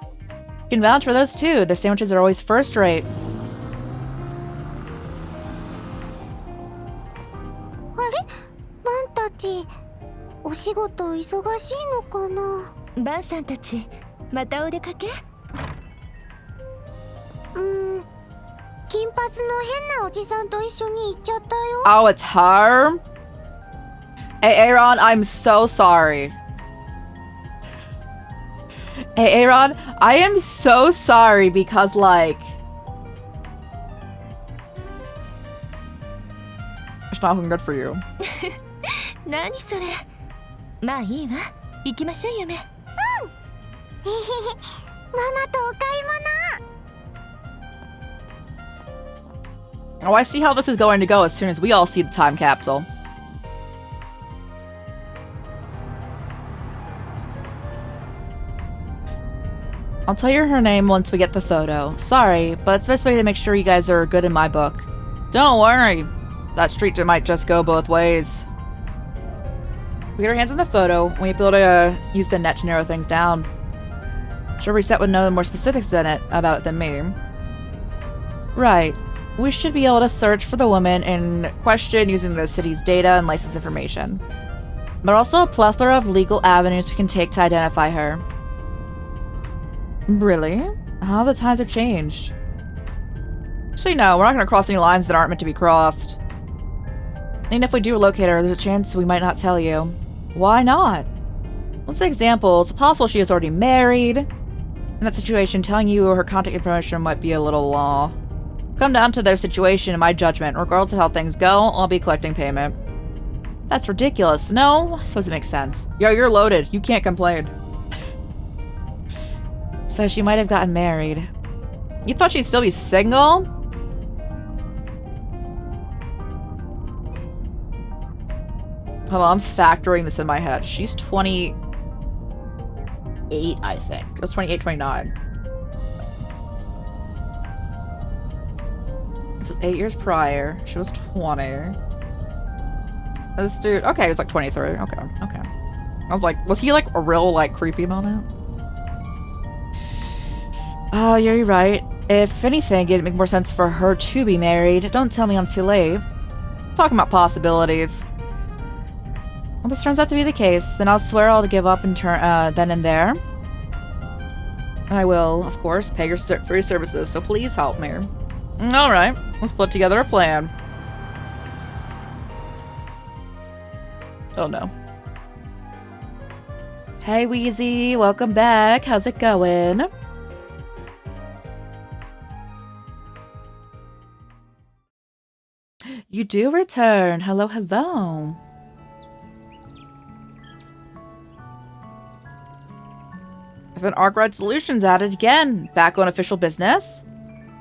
You can vouch for those too. Their sandwiches are always first rate. Oh, it's her? Hey, Aaron, I'm so sorry. Hey, Aaron, I am so sorry because, like... it's not looking good for you. 何それ。まあいいわ。行きましょう、夢。うん。ママとお買い物。Oh, I see how this is going to go as soon as we all see the time capsule. I'll tell you her name once we get the photo. Sorry, but it's the best way to make sure you guys are good in my book. Don't worry. That street might just go both ways. We get our hands on the photo, and we'll be able to use the net to narrow things down. Sure, Reset would know more specifics about it than me. Right. We should be able to search for the woman in question using the city's data and license information. But also a plethora of legal avenues we can take to identify her. Really? How the times have changed. Actually, no, we're not going to cross any lines that aren't meant to be crossed. And if we do locate her, there's a chance we might not tell you. Why not? Let's say example, it's possible she is already married. In that situation, telling you her contact information might be a little come down to their situation and my judgment. Regardless of how things go, I'll be collecting payment. That's ridiculous. No? I suppose it makes sense. Yo, you're loaded. You can't complain. So she might have gotten married. You thought she'd still be single? Hold on, I'm factoring this in my head. She's 28, I think. It was 28, 29. It was 8 years prior. She was 20. This dude, okay, he was like 23. Okay. I was like, was he like a real like creepy moment? Oh, you're right. If anything, it'd make more sense for her to be married. Don't tell me I'm too late. Talking about possibilities. Well, this turns out to be the case. Then I'll swear I'll give up in then and there. And I will, of course, pay for your services, so please help me. Alright, let's put together a plan. Oh no. Hey Wheezy, welcome back. How's it going? You do return. Hello, hello. An Arkwright Solutions added again. Back on official business.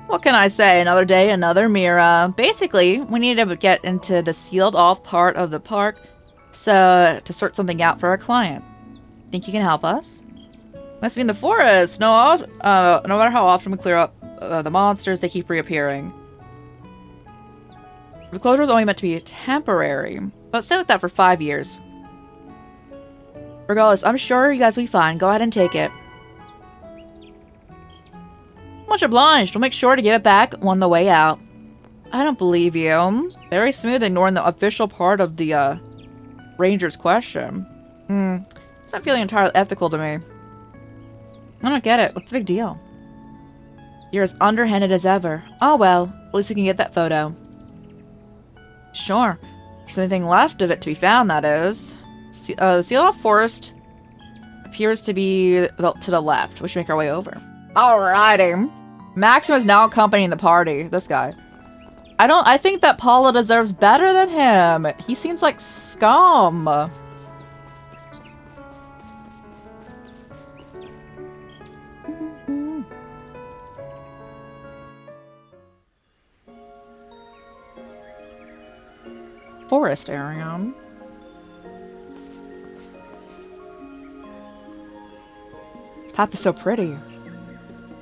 What can I say? Another day, another Mira. Basically, we need to get into the sealed off part of the park to sort something out for our client. Think you can help us? Must be in the forest. No matter how often we clear up the monsters, they keep reappearing. The closure is only meant to be temporary, but stay like that for 5 years. Regardless, I'm sure you guys will be fine. Go ahead and take it. Much obliged. We'll make sure to give it back on the way out. I don't believe you. Very smooth ignoring the official part of the ranger's question. It's not feeling entirely ethical to me. I don't get it. What's the big deal? You're as underhanded as ever. Oh well, at least we can get that photo. Sure. There's anything left of it to be found, that is. The sealed-off forest appears to be to the left. We should make our way over. Alrighty. Maxim is now accompanying the party. This guy. I think that Paula deserves better than him. He seems like scum. Forest area. This path is so pretty.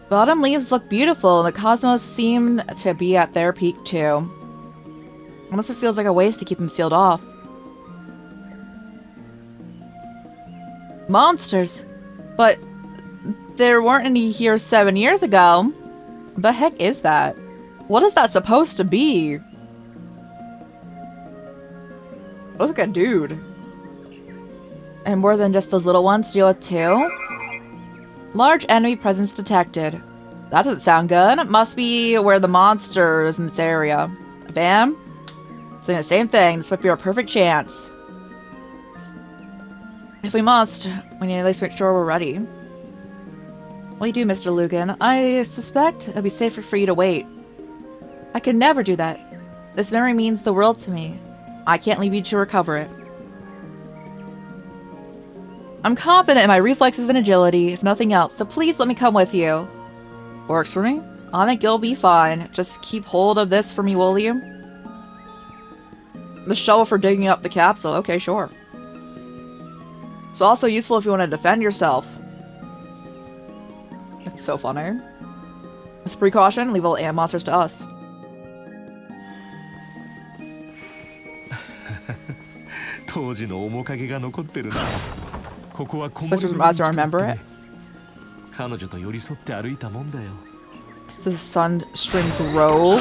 The autumn leaves look beautiful, and the cosmos seem to be at their peak too. Almost feels like a waste to keep them sealed off. Monsters! But there weren't any here 7 years ago. The heck is that? What is that supposed to be? Looks like a dude. And more than just those little ones to deal with too? Large enemy presence detected. That doesn't sound good. It must be where the monster is in this area. Bam. Saying the same thing. This might be our perfect chance. If we must, we need to at least make sure we're ready. What do you do, Mr. Lugan? I suspect it'll be safer for you to wait. I could never do that. This memory means the world to me. I can't leave you to recover it. I'm confident in my reflexes and agility, if nothing else, so please let me come with you. Works for me. I think you'll be fine. Just keep hold of this for me, will you? The shovel for digging up the capsule. Okay, sure. It's also useful if you want to defend yourself. It's so funny. As a precaution, leave all ant monsters to us. Supposed to remember it. Does the sun stream grow?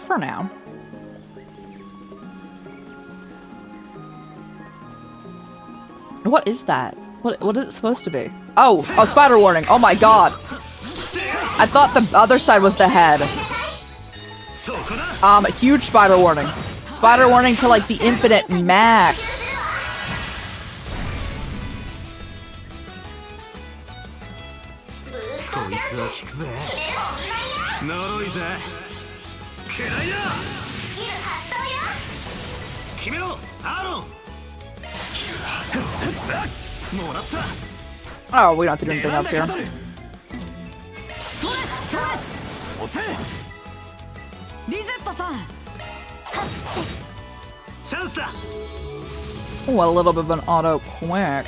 For now. What is that? What is it supposed to be? Oh, spider warning. Oh my god. I thought the other side was the head. Huge spider warning. Spider warning to like the infinite max. Oh, we don't have to do anything else here. Oh, a little bit of an auto quick.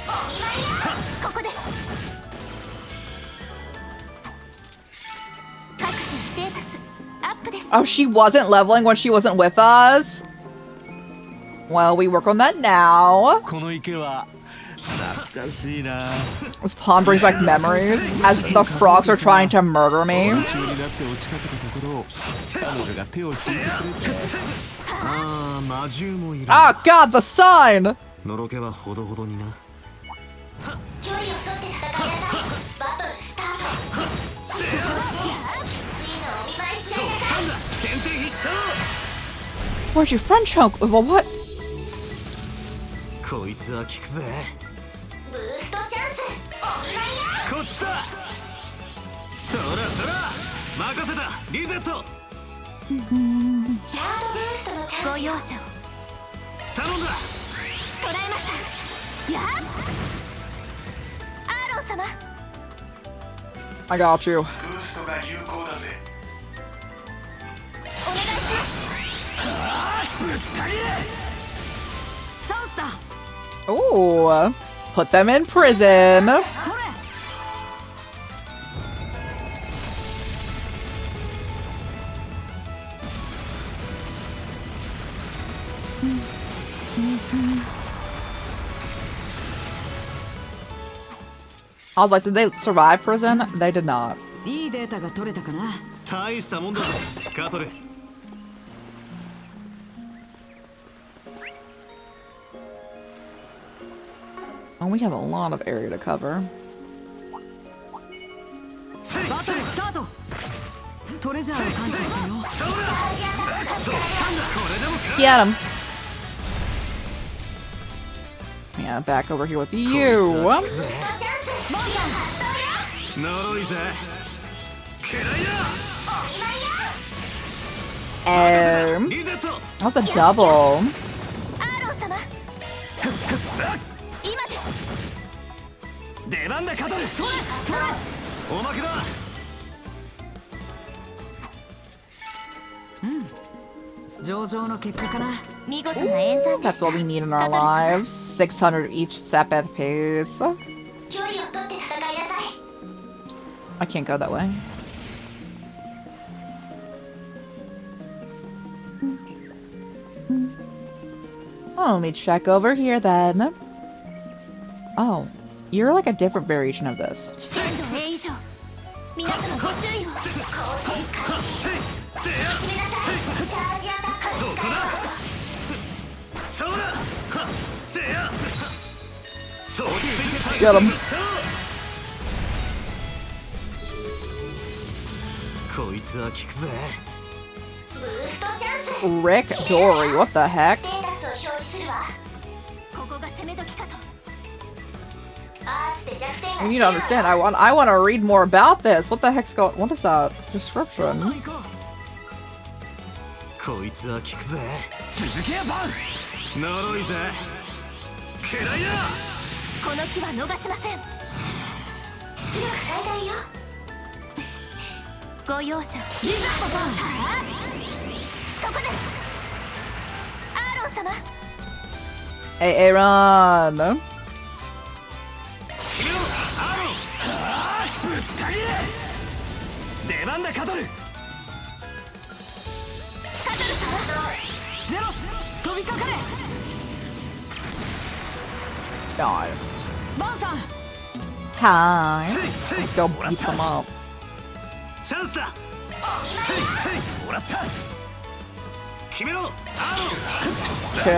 Oh, she wasn't leveling when she wasn't with us? Well, we work on that now. This pond brings back memories as the frogs are trying to murder me. Ah, God, the sign! Where's your friend, Chunk? Well, what? I got you. Oh, put them in prison. I was like, did they survive prison? They did not. Oh, we have a lot of area to cover. Get him. Yeah, back over here with you. That's a double. Ooh, that's what we need in our lives. 600 each separate pace. I can't go that way. Oh, let me check over here then. Oh, you're like a different variation of this. Get him. Rick Dory, what the heck? You need to understand, I want to read more about this. What the heck's going? What is that description? ご容赦。リザードさん。そこです。アーロン様。Hey, Aaron. 出番だカトル。ゼロス飛びかかれ。Nice. バンさん。Hi. Let's go beat them up. チャンスだ。もらった。決めろ。アー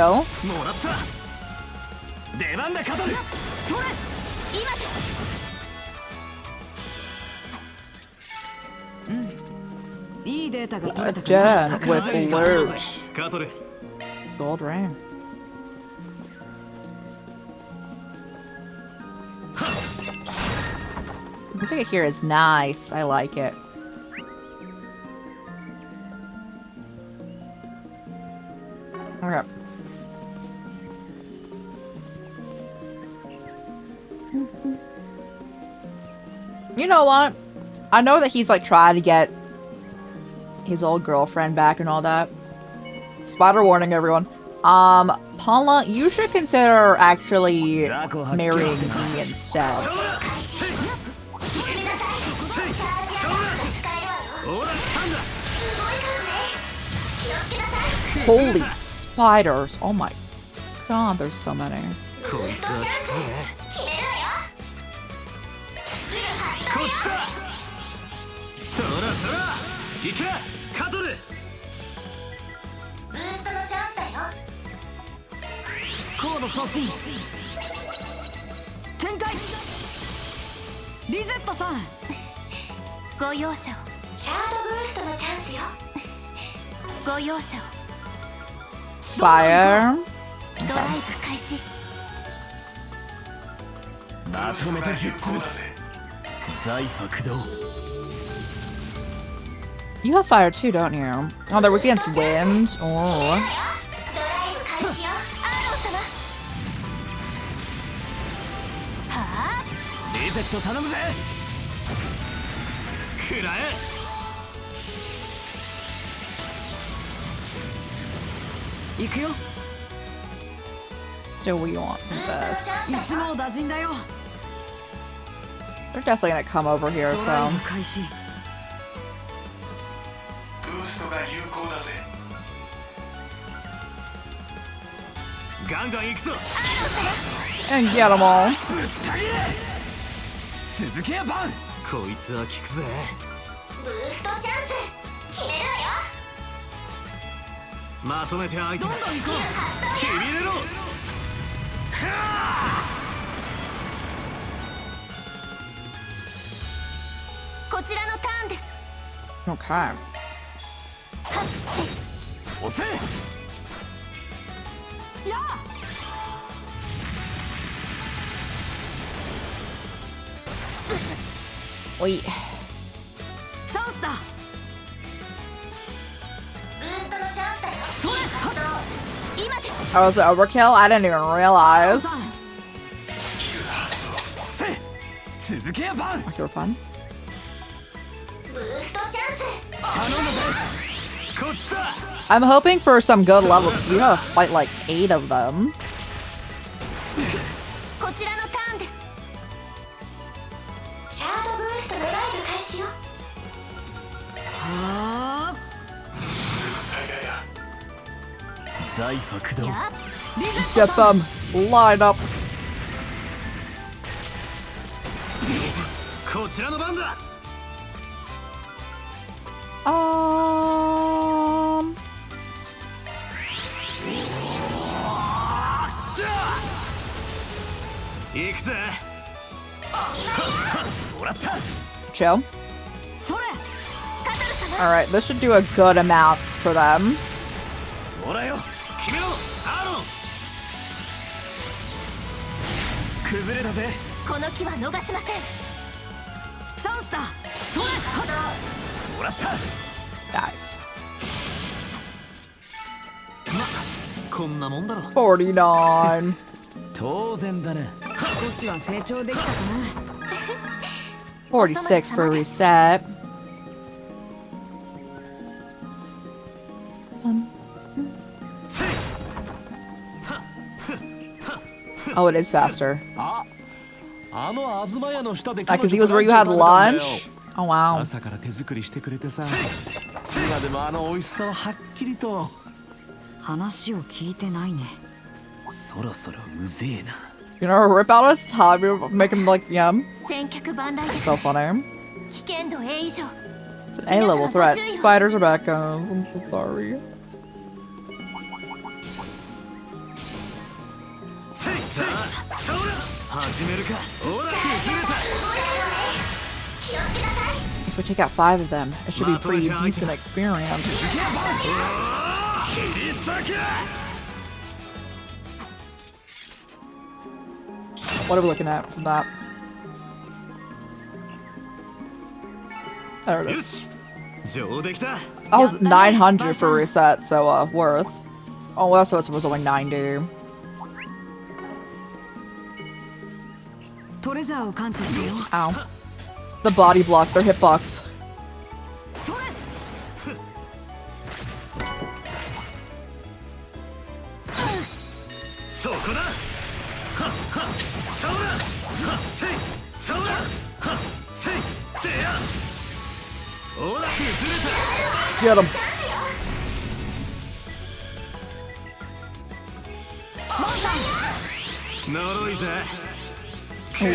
ロン。 Chill. もらった。出番だカトル。それ。今です。いいデータが取れた Jen with alert. カトル。 Gold ring. The music here is nice. I like it. Okay. You know what? I know that he's like trying to get his old girlfriend back and all that. Spoiler warning, everyone. Paula, you should consider actually marrying me instead. Holy spiders. Oh my god, there's so many. Fire. You have fire too, don't you? Oh, they're against wind. Oh. Do we want this? They're definitely gonna come over here, so. And get them all. 続けやバン。こいつは効くぜ。ブーストチャンス決めるわよ。まとめて相手だ。しびれろ。こちらのターンです。Okay. 押せ。や。Wait. チャンスだ。ブーストのチャンスだよ。それ。今です。Oh, was it overkill? I didn't even realize. 続けやバン。 Okay, we're fun. ブーストチャンス。頼むぜ。こっちだ。 I'm hoping for some good levels. You gotta fight like 8 of them. こちらのターンです。シャードブーストのライブ開始よ。はあ。財布駆動。 Get them. Line up. こちらの番だ。行くぜ。もらった。 Chill. それ。 Alright, this should do a good amount for them. ほらよ。決めろ。アーロン。崩れたぜ。この木は逃しません。チャンスだ。それ。もらった。 Nice. こんなもんだろ。 49. 当然だな。少しは成長できたかな。 46 for reset. Oh, it is faster. あの東屋の下で Because he was where you had lunch? Oh, wow. 朝から手作りしてくれてさ。今でもあの美味しさははっきりと。話を聞いてないね。そろそろうぜえな。You know, rip out his tongue, make him like yum. 千脚万来です。 So funny. 危険度 A 以上。 It's an A-level threat. Spiders are back, guys. I'm so sorry. 始めるか。ほら、崩れた。 If we take out 5 of them, it should be a pretty decent experience. What are we looking at from that? There it is. That was 900 for reset, so worth. Oh, that's supposed to be only 90. Ow. The body block, their hitbox. Get him.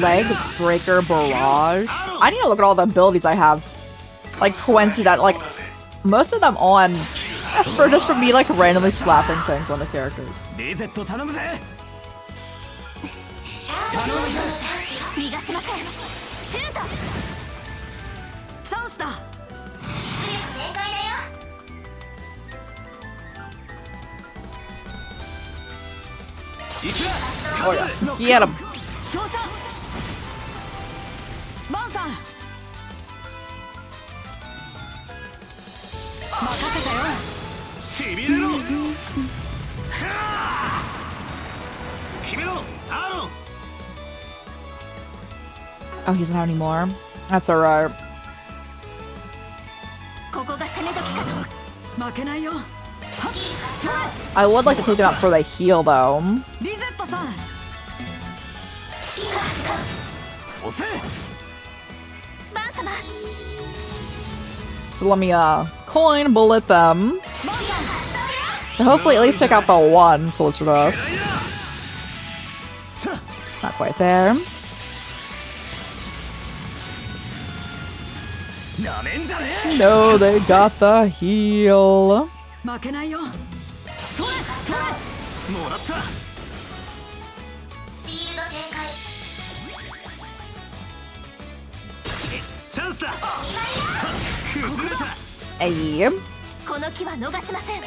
Leg breaker barrage. I need to look at all the abilities I have. Like coincident, like most of them on for just for me like randomly slapping things on the characters. Oh yeah, get him. Oh, he doesn't have any more. That's alright. I would like to take them out for the heal though. So let me coin bullet them. So hopefully at least take out the one closer to us. Not quite there. No, they got the heal. Hey. この気は逃しません。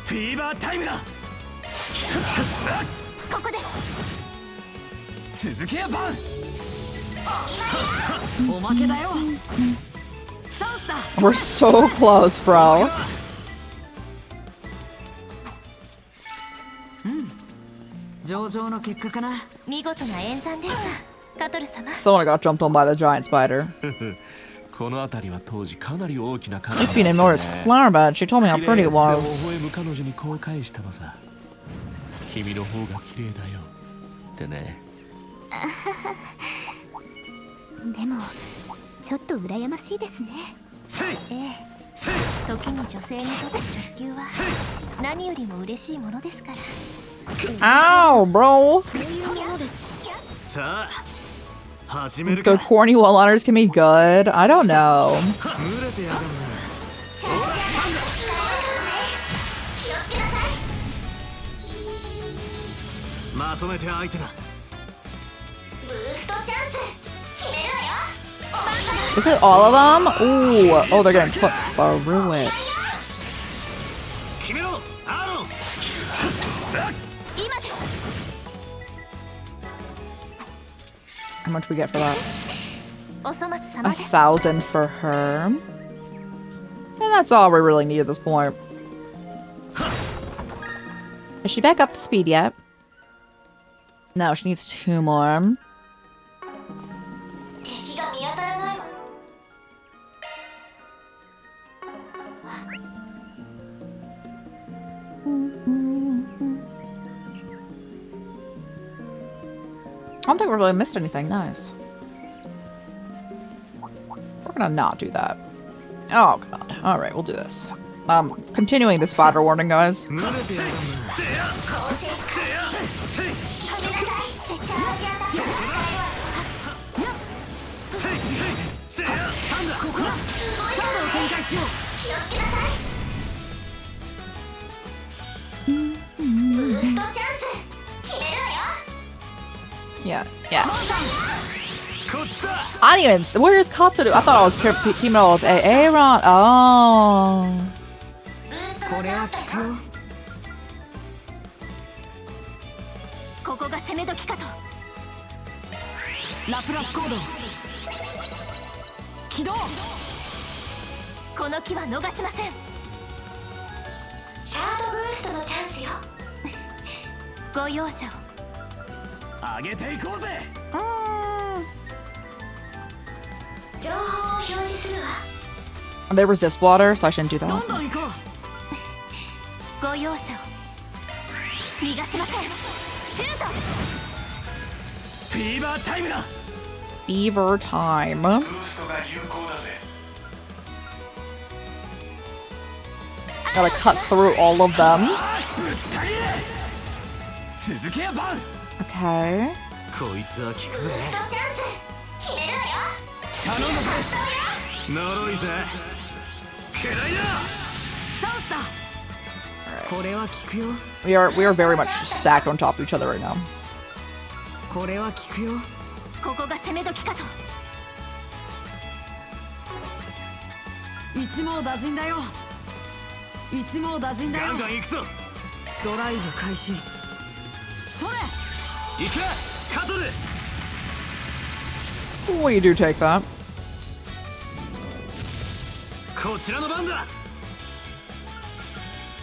フィーバータイムだ。ここです。続けやバン。おまけだよ。チャンスだ。We're so close, bro. 上々の結果かな。見事な演算でした。カトル様。 Someone got jumped on by the giant spider. この辺りは当時かなり大きな火 She's been ignored as flower bed. She told me how pretty it was. 微笑む彼女にこう返したのさ。君の方が綺麗だよ。ってね。でもちょっと羨ましいですね。ええ。時に女性にとって直球は何よりも嬉しいものですから。Ow, bro. そういうものですか。さあ。The corny one-liners can be good. I don't know. Is it all of them? Ooh, oh, they're getting put through it. How much we get for that? 1,000 for her. And that's all we really need at this point. Is she back up to speed yet? No, she needs 2 more. don't think we really missed anything. Nice. We're gonna not do that. Oh god. Alright, we'll do this. Continuing the spotter warning, guys. Yeah, yeah. I didn't even. Where's Katsuru? I thought I was Kimono with Aaron. Oh. これは効くよ。ここが攻め時かと。ラプラスコード起動。この機は逃しません。シャードブーストのチャンスよ。ご容赦を。上げていこうぜ。情報を表示するわ。 They resist water, so I shouldn't do that. どんどん行こう。ご容赦を。逃がしません。シュート。フィーバータイムだ。 Beaver time. ブーストが有効だぜ。 Gotta cut through all of them. 続けやバン。 Okay. こいつは効くぜ。チャンス決めるわよ。頼んだぜ。呪いぜ。くらいだ。チャンスだ。これは効くよ。We are very much stacked on top of each other right now. これは効くよ。ここが攻め時かと。一網打尽だよ。一網打尽だよ。ガンガン行くぞ。ドライブ開始。それ。行け、カトル。 We do take that. こちらの番だ。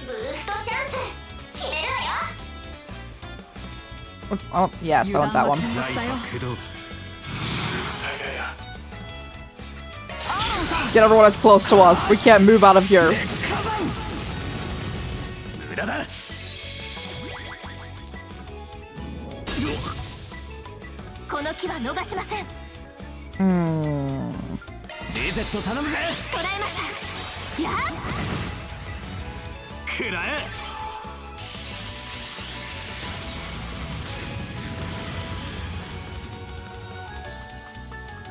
ブーストチャンス決めるわよ。 Oh, yes, I want that one. Get everyone as close to us. We can't move out of here. 無駄だ。この機は逃しません。リゼット頼むぜ。捕らえました。やっ。くらえ。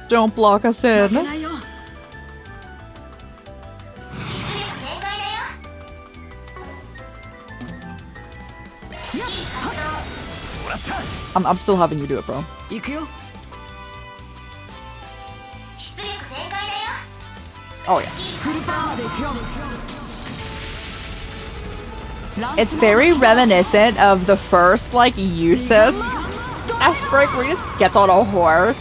Don't block us in. I'm still having you do it, bro. 行くよ。 Oh yeah. フルパワーで行くよ。 It's very reminiscent of the first, like, Usus S-Break where he just gets on a horse.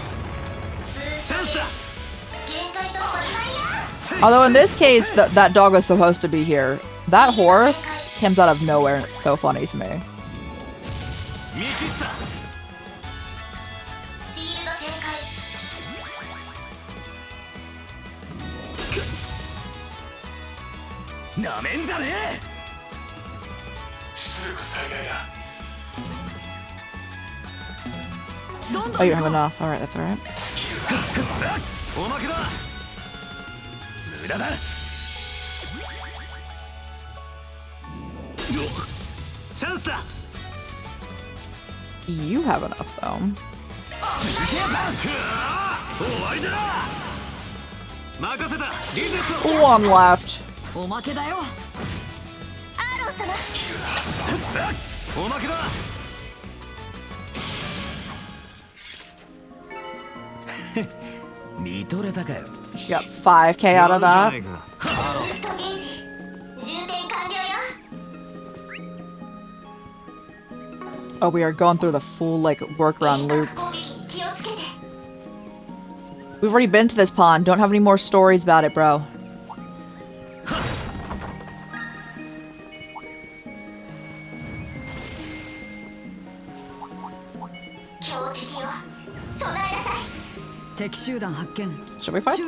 Although in this case, that dog was supposed to be here. That horse comes out of nowhere and it's so funny to me. なめんじゃねえ。 出力最大だ。 Oh, you don't have enough. Alright, that's alright. おまけだ。無駄だ。チャンスだ。 You have enough, though. 続けやバン。終わりだ。任せた。リゼット。 One left. おまけだよ。アーロン様。おまけだ。見とれたかよ。 She got 5k out of that. Oh, we are going through the full, like, workaround loop. We've already been to this pond. Don't have any more stories about it, bro. Should we fight?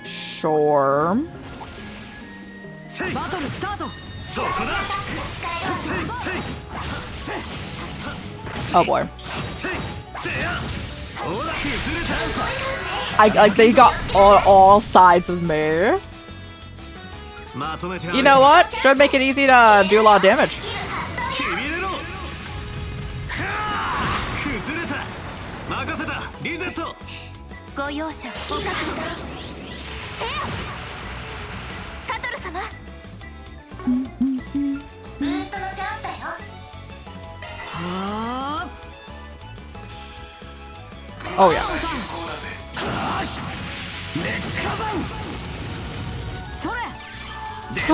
Sure. バトルスタート。そこだ。Oh boy. They got all sides of me. You know what? Should make it easy to do a lot of damage. Oh yeah.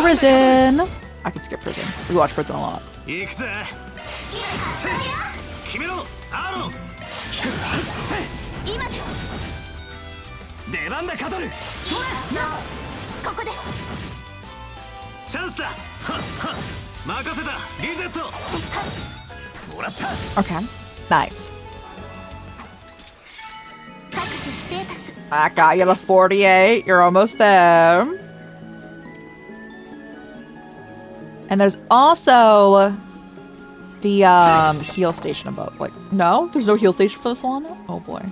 Prison. I can skip prison. We watch prison a lot. Okay, nice. I got you the 48. You're almost there. And there's also the heal station above. Like, no, there's no heal station for this one. Oh boy.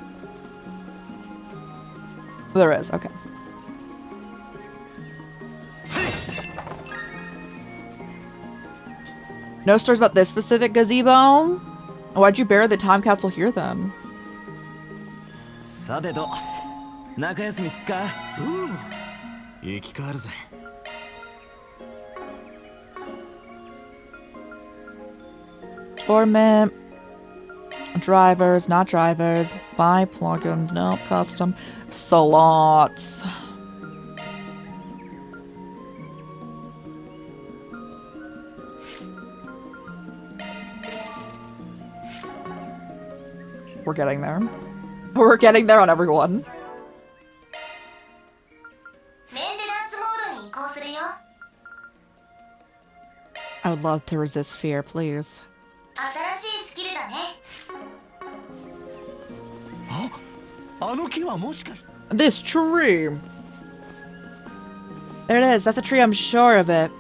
There is. Okay. No stories about this specific gazebo? Why'd you bury the time capsule here then? Torment. Drivers, not drivers. Buy plugins, no custom. Slots. We're getting there. We're getting there on everyone. I would love to resist fear, please. This tree! There it is. That's a tree, I'm sure of it.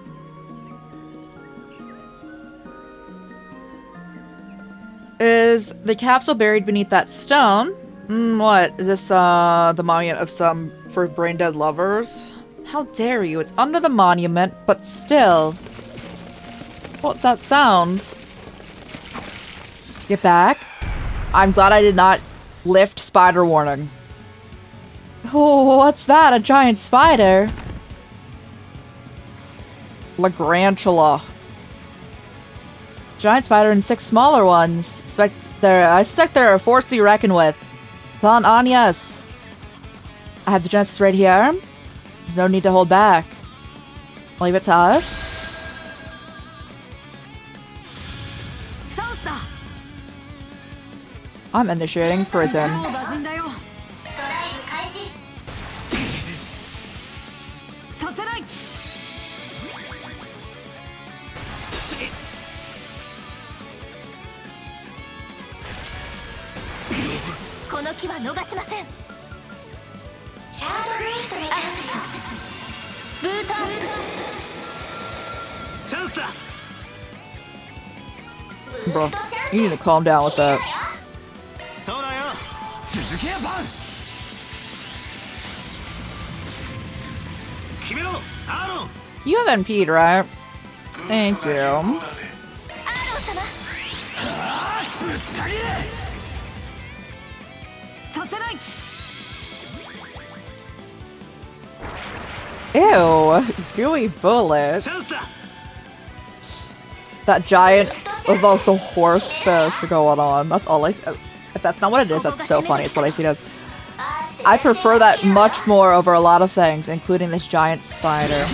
Is the capsule buried beneath that stone? What? Is this, the monument of some for brain-dead lovers? How dare you? It's under the monument, but still. What's that sound? Get back. I'm glad I did not lift spider warning. Oh, what's that? A giant spider? Lagrantula. Giant spider and 6 smaller ones. I suspect they're a force to be reckoned with. Plan Anyas. I have the genesis right here. There's no need to hold back. Leave it to us. I'm initiating prison. Bro, you need to calm down with that. You haven't peed, right? Thank you. Ew, gooey bullet. That giant about the horse fish going on. That's all I see. If that's not what it is, that's so funny. It's what I see it as. I prefer that much more over a lot of things, including this giant spider.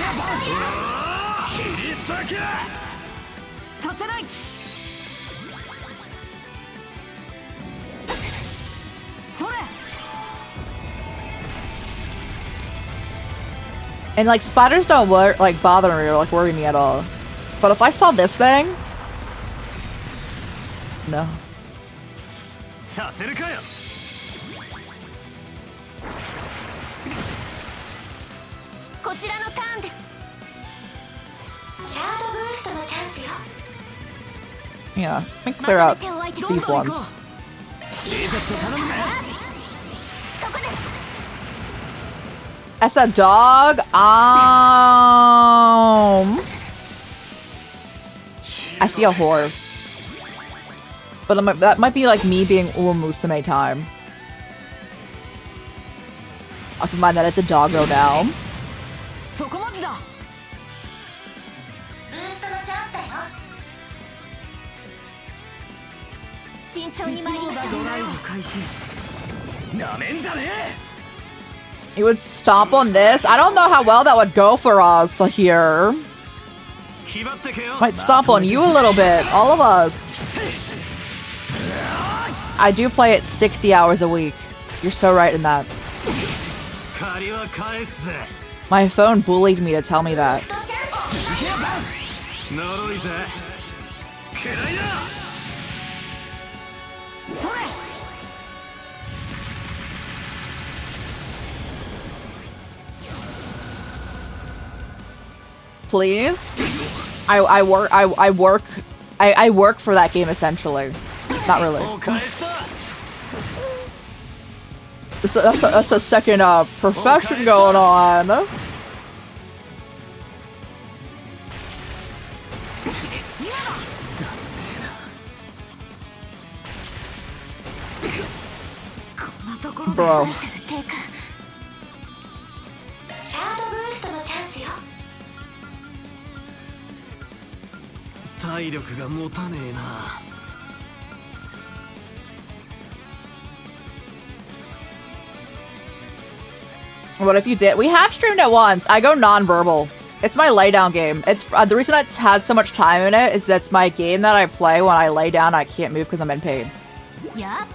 And like spiders don't bother me or worry me at all. But if I saw this thing, no. Yeah, let me clear out these ones. That's a dog. I see a horse. But that might be like me being Musume time. I'll keep in mind that it's a doggo now. You would stomp on this? I don't know how well that would go for us here. Might stomp on you a little bit, all of us. I do play it 60 hours a week. You're so right in that. My phone bullied me to tell me that. Please? I work for that game essentially. Not really. That's a second profession going on. Bro. 体力が持たねえな。What if you did? We have streamed it once. I go non-verbal. It's my laydown game. It's the reason it's had so much time in it is that's my game that I play when I lay down. I can't move because I'm in pain. Yeah.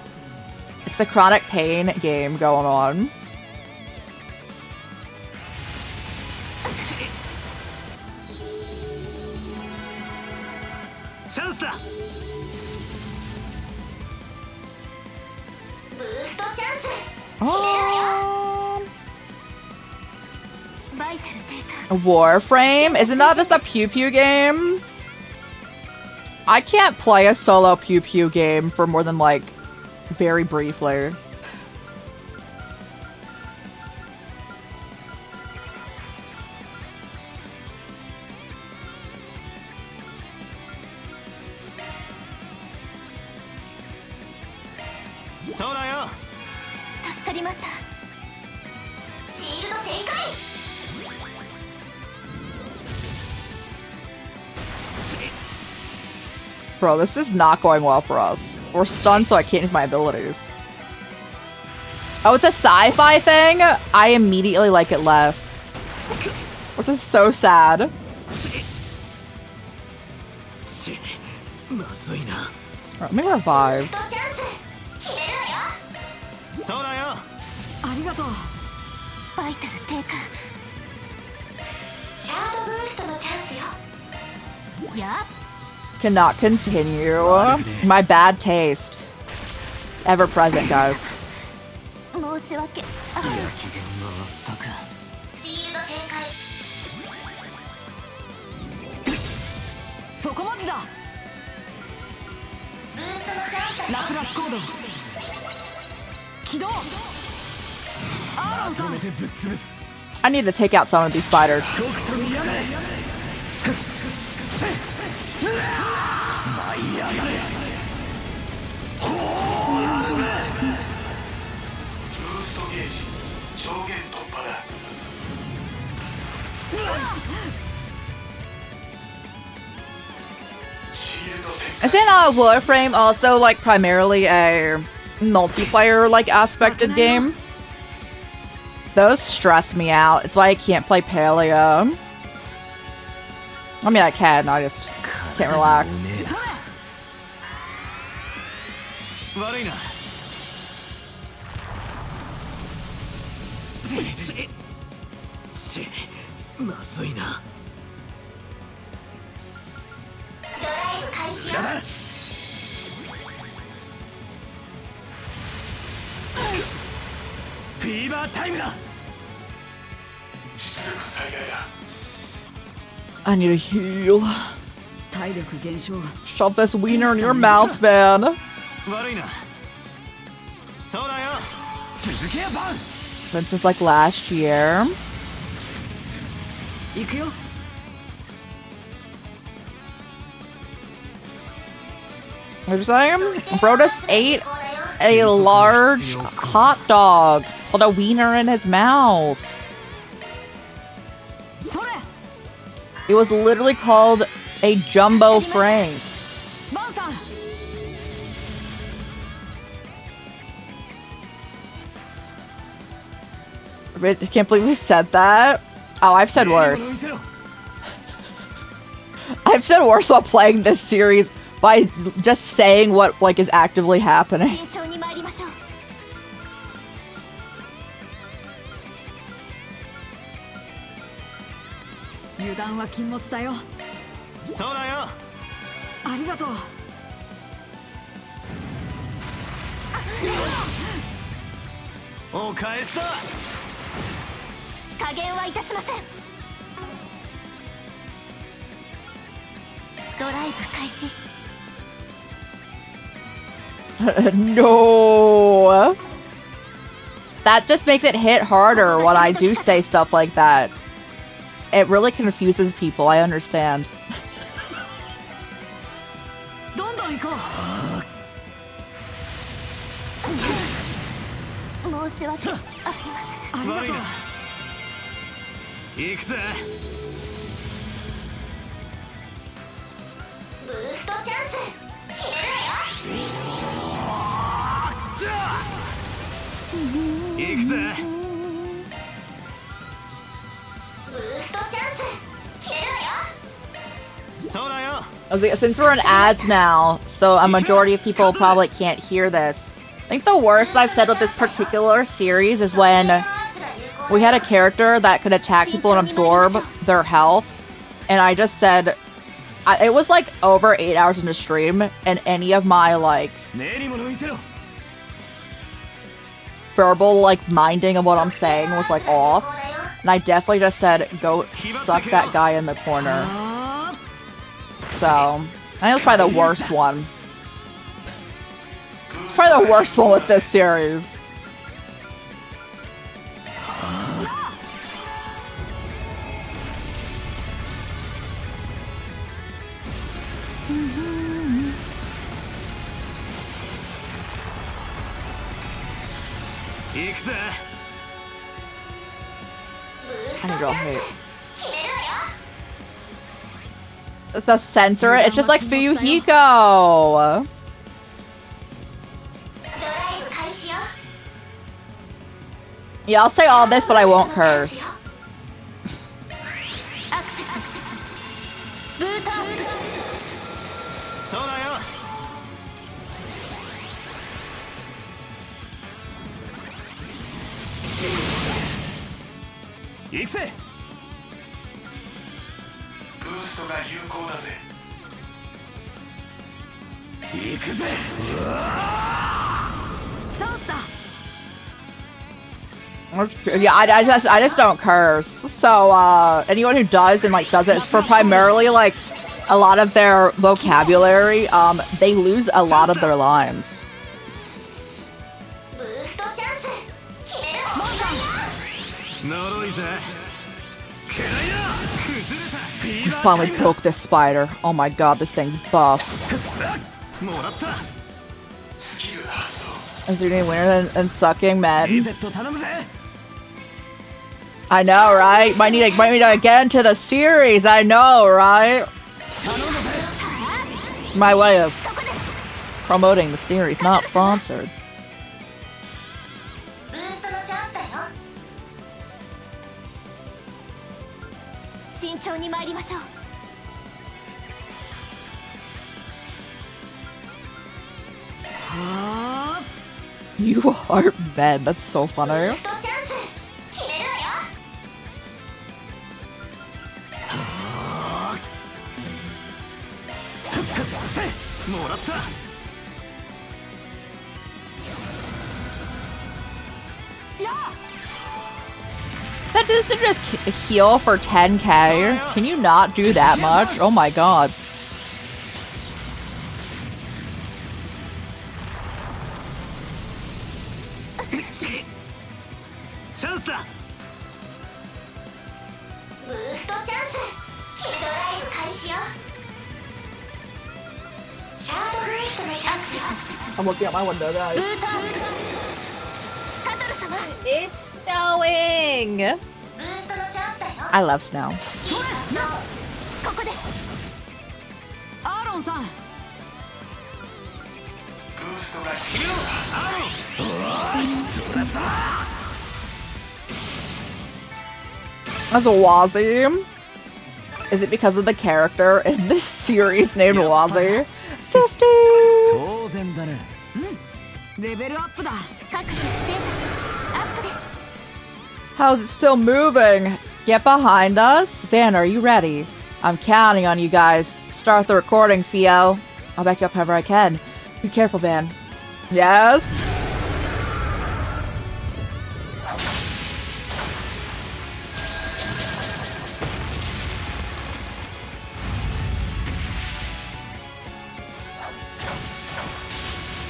It's the chronic pain game going on. Chance. Warframe? Isn't that just a pew pew game? I can't play a solo pew pew game for more than like very briefly. Bro, this is not going well for us. We're stunned, so I can't use my abilities. Oh, it's a sci-fi thing? I immediately like it less. Which is so sad. Let me revive. Cannot continue. My bad taste. It's ever present, guys. I need to take out some of these spiders. Isn't Warframe also like primarily a multiplayer like aspected game? Those stress me out. It's why I can't play Paleo. I mean, I can. I just can't relax. I need a heal. Shove this wiener in your mouth, man. This is like last year. What are you saying? Brodus ate a large hot dog with a wiener in his mouth. It was literally called a jumbo frank. I can't believe we said that. Oh, I've said worse. I've said worse while playing this series by just saying what like is actively happening. No. That just makes it hit harder when I do say stuff like that. It really confuses people, I understand. Since we're in ads now, so a majority of people probably can't hear this. I think the worst I've said with this particular series is when we had a character that could attack people and absorb their health, and I just said, it was like over 8 hours into stream, and any of my like verbal like minding of what I'm saying was like off, and I definitely just said, go suck that guy in the corner. So, I think it's probably the worst one. Probably the worst one with this series. I need to hate. It's a censor. It's just like Fuyuhiko. Yeah, I'll say all this, but I won't curse. Yeah, I just don't curse. So anyone who does and like does it for primarily like a lot of their vocabulary, they lose a lot of their lines. We finally broke this spider. Oh my god, this thing's buff. Is there any winner than sucking men? I know, right? Might need to get into the series. I know, right? It's my way of promoting the series, not sponsored. You are bad. That's so funny. That doesn't just heal for 10k. Can you not do that much? Oh my god. チャンスだ。ブーストチャンス。ヒルドライブ開始よ。シャードブレストのチャンスよ。 I'm looking at my window, guys. ブートカトル様。 It's snowing. ブーストのチャンスだよ。 I love snow. ここです。アーロンさん。ブーストが必要。As a Wazzy? Is it because of the character in this series named Wazzy? 50! 当然だね。レベルアップだ。各種ステータスアップです。 How's it still moving? Get behind us? Van, are you ready? I'm counting on you guys. Start the recording, Theo. I'll back you up however I can. Be careful, Van. Yes?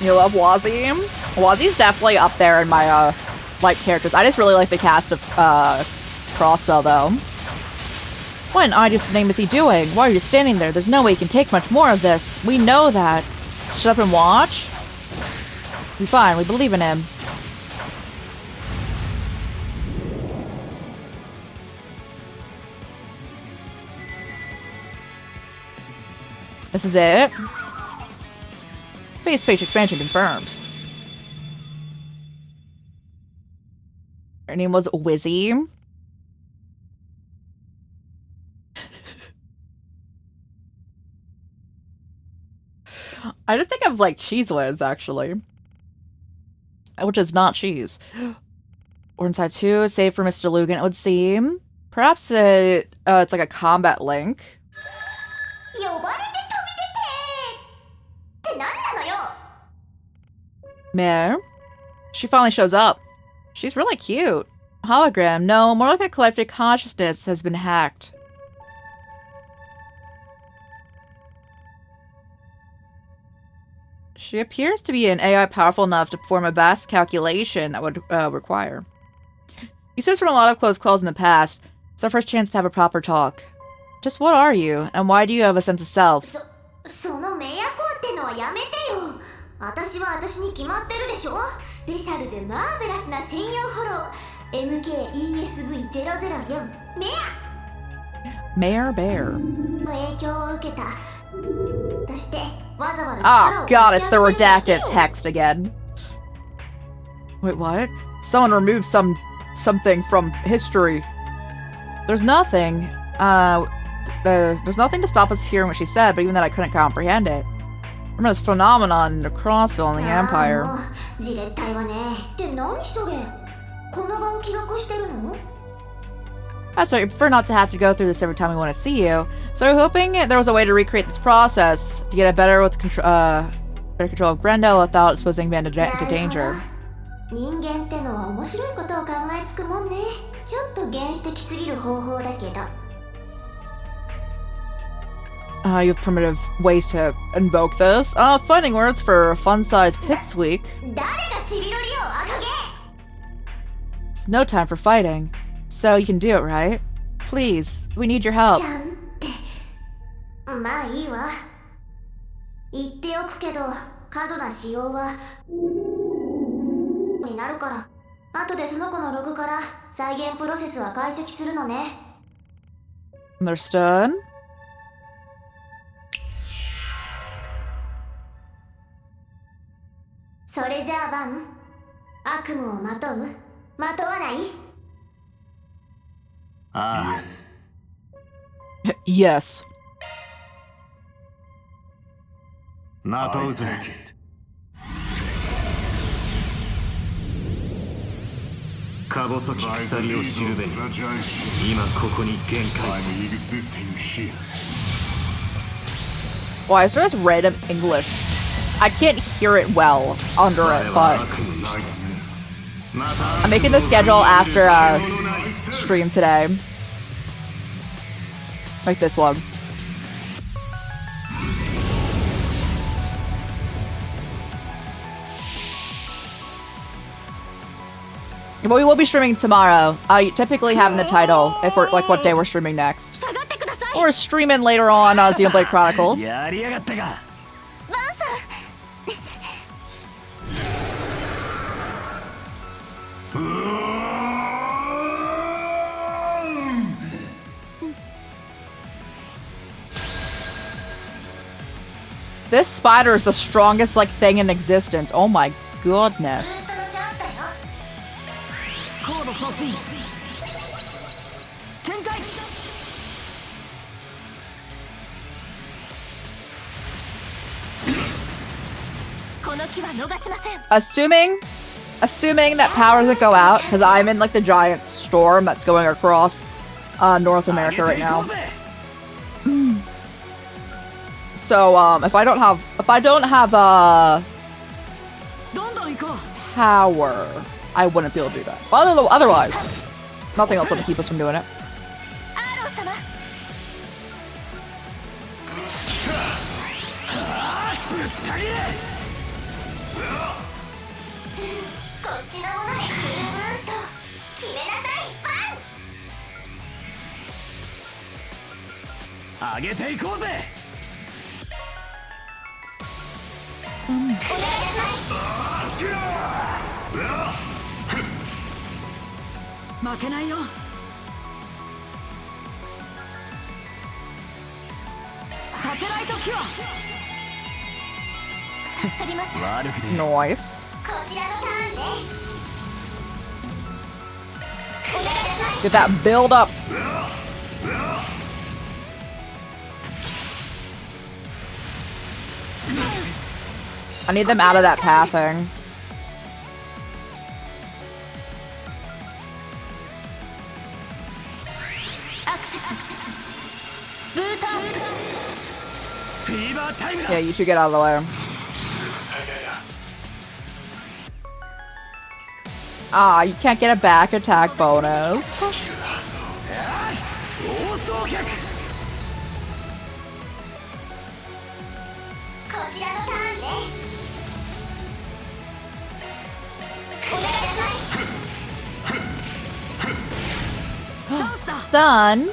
You love Wazzy? Wazzy's definitely up there in my, like characters. I just really like the cast of, Crossbell, though. What in Idiot's name is he doing? Why are you standing there? There's no way he can take much more of this. We know that. Shut up and watch? Be fine, we believe in him. This is it. Phase space expansion confirmed. Her name was Wizzy. I just think of like Cheese Whiz, actually. Which is not cheese. Or inside 2, save for Mr. Lugan, it would seem. Perhaps it's like a combat link. Mare? She finally shows up. She's really cute. Hologram? No, more like a collective consciousness has been hacked. She appears to be an AI powerful enough to perform a vast calculation that would require. You said from a lot of close calls in the past. It's our first chance to have a proper talk. Just what are you, and why do you have a sense of self? その迷惑ってのはやめてよ。私は私に決まってるでしょ。スペシャルでマーベラスな専用フォロー MKESV004 メア Mayor Bear. 影響を受けた。そしてわざわざ Oh god, it's the redacted text again. Wait, what? Someone removed something from history. There's nothing. There's nothing to stop us hearing what she said, but even then I couldn't comprehend it. Remember this phenomenon in the Crossville in the Empire. じれったいわね。って何それ。この場を記録してるの？ That's right, you prefer not to have to go through this every time we want to see you. So we're hoping there was a way to recreate this process to get it better with better control of Grendel without exposing Van to danger. 人間ってのは面白いことを考えつくもんね。ちょっと原始的すぎる方法だけど。You have primitive ways to invoke this. Fighting words for fun-sized pipsqueak. 誰がちびるりを赤毛。 It's no time for fighting. So you can do it, right? Please, we need your help. ちゃんって。まあいいわ。言っておくけど、過度な使用はになるから。後でその子のログから再現プロセスは解析するのね。Understood? それじゃあバン、悪夢をまとう？まとわない？ああ。Yes. まとうぜ。か細き鎖を知るべに、今ここに限界。Why is there this random English? I can't hear it well under it, but I'm making the schedule after stream today. Like this one. But we will be streaming tomorrow. I typically have in the title if we're like what day we're streaming next. Or streaming later on Xenoblade Chronicles. This spider is the strongest like thing in existence. Oh my goodness. Assuming that power doesn't go out, because I'm in like the giant storm that's going across North America right now. So if I don't have power, I wouldn't be able to do that. Otherwise, nothing else will keep us from doing it. Nice. Get that build up. I need them out of that pathing. Yeah, you two get out of the way. Ah, you can't get a back attack bonus. Stun.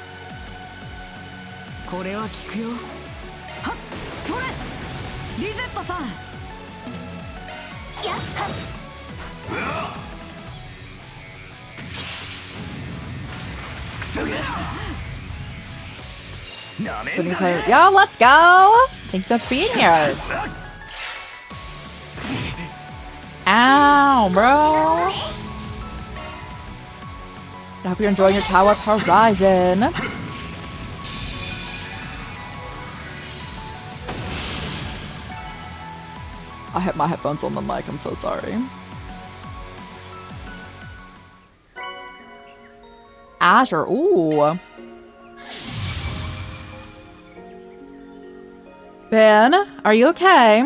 Yo, let's go! Thanks so much for being here. Ow, bro. I hope you're enjoying your Tower of Horizon. I hit my headphones on the mic, I'm so sorry. Azure, ooh. Ben, are you okay?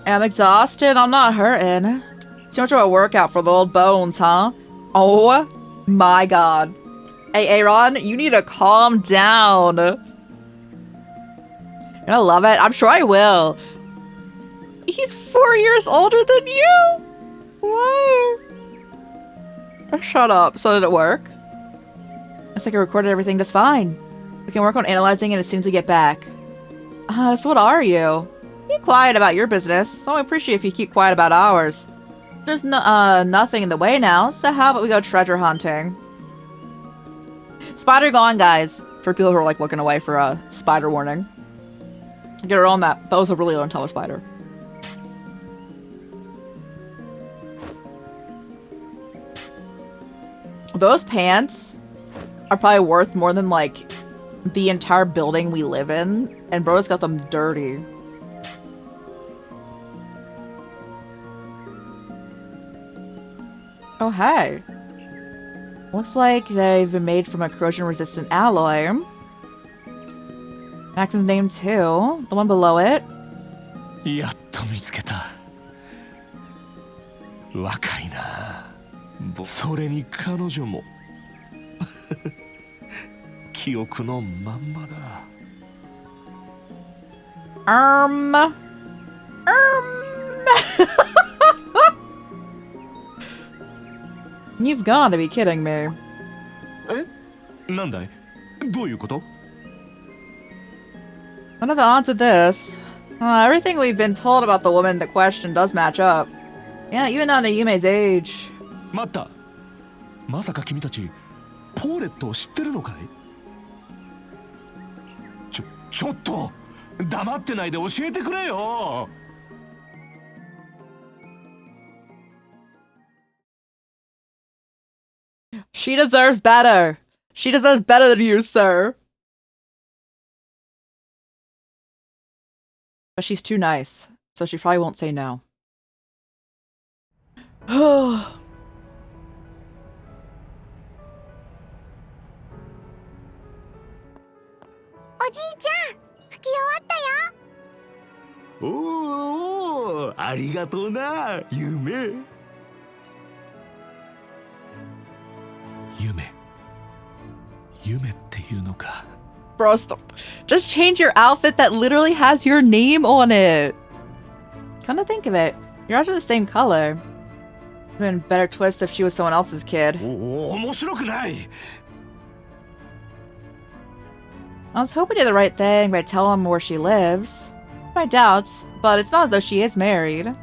I'm exhausted, I'm not hurting. Too much of a workout for the old bones, huh? Oh my god. Hey, Aaron, you need to calm down. You're gonna love it? I'm sure I will. He's 4 years older than you? Why? Oh, shut up. So did it work? Looks like I recorded everything just fine. We can work on analyzing it as soon as we get back. So what are you? Keep quiet about your business. So I appreciate if you keep quiet about ours. There's nothing in the way now, so how about we go treasure hunting? Spider gone, guys. For people who are like looking away for a spider warning. Get her on that. That was a really low intel spider. Those pants are probably worth more than like the entire building we live in, and bro's got them dirty. Oh, hey. Looks like they've been made from a corrosion-resistant alloy. Maxon's name too. The one below it. やっと見つけた。若いな。それに彼女も記憶のまんまだ。You've got to be kidding me. なんだい？どういうこと？ What are the odds of this? Everything we've been told about the woman that questioned does match up. Yeah, even on Yume's age. 待った。まさか君たちポーレットを知ってるのかい？ちょっと黙ってないで教えてくれよ。She deserves better. She deserves better than you, sir. But she's too nice, so she probably won't say no. おじいちゃん、吹き終わったよ。おー、ありがとうな、夢。夢っていうのか。Bro, stop. Just change your outfit that literally has your name on it. Come to think of it, you're actually the same color. Would have been a better twist if she was someone else's kid. 面白くない。I was hoping to do the right thing by telling him where she lives. My doubts, but it's not as though she is married.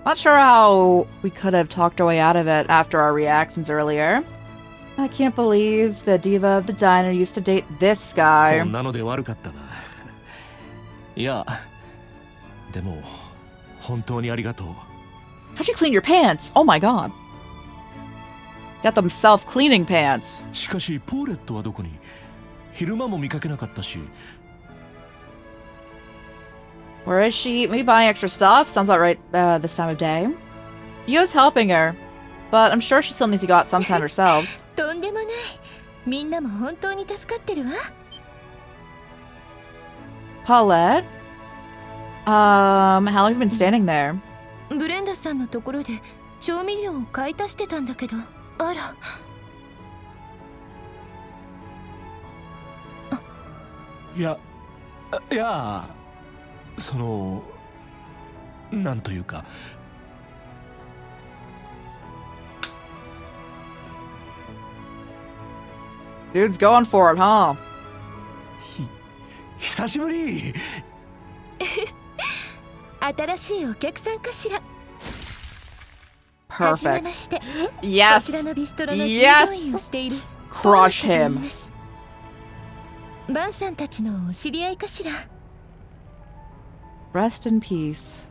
Not sure how we could have talked our way out of it after our reactions earlier. I can't believe the diva of the diner used to date this guy. こんなので悪かったな。いや、でも本当にありがとう。How'd you clean your pants? Oh my god. Got them self-cleaning pants. しかしポーレットはどこに？昼間も見かけなかったし。Where is she? Maybe buying extra stuff? Sounds about right this time of day. Yu's helping her, but I'm sure she still needs to go out sometime herself. とんでもない。みんなも本当に助かってるわ。Paulette? How long have you been standing there? ブレンダさんのところで調味料を買い足してたんだけど、あら。いや、その、なんというか。Dude's going for it, huh? 久しぶり。新しいお客さんかしら。 Perfect. Yes. こちらのビストロの従業員をしている。Crush him. バンさんたちのお知り合いかしら。Rest in peace.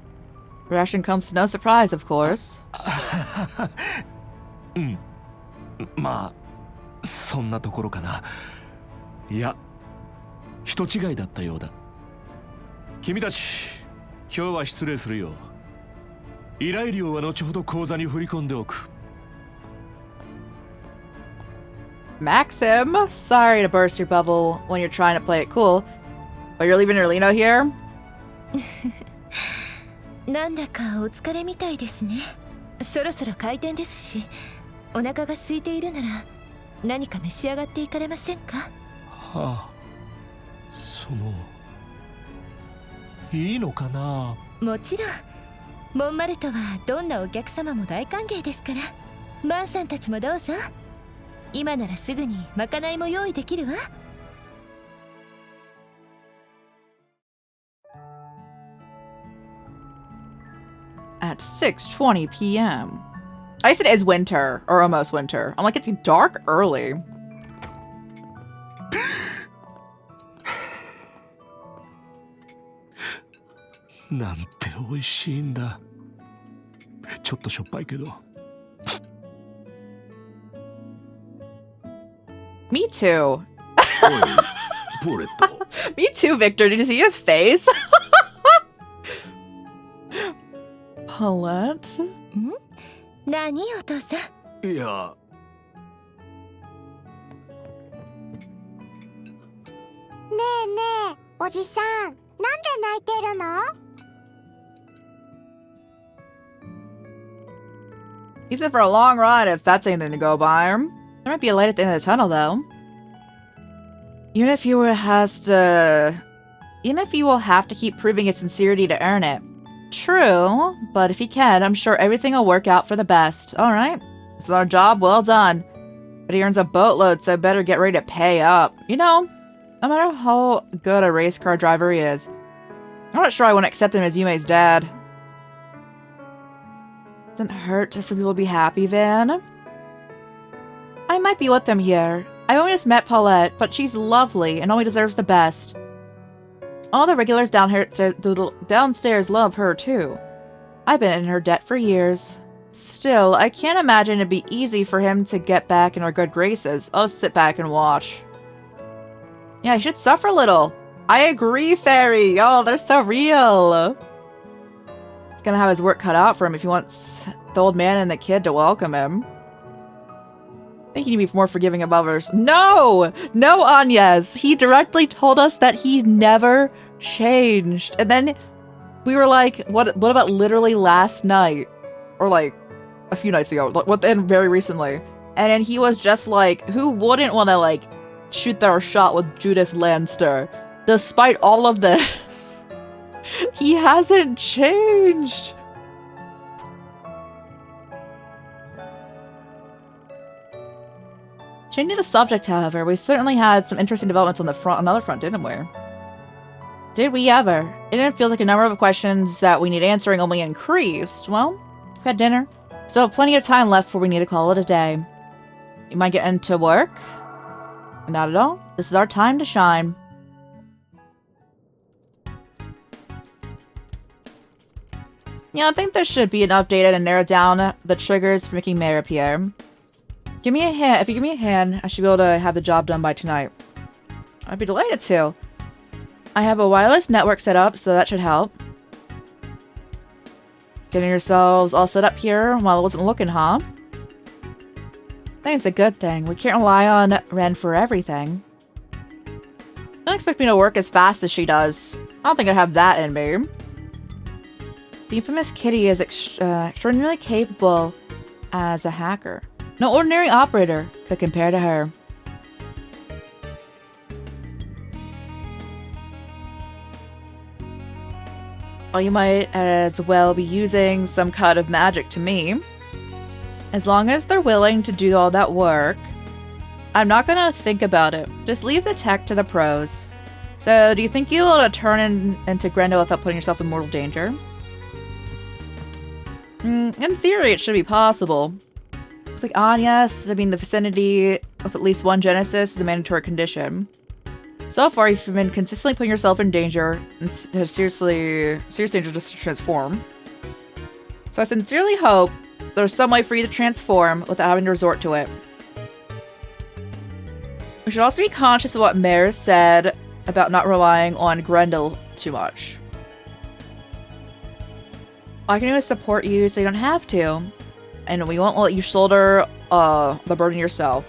Reaction comes to no surprise, of course. うん。まあ、そんなところかな。いや、人違いだったようだ。君たち、今日は失礼するよ。依頼料は後ほど口座に振り込んでおく。Maxim, sorry to burst your bubble when you're trying to play it cool, but you're leaving your Lino here? なんだかお疲れみたいですね。そろそろ開店ですし、お腹が空いているなら何か召し上がっていかれませんか？はあ、いいのかな？もちろん。モンマルトはどんなお客様も大歓迎ですから。バンさんたちもどうぞ。今ならすぐにまかないも用意できるわ。At 6:20 p.m. I said it's winter, or almost winter. I'm like, it's dark early.なんて美味しいんだ。ちょっとしょっぱいけど。Me too. Me too, Victor. Did you see his face? Paulette? 何お父さん？いや。ねえねえ、おじさん、なんで泣いてるのHe's in for a long ride if that's anything to go by. There might be a light at the end of the tunnel, though. Even if he will have to keep proving his sincerity to earn it. True, but if he can, I'm sure everything will work out for the best. Alright. It's our job well done. But he earns a boatload, so I better get ready to pay up. You know, no matter how good a race car driver he is, I'm not sure I want to accept him as Yume's dad. Doesn't hurt for people to be happy, Van. I might be with them here. I only just met Paulette, but she's lovely and only deserves the best. All the regulars downstairs love her, too. I've been in her debt for years. Still, I can't imagine it'd be easy for him to get back in our good graces. I'll just sit back and watch. Yeah, he should suffer a little. I agree, Fairy. Oh, they're so real. He's gonna have his work cut out for him if he wants the old man and the kid to welcome him. I think you need to be more forgiving of others. No! No, Agnes! He directly told us that he never changed. And then we were like, what about literally last night? Or like, a few nights ago. Then very recently. And then he was just like, who wouldn't want to like, shoot their shot with Judith Lanster? Despite all of this. He hasn't changed. Changing the subject, however, we certainly had some interesting developments on another front, didn't we? Did we ever? It didn't feel like a number of questions that we need answering only increased. Well, we've had dinner. Still have plenty of time left before we need to call it a day. You might get into work? Not at all. This is our time to shine. Yeah, I think there should be an updated and narrowed down the triggers for making Mare appear. Give me a hand. If you give me a hand, I should be able to have the job done by tonight. I'd be delighted to. I have a wireless network set up, so that should help. Getting yourselves all set up here while I wasn't looking, huh? I think it's a good thing. We can't rely on Ren for everything. Don't expect me to work as fast as she does. I don't think I have that in me. The infamous Kitty is extraordinarily capable as a hacker. No ordinary operator could compare to her. Well, you might as well be using some kind of magic to me. As long as they're willing to do all that work, I'm not gonna think about it. Just leave the tech to the pros. So, do you think you'll be able to turn into Grendel without putting yourself in mortal danger? In theory, it should be possible. It's like, yes, I mean, the vicinity with at least one Genesis is a mandatory condition. So far, you've been consistently putting yourself in danger, and serious danger just to transform. So I sincerely hope there's some way for you to transform without having to resort to it. We should also be conscious of what Mare said about not relying on Grendel too much. All I can do is support you so you don't have to. And we won't let you shoulder the burden yourself.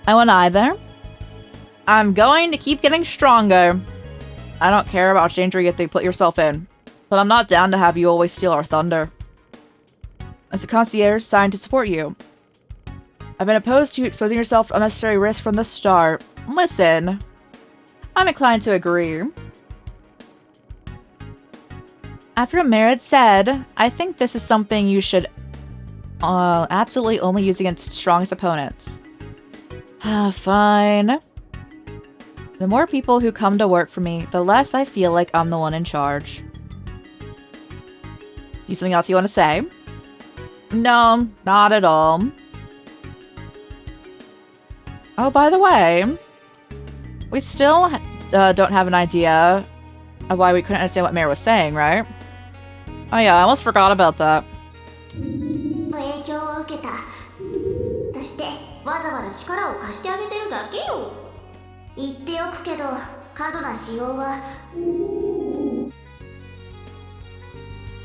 I won't either. I'm going to keep getting stronger. I don't care about danger you put yourself in. But I'm not down to have you always steal our thunder. As a concierge signed to support you. I've been opposed to you exposing yourself to unnecessary risk from the start. Listen. I'm inclined to agree. After what Mare had said, I think this is something you should absolutely only use against strongest opponents. Fine. The more people who come to work for me, the less I feel like I'm the one in charge. You something else you want to say? No, not at all. Oh, by the way, we still don't have an idea of why we couldn't understand what Mare was saying, right? Oh yeah, I almost forgot about that. 影響を受けたとしてわざわざ力を貸してあげてるだけよ。言っておくけど過度な使用は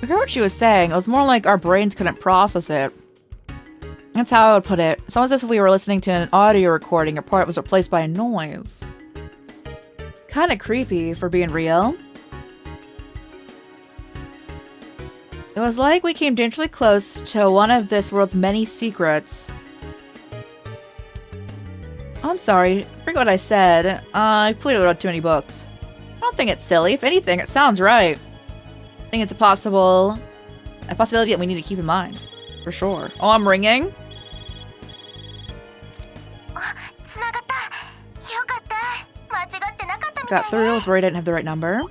I heard what she was saying. It was more like our brains couldn't process it. That's how I would put it. It's almost as if we were listening to an audio recording, a part was replaced by a noise. Kinda creepy, for being real. It was like we came dangerously close to one of this world's many secrets. I'm sorry, forget what I said. I clearly read too many books. I don't think it's silly. If anything, it sounds right. I think it's possible A possibility that we need to keep in mind. For sure. Oh, I'm ringing? Got through. I was worried I didn't have the right number.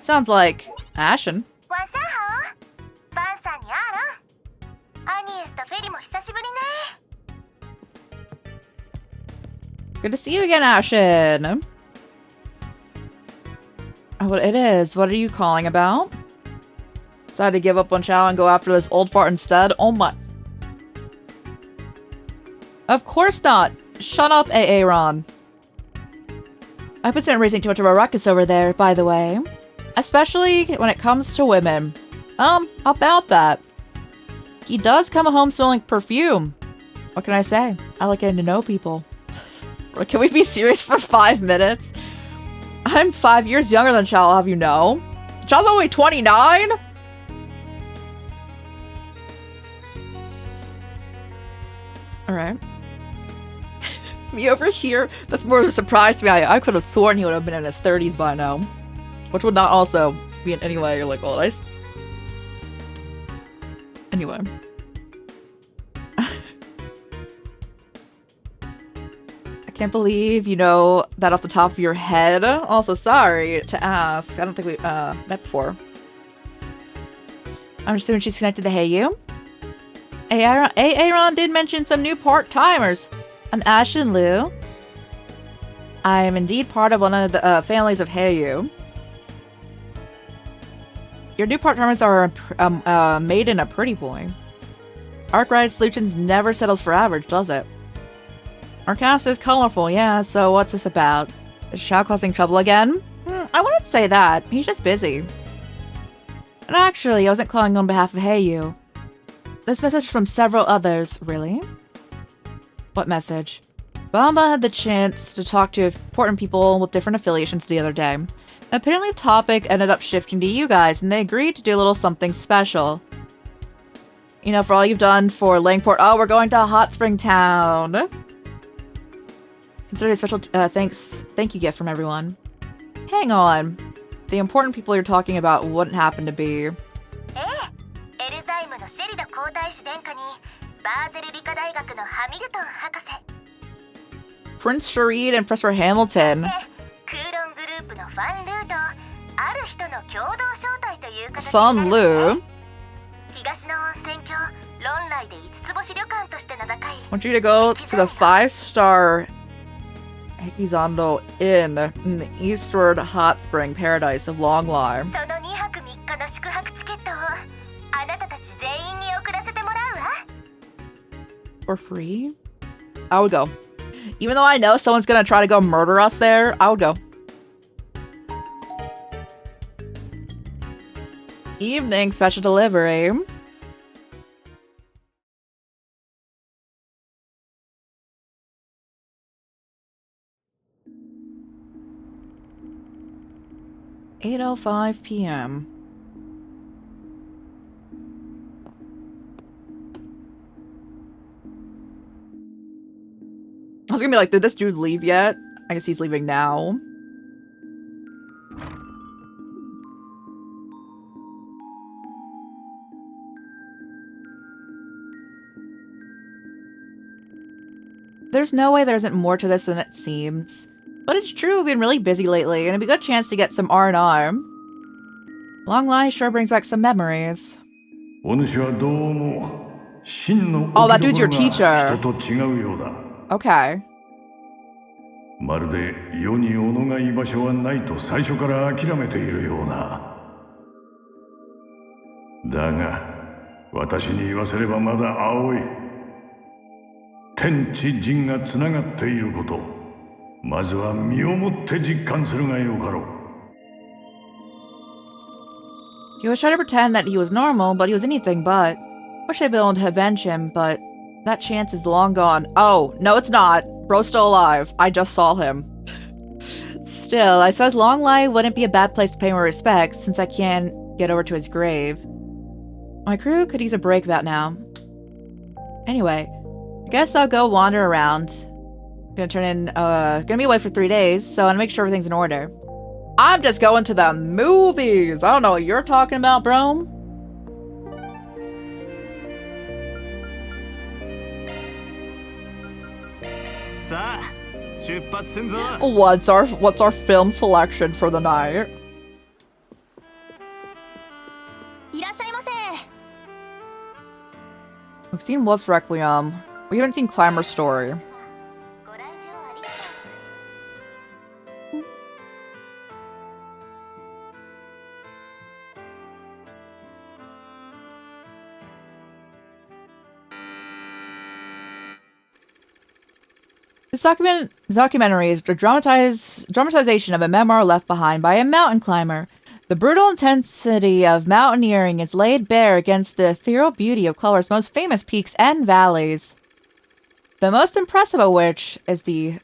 Sounds like Ashen. Good to see you again, Ashen. Oh, what it is. What are you calling about? Decided to give up on Chow and go after this old fart instead? Oh my. Of course not. Shut up, Aaron. I've been raising too much of a ruckus over there, by the way. Especially when it comes to women. About that. He does come home smelling perfume. What can I say? I like getting to know people. Can we be serious for 5 minutes? I'm 5 years younger than Chow, I'll have you know. Chow's only 29? Alright. Me over here? That's more of a surprise to me. I could have sworn he would have been in his 30s by now. Which would not also be in any way like, oh, nice. Anyway. I can't believe you know that off the top of your head. Also, sorry to ask. I don't think we met before. I'm assuming she's connected to Heyu. Aaron did mention some new part-timers. I'm Ashen Liu. I am indeed part of one of the families of Heyu. Your new part-timers are made in a pretty boy. Arc-Ride Solutions never settles for average, does it? Our cast is colorful, yeah, so what's this about? Is Chow causing trouble again? I wouldn't say that. He's just busy. And actually, I wasn't calling on behalf of Heyu. This message from several others, really? What message? Bamba had the chance to talk to important people with different affiliations the other day. Apparently the topic ended up shifting to you guys, and they agreed to do a little something special. You know, for all you've done for Langport. Oh, we're going to Hot Spring Town. Consider a special thank you gift from everyone. Hang on. The important people you're talking about wouldn't happen to be... Prince Sharid and Professor Hamilton. Fun Lu. Want you to go to the 5-star Hekizando Inn in the eastward hot spring paradise of Longlai. For free? I would go. Even though I know someone's gonna try to go murder us there, I would go. Evening special delivery. (8:05 p.m.) I was gonna be like, did this dude leave yet? I guess he's leaving now. There's no way there isn't more to this than it seems. But it's true, we've been really busy lately, and it'd be a good chance to get some R&R. Longlai sure brings back some memories. Oh, that dude's your teacher. Okay. まるで世に己が居場所はないと最初から諦めているような。だが、私に言わせればまだ青い。天地人がつながっていること、まずは身をもって実感するがよかろう。He was trying to pretend that he was normal, but he was anything but. Wish I'd been able to avenge him, but that chance is long gone. Oh, no it's not. Bro's still alive. I just saw him. Still, I suppose Longlai wouldn't be a bad place to pay my respects, since I can't get over to his grave. My crew could use a break about now. Anyway, I guess I'll go wander around. Gonna be away for 3 days, so I wanna make sure everything's in order. I'm just going to the movies. I don't know what you're talking about, bro. What's our film selection for the night? We've seen Wolf's Requiem. We haven't seen Climber's Story. This documentary is a dramatization of a memoir left behind by a mountain climber. The brutal intensity of mountaineering is laid bare against the ethereal beauty of Color's most famous peaks and valleys. The most impressive of which is the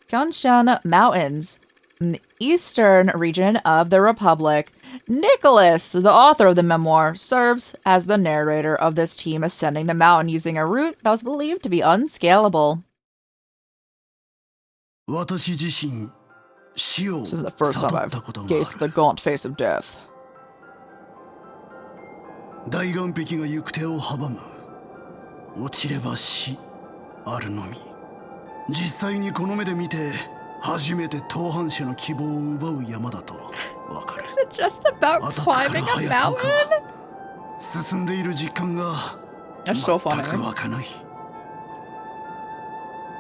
Gyeongshan Mountains, in the eastern region of the Republic. Nicholas, the author of the memoir, serves as the narrator of this team ascending the mountain using a route that was believed to be unscalable. This is the first time I've gazed at the gaunt face of death. 大岩壁が行く手を阻む。落ちれば死あるのみ。実際にこの目で見て初めて登攀者の希望を奪う山だとわかる。Is it just about climbing a mountain? 進んでいる実感が全く湧かない。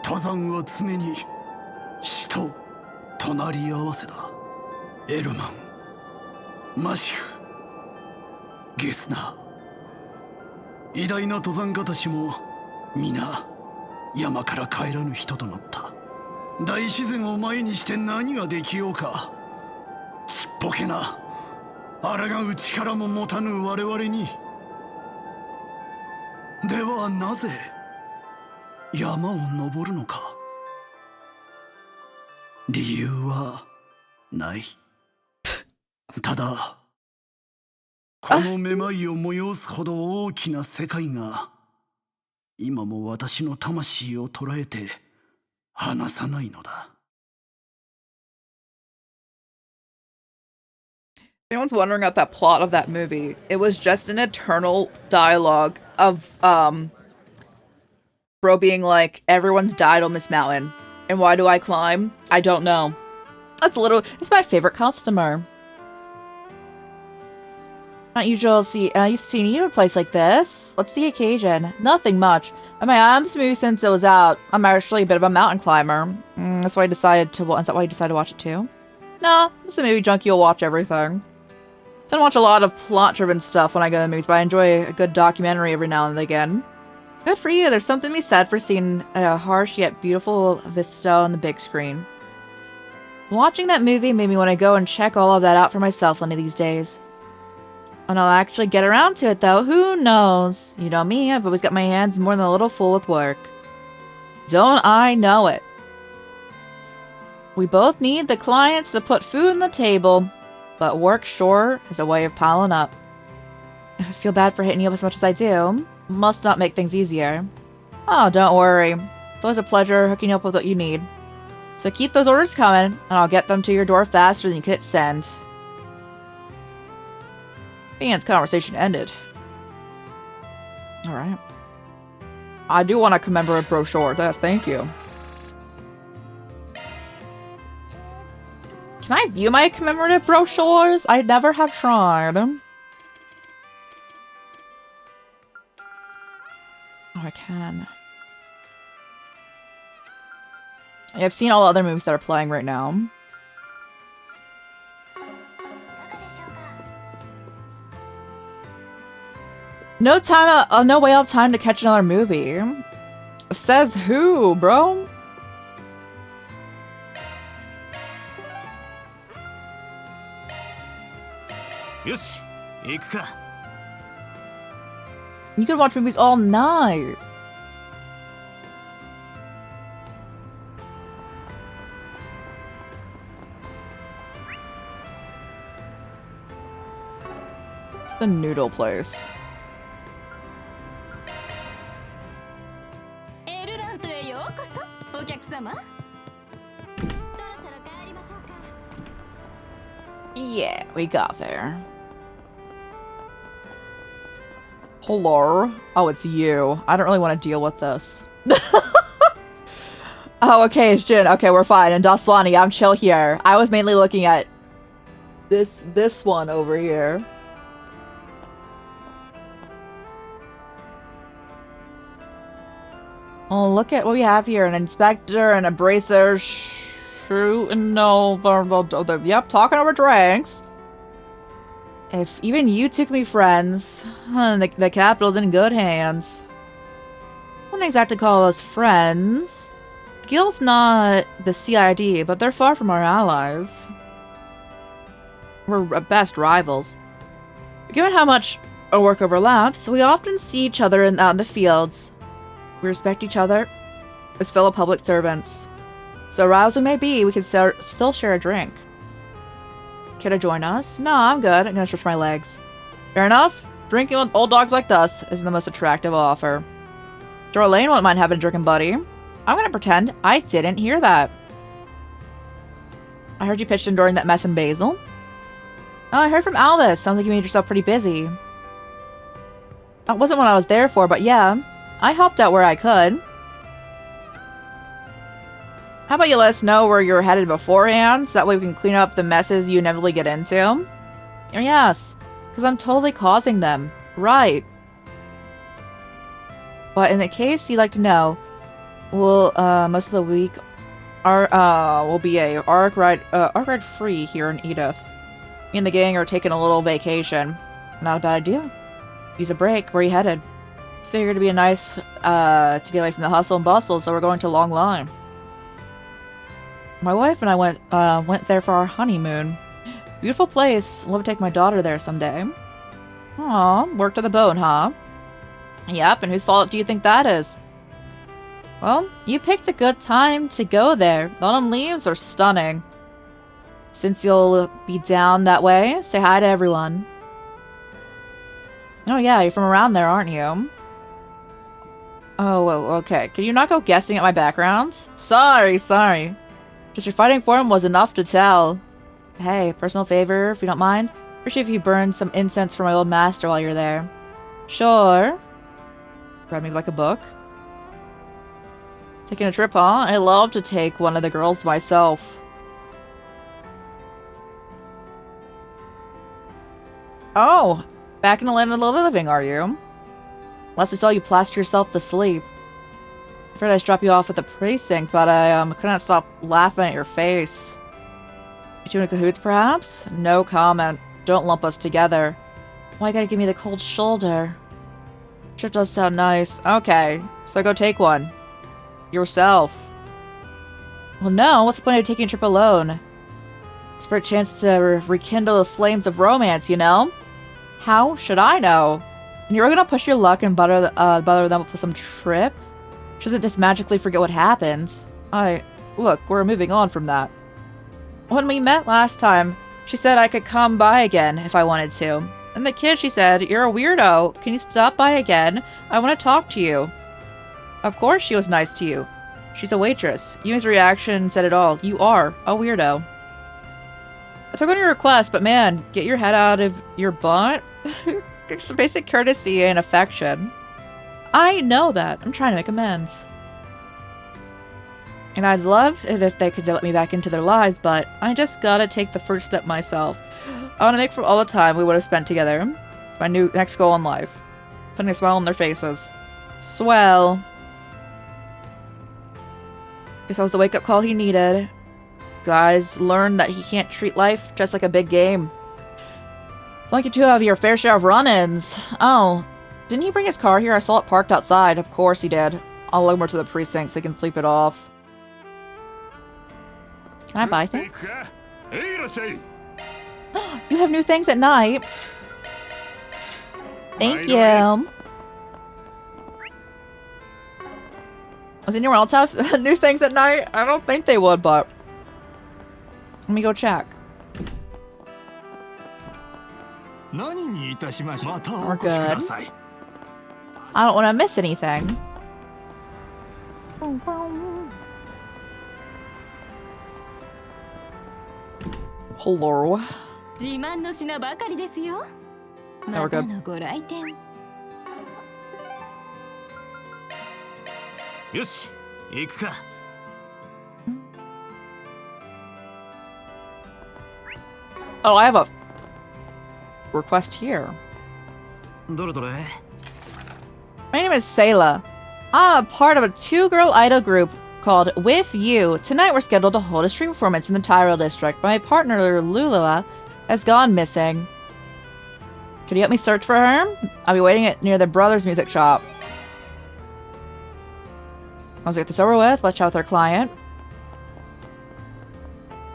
登山は常に死と隣り合わせだ。エルマン、マシフ、ゲスナー、偉大な登山家たちも皆山から帰らぬ人となった。大自然を前にして何ができようか。ちっぽけな抗う力も持たぬ我々に。ではなぜ山を登るのか。理由はない。ただこのめまいを催すほど大きな世界が今も私の魂を捉えて離さないのだ。If anyone's wondering about that plot of that movie, it was just an eternal dialogue of bro being like, everyone's died on this mountain. And why do I climb? I don't know. It's my favorite customer. Not usual used to see you in a place like this. What's the occasion? Nothing much. I mean, I on this movie since it was out. I'm actually a bit of a mountain climber. That's why I decided to is that why you decided to watch it too? Nah, this is a movie junkie, you'll watch everything. I don't watch a lot of plot-driven stuff when I go to the movies, but I enjoy a good documentary every now and again. Good for you. There's something to be said for seeing a harsh yet beautiful vista on the big screen. Watching that movie made me want to go and check all of that out for myself one of these days. When I'll actually get around to it though, who knows? You know me, I've always got my hands more than a little full with work. Don't I know it? We both need the clients to put food on the table, but work sure is a way of piling up. I feel bad for hitting you up as much as I do. Must not make things easier. Oh, don't worry. It's always a pleasure hooking you up with what you need. So keep those orders coming, and I'll get them to your door faster than you can hit send. Ian's conversation ended. Alright. I do want to commemorate brochure. Yes, thank you. Can I view my commemorative brochures? I never have tried. Oh, I can. I've seen all other movies that are playing right now. No way I'll have time to catch another movie. Says who, bro? Yoshi, 行くか。 You can watch movies all night. It's the noodle place. Yeah, we got there. Hello? Oh, it's you. I don't really want to deal with this. Oh, okay, it's Jin. Okay, we're fine. And Daswani, I'm chill here. I was mainly looking at this one over here. Oh, look at what we have here. An inspector and a bracer. True. No. Yep, talking over drinks. If even you two can be friends, the capital's in good hands. I wouldn't exactly call us friends. The guild's not the CID, but they're far from our allies. We're at best rivals. Given how much our work overlaps, we often see each other out in the fields. We respect each other as fellow public servants. So rivals we may be, we can still share a drink. Care to join us? No, I'm good. I'm gonna stretch my legs. Fair enough. Drinking with old dogs like us isn't the most attractive offer. Darlene won't mind having a drinking buddy. I'm gonna pretend I didn't hear that. I heard you pitched in during that mess in Basil. Oh, I heard from Aldous. Sounds like you made yourself pretty busy. That wasn't what I was there for, but yeah. I helped out where I could. How about you let us know where you're headed beforehand, so that way we can clean up the messes you inevitably get into? Oh, yes, because I'm totally causing them. Right. But in the case you'd like to know, we'll, most of the week, will be a arc ride free here in Edith. Me and the gang are taking a little vacation. Not a bad idea. Use a break. Where are you headed? Figured it'd be nice, to get away from the hustle and bustle, so we're going to Long Line. My wife and I went there for our honeymoon. Beautiful place. Love to take my daughter there someday. Aw, work to the bone, huh? Yep, and whose fault do you think that is? Well, you picked a good time to go there. The autumn leaves are stunning. Since you'll be down that way, say hi to everyone. Oh yeah, you're from around there, aren't you? Oh, okay. Can you not go guessing at my background? Sorry. Just your fighting form was enough to tell. Hey, personal favor, if you don't mind. Appreciate if you burn some incense for my old master while you're there. Sure. Read me like a book. Taking a trip, huh? I love to take one of the girls myself. Oh, back in the land of the living, are you? Unless I saw you plaster yourself to sleep. I figured I'd drop you off at the precinct, but I couldn't stop laughing at your face. You two in cahoots, perhaps? No comment. Don't lump us together. Why you gotta give me the cold shoulder? Trip does sound nice. Okay, so go take one. Yourself. Well, no. What's the point of taking a trip alone? It's for a chance to rekindle the flames of romance, you know? How should I know? And you're gonna push your luck and bother them with some trip? She doesn't just magically forget what happened. Look, we're moving on from that. When we met last time, she said I could come by again if I wanted to. And the kid, she said, you're a weirdo. Can you stop by again? I want to talk to you. Of course she was nice to you. She's a waitress. Yumi's reaction said it all. You are a weirdo. I took on your request, but man, get your head out of your butt. Some basic courtesy and affection. I know that. I'm trying to make amends. And I'd love it if they could let me back into their lives, but I just gotta take the first step myself. I want to make for all the time we would have spent together. It's my next goal in life. Putting a smile on their faces. Swell. Guess that was the wake-up call he needed. Guys learned that he can't treat life just like a big game. It's like you two have your fair share of run-ins. Oh, didn't he bring his car here? I saw it parked outside. Of course he did. I'll lug more to the precinct so he can sleep it off. Can I buy things? You have new things at night. Thank you. Does anyone else have new things at night? I don't think they would, but let me go check. We're good. I don't want to miss anything. Hello. 自慢の品ばかりですよ。またのご来店。よし、行くか。Oh, I have a request here. どれどれ? My name is Sayla. I'm a part of a two-girl idol group called With You. Tonight we're scheduled to hold a stream performance in the Tyrell district. My partner, Lulua, has gone missing. Could you help me search for her? I'll be waiting near the Brothers Music Shop. Once we get this over with, let's chat with our client.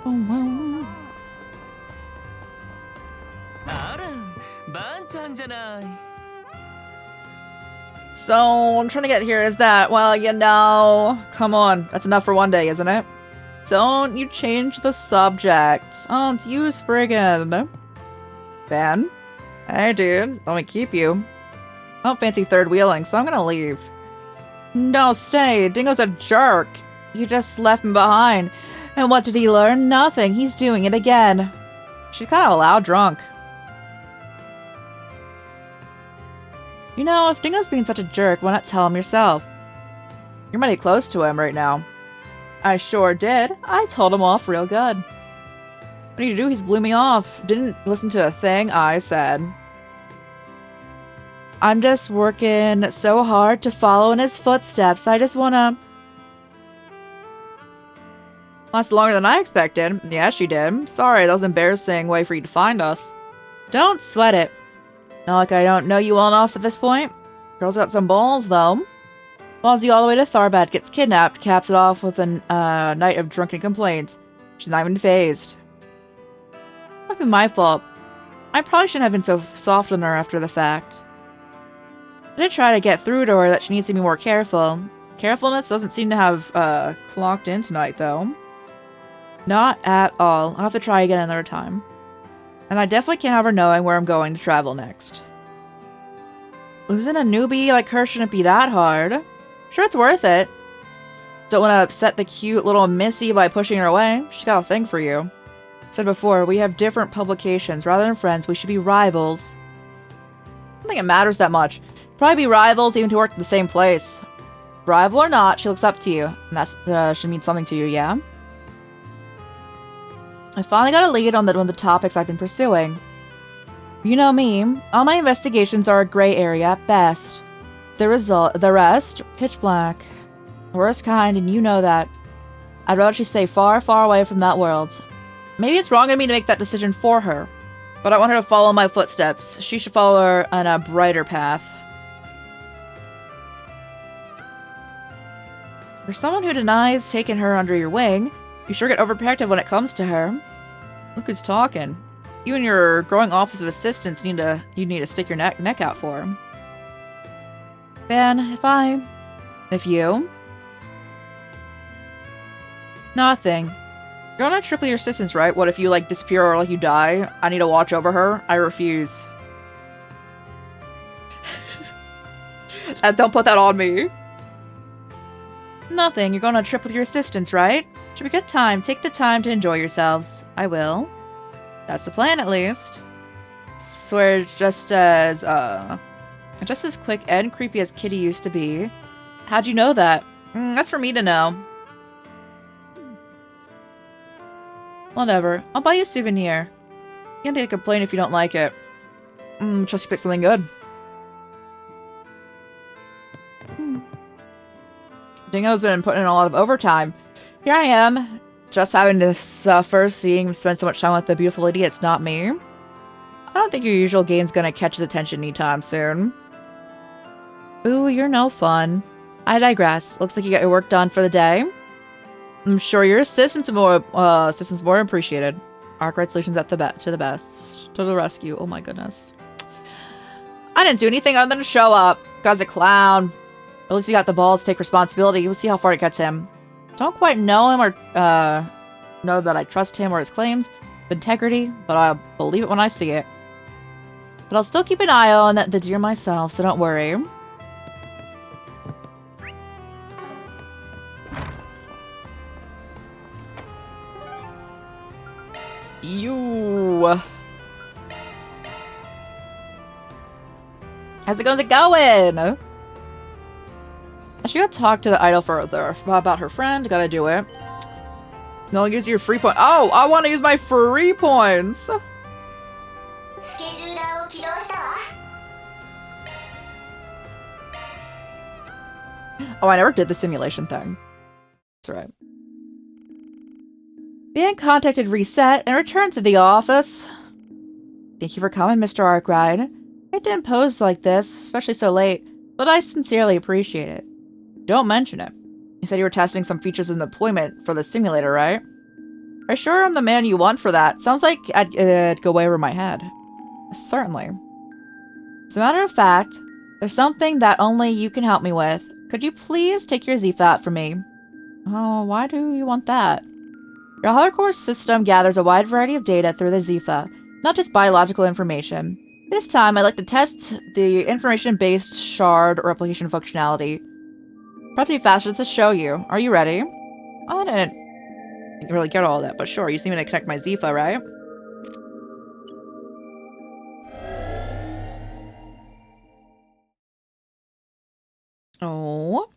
Oh, wow. So, I'm trying to get here is that, well, you know, come on. That's enough for one day, isn't it? Don't you change the subject. Oh, it's you, Spriggan. Ben? Hey, dude. Let me keep you. I don't fancy third wheeling, so I'm gonna leave. No, stay. Dingo's a jerk. You just left him behind. And what did he learn? Nothing. He's doing it again. She's kind of loud drunk. You know, if Dingo's being such a jerk, why not tell him yourself? You're mighty close to him right now. I sure did. I told him off real good. What did you do? He's blew me off. Didn't listen to a thing I said. I'm just working so hard to follow in his footsteps. I just wanna... Lasted longer than I expected. Yeah, she did. Sorry, that was an embarrassing way for you to find us. Don't sweat it. Not like I don't know you well enough at this point. Girl's got some balls, though. Follows you all the way to Tharbad, gets kidnapped, caps it off with a night of drunken complaints. She's not even phased. Might be my fault. I probably shouldn't have been so soft on her after the fact. I did try to get through to her that she needs to be more careful. Carefulness doesn't seem to have clocked in tonight, though. Not at all. I'll have to try again another time. And I definitely can't have her knowing where I'm going to travel next. Losing a newbie like her shouldn't be that hard. Sure, it's worth it. Don't want to upset the cute little Missy by pushing her away. She's got a thing for you. Said before, we have different publications. Rather than friends, we should be rivals. I don't think it matters that much. Probably be rivals even to work at the same place. Rival or not, she looks up to you. And that should mean something to you, yeah? I finally got a lead on one of the topics I've been pursuing. You know me, all my investigations are a gray area at best. The rest, pitch black. The worst kind, and you know that. I'd rather she stay far, far away from that world. Maybe it's wrong of me to make that decision for her, but I want her to follow my footsteps. She should follow her on a brighter path. For someone who denies taking her under your wing, you sure get overprotective when it comes to her. Look who's talking. You and your growing office of assistants need to stick your neck out for him. Ben, if you? Nothing. You're on a trip with your assistants, right? What if you, like, disappear or, like, you die? I need to watch over her? I refuse. Don't put that on me. Nothing. You're going on a trip with your assistants, right? Should be a good time. Take the time to enjoy yourselves. I will. That's the plan, at least. Swear just as quick and creepy as Kitty used to be. How'd you know that? That's for me to know. Whatever. I'll buy you a souvenir. You don't need to complain if you don't like it. Trust you pick something good. Dingo's been putting in a lot of overtime. Here I am, just having to suffer seeing him spend so much time with the beautiful lady. It's not me. I don't think your usual game's gonna catch his attention anytime soon. Ooh, you're no fun. I digress. Looks like you got your work done for the day. I'm sure your assistant's more appreciated. Arkwright Solutions at the best. To the rescue. Oh my goodness. I didn't do anything other than show up. Guy's a clown. At least he got the balls to take responsibility. We'll see how far it gets him. Don't quite know him or know that I trust him or his claims of integrity, but I'll believe it when I see it. But I'll still keep an eye on the deer myself, so don't worry. You. How's it going? I should go talk to the idol further about her friend. Gotta do it. No, use your free point. Oh, I want to use my free points. Oh, I never did the simulation thing. That's right. Being contacted reset and returned to the office. Thank you for coming, Mr. Arkwright. I hate to impose like this, especially so late, but I sincerely appreciate it. Don't mention it. You said you were testing some features in deployment for the simulator, right? Are you sure I'm the man you want for that? Sounds like it'd go way over my head. Certainly. As a matter of fact, there's something that only you can help me with. Could you please take your Z-Fat from me? Oh, why do you want that? Your hardcore system gathers a wide variety of data through the Z-Fa, not just biological information. This time, I'd like to test the information-based shard replication functionality. Probably faster to show you. Are you ready? Oh, I didn't really get all that, but sure, you just need me to connect my Z-Fa, right? Oh.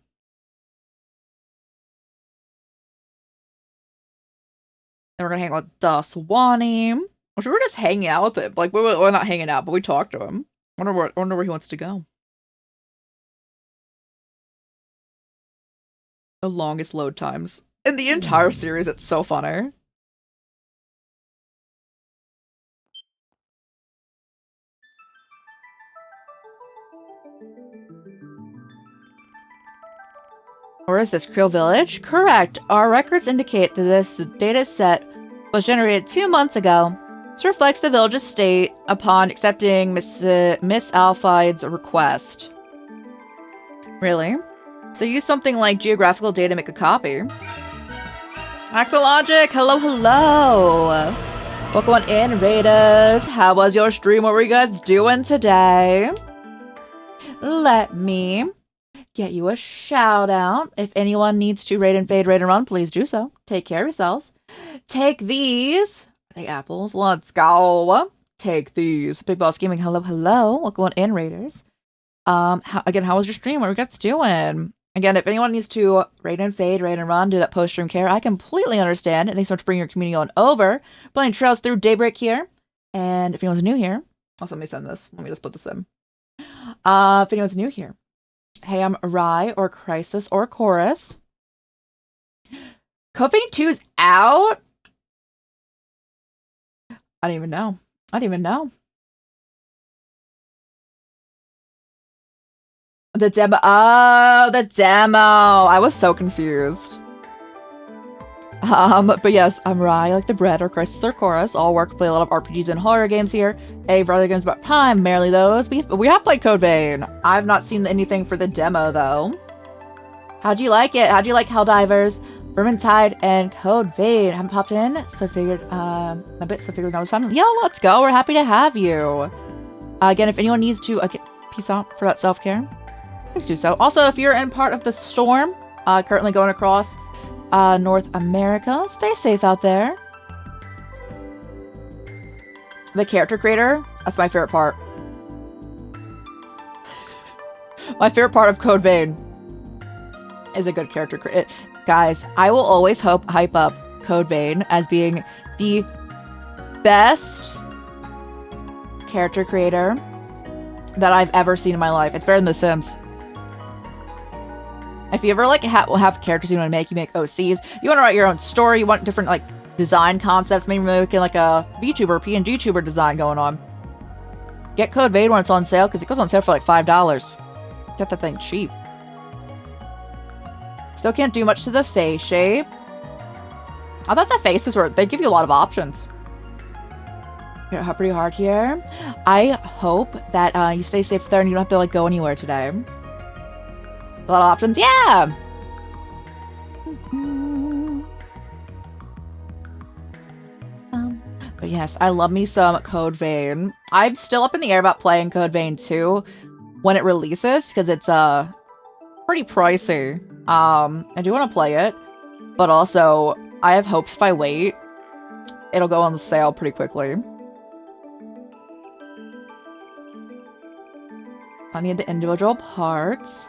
Then we're gonna hang out with Daswani. Which we were just hanging out with him. Like, we're not hanging out, but we talked to him. Wonder where he wants to go. The longest load times in the entire series. It's so funny. Where is this? Creel Village? Correct. Our records indicate that this data set was generated 2 months ago. This reflects the village's state upon accepting Miss Alphide's request. Really? So use something like geographical data to make a copy. Axologic, hello, hello. Welcome on in, Raiders. How was your stream? What were you guys doing today? Let me get you a shout out. If anyone needs to raid and fade, raid and run, please do so. Take care of yourselves. Take these. The apples. Let's go. Take these. Big Boss Gaming, hello, hello. Welcome on in, Raiders. How was your stream? What were you guys doing? Again, if anyone needs to raid and fade, raid and run, do that post-stream care, I completely understand. And thanks so much for bringing your community on over. Playing Trails through Daybreak here. And if anyone's new here, also let me send this. Let me just put this in. If anyone's new here, hey, I'm Rai or Crisis or Chorus. Coping 2's out? I didn't even know. I didn't even know. The demo. Oh, the demo. I was so confused. But yes, I'm Rai, like the bread, or Crisis or Chorus. All work, play a lot of RPGs and horror games here. Hey, for other games about primarily those. We have played Code Vein. I've not seen anything for the demo though. How'd you like it? How'd you like Helldivers, Vermintide, and Code Vein? I haven't popped in, so figured that was fun. Yo, let's go. We're happy to have you. Again, if anyone needs to peace out for that self-care, please do so. Also, if you're in part of the storm, currently going across North America, stay safe out there. The character creator, that's my favorite part. My favorite part of Code Vein is a good character creator. Guys, I will always hype up Code Vein as being the best character creator that I've ever seen in my life. It's better than The Sims. If you ever like have characters you want to make, you make OCs. You want to write your own story. You want different like design concepts. Maybe making like a VTuber, PNG tuber design going on. Get Code Vein when it's on sale because it goes on sale for like $5. Get that thing cheap. Still can't do much to the face shape. I thought the faces they give you a lot of options. Hit pretty hard here. I hope that you stay safe there and you don't have to like go anywhere today. A lot of options, yeah! But yes, I love me some Code Vein. I'm still up in the air about playing Code Vein 2 when it releases because it's pretty pricey. I do want to play it, but also I have hopes if I wait, it'll go on sale pretty quickly. I need the individual parts.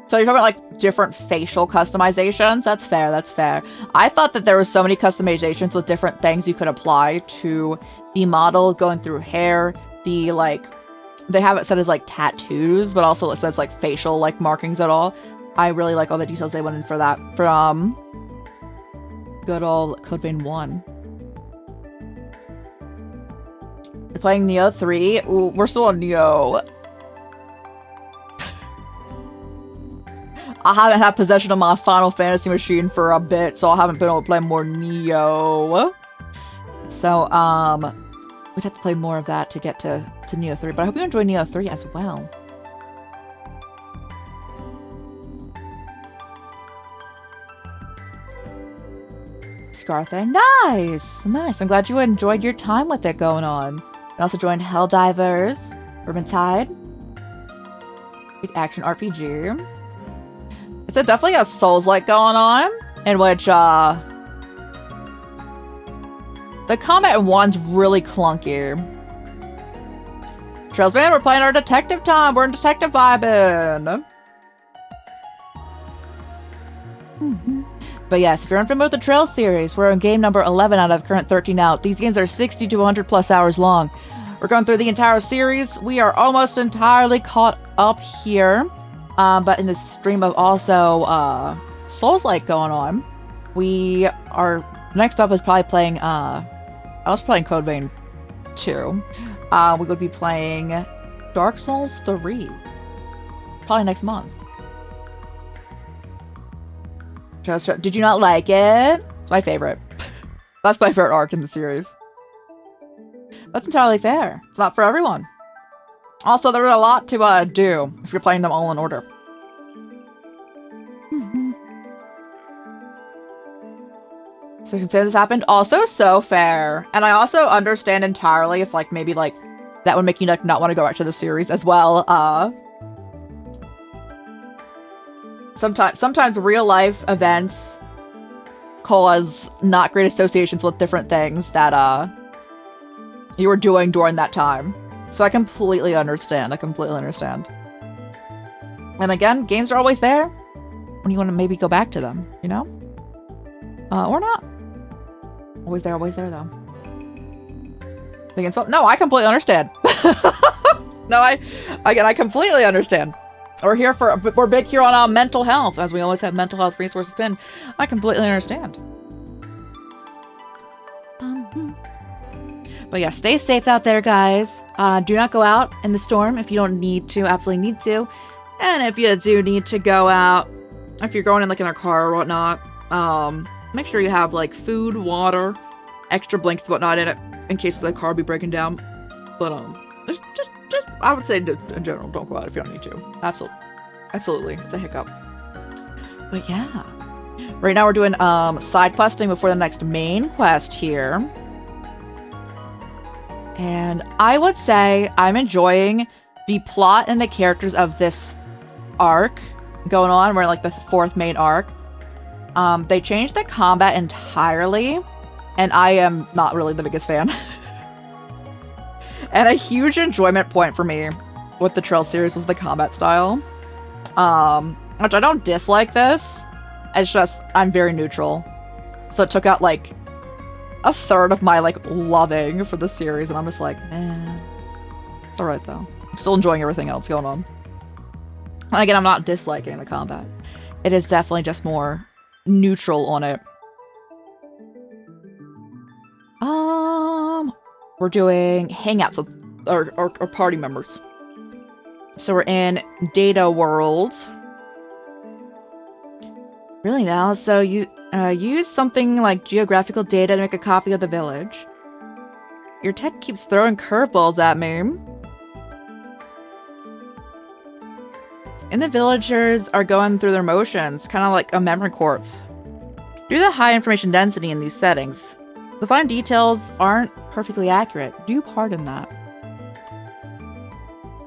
So you're talking about like different facial customizations? That's fair, that's fair. I thought that there were so many customizations with different things you could apply to the model, going through hair, the like, they have it set as like tattoos, but also it says like facial like markings at all. I really like all the details they went in for that from good old Code Vein 1. You're playing Neo 3? Ooh, we're still on Neo. I haven't had possession of my Final Fantasy machine for a bit, so I haven't been able to play more Neo. So, we'd have to play more of that to get to Neo 3, but I hope you enjoy Neo 3 as well. Scar thing. Nice! Nice. I'm glad you enjoyed your time with it going on. I also joined Helldivers, Vermintide, big action RPG. It's definitely a Souls-like going on, in which, the combat in 1's really clunky. Trailsman, we're playing our detective time! We're in detective vibing! But yes, if you're unfamiliar with the Trails series, we're on game number 11 out of current 13 out. These games are 60 to 100 plus hours long. We're going through the entire series. We are almost entirely caught up here. But in the stream of also Souls-like going on, we are next up is probably playing I was playing Code Vein 2. We would be playing Dark Souls 3 probably next month. Did you not like it? It's my favorite. That's my favorite arc in the series. That's entirely fair. It's not for everyone. Also, there's a lot to do if you're playing them all in order. So you can say this happened. Also, so fair. And I also understand entirely if, like, maybe, like, that would make you, like, not want to go back to the series as well. Sometimes real-life events cause not great associations with different things that, you were doing during that time. So I completely understand. I completely understand. And again, games are always there when you want to maybe go back to them, you know? Or not. Always there, though. No, I completely understand. No, I completely understand. We're big here on mental health, as we always have mental health resources pinned. I completely understand. But yeah, stay safe out there, guys. Do not go out in the storm if you don't need to, absolutely need to. And if you do need to go out, if you're going in like in a car or whatnot, make sure you have like food, water, extra blankets, whatnot in it, in case the car be breaking down. But just I would say in general, don't go out if you don't need to. Absolutely, it's a hiccup. But yeah, right now we're doing side questing before the next main quest here. And I would say I'm enjoying the plot and the characters of this arc going on. We're in like the fourth main arc. They changed the combat entirely, and I am not really the biggest fan. And a huge enjoyment point for me with the Trail series was the combat style. Which I don't dislike this. It's just, I'm very neutral. So it took out like a third of my like loving for the series, and I'm just like, it's alright though. I'm still enjoying everything else going on. And again, I'm not disliking the combat. It is definitely just more neutral on it. We're doing hangouts with our party members. So we're in Data World. Really now? So you use something like geographical data to make a copy of the village. Your tech keeps throwing curveballs at me. And the villagers are going through their motions, kind of like a memory quartz. Due to the high information density in these settings, the fine details aren't perfectly accurate. Do pardon that.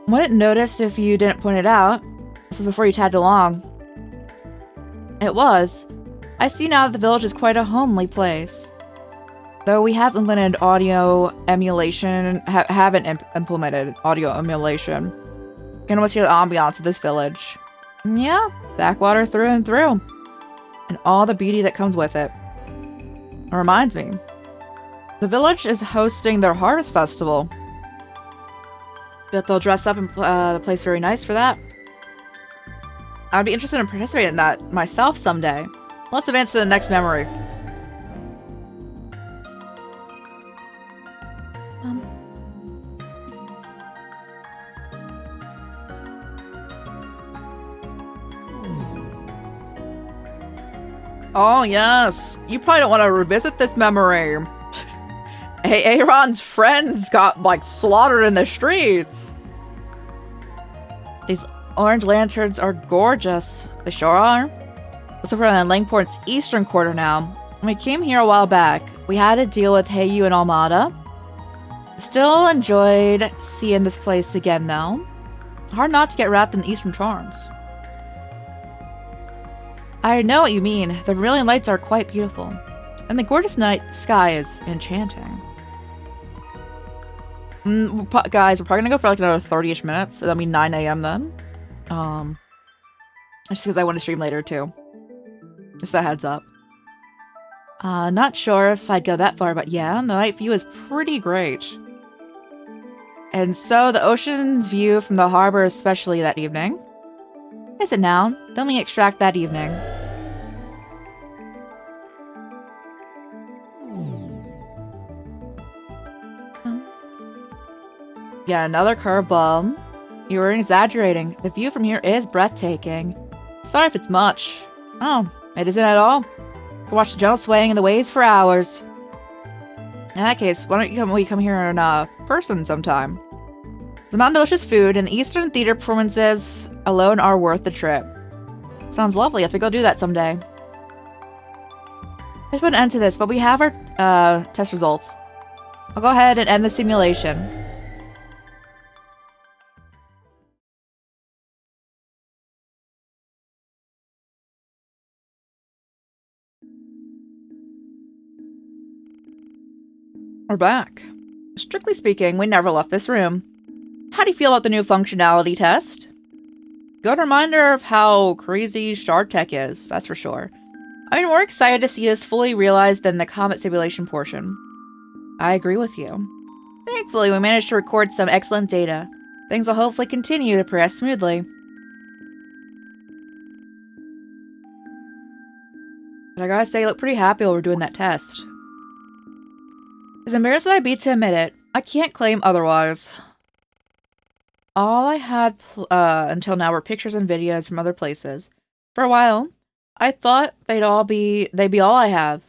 Wouldn't notice if you didn't point it out. This was before you tagged along. It was. I see now that the village is quite a homely place. Though we have implemented audio emulation, haven't implemented audio emulation. can almost hear the ambiance of this village. Yeah, backwater through and through. And all the beauty that comes with it. It reminds me, the village is hosting their harvest festival. Bet they'll dress up and the place very nice for that. I'd be interested in participating in that myself someday. Let's advance to the next memory. Oh yes, you probably don't want to revisit this memory. Aaron's friends got like slaughtered in the streets. These orange lanterns are gorgeous. They sure are. So we're in Langport's eastern quarter now. When we came here a while back, we had to deal with Heiyu and Almada. Still enjoyed seeing this place again though. Hard not to get wrapped in the eastern charms. I know what you mean. The brilliant lights are quite beautiful. And the gorgeous night sky is enchanting. Guys, we're probably gonna go for like another 30-ish minutes. So that'll be 9 a.m. then. Just because I want to stream later too. Just a heads up. Not sure if I'd go that far, but yeah, the night view is pretty great. And so the ocean's view from the harbor especially that evening. Is it now? Then we extract that evening. Yeah, another curveball. You were exaggerating. The view from here is breathtaking. Sorry if it's much. Oh, it isn't at all. You can watch the gentle swaying in the waves for hours. In that case, why don't we come here in person sometime? There's a mountain of delicious food, and the Eastern Theater performances alone are worth the trip. Sounds lovely. I think I'll do that someday. Let's put an end to this, but we have our test results. I'll go ahead and end the simulation. We're back. Strictly speaking, we never left this room. How do you feel about the new functionality test? Good reminder of how crazy Shard Tech is, that's for sure. I mean, we're excited to see this fully realized than the Comet simulation portion. I agree with you. Thankfully, we managed to record some excellent data. Things will hopefully continue to progress smoothly. But I gotta say, I look pretty happy while we're doing that test. As embarrassed as I'd be to admit it, I can't claim otherwise. All I had until now were pictures and videos from other places. For a while, I thought they'd be all I have.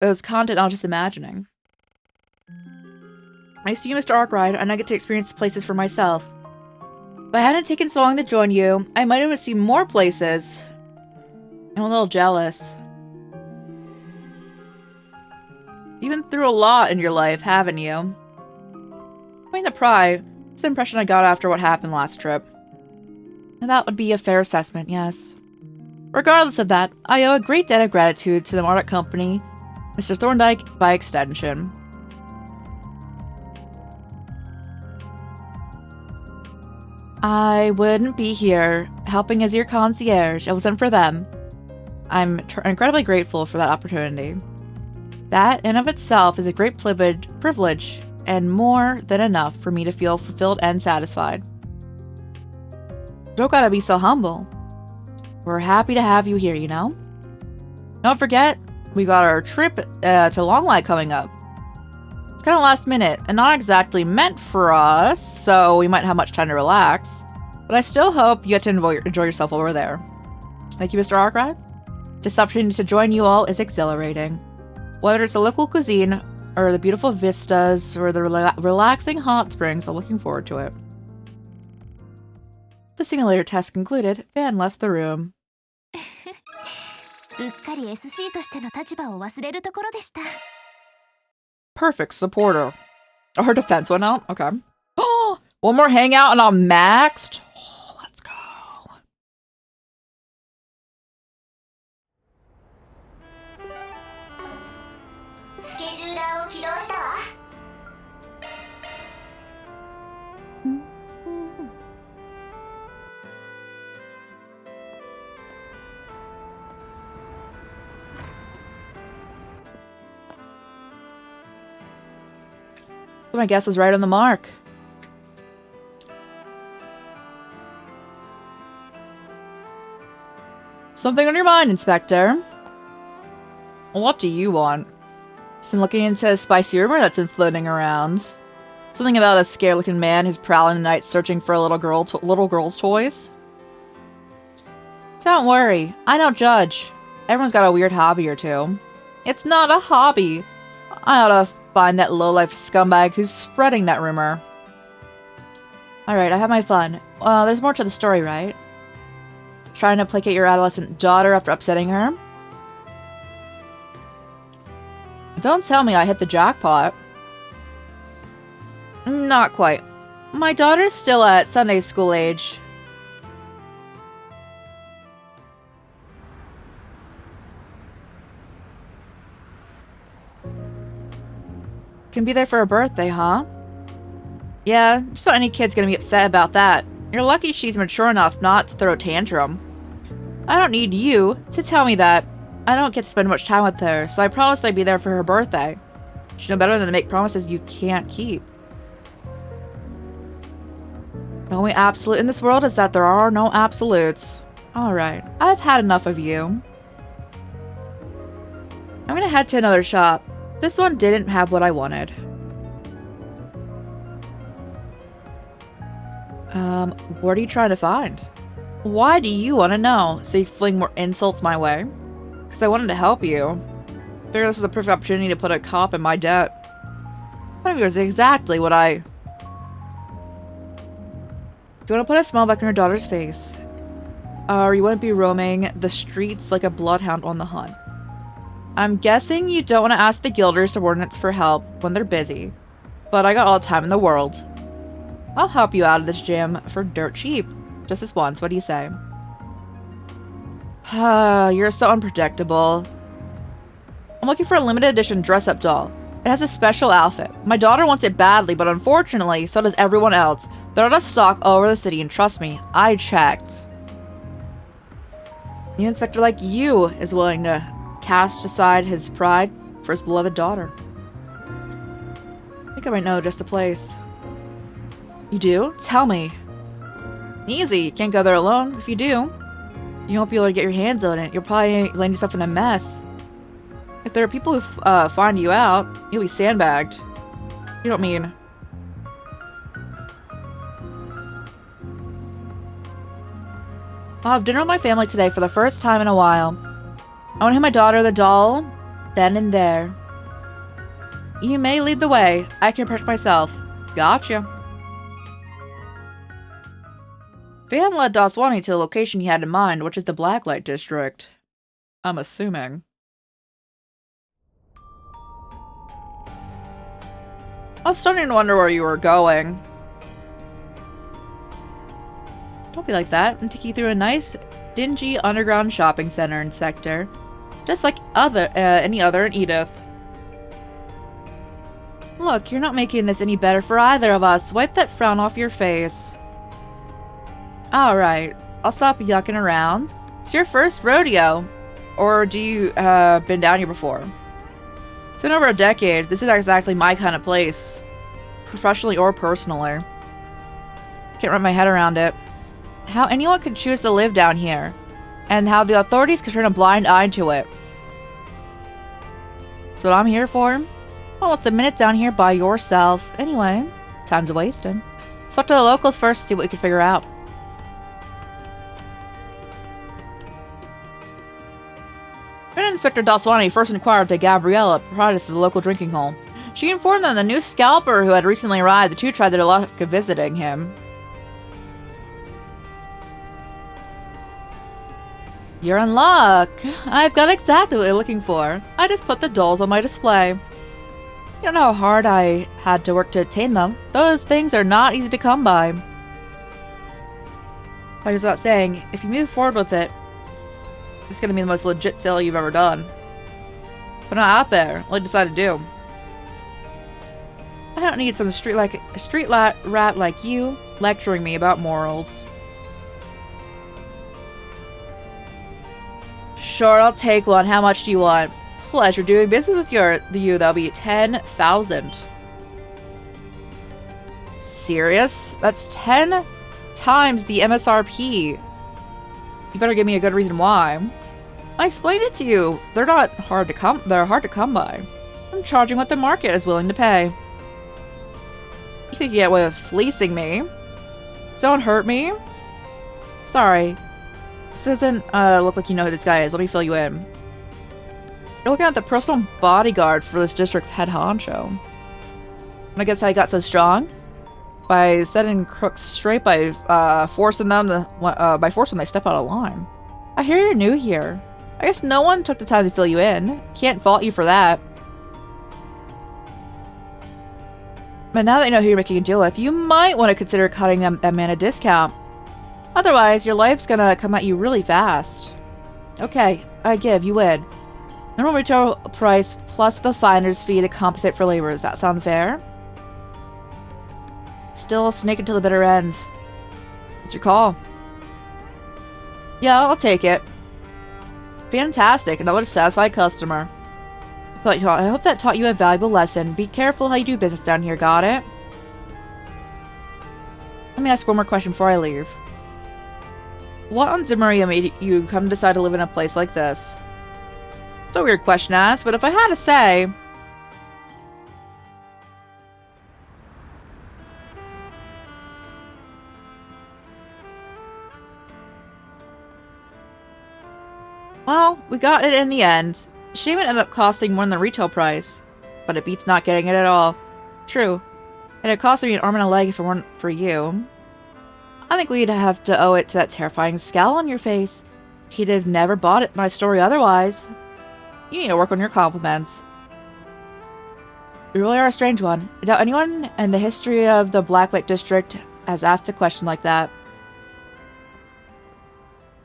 It was content I was just imagining. I see you, Mr. Arkwright, and I get to experience places for myself. If I hadn't taken so long to join you, I might have seen more places. I'm a little jealous. You've been through a lot in your life, haven't you? I mean, the pride. It's the impression I got after what happened last trip. And that would be a fair assessment, yes. Regardless of that, I owe a great debt of gratitude to the Marduk Company, Mr. Thorndyke by extension. I wouldn't be here, helping as your concierge, if it wasn't for them. I'm incredibly grateful for that opportunity. That, in of itself, is a great privilege, and more than enough for me to feel fulfilled and satisfied. Don't gotta be so humble. We're happy to have you here, you know? Don't forget, we got our trip to Longlight coming up. It's kind of last minute, and not exactly meant for us, so we might have much time to relax. But I still hope you get to enjoy yourself over there. Thank you, Mr. Arkwright. This opportunity to join you all is exhilarating. Whether it's the local cuisine, or the beautiful vistas, or the relaxing hot springs, I'm looking forward to it. The simulator test concluded, Van left the room. うっかり SC としての立場を忘れるところでした。 Perfect supporter. Oh, her defense went out? Okay. Oh, one more hangout and I'm maxed? Oh, let's go. My guess was right on the mark. Something on your mind, Inspector? What do you want? Just looking into a spicy rumor that's been floating around. Something about a scared-looking man who's prowling the night searching for a little girl's toys. Don't worry, I don't judge. Everyone's got a weird hobby or two. It's not a hobby. I ought to find that low-life scumbag who's spreading that rumor. Alright, I have my fun. There's more to the story, right? Trying to placate your adolescent daughter after upsetting her? Don't tell me I hit the jackpot. Not quite. My daughter's still at Sunday school age. Can be there for her birthday, huh? Yeah, just about any kid's gonna be upset about that. You're lucky she's mature enough not to throw a tantrum. I don't need you to tell me that. I don't get to spend much time with her, so I promised I'd be there for her birthday. She's no better than to make promises you can't keep. The only absolute in this world is that there are no absolutes. Alright, I've had enough of you. I'm gonna head to another shop. This one didn't have what I wanted. What are you trying to find? Why do you want to know? So you fling more insults my way? Because I wanted to help you. Figured this was a perfect opportunity to put a cop in my debt. One of yours is exactly what I... If you want to put a smile back on your daughter's face, or you wouldn't be roaming the streets like a bloodhound on the hunt. I'm guessing you don't want to ask the guilders subordinates for help when they're busy, but I got all the time in the world. I'll help you out of this jam for dirt cheap. Just this once, what do you say? You're so unpredictable. I'm looking for a limited edition dress-up doll. It has a special outfit. My daughter wants it badly, but unfortunately, so does everyone else. They're out of stock all over the city, and trust me, I checked. An inspector like you is willing to cast aside his pride for his beloved daughter. I think I might know just the place. You do? Tell me. Easy, you can't go there alone. If you do, you won't be able to get your hands on it. You'll probably land yourself in a mess. If there are people who find you out, you'll be sandbagged. You don't mean... I'll have dinner with my family today for the first time in a while. I want to hand my daughter the doll, then and there. You may lead the way. I can approach myself. Gotcha. Van led Daswani to the location he had in mind, which is the Blacklight District. I'm assuming. I was starting to wonder where you were going. Don't be like that. I'm taking you through a nice, dingy underground shopping center, Inspector. Just like any other in Edith. Look, you're not making this any better for either of us. Wipe that frown off your face. Alright, I'll stop yucking around. It's your first rodeo. Or do you, been down here before? It's been over a decade. This is exactly my kind of place. Professionally or personally. Can't wrap my head around it. How anyone could choose to live down here. And how the authorities could turn a blind eye to it. That's what I'm here for. Almost a minute down here by yourself. Anyway, time's wasted. Let's talk to the locals first, see what we can figure out. Inspector Daswani first inquired to Gabriella, proprietress of the local drinking hole. She informed them the new scalper who had recently arrived. The two tried their luck of visiting him. You're in luck. I've got exactly what you're looking for. I just put the dolls on my display. You don't know how hard I had to work to attain them. Those things are not easy to come by. Like I was about saying, if you move forward with it, it's gonna be the most legit sale you've ever done. But not out there. What I decided to do. I don't need some street rat like you lecturing me about morals. Sure, I'll take one. How much do you want? Pleasure doing business with you. That'll be 10,000. Serious? That's 10 times the MSRP. You better give me a good reason why. I explained it to you. They're hard to come by. I'm charging what the market is willing to pay. You think you get away with fleecing me? Don't hurt me. Sorry. This doesn't look like you know who this guy is. Let me fill you in. You're looking at the personal bodyguard for this district's head honcho. And I guess how he got so strong? By setting crooks straight by forcing them when they step out of line. I hear you're new here. I guess no one took the time to fill you in. Can't fault you for that. But now that you know who you're making a deal with, you might want to consider cutting that man a discount. Otherwise, your life's gonna come at you really fast. Okay, I give, you win. Normal retail price plus the finder's fee to compensate for labor. Does that sound fair? Still a snake until the bitter end. What's your call? Yeah, I'll take it. Fantastic, another satisfied customer. I hope that taught you a valuable lesson. Be careful how you do business down here, got it? Let me ask one more question before I leave. What on Zimmeria made you come decide to live in a place like this? It's a weird question to ask, but if I had to say... Well, we got it in the end. Shame it ended up costing more than the retail price. But it beats not getting it at all. True. And it cost me an arm and a leg if it weren't for you. I think we'd have to owe it to that terrifying scowl on your face. He'd have never bought my story otherwise. You need to work on your compliments. You really are a strange one. I doubt anyone in the history of the Black Lake District has asked a question like that.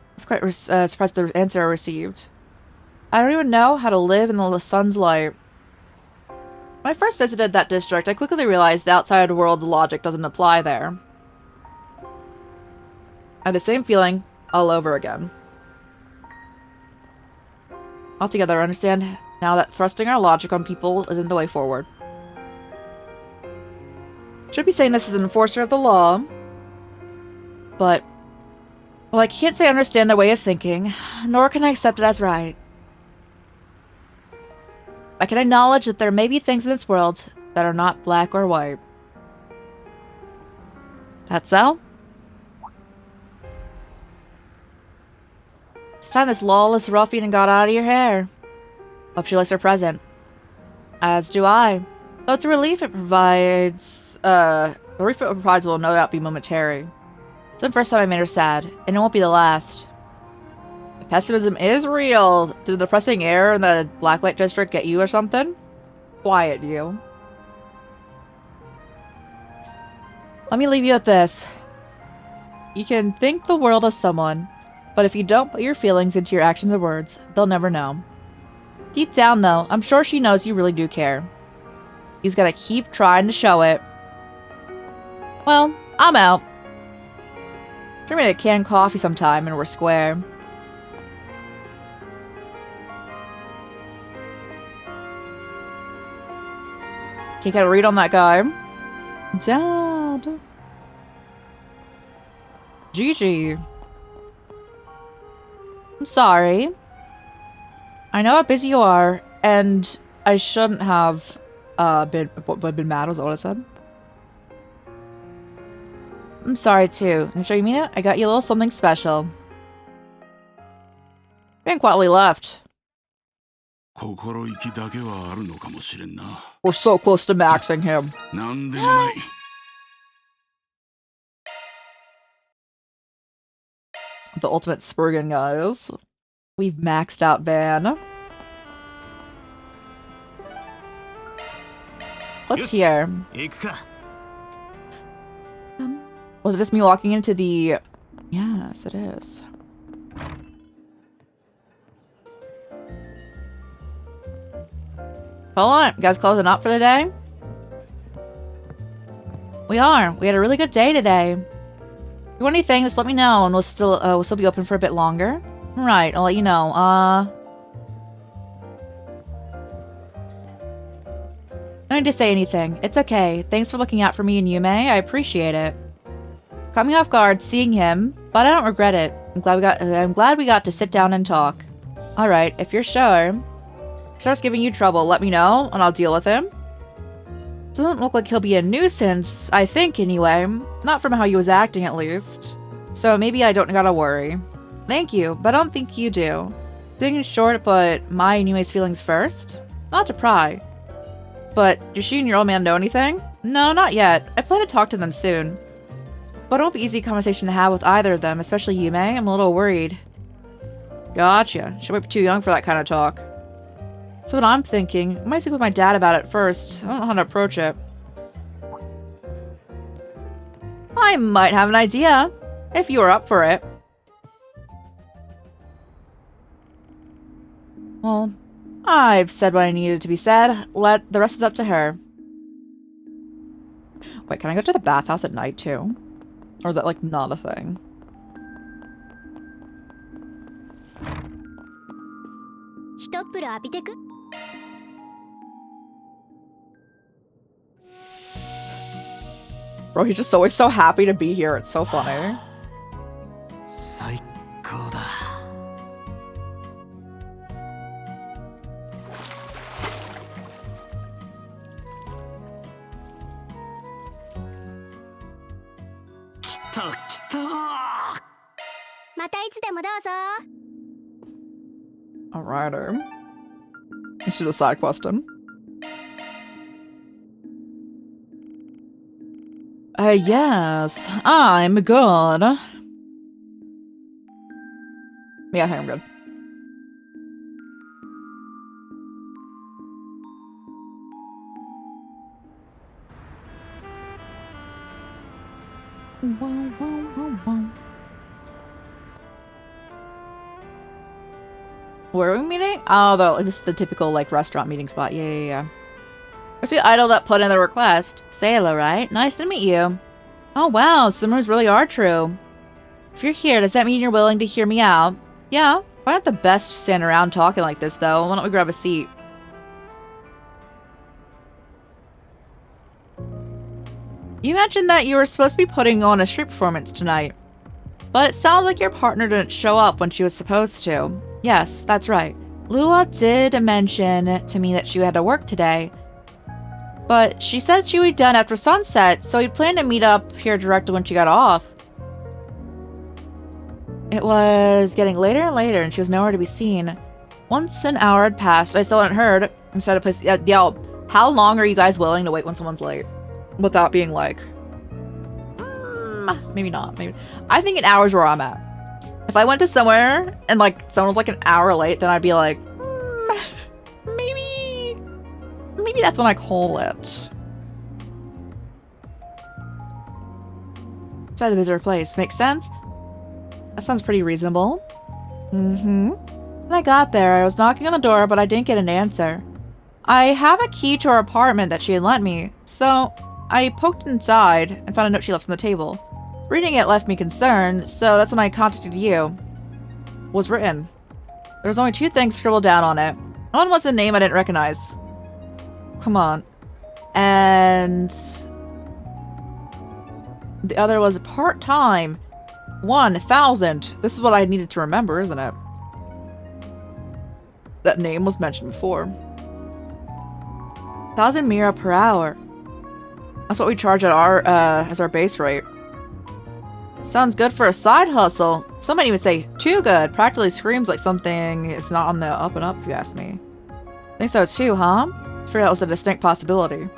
I was quite surprised the answer I received. I don't even know how to live in the sun's light. When I first visited that district, I quickly realized the outside world's logic doesn't apply there. I had the same feeling all over again. Altogether, I understand now that thrusting our logic on people isn't the way forward. Should be saying this as an enforcer of the law, but well, I can't say I understand their way of thinking, nor can I accept it as right. I can acknowledge that there may be things in this world that are not black or white. That so? It's time this lawless ruffian got out of your hair. Hope she likes her present. As do I. Though it's a relief it provides, the relief it provides will no doubt be momentary. It's the first time I made her sad, and it won't be the last. The pessimism is real. Did the depressing air in the Blacklight District get you or something? Quiet, you. Let me leave you with this. You can think the world of someone, but if you don't put your feelings into your actions or words, they'll never know. Deep down, though, I'm sure she knows you really do care. He's gotta keep trying to show it. Well, I'm out. Drink me a canned coffee sometime and we're square. Can you get a read on that guy? Dad. Gigi. I'm sorry. I know how busy you are, and I shouldn't have been mad, was that what I said? I'm sorry too. I'm sure you mean it? I got you a little something special. Ben quietly left. We're so close to maxing him. The ultimate Spurgeon, guys. We've maxed out Van. What's here? Was it just me walking into the... Yes, it is. Hold on, you guys closing up for the day? We are. We had a really good day today. If you want anything, just let me know, and we'll still be open for a bit longer. Right, I'll let you know. No need to say anything. It's okay. Thanks for looking out for me and Yume. I appreciate it. Caught me off guard seeing him, but I don't regret it. I'm glad we got to sit down and talk. Alright, if you're sure. If he starts giving you trouble, let me know, and I'll deal with him. Doesn't look like he'll be a nuisance, I think, anyway. Not from how he was acting, at least. So maybe I don't gotta worry. Thank you, but I don't think you do. Things short, but my and Yume's feelings first? Not to pry. But, does she and your old man know anything? No, not yet. I plan to talk to them soon. But it won't be an easy conversation to have with either of them, especially Yume. I'm a little worried. Gotcha. She might be too young for that kind of talk. That's what I'm thinking. I might speak with my dad about it first. I don't know how to approach it. I might have an idea, if you were up for it. Well, I've said what I needed to be said. The rest is up to her. Wait, can I go to the bathhouse at night too? Or is that like not a thing? Bro, he's just always so happy to be here. It's so funny. Alrighty. Let's do a side question. Yes, I'm good. Yeah, I think I'm good. Where are we meeting? Oh, this is the typical, like, restaurant meeting spot. Yeah. Must be Idol that put in the request. Sayla, right? Nice to meet you. Oh, wow, so the rumors really are true. If you're here, does that mean you're willing to hear me out? Yeah. Why not the best to stand around talking like this, though? Why don't we grab a seat? You mentioned that you were supposed to be putting on a street performance tonight. But it sounds like your partner didn't show up when she was supposed to. Yes, that's right. Lua did mention to me that she had to work today. But she said she would be done after sunset, so we planned to meet up here directly when she got off. It was getting later and later, and she was nowhere to be seen. Once an hour had passed, I still hadn't heard. Instead of place, how long are you guys willing to wait when someone's late? Without being like, maybe not. Maybe. I think an hour's where I'm at. If I went to somewhere and like someone was like an hour late, then I'd be like, maybe that's when I call it. Decided to visit her place. Makes sense? That sounds pretty reasonable. When I got there, I was knocking on the door, but I didn't get an answer. I have a key to her apartment that she had lent me, so I poked inside and found a note she left on the table. Reading it left me concerned, so that's when I contacted you. What was written? There was only 2 things scribbled down on it. One was a name I didn't recognize. Come on. And the other was part-time. 1,000. This is what I needed to remember, isn't it? That name was mentioned before. 1,000 mira per hour. That's what we charge at our as our base rate. Sounds good for a side hustle. Some might even say too good. Practically screams like something is not on the up and up, if you ask me. Think so too, huh? I figured that was a distinct possibility.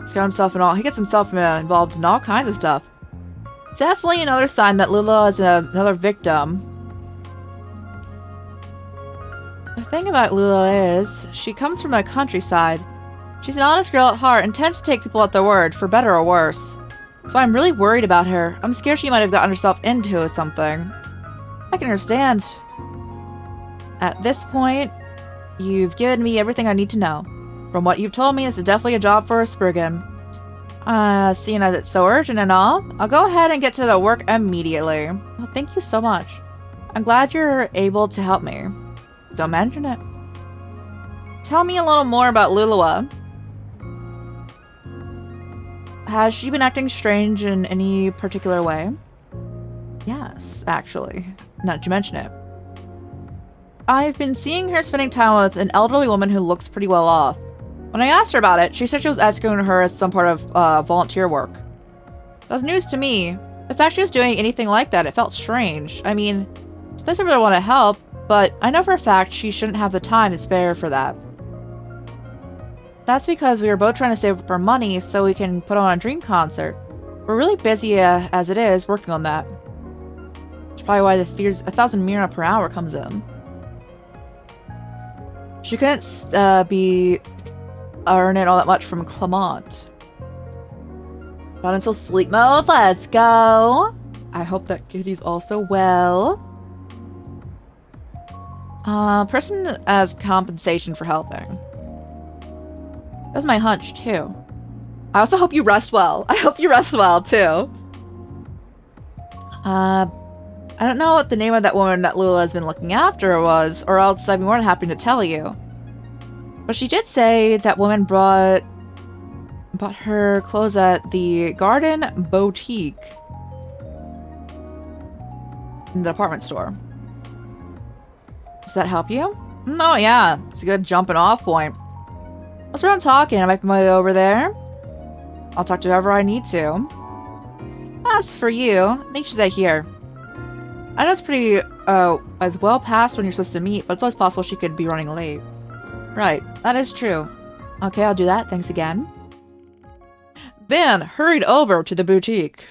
He gets himself involved in all kinds of stuff. Definitely another sign that Lula is another victim. The thing about Lula is, she comes from the countryside. She's an honest girl at heart and tends to take people at their word, for better or worse. So I'm really worried about her. I'm scared she might have gotten herself into something. I can understand. At this point, you've given me everything I need to know. From what you've told me, this is definitely a job for a Spriggan. Seeing as it's so urgent and all, I'll go ahead and get to the work immediately. Well, thank you so much. I'm glad you're able to help me. Don't mention it. Tell me a little more about Lulua. Has she been acting strange in any particular way? Yes, actually. Now that you mention it. I've been seeing her spending time with an elderly woman who looks pretty well off. When I asked her about it, she said she was asking her as some part of volunteer work. That's news to me. The fact she was doing anything like that, it felt strange. I mean, it's nice of her to want to help, but I know for a fact she shouldn't have the time to spare for that. That's because we were both trying to save up our money so we can put on a dream concert. We're really busy as it is working on that. That's probably why the fears 1,000 mira per hour comes in. She couldn't be earning all that much from Clement. Not until sleep mode. Let's go. I hope that Kitty's also well. Person as compensation for helping. That's my hunch, too. I also hope you rest well. I hope you rest well, too. I don't know what the name of that woman that Lula has been looking after was, or else I'd be more than happy to tell you. But she did say that woman bought her clothes at the Garden Boutique in the department store. Does that help you? Oh yeah, it's a good jumping off point. That's where I'm talking. I make my way over there. I'll talk to whoever I need to. As for you, I think she said here. I know it's pretty, as well past when you're supposed to meet, but it's always possible she could be running late. Right, that is true. Okay, I'll do that. Thanks again. Then hurried over to the boutique.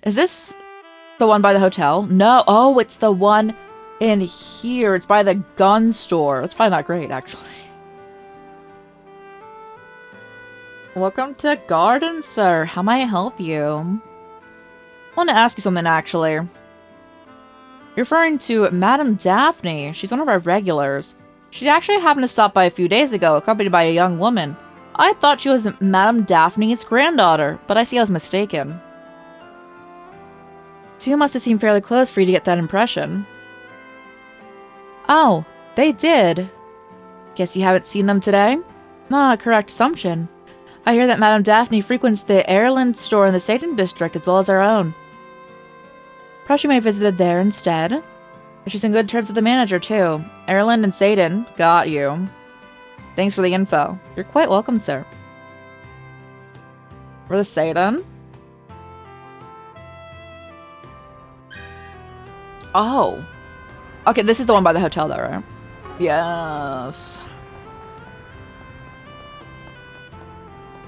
Is this the one by the hotel? No. Oh, it's the one in here. It's by the gun store. It's probably not great, actually. Welcome to Garden, sir. How may I help you? I want to ask you something, actually. You're referring to Madame Daphne. She's one of our regulars. She actually happened to stop by a few days ago, accompanied by a young woman. I thought she was Madame Daphne's granddaughter, but I see I was mistaken. Two must have seemed fairly close for you to get that impression. Oh, they did. Guess you haven't seen them today? Ah, correct assumption. I hear that Madame Daphne frequents the Ireland store in the Satan district as well as our own. Perhaps you may have visited there instead. She's in good terms with the manager, too. Ireland and Satan. Got you. Thanks for the info. You're quite welcome, sir. For the Satan? Oh. Okay, this is the one by the hotel, though, right? Yes.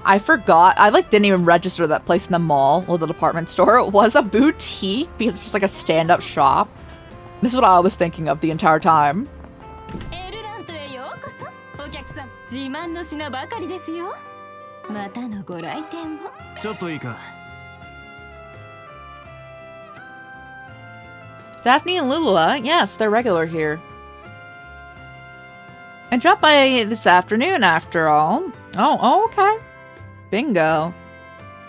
I forgot. I, didn't even register that place in the mall or the department store. It was a boutique because it's just like a stand-up shop. This is what I was thinking of the entire time. Daphne and Lulua, yes, they're regular here. I dropped by this afternoon, after all. Oh, okay. Bingo.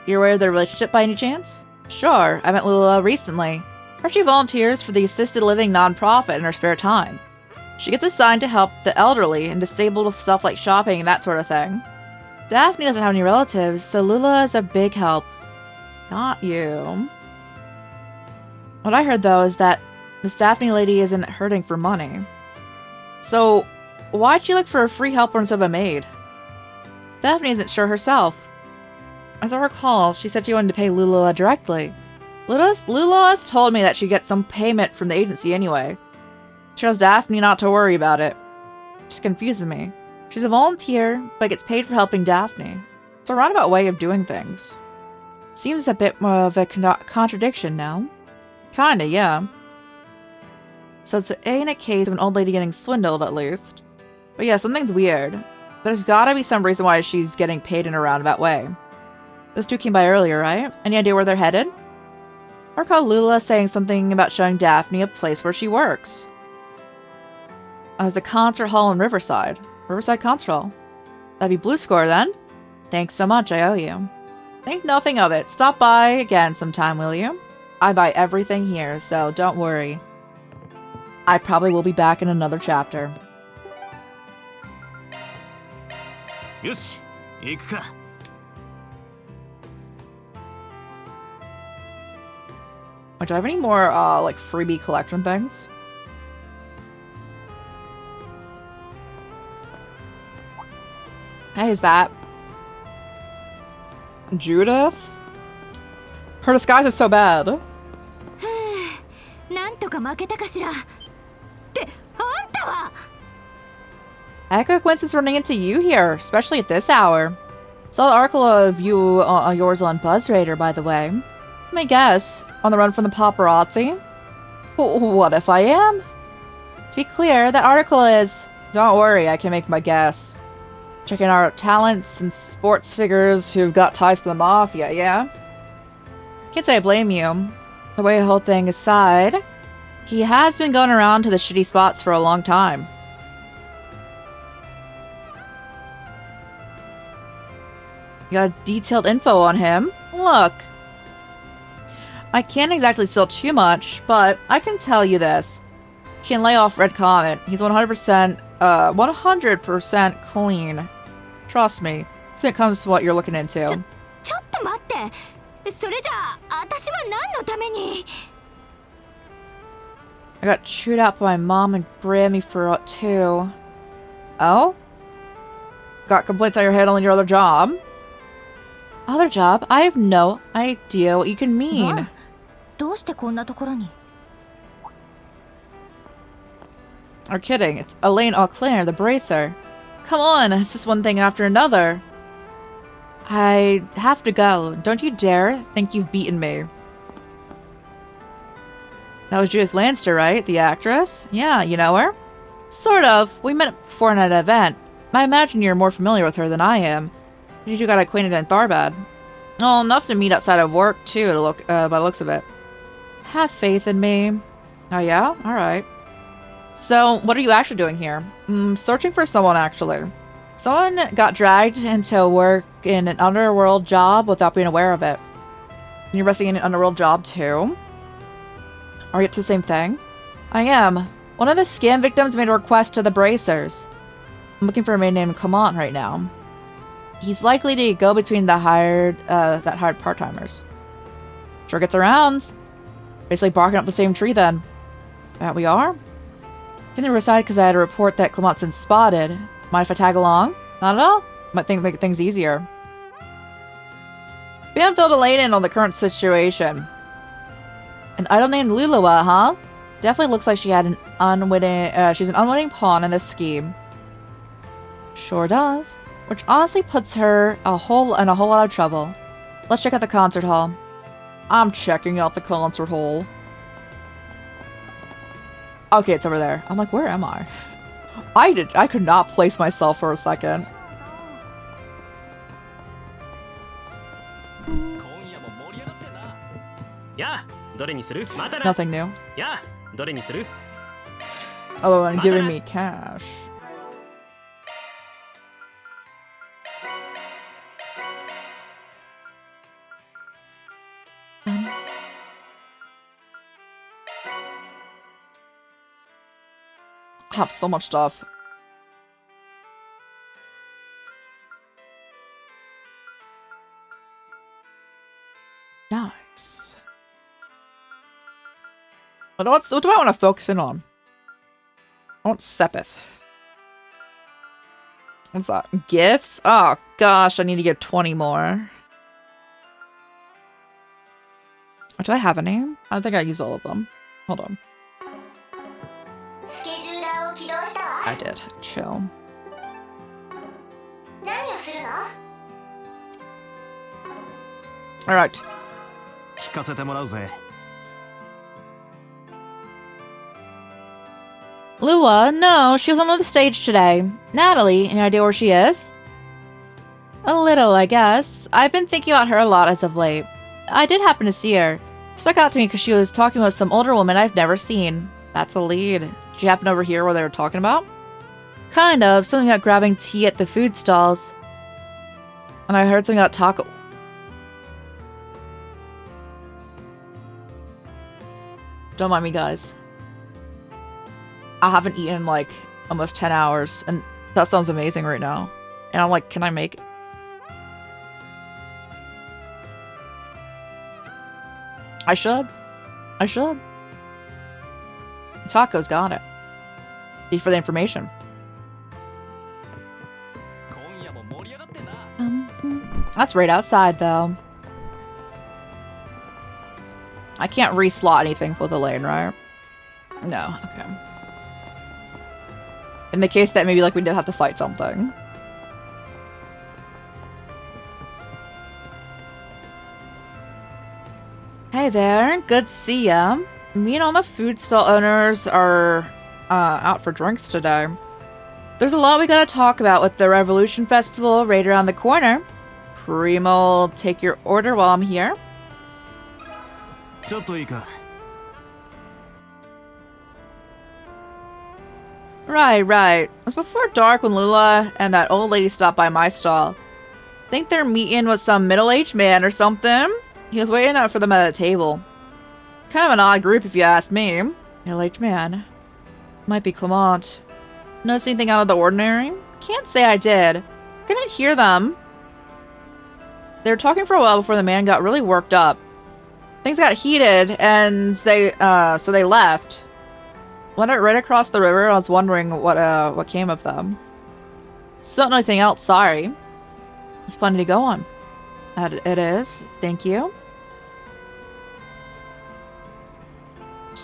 You're aware of their relationship by any chance? Sure, I met Lulua recently. She volunteers for the assisted living nonprofit in her spare time. She gets assigned to help the elderly and disabled with stuff like shopping and that sort of thing. Daphne doesn't have any relatives, so Lulua is a big help. Not you. What I heard, though, is that this Daphne lady isn't hurting for money. So, why'd she look for a free helper instead of a maid? Daphne isn't sure herself. As I recall, she said she wanted to pay Lulua directly. Lula's told me that she gets some payment from the agency anyway. She tells Daphne not to worry about it. Just confuses me. She's a volunteer, but gets paid for helping Daphne. It's a roundabout way of doing things. Seems a bit more of a contradiction now. Kinda, yeah. So it ain't a case of an old lady getting swindled, at least. But yeah, something's weird. There's gotta be some reason why she's getting paid in a roundabout way. Those two came by earlier, right? Any idea where they're headed? I recall Lula saying something about showing Daphne a place where she works. It was the concert hall in Riverside. Riverside Concert Hall. That'd be Blue Score, then. Thanks so much, I owe you. Think nothing of it. Stop by again sometime, will you? I buy everything here, so don't worry. I probably will be back in another chapter. よし、行くか。Do I have any more, like, freebie collection things? Hey, is that Judith? Her disguise is so bad. なんとか負けたかしら。ってあんたは Heck of coincidence running into you here, especially at this hour. Saw the article of you yours on BuzzRadar, by the way. Let me guess, on the run from the paparazzi? What if I am? To be clear, that article is... Don't worry, I can make my guess. Checking our talents and sports figures who've got ties to the mafia, yeah? Can't say I blame you. The way the whole thing aside, he has been going around to the shitty spots for a long time. You got detailed info on him. Look. I can't exactly spill too much, but I can tell you this. He can lay off Red Comet. He's 100% clean. Trust me. So it comes to what you're looking into. ちょっと待って。それじゃあ、私は何のために I got chewed out by my mom and Grammy for it too. Oh? Got complaints on your head on your other job? Other job? I have no idea what you can mean. どうしてこんなところに You're kidding. It's Elaine Auclair, the bracer. Come on, it's just one thing after another. I have to go. Don't you dare think you've beaten me. That was Judith Lanster, right? The actress? Yeah, you know her? Sort of. We met before at an event. I imagine you're more familiar with her than I am. You two got acquainted in Tharbad. Oh, enough to meet outside of work, too, to look by the looks of it. Have faith in me. Oh, yeah? Alright. So, what are you actually doing here? Searching for someone, actually. Someone got dragged into work in an underworld job without being aware of it. And you're resting in an underworld job, too? Are you up to the same thing? I am. One of the scam victims made a request to the bracers. I'm looking for a man named Kamant right now. He's likely to go between the hired part-timers. Sure gets around. Basically barking up the same tree then. That we are? Can they reside because I had a report that Clement's been spotted. Mind if I tag along? Not at all? Might make things easier. Bam filled Elaine in on the current situation. An idol named Lulua, huh? Definitely looks like she had an she's an unwitting pawn in this scheme. Sure does. Which honestly puts her in a whole lot of trouble. Let's check out the concert hall. I'm checking out the concert hall. Okay, it's over there. I'm like, where am I? I could not place myself for a second. Nothing new. Although I'm giving me cash. I have so much stuff. Nice. But what do I want to focus in on? I want Sepith. What's that? Gifts? Oh gosh, I need to get 20 more. Do I have any? I don't think I used all of them. Hold on. I did. Chill. Alright. Lua? No, she was on the stage today. Natalie, any idea where she is? A little, I guess. I've been thinking about her a lot as of late. I did happen to see her. Stuck out to me because she was talking with some older woman I've never seen. That's a lead. Did you happen to overhear what they were talking about? Kind of. Something about grabbing tea at the food stalls. And I heard something about taco. Don't mind me, guys. I haven't eaten in like almost 10 hours, and that sounds amazing right now. And I'm like, can I make it? I should. Taco's got it. Thank you for the information. That's right outside, though. I can't re-slot anything for the lane, right? No, okay. In the case that maybe like we did have to fight something. Hey there, good to see ya. Me and all the food stall owners are out for drinks today. There's a lot we gotta talk about with the Revolution Festival right around the corner. Primo, take your order while I'm here. Right. It was before dark when Lula and that old lady stopped by my stall. Think they're meeting with some middle-aged man or something. He was waiting out for them at a table. Kind of an odd group if you ask me. Middle-aged man. Might be Clement. Notice anything out of the ordinary? Can't say I did. Couldn't hear them. They were talking for a while before the man got really worked up. Things got heated, and so they left. Went right across the river. I was wondering what came of them. Still not anything else. Sorry. There's plenty to go on. It is. Thank you.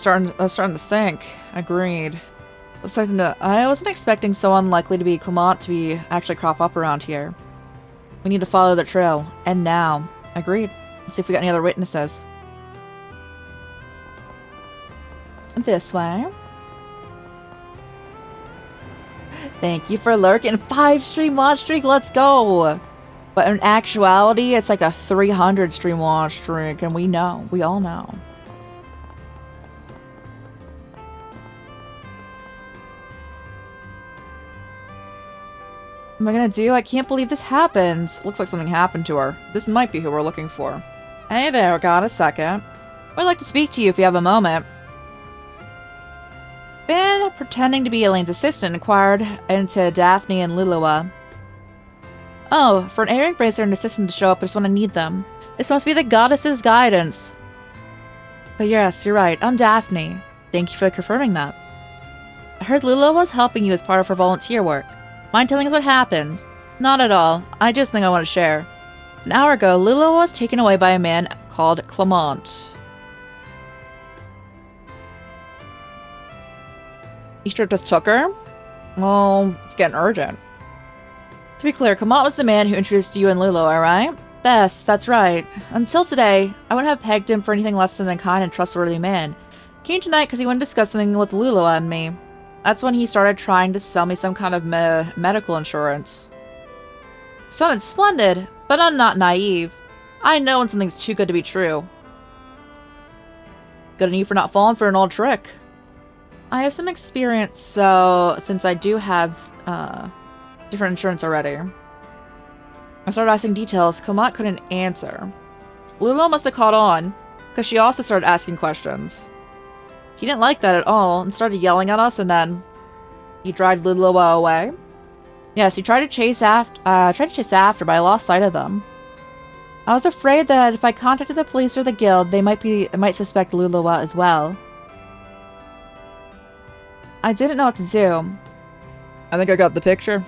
I was starting to sink. Agreed. I wasn't expecting so unlikely to be Clement to be actually crop up around here. We need to follow the trail. And now. Agreed. Let's see if we got any other witnesses. This way. Thank you for lurking. 5 stream watch streak. Let's go. But in actuality, it's like a 300 stream watch streak. And we know. We all know. What am I gonna do? I can't believe this happened. Looks like something happened to her. This might be who we're looking for. Hey there, got a second. I'd like to speak to you if you have a moment. Been pretending to be Elaine's assistant inquired into Daphne and Lilua. Oh, for an earring bracer and assistant to show up, I just want to need them. This must be the goddess's guidance. But yes, you're right. I'm Daphne. Thank you for confirming that. I heard Lilua was helping you as part of her volunteer work. Mind telling us what happened? Not at all. I just think I want to share. An hour ago, Lilua was taken away by a man called Clement. Easter just took her? Well, it's getting urgent. To be clear, Clement was the man who introduced you and Lilua, right? Yes, that's right. Until today, I wouldn't have pegged him for anything less than a kind and trustworthy man. Came tonight because he wanted to discuss something with Lilua and me. That's when he started trying to sell me some kind of medical insurance. Sounded splendid, but I'm not naive. I know when something's too good to be true. Good on you for not falling for an old trick. I have some experience, so since I do have different insurance already. I started asking details. Clement couldn't answer. Lilua must have caught on, because she also started asking questions. He didn't like that at all and started yelling at us, and then he dragged Lilua away. Yes, he tried to chase after, but I lost sight of them. I was afraid that if I contacted the police or the guild, they might suspect Lilua as well. I didn't know what to do. I think I got the picture.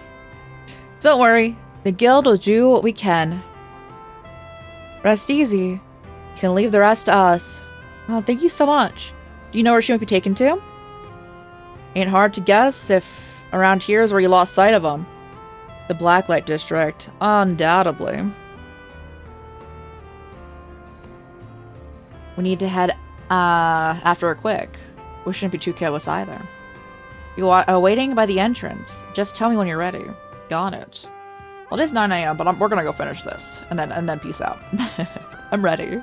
Don't worry, the guild will do what we can. Rest easy. You can leave the rest to us. Oh, thank you so much. Do you know where she might be taken to? Ain't hard to guess if around here is where you lost sight of them. The Blacklight District, undoubtedly. We need to head after her quick. We shouldn't be too careless either. You are waiting by the entrance. Just tell me when you're ready. Got it. Well, it is 9 AM, but we're gonna go finish this and then peace out. I'm ready.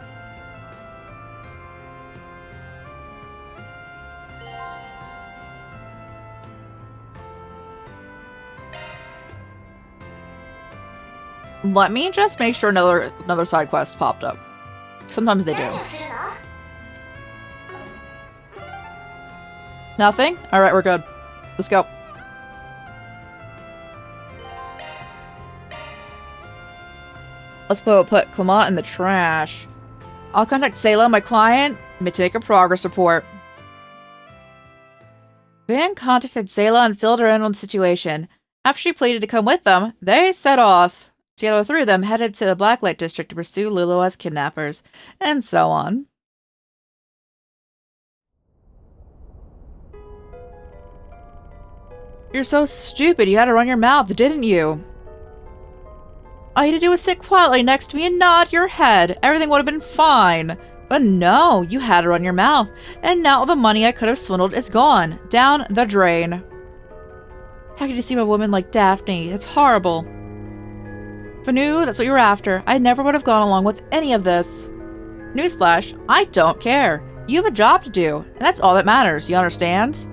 Let me just make sure another side quest popped up. Sometimes they do. Nothing? Alright, we're good. Let's go. Let's put Clement in the trash. I'll contact Sayla, my client, to make a progress report. Van contacted Sayla and filled her in on the situation. After she pleaded to come with them, they set off. Together, the three of them headed to the Blacklight District to pursue Lulu as kidnappers, and so on. You're so stupid, you had to run your mouth, didn't you? All you had to do was sit quietly next to me and nod your head. Everything would have been fine. But no, you had to run your mouth. And now all the money I could have swindled is gone. Down the drain. How could you deceive a woman like Daphne? It's horrible. If I knew that's what you were after, I never would have gone along with any of this. Newsflash, I don't care. You have a job to do, and that's all that matters, you understand?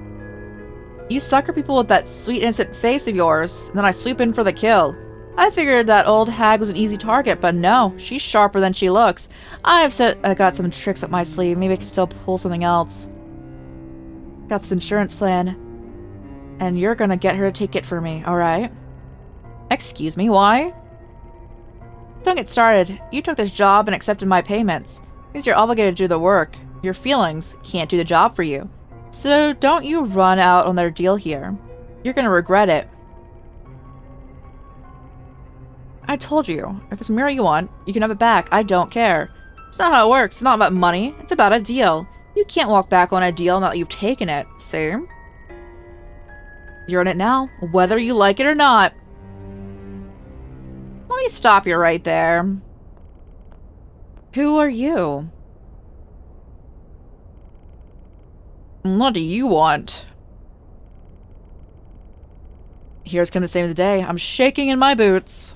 You sucker people with that sweet innocent face of yours, and then I swoop in for the kill. I figured that old hag was an easy target, but no, she's sharper than she looks. I got some tricks up my sleeve. Maybe I can still pull something else. Got this insurance plan, and you're gonna get her to take it for me, alright? Excuse me, why? Don't get started. You took this job and accepted my payments. Because you're obligated to do the work. Your feelings can't do the job for you. So don't you run out on their deal here. You're gonna regret it. I told you, if it's a mirror you want, you can have it back. I don't care. It's not how it works. It's not about money. It's about a deal. You can't walk back on a deal now that you've taken it, see? You're in it now, whether you like it or not. Let me stop you right there. Who are you? What do you want? Here's come the same of the day. I'm shaking in my boots.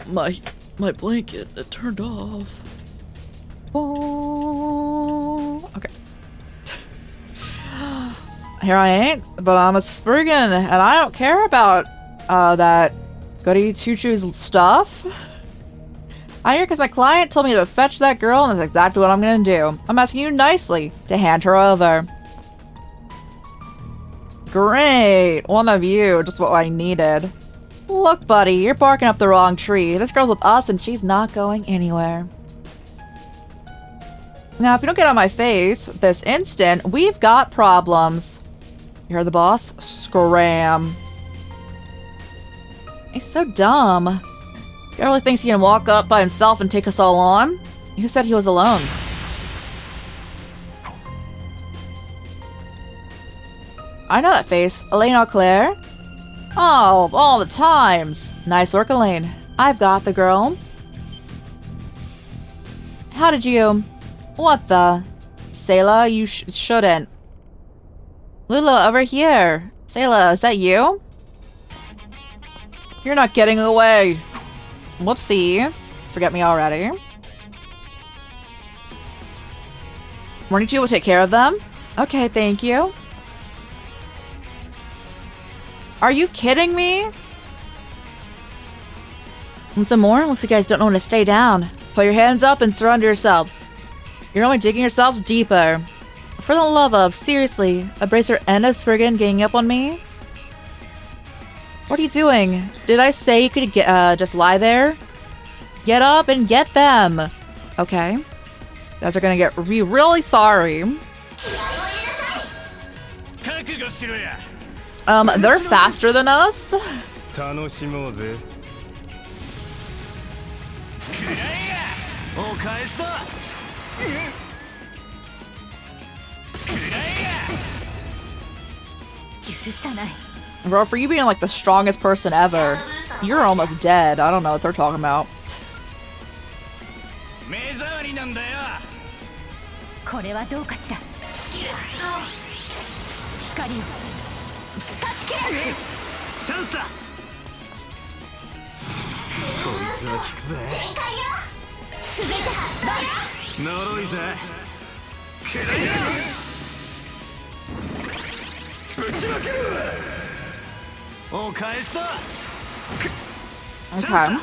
My blanket, it turned off. Oh, okay. Here I ain't, but I'm a Spriggan, and I don't care about that goody two-shoes stuff. I'm here because my client told me to fetch that girl, and that's exactly what I'm gonna do. I'm asking you nicely to hand her over. Great! One of you, just what I needed. Look, buddy, you're barking up the wrong tree. This girl's with us, and she's not going anywhere. Now, if you don't get on my face this instant, we've got problems. You heard the boss? Scram. He's so dumb. He really thinks he can walk up by himself and take us all on? Who said he was alone? I know that face. Elaine Auclair? Oh, all the times. Nice work, Elaine. I've got the girl. How did you... What the... Sayla, you shouldn't. Lulu, over here. Sayla, is that you? You're not getting away. Whoopsie. Forget me already. Weren't you able to take care of them? Okay, thank you. Are you kidding me? Want some more? Looks like you guys don't know when to stay down. Put your hands up and surrender yourselves. You're only digging yourselves deeper. For the love of, seriously, a bracer and a Spriggan ganging up on me? What are you doing? Did I say you could just lie there? Get up and get them. Okay. You guys are gonna be really sorry. They're faster than us. Bro, for you being like the strongest person ever, you're almost dead. I don't know what they're talking about. Okay.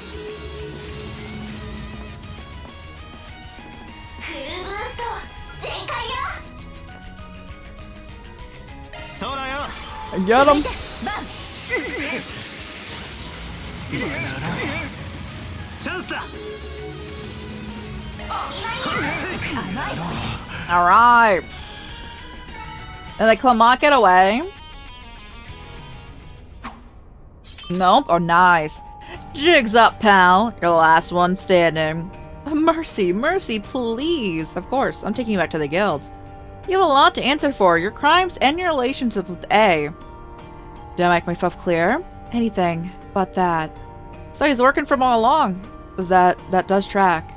Get him. チャンスだ。 All right. And they clock it away. Nope. Oh, nice. Jigs up, pal. You're the last one standing. Mercy, mercy, please. Of course, I'm taking you back to the guild. You have a lot to answer for. Your crimes and your relationship with A. Did I make myself clear? Anything but that. So he's working for him all along. Because that does track.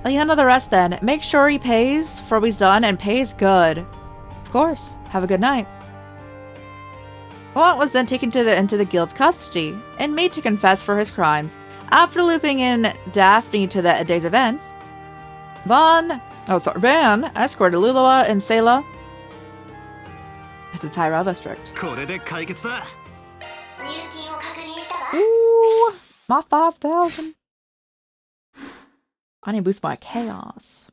Let you handle the rest then. Make sure he pays for what he's done and pays good. Of course. Have a good night. Vaughn was then taken into the guild's custody and made to confess for his crimes. After looping in Daphne to that day's events, Van escorted Lulua and Selah to the Tyrell district. Ooh, my 5,000. I need to boost my chaos.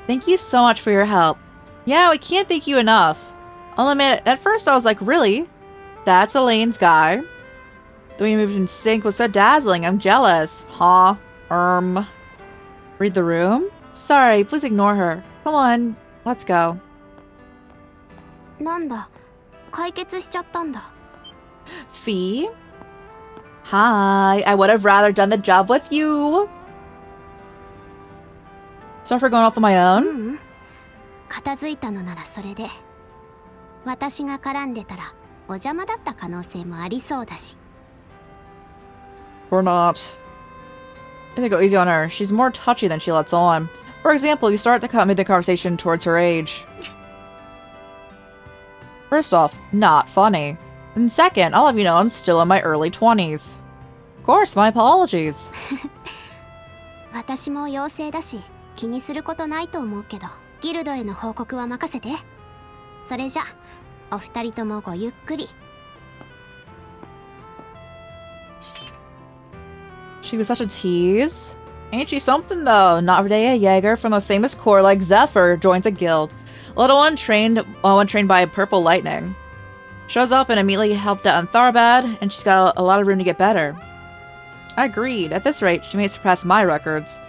Thank you so much for your help. Yeah, we can't thank you enough. I'll admit, at first I was like, really? That's Elaine's guy? The way you moved in sync was so dazzling, I'm jealous. Huh? Read the room? Sorry, please ignore her. Come on, let's go. なんだ、解決しちゃったんだ。 Fee? Hi, I would have rather done the job with you. Sorry for going off on my own. 片付いたのならそれで。私が絡んでたらお邪魔だった可能性もありそうだし。 Or not. I think go easy on her. She's more touchy than she lets on. For example, you start the conversation towards her age. First off, not funny. And second, I'll have you know I'm still in my early 20s. Of course, my apologies. 私も妖精だし気にすることないと思うけど、ギルドへの報告は任せて。それじゃ、お二人ともごゆっくり。 She was such a tease. Ain't she something though? Not Verdea Jaeger from a famous corps like Zephyr joins a guild. A little one trained by Purple Lightning. Shows up and immediately helped out on Tharbad, and she's got a lot of room to get better. I agreed. At this rate, she may surpass my records.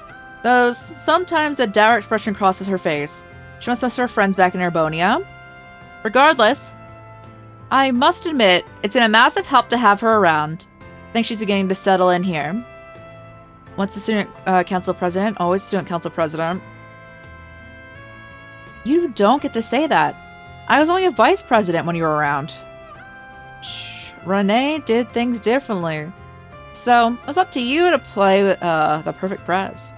Though sometimes a dour expression crosses her face. She must have her friends back in Erbonia. Regardless, I must admit, it's been a massive help to have her around. I think she's beginning to settle in here. Once the student council president, always student council president. You don't get to say that. I was only a vice president when you were around. Shh. Renee did things differently. So, it's up to you to play the perfect prez.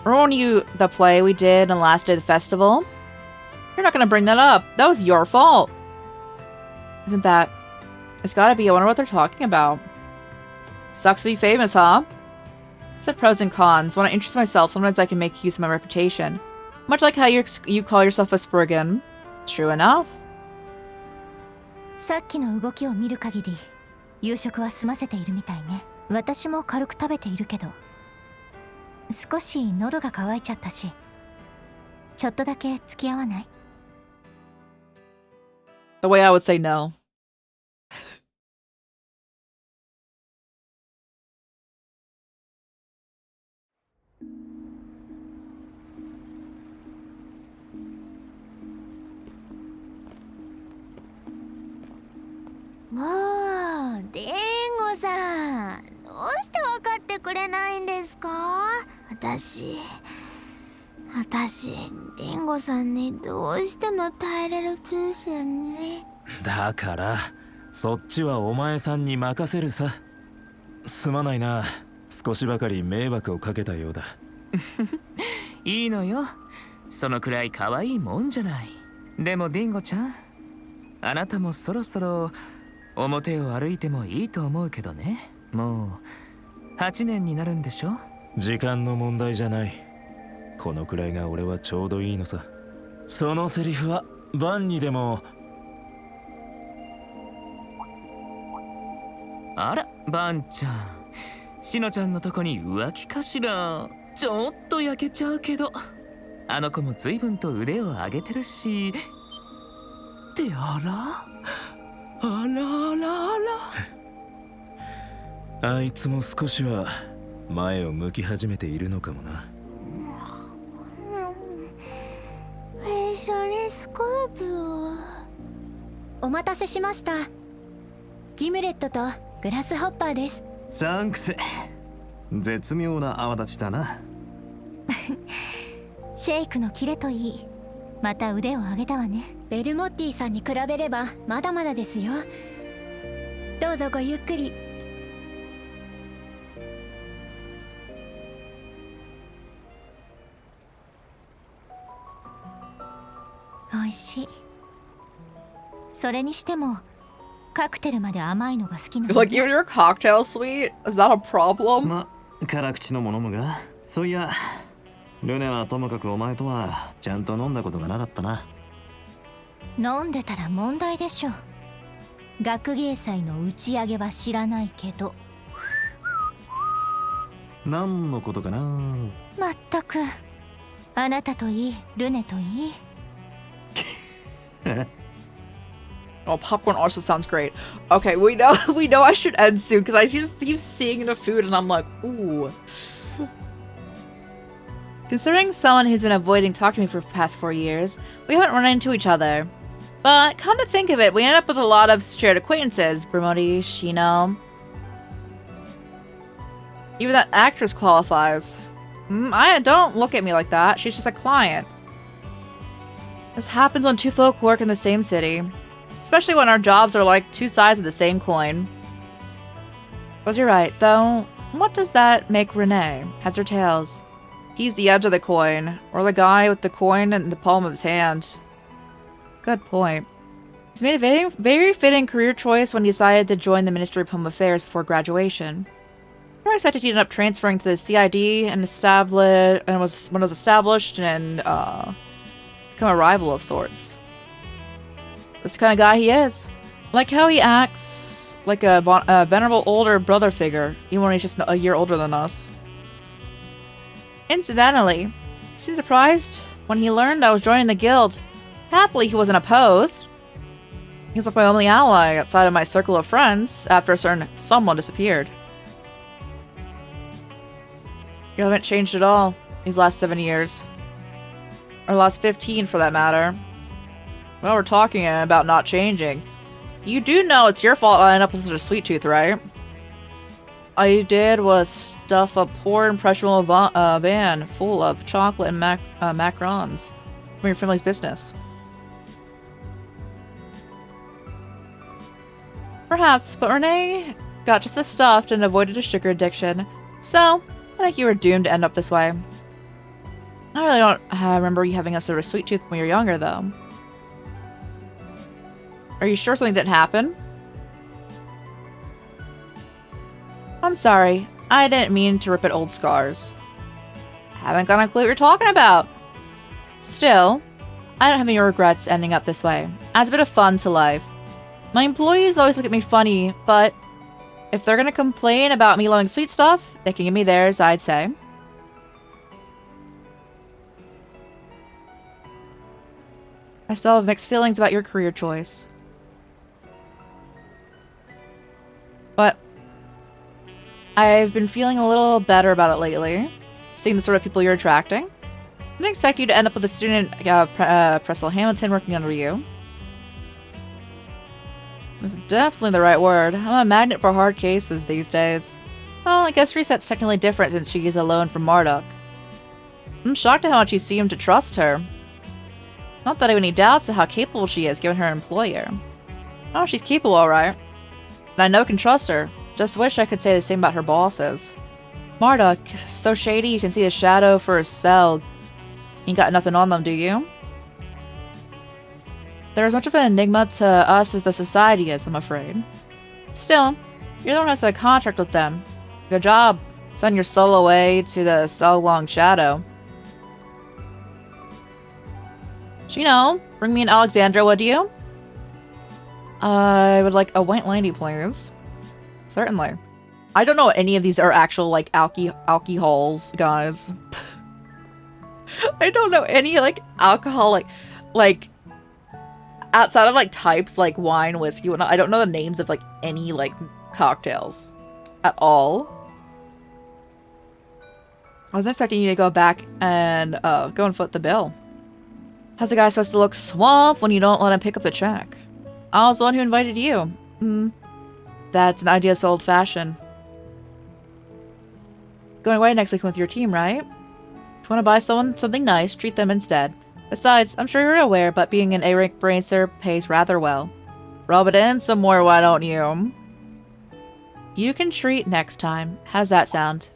Remember the play we did on the last day of the festival? You're not going to bring that up. That was your fault. Isn't that? It's gotta be. I wonder what they're talking about. Sucks to be famous, huh? Except pros and cons. When I interest myself, sometimes I can make use of my reputation. Much like how you call yourself a Spriggan. True enough. さっきの動きを見る限り、夕食は済ませているみたいね。私も軽く食べているけど、少し喉が渇いちゃったし、ちょっとだけ付き合わない？ The way I would say no. Mo, Dingo さん、どうして分かってくれないんですか？私、ディンゴさんにどうしても耐えれる通信ね。だからそっちはお前さんに任せるさ。すまないな、少しばかり迷惑をかけたようだ。いいのよ、そのくらい可愛いもんじゃない。でもディンゴちゃん、あなたもそろそろ表を歩いてもいいと思うけどね。もう8年になるんでしょ。時間の問題じゃない。このくらいが俺はちょうどいいのさ。そのセリフはバンにでも。あら、バンちゃん、シノちゃんのとこに浮気かしら。ちょっと焼けちゃうけど、あの子も随分と腕を上げてるし。ってあらあらあらあらあいつも少しは前を向き始めているのかもな。フェイシャルスコープお待たせしました。ギムレットとグラスホッパーです。サンクス。絶妙な泡立ちだな。シェイクのキレといい、また腕を上げたわね。ベルモッティさんに比べればまだまだですよ。どうぞごゆっくり。おいしい。それにしてもカクテルまで甘いのが好きなの。Like even your cocktail sweet? Is that a problem? ま、辛口のものむが。そういや、ルネはともかくお前とはちゃんと飲んだことがなかったな。飲んでたら問題でしょ。学芸祭の打ち上げは知らないけど。何のことかな。まったく、あなたといい、ルネといい。Oh, popcorn also sounds great. Okay, we know I should end soon because I just keep seeing the food and I'm like, ooh. Considering someone who's been avoiding talking to me for the past 4 years, we haven't run into each other. But come to think of it, we end up with a lot of shared acquaintances. Brimodi, Shino. Even that actress qualifies. Don't look at me like that. She's just a client. This happens when two folk work in the same city. Especially when our jobs are like two sides of the same coin. But you're right, though. What does that make Renee? Heads or tails? He's the edge of the coin, or the guy with the coin in the palm of his hand. Good point. He's made a very, very fitting career choice when he decided to join the Ministry of Home Affairs before graduation. I expected he'd end up transferring to the CID and when it was established and become a rival of sorts. That's the kind of guy he is. Like how he acts like a venerable older brother figure, even when he's just a year older than us. Incidentally, he seemed surprised when he learned I was joining the guild. Happily, he wasn't opposed. He was like my only ally outside of my circle of friends after a certain someone disappeared. You haven't changed at all these last 7 years. Or last 15 for that matter. Well, we're talking about not changing. You do know it's your fault I ended up with such a sweet tooth, right? All you did was stuff a poor impressionable van full of chocolate and macarons from your family's business. Perhaps, but Renee got just the stuff and avoided a sugar addiction, so I think you were doomed to end up this way. I really don't remember you having a sort of sweet tooth when you were younger, though. Are you sure something didn't happen? I'm sorry. I didn't mean to rip at old scars. Haven't got a clue what you're talking about. Still, I don't have any regrets ending up this way. Adds a bit of fun to life. My employees always look at me funny, but if they're gonna complain about me loving sweet stuff, they can give me theirs, I'd say. I still have mixed feelings about your career choice. But I've been feeling a little better about it lately, seeing the sort of people you're attracting. I didn't expect you to end up with a student, Pressel Hamilton, working under you. That's definitely the right word. I'm a magnet for hard cases these days. Well, I guess Reset's technically different since she's a loan from Marduk. I'm shocked at how much you seem to trust her. Not that I have any doubts of how capable she is, given her employer. Oh, she's capable, alright. And I know I can trust her. Just wish I could say the same about her bosses. Marduk, so shady you can see the shadow for a cell. You got nothing on them, do you? They're as much of an enigma to us as the society is, I'm afraid. Still, you're the one who has a contract with them. Good job. Send your soul away to the cell-long shadow. Shino, bring me an Alexandra, would you? I would like a white lady, please. Certainly. I don't know what any of these are actual, like, alcohols, guys. I don't know any, like, alcoholic, like, outside of like types like wine, whiskey, whatnot, I don't know the names of like any like cocktails at all. I was expecting you to go back and go and foot the bill. How's a guy supposed to look suave when you don't let him pick up the check? I was the one who invited you. That's an idea so old-fashioned. Going away next week with your team, right? If you want to buy someone something nice, treat them instead. Besides, I'm sure you're aware, but being an A-rank bracer pays rather well. Rub it in some more, why don't you? You can treat next time. How's that sound?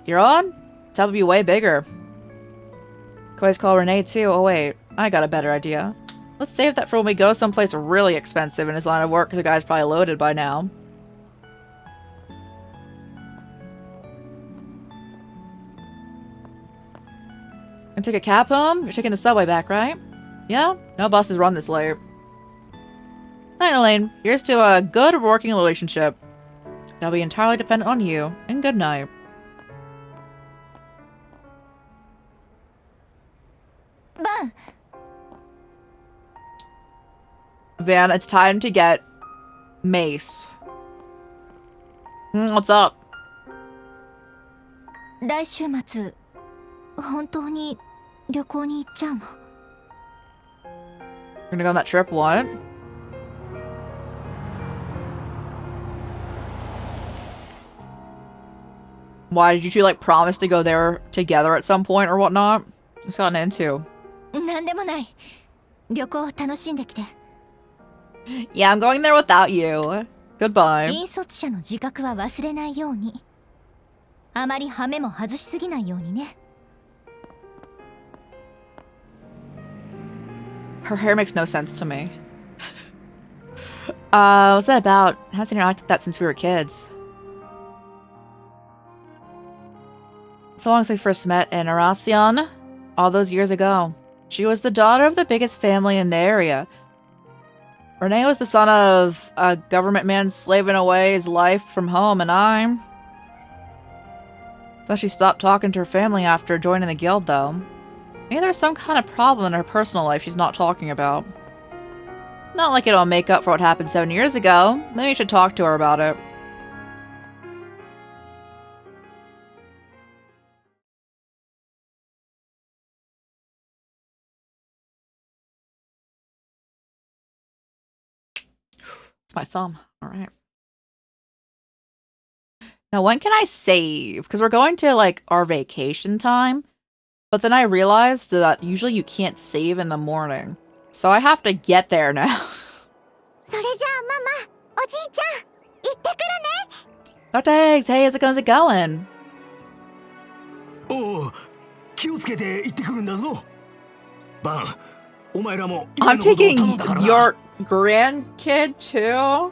You're on? Tell will be way bigger. Can always call Renee too. Oh wait, I got a better idea. Let's save that for when we go someplace really expensive in his line of work. The guy's probably loaded by now. And take a cab home? You're taking the subway back, right? Yeah? No buses run this late. Night, Elaine. Here's to a good working relationship. That'll be entirely dependent on you. And good night. Van, it's time to get Mace. What's up? 来週末、本当に旅行に行っちゃうの？ We're gonna go on that trip? What? Why did you two like promise to go there together at some point or whatnot? What's gotten into? なんでもない。旅行楽しんできて。Yeah, I'm going there without you. Goodbye. 引率者の自覚は忘れないように。あまりハメも外しすぎないようにね。Her hair makes no sense to me. What's that about? I haven't interacted with that since we were kids. So long as we first met in Aracion, all those years ago. She was the daughter of the biggest family in the area. Renee was the son of a government man slaving away his life from home, and So she stopped talking to her family after joining the guild, though. Maybe there's some kind of problem in her personal life she's not talking about. Not like it'll make up for what happened 7 years ago. Maybe you should talk to her about it. It's my thumb. Alright. Now, when can I save? Because we're going to, like, our vacation time. But then I realized that usually you can't save in the morning. So I have to get there now. それじゃあママ、おじいちゃん、行ってくるね。Oh, thanks. Hey, how's it going? おお、気をつけて行ってくるんだぞ。バン、お前らも I'm taking your grandkid too.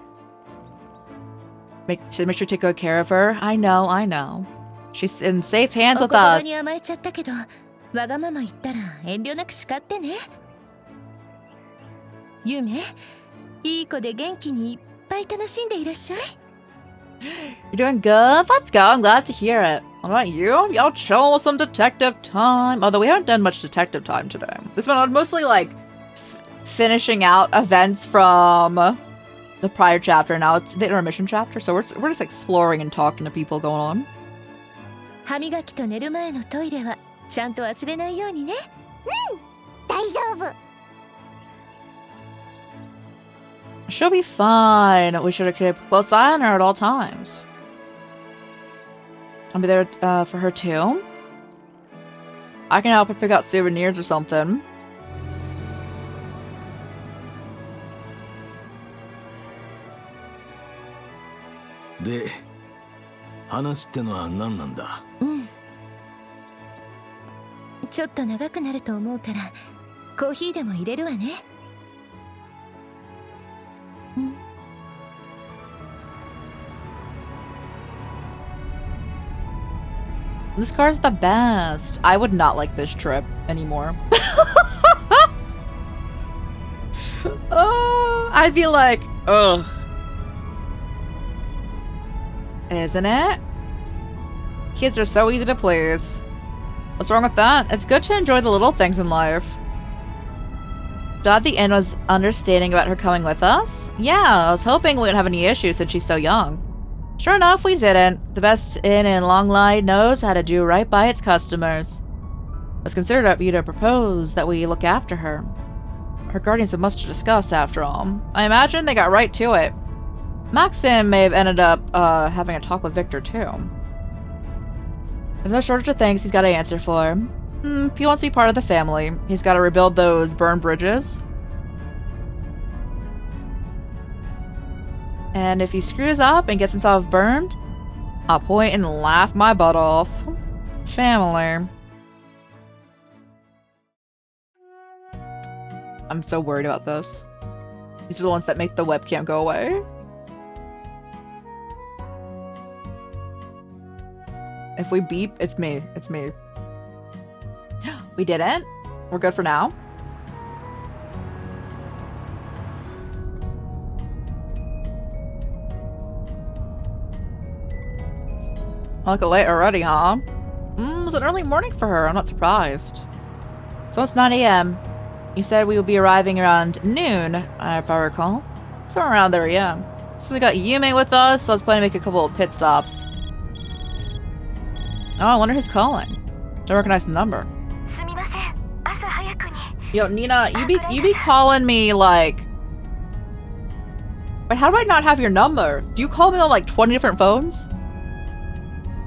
Make sure to take good care of her. I know. She's in safe hands with us. お言葉に甘えちゃったけど、わがまま言ったら遠慮なく叱ってね。ゆめ、いい子で元気にいっぱい楽しんでいらっしゃい。You're doing good? Let's go. I'm glad to hear it. What about you? Y'all chill with some detective time. Although we haven't done much detective time today. This one mostly like finishing out events from the prior chapter. Now it's the intermission chapter, so we're just exploring and talking to people going on. 歯磨きと寝る前のトイレはちゃんと忘れないようにね。大丈夫。She'll be fine. We should keep a close eye on her at all times. I'll be there for her too. I can help her pick out souvenirs or something. De, 話ってのは何なんだ？ちょっと長くなると思うからコーヒーでも入れるわね。This car's the best. I would not like this trip anymore. Oh, I'd be like, ugh. Isn't it? Kids are so easy to please. What's wrong with that? It's good to enjoy the little things in life. Glad the inn was understanding about her coming with us. Yeah, I was hoping we wouldn't have any issues since she's so young. Sure enough, we didn't. The best inn in Longlide knows how to do right by its customers. It was considered of you to propose that we look after her. Her guardians have much to discuss, after all. I imagine they got right to it. Maxim may have ended up having a talk with Victor, too. There's no shortage of things he's got to answer for. If he wants to be part of the family, he's got to rebuild those burned bridges. And if he screws up and gets himself burned, I'll point and laugh my butt off. Family. I'm so worried about this. These are the ones that make the webcam go away. If we beep, it's me. It's me. We didn't. We're good for now. Like a late already, huh? It was an early morning for her. I'm not surprised. So it's 9 a.m. You said we would be arriving around noon, if I recall. Somewhere around there, yeah. So we got Yume with us, so I was planning to make a couple of pit stops. Oh, I wonder who's calling. Don't recognize the number. Yo, Nina, you be calling me like... Wait, how do I not have your number? Do you call me on like 20 different phones?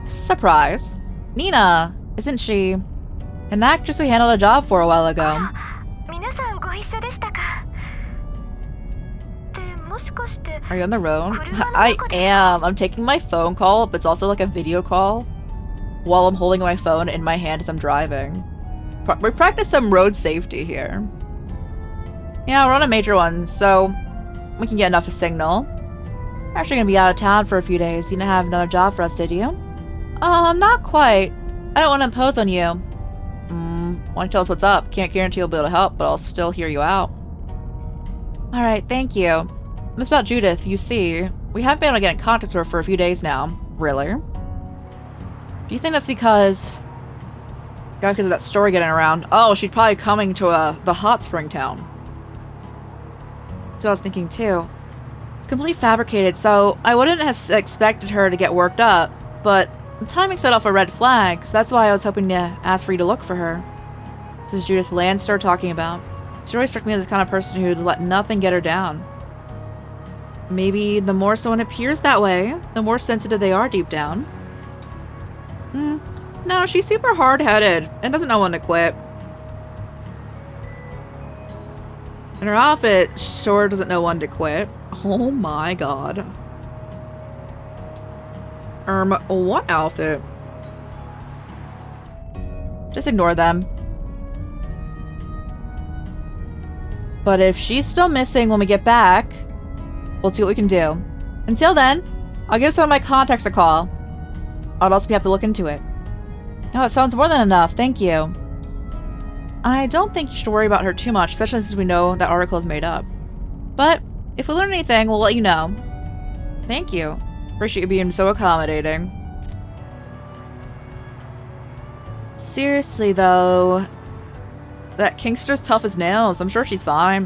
Surprise. Nina, isn't she an actress we handled a job for a while ago? Are you on the road? I am. I'm taking my phone call, but it's also like a video call while I'm holding my phone in my hand as I'm driving. We practice some road safety here. Yeah, we're on a major one, so we can get enough of signal. We're actually gonna be out of town for a few days. You didn't have another job for us, did you? Not quite. I don't want to impose on you. Why don't you tell us what's up? Can't guarantee you'll be able to help, but I'll still hear you out. Alright, thank you. It's about Judith, you see. We haven't been able to get in contact with her for a few days now. Really? Do you think that's because... because of that story getting around? Oh, she's probably coming to the hot spring town. That's what I was thinking too. It's completely fabricated, so I wouldn't have expected her to get worked up, but the timing set off a red flag, so that's why I was hoping to ask for you to look for her. This is Judith Lanster talking about. She always struck me as the kind of person who'd let nothing get her down. Maybe the more someone appears that way, the more sensitive they are deep down. No, she's super hard-headed and doesn't know when to quit. And her outfit sure doesn't know when to quit. Oh my god. What outfit? Just ignore them. But if she's still missing when we get back, we'll see what we can do. Until then, I'll give some of my contacts a call. I'd also be happy to look into it. Oh, that sounds more than enough. Thank you. I don't think you should worry about her too much, especially since we know that article is made up. But if we learn anything, we'll let you know. Thank you. Appreciate you being so accommodating. Seriously, though, that Kingster's tough as nails. I'm sure she's fine.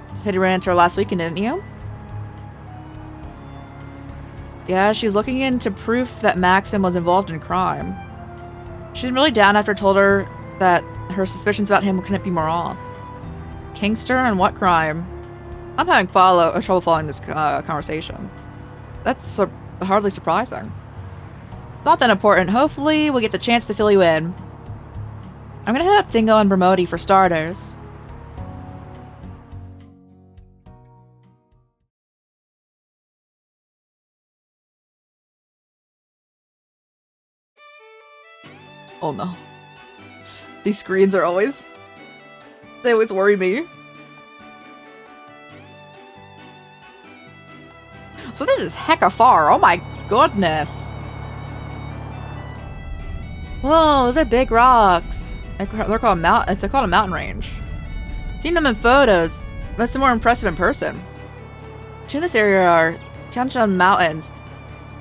You said you ran into her last weekend, didn't you? Yeah, she was looking into proof that Maxim was involved in crime. She's really down after I told her that her suspicions about him couldn't be more off. Kingster and what crime? I'm having trouble following this conversation. That's hardly surprising. Not that important. Hopefully, we'll get the chance to fill you in. I'm gonna head up Dingo and Bermodi for starters. Oh no. These screens are always... they always worry me. So this is hecka far. Oh my goodness. Whoa, those are big rocks. They're called it's called a mountain range. Seen them in photos. That's more impressive in person. Two in this area are Tianshan Mountains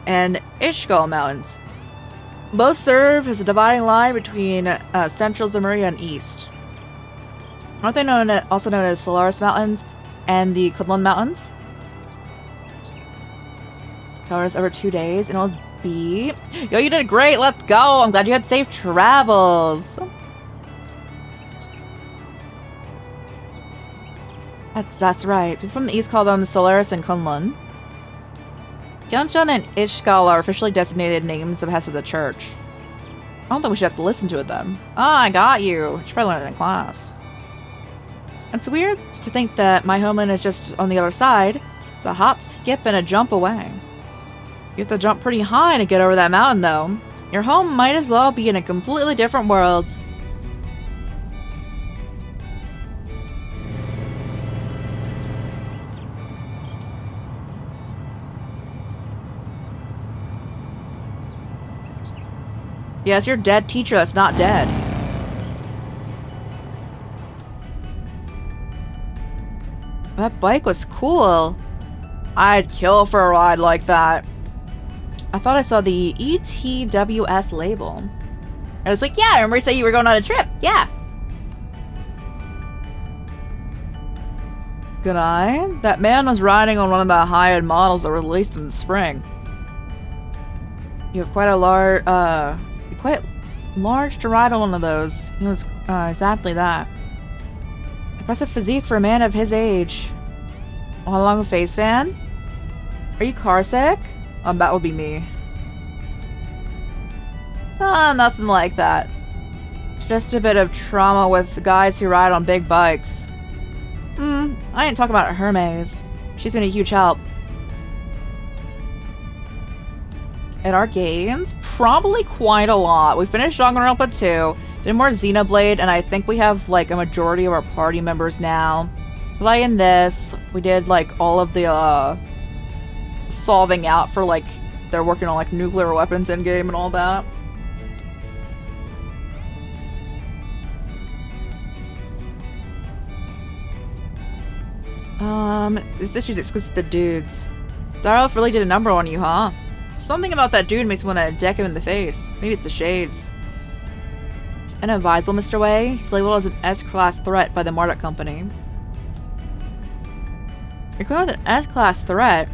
and Ishgal Mountains. Both serve as a dividing line between central Zemuria and east. Aren't they also known as Solaris Mountains and the Kunlun Mountains? Towers over 2 days, and it was B. Yo, you did great. Let's go. I'm glad you had safe travels. That's right. People from the east call them Solaris and Kunlun. Gyeonchun and Ishgal are officially designated names of heads of the church. I don't think we should have to listen to it then. Ah, I got you. You should probably learn it in class. It's weird to think that my homeland is just on the other side. It's a hop, skip, and a jump away. You have to jump pretty high to get over that mountain, though. Your home might as well be in a completely different world. Yeah, it's your dead teacher that's not dead. That bike was cool. I'd kill for a ride like that. I thought I saw the ETWS label. I was like, yeah, remember you said you were going on a trip? Yeah. Good eye. That man was riding on one of the high-end models that were released in the spring. You have quite large to ride on one of those. He was exactly that. Impressive physique for a man of his age. How long a face fan? Are you car sick? That would be me. Nothing like that. Just a bit of trauma with guys who ride on big bikes. I ain't talking about Hermes. She's been a huge help. At our games, probably quite a lot. We finished Danganronpa 2, did more Xenoblade, and I think we have like a majority of our party members now. Playing this, we did like all of the solving out for like they're working on like nuclear weapons in game and all that. This issue's exclusive to dudes. Darrell really did a number on you, huh? Something about that dude makes me want to deck him in the face. Maybe it's the shades. It's inadvisable, Mr. Wei. He's labeled as an S-class threat by the Marduk Company. You're going with an S-class threat?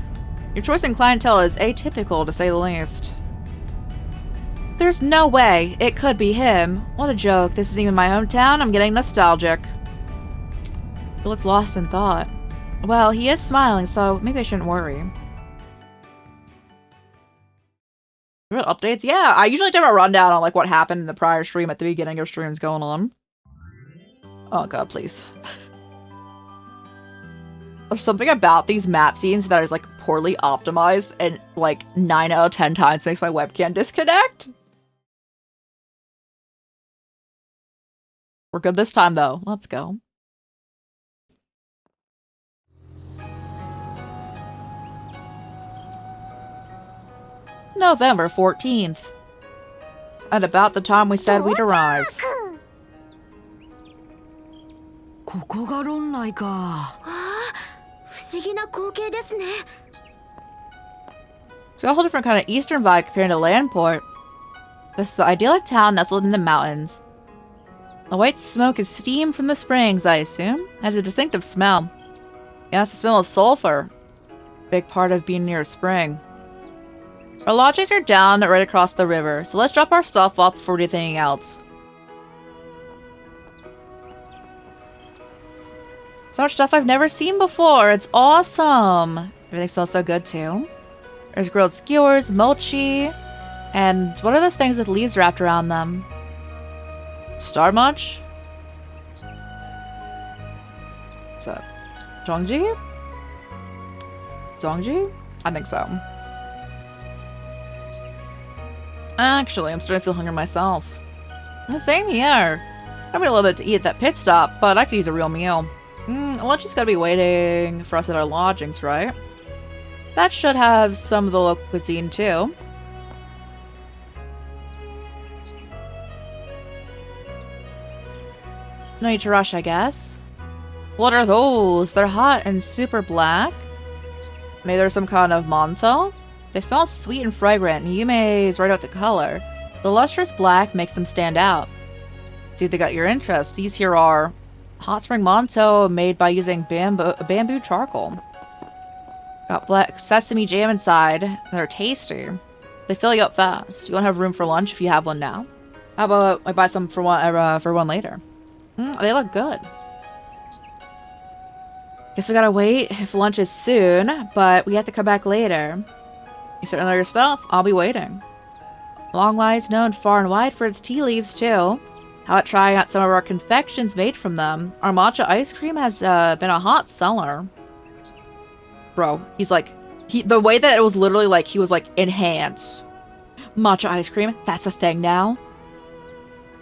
Your choice in clientele is atypical, to say the least. There's no way it could be him. What a joke. This isn't even my hometown. I'm getting nostalgic. He looks lost in thought. Well, he is smiling, so maybe I shouldn't worry. Real updates? Yeah, I usually do a rundown on like what happened in the prior stream at the beginning of streams going on. Oh god, please. There's something about these map scenes that is like poorly optimized and like 9 out of 10 times makes my webcam disconnect. We're good this time though. Let's go. November 14th. At about the time we said we'd arrive. ここが論内か。不思議な光景ですね。 It's got a whole different kind of eastern vibe compared to Landport. This is the idyllic town nestled in the mountains. The white smoke is steam from the springs, I assume. It has a distinctive smell. Yeah, it's the smell of sulfur. Big part of being near a spring. Our lodgings are down right across the river, so let's drop our stuff off before we do anything else. So much stuff I've never seen before. It's awesome. Everything smells so good too. There's grilled skewers, mochi, and what are those things with leaves wrapped around them? Star munch? What's that? Zhongji? Zhongji? I think so. Actually, I'm starting to feel hungry myself. Same here. I need a little bit to eat at that pit stop, but I could use a real meal. Lunch is gotta be waiting for us at our lodgings, right? That should have some of the local cuisine too. No need to rush, I guess. What are those? They're hot and super black. Maybe there's some kind of manto? They smell sweet and fragrant, and Yume is right about the color. The lustrous black makes them stand out. See, they got your interest. These here are Hot spring Monto made by using bamboo charcoal. Got black sesame jam inside. They're tasty. They fill you up fast. You won't have room for lunch if you have one now. How about I buy some for one later? They look good. Guess we gotta wait if lunch is soon, but we have to come back later. You certainly know your stuff. I'll be waiting. Longlai is known far and wide for its tea leaves too. How about trying out some of our confections made from them? Our matcha ice cream has been a hot seller. Bro, he's like, the way that it was literally like, he was like, enhance. Matcha ice cream, that's a thing now.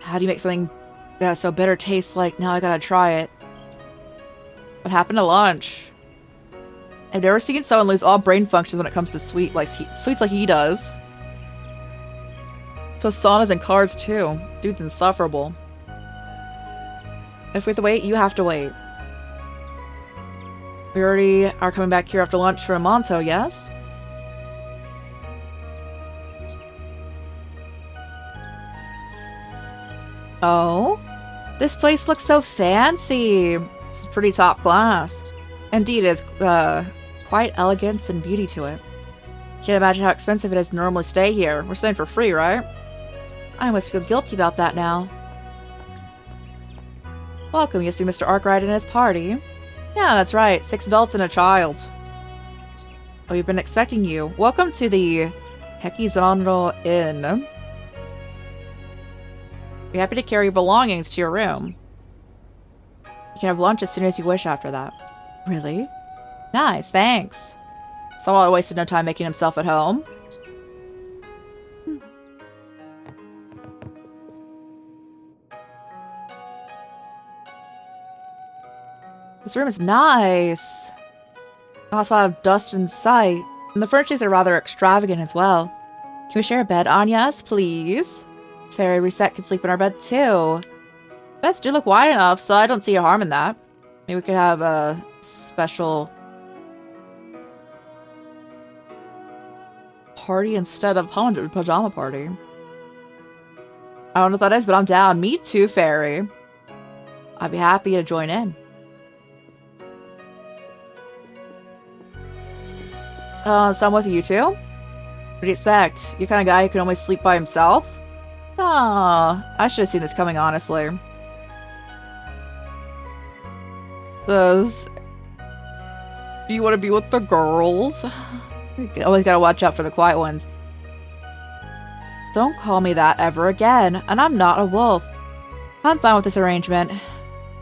How do you make something so bitter taste like, now I gotta try it. What happened to lunch? I've never seen someone lose all brain functions when it comes to sweets like he does. So saunas and cards too. Dude's insufferable. If we have to wait, you have to wait. We already are coming back here after lunch for a Monto, yes? Oh? This place looks so fancy. It's pretty top class. Indeed, it's quite elegance and beauty to it. Can't imagine how expensive it is to normally stay here. We're staying for free, right? I must feel guilty about that now. Welcome, you see Mr. Arkwright and his party. Yeah, that's right. 6 adults and a child. Oh, we've been expecting you. Welcome to the Hekizanro Inn. Be happy to carry your belongings to your room. You can have lunch as soon as you wish after that. Really? Nice, thanks. Someone wasted no time making himself at home. This room is nice. Also, I have dust in sight. And the furnishings are rather extravagant as well. Can we share a bed, Anyas, please? Fairy Reset can sleep in our bed too. Beds do look wide enough, so I don't see a harm in that. Maybe we could have a special party instead of pajama party. I don't know what that is, but I'm down. Me too, Fairy. I'd be happy to join in. So I'm with you too? What do you expect? You kind of guy who can only sleep by himself? Ah, I should have seen this coming, honestly. Do you want to be with the girls? You always gotta watch out for the quiet ones. Don't call me that ever again, and I'm not a wolf. I'm fine with this arrangement.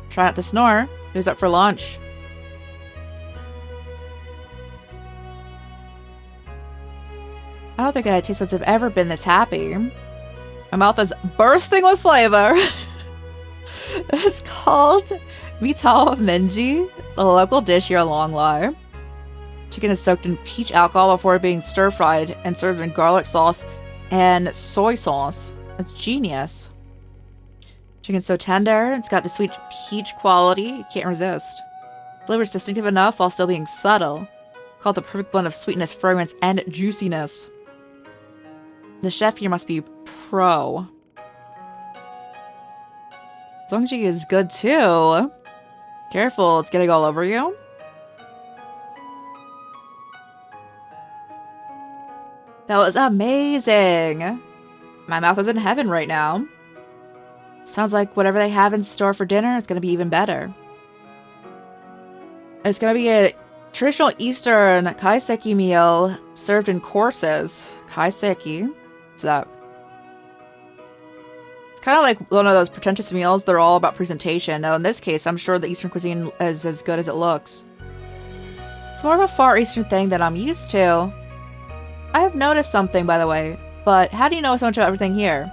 Try not to snore. Who's up for lunch? I don't think my taste buds have ever been this happy. My mouth is bursting with flavor. It's called Mitao Menji, a local dish here in Longlai. Chicken is soaked in peach alcohol before being stir-fried and served in garlic sauce and soy sauce. It's genius. Chicken's so tender, it's got the sweet peach quality, you can't resist. Flavor's distinctive enough while still being subtle. Called the perfect blend of sweetness, fragrance, and juiciness. The chef here must be pro. Zongji is good too. Careful, it's getting all over you. That was amazing. My mouth is in heaven right now. Sounds like whatever they have in store for dinner is going to be even better. It's going to be a traditional Eastern kaiseki meal served in courses. Kaiseki? What's that? It's kind of like one of those pretentious meals. They're all about presentation. Now, in this case, I'm sure the Eastern cuisine is as good as it looks. It's more of a Far Eastern thing than I'm used to. I have noticed something, by the way. But how do you know so much about everything here?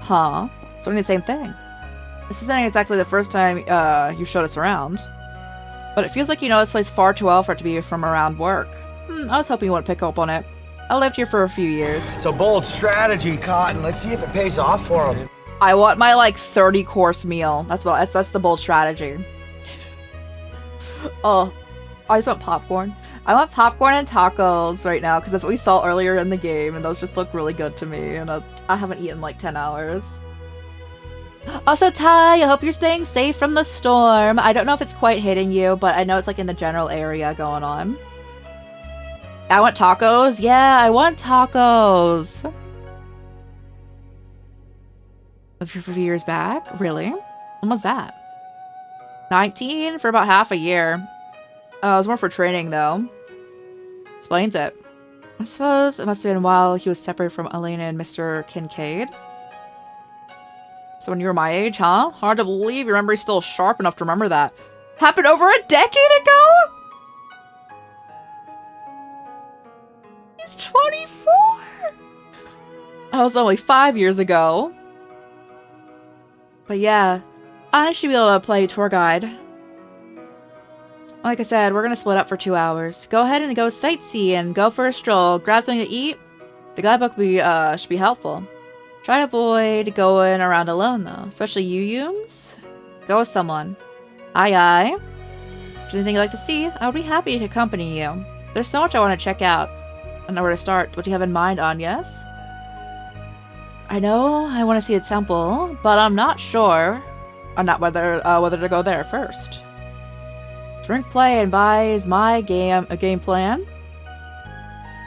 Huh? It's only the same thing. This isn't exactly the first time you showed us around. But it feels like you know this place far too well for it to be from around work. I was hoping you wouldn't pick up on it. I lived here for a few years. It's a bold strategy, Cotton. Let's see if it pays off for him. I want my, like, 30-course meal. That's the bold strategy. Oh, I just want popcorn. I want popcorn and tacos right now, because that's what we saw earlier in the game, and those just look really good to me, and I haven't eaten, like, 10 hours. Also, Ty, I hope you're staying safe from the storm. I don't know if it's quite hitting you, but I know it's like in the general area going on. I want tacos? Yeah, I want tacos. A few years back? Really? When was that? 19? For about half a year. It was more for training, though. Explains it. I suppose it must have been while he was separated from Elena and Mr. Kincaid. So when you were my age, huh? Hard to believe your memory's still sharp enough to remember that. Happened over a decade ago? He's 24! That was only 5 years ago. But yeah, I should be able to play tour guide. Like I said, we're gonna split up for 2 hours. Go ahead and go sightsee go for a stroll. Grab something to eat. The guidebook should be helpful. Try to avoid going around alone though, especially you-yums. Go with someone. Aye aye. If there's anything you'd like to see, I would be happy to accompany you. There's so much I want to check out. I don't know where to start. What do you have in mind, Agnes? I know I want to see a temple, but I'm not sure on whether to go there first. Drink, play, and buy is my game plan.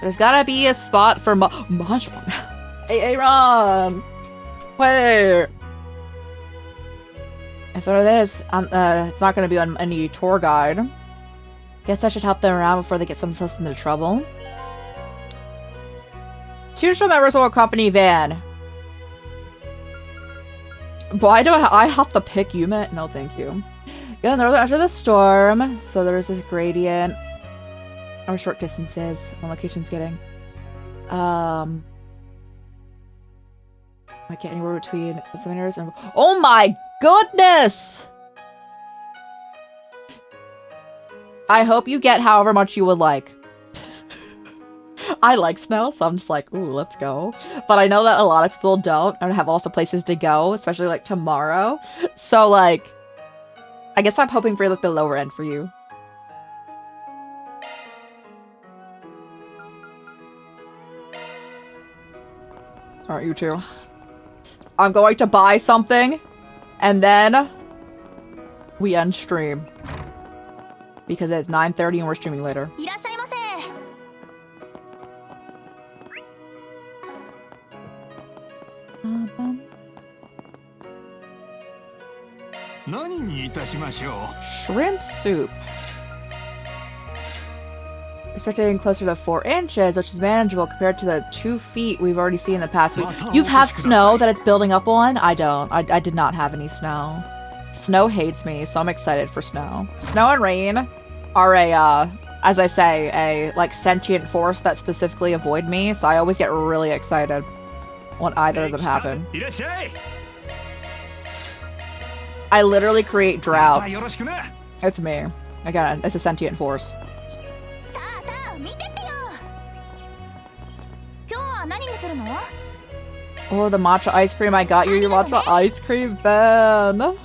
There's gotta be a spot for mahjong. Hey, Aaron! Wait! If it is, it's not gonna be on any tour guide. Guess I should help them around before they get themselves into trouble. 2 show members will accompany Van. Why do I have to pick Yumet? No, thank you. Yeah, northern after the storm, so there's this gradient. Or short distances. One location's getting. I can't anywhere between centimeters and. Oh my goodness! I hope you get however much you would like. I like snow, so I'm just like, ooh, let's go. But I know that a lot of people don't and have also places to go, especially like tomorrow. So like, I guess I'm hoping for like the lower end for you. Alright, you two. I'm going to buy something, and then we end stream. Because it's 9:30 and we're streaming later. Shrimp soup. Expecting closer to 4 inches, which is manageable compared to the 2 feet we've already seen in the past week. You've had snow that it's building up on? I don't. I did not have any snow. Snow hates me, so I'm excited for snow. Snow and rain are as I say, a like sentient force that specifically avoid me, so I always get really excited when either of them happen. I literally create droughts. It's me. Again, it's a sentient force. Oh, the matcha ice cream. I got you your matcha ice cream, Van.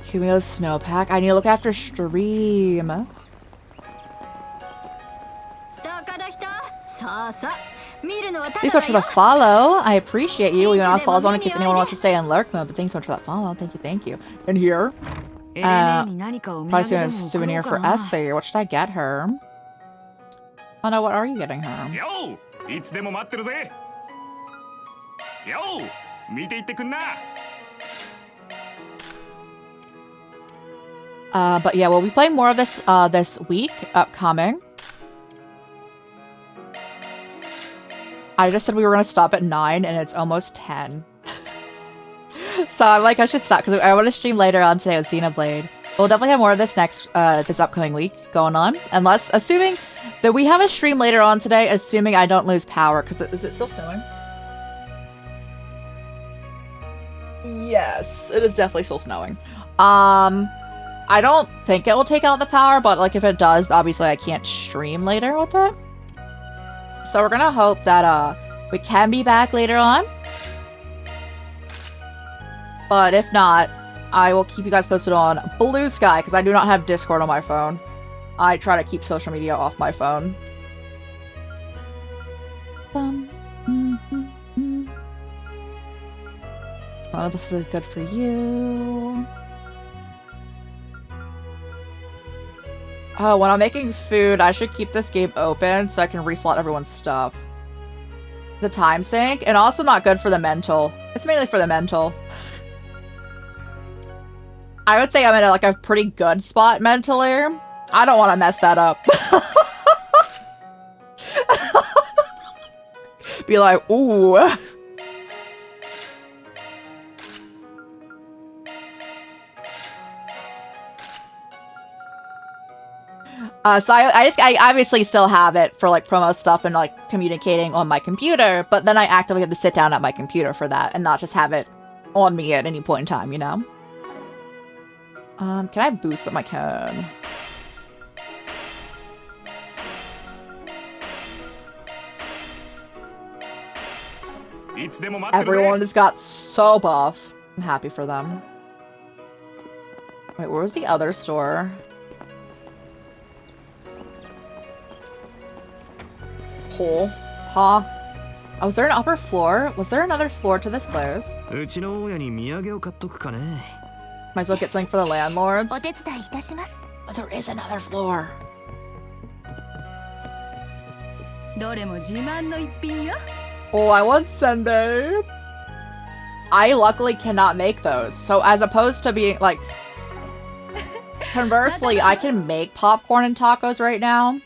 Kumio's snowpack. I need to look after stream. Thanks so much for the follow. I appreciate you. Even else follows on in case anyone wants to stay in lurk mode. But thanks so much for that follow. Thank you, thank you. And here, probably a souvenir for Essie. What should I get her? Oh no, what are you getting her? Yo, it's demo matteru ze. Yo, meete itte kunna. But yeah, we'll be playing more of this this week upcoming. I just said we were gonna stop at 9 and it's almost 10. So I'm like, I should stop because I want to stream later on today with Xenoblade. We'll definitely have more of this next this upcoming week going on, unless assuming that we have a stream later on today, assuming I don't lose power. Because is it still snowing? Yes, it is definitely still snowing. I don't think it will take out the power, but like if it does, obviously I can't stream later with it. So we're gonna hope that we can be back later on. But if not, I will keep you guys posted on Blue Sky, because I do not have Discord on my phone. I try to keep social media off my phone. Oh, this is good for you. Oh, when I'm making food, I should keep this game open so I can reslot everyone's stuff. The time sink, and also not good for the mental. It's mainly for the mental. I would say I'm in a pretty good spot mentally. I don't want to mess that up. Be like, ooh. So I obviously still have it for like promo stuff and like communicating on my computer, but then I actively have to sit down at my computer for that and not just have it on me at any point in time, you know? Can I boost them? I can. Everyone just got so buff. I'm happy for them. Wait, where was the other store? Hole? Huh? Oh, was there an upper floor? Was there another floor to this place? Might as well get something for the landlords. Oh, there is another floor. Oh, I want senbei. I luckily cannot make those. So as opposed to being like... Conversely, I can make popcorn and tacos right now.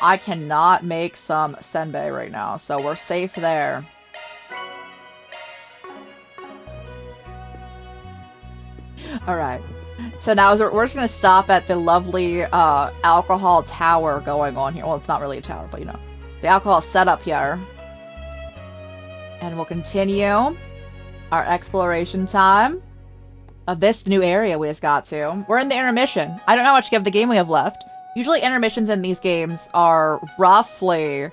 I cannot make some senbei right now, so we're safe there. Alright. So now we're just gonna stop at the lovely alcohol tower going on here. Well, it's not really a tower, but you know. The alcohol setup here. And we'll continue our exploration time of this new area we just got to. We're in the intermission. I don't know how much of the game we have left. Usually intermissions in these games are roughly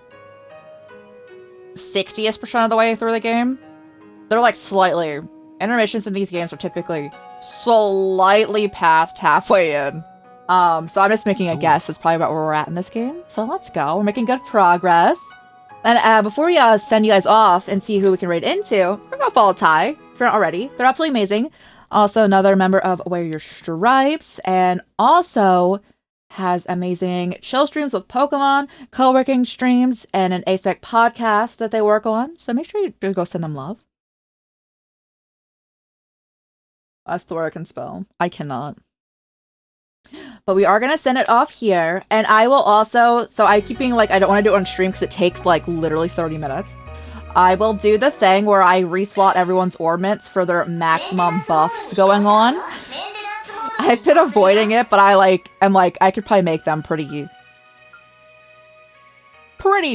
60% of the way through the game. They're like slightly. Intermissions in these games are typically slightly past halfway in. So I'm just making a guess. That's probably about where we're at in this game. So let's go. We're making good progress. And before we send you guys off and see who we can raid into, we're gonna follow Ty, if you're not already. They're absolutely amazing. Also another member of Wear Your Stripes, and also has amazing chill streams with Pokemon, co-working streams, and an A-Spec podcast that they work on. So make sure you go send them love. That's Thor can spell. I cannot. But we are going to send it off here. And I will also... So I keep being like, I don't want to do it on stream because it takes like literally 30 minutes. I will do the thing where I reslot everyone's ornaments for their maximum buffs going on. I've been avoiding it, but I could probably make them pretty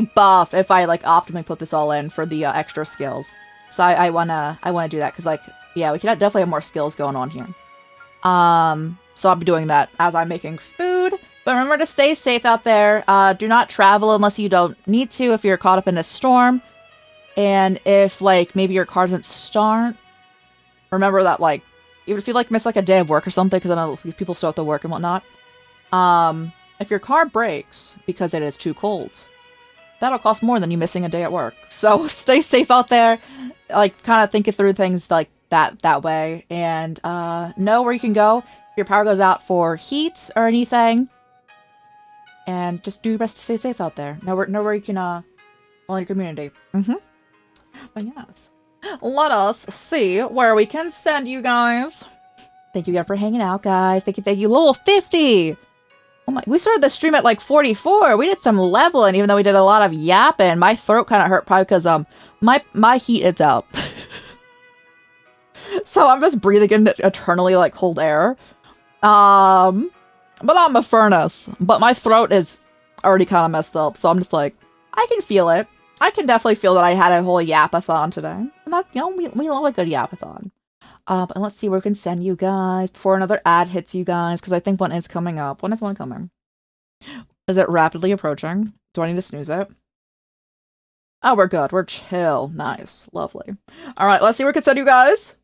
buff if I like optimally put this all in for the extra skills. So I wanna do that because like, yeah, we can definitely have more skills going on here. So I'll be doing that as I'm making food. But remember to stay safe out there. Do not travel unless you don't need to if you're caught up in a storm. And if like maybe your car doesn't start, remember that like even if you like miss like a day of work or something, because I know people still have to work and whatnot. If your car breaks because it is too cold, that'll cost more than you missing a day at work. So stay safe out there. Like kind of think through things like that way, and know where you can go if your power goes out for heat or anything. And just do your best to stay safe out there. Know where you can well in your community. But yes. Let us see where we can send you guys. Thank you again for hanging out, guys. Thank you. Level 50! Oh my, we started the stream at like 44. We did some leveling, even though we did a lot of yapping. My throat kind of hurt probably because my heat is out. So I'm just breathing in eternally like cold air. But I'm a furnace. But my throat is already kind of messed up. So I'm just like, I can feel it. I can definitely feel that I had a whole yapathon today. And that, you know, we love a good yapathon. But let's see where we can send you guys before another ad hits you guys, because I think one is coming up. When is one coming? Is it rapidly approaching? Do I need to snooze it? Oh, we're good. We're chill. Nice. Lovely. Alright, let's see where we can send you guys.